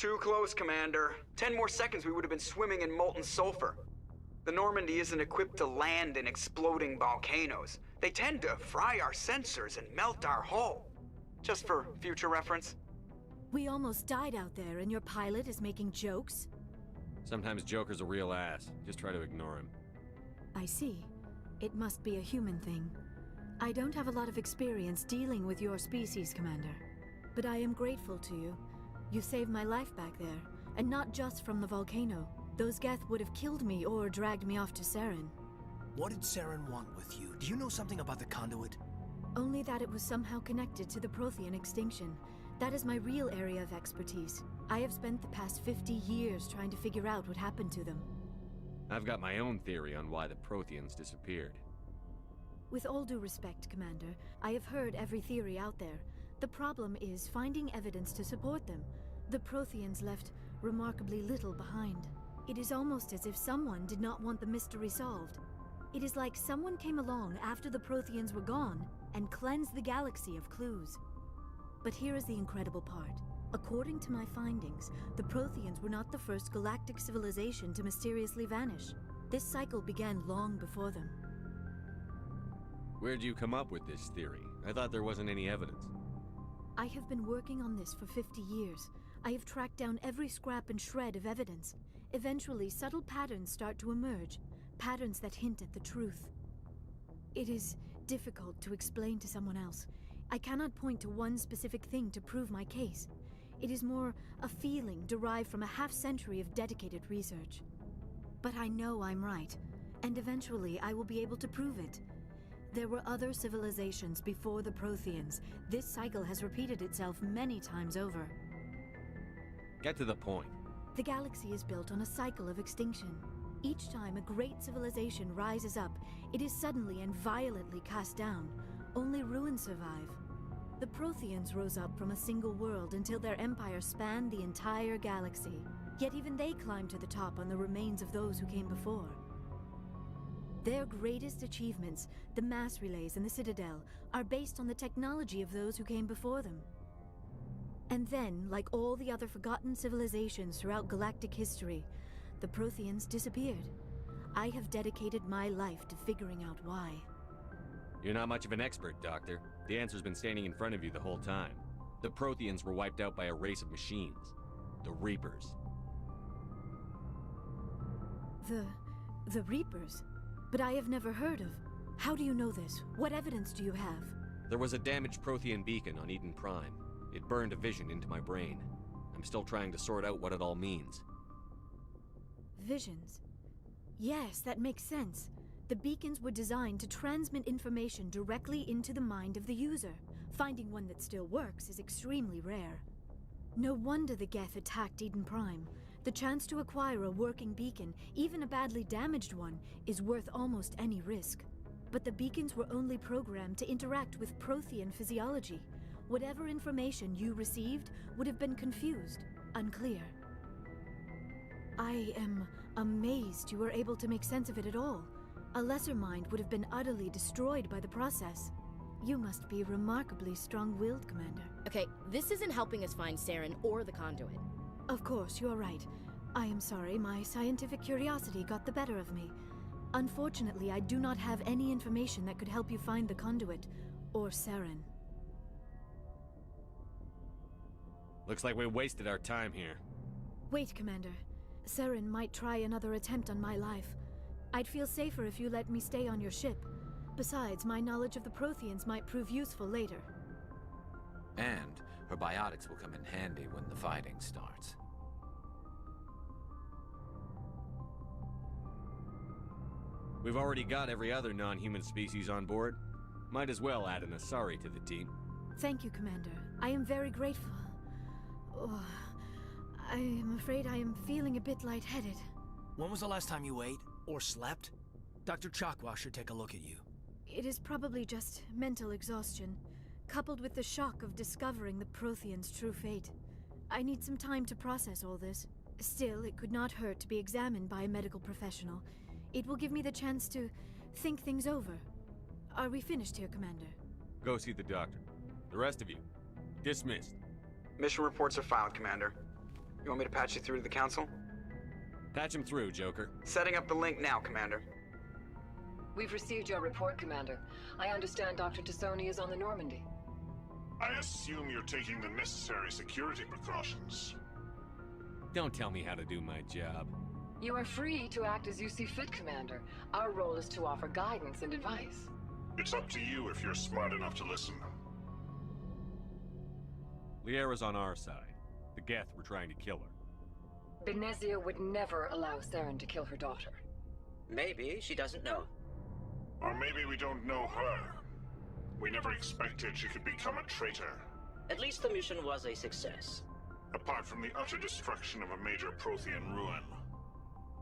[SPEAKER 2] Too close, Commander. 10 more seconds we would have been swimming in molten sulfur. The Normandy isn't equipped to land in exploding volcanoes. They tend to fry our sensors and melt our hull. Just for future reference.
[SPEAKER 1] We almost died out there, and your pilot is making jokes?
[SPEAKER 12] Sometimes Joker's a real ass. Just try to ignore him.
[SPEAKER 1] I see. It must be a human thing. I don't have a lot of experience dealing with your species, Commander. But I am grateful to you. You saved my life back there, and not just from the volcano. Those Geth would have killed me or dragged me off to Saren.
[SPEAKER 11] What did Saren want with you? Do you know something about the conduit?
[SPEAKER 1] Only that it was somehow connected to the Prothean extinction. That is my real area of expertise. I have spent the past 50 years trying to figure out what happened to them.
[SPEAKER 12] I've got my own theory on why the Protheans disappeared.
[SPEAKER 1] With all due respect, Commander, I have heard every theory out there. The problem is finding evidence to support them. The Protheans left remarkably little behind. It is almost as if someone did not want the mystery solved. It is like someone came along after the Protheans were gone and cleansed the galaxy of clues. But here is the incredible part. According to my findings, the Protheans were not the first galactic civilization to mysteriously vanish. This cycle began long before them.
[SPEAKER 12] Where'd you come up with this theory? I thought there wasn't any evidence.
[SPEAKER 1] I have been working on this for 50 years. I have tracked down every scrap and shred of evidence. Eventually, subtle patterns start to emerge, patterns that hint at the truth. It is difficult to explain to someone else. I cannot point to one specific thing to prove my case. It is more a feeling derived from a half-century of dedicated research. But I know I'm right, and eventually I will be able to prove it. There were other civilizations before the Protheans. This cycle has repeated itself many times over.
[SPEAKER 12] Get to the point.
[SPEAKER 1] The galaxy is built on a cycle of extinction. Each time a great civilization rises up, it is suddenly and violently cast down. Only ruins survive. The Protheans rose up from a single world until their empire spanned the entire galaxy. Yet even they climbed to the top on the remains of those who came before. Their greatest achievements, the mass relays and the Citadel, are based on the technology of those who came before them. And then, like all the other forgotten civilizations throughout galactic history, the Protheans disappeared. I have dedicated my life to figuring out why.
[SPEAKER 12] You're not much of an expert, Doctor. The answer's been standing in front of you the whole time. The Protheans were wiped out by a race of machines. The Reapers.
[SPEAKER 1] The Reapers? But I have never heard of. How do you know this? What evidence do you have?
[SPEAKER 12] There was a damaged Prothean beacon on Eden Prime. It burned a vision into my brain. I'm still trying to sort out what it all means.
[SPEAKER 1] Visions? Yes, that makes sense. The beacons were designed to transmit information directly into the mind of the user. Finding one that still works is extremely rare. No wonder the Geth attacked Eden Prime. The chance to acquire a working beacon, even a badly damaged one, is worth almost any risk. But the beacons were only programmed to interact with Prothean physiology. Whatever information you received would have been confused, unclear. I am amazed you were able to make sense of it at all. A lesser mind would have been utterly destroyed by the process. You must be remarkably strong-willed, Commander.
[SPEAKER 22] Okay, this isn't helping us find Saren or the conduit.
[SPEAKER 1] Of course, you're right. I am sorry, my scientific curiosity got the better of me. Unfortunately, I do not have any information that could help you find the conduit, or Saren.
[SPEAKER 12] Looks like we wasted our time here.
[SPEAKER 1] Wait, Commander. Saren might try another attempt on my life. I'd feel safer if you let me stay on your ship. Besides, my knowledge of the Protheans might prove useful later.
[SPEAKER 16] And her biotics will come in handy when the fighting starts.
[SPEAKER 12] We've already got every other non-human species on board. Might as well add an Asari to the team.
[SPEAKER 1] Thank you, Commander. I am very grateful. Oh, I am afraid I am feeling a bit lightheaded.
[SPEAKER 11] When was the last time you ate or slept? Dr. Chakwa should take a look at you.
[SPEAKER 1] It is probably just mental exhaustion, coupled with the shock of discovering the Protheans' true fate. I need some time to process all this. Still, it could not hurt to be examined by a medical professional. It will give me the chance to think things over. Are we finished here, Commander?
[SPEAKER 12] Go see the doctor. The rest of you, dismissed.
[SPEAKER 2] Mission reports are filed, Commander. You want me to patch you through to the council?
[SPEAKER 12] Patch him through, Joker.
[SPEAKER 2] Setting up the link now, Commander.
[SPEAKER 9] We've received your report, Commander. I understand Dr. Tassoni is on the Normandy.
[SPEAKER 23] I assume you're taking the necessary security precautions.
[SPEAKER 12] Don't tell me how to do my job.
[SPEAKER 9] You are free to act as you see fit, Commander. Our role is to offer guidance and advice.
[SPEAKER 23] It's up to you if you're smart enough to listen.
[SPEAKER 12] Liara's on our side. The Geth were trying to kill her.
[SPEAKER 9] Benezia would never allow Saren to kill her daughter.
[SPEAKER 11] Maybe she doesn't know.
[SPEAKER 23] Or maybe we don't know her. We never expected she could become a traitor.
[SPEAKER 11] At least the mission was a success.
[SPEAKER 23] Apart from the utter destruction of a major Prothean ruin.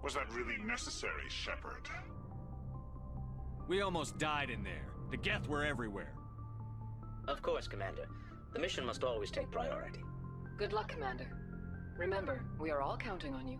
[SPEAKER 23] Was that really necessary, Shepard?
[SPEAKER 12] We almost died in there. The Geth were everywhere.
[SPEAKER 11] Of course, Commander. The mission must always take priority.
[SPEAKER 9] Good luck, Commander. Remember, we are all counting on you.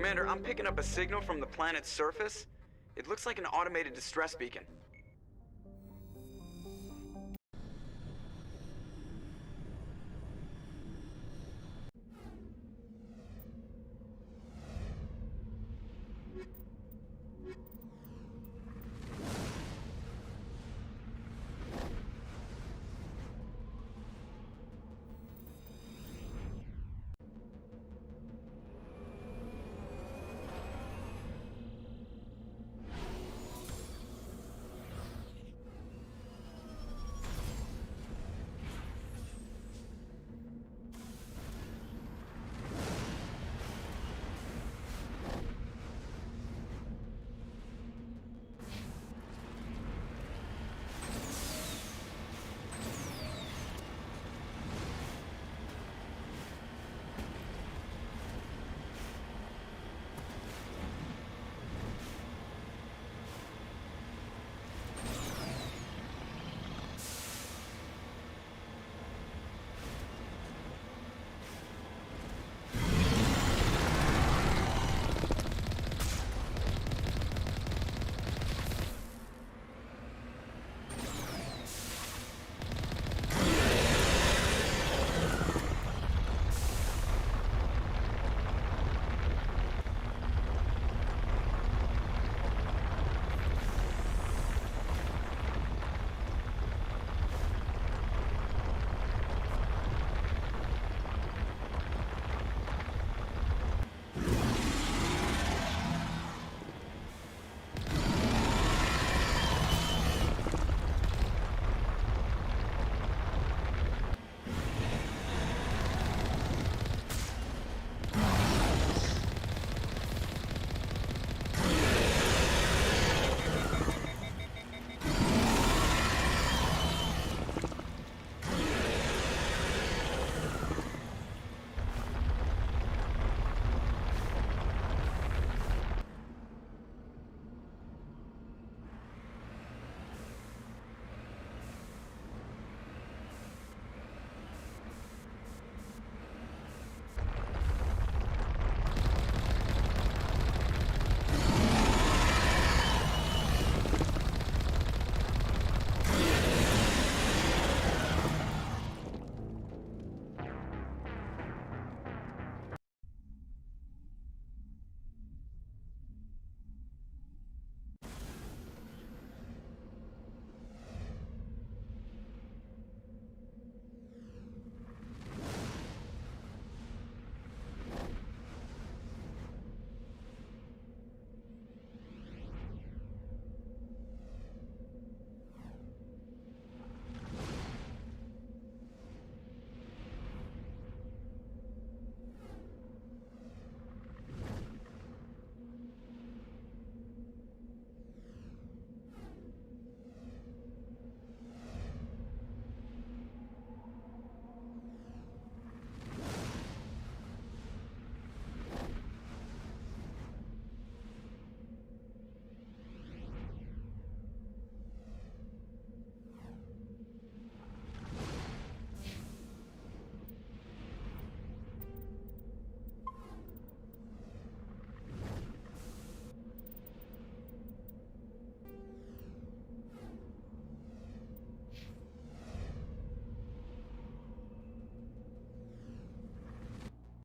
[SPEAKER 2] Commander, I'm picking up a signal from the planet's surface. It looks like an automated distress beacon.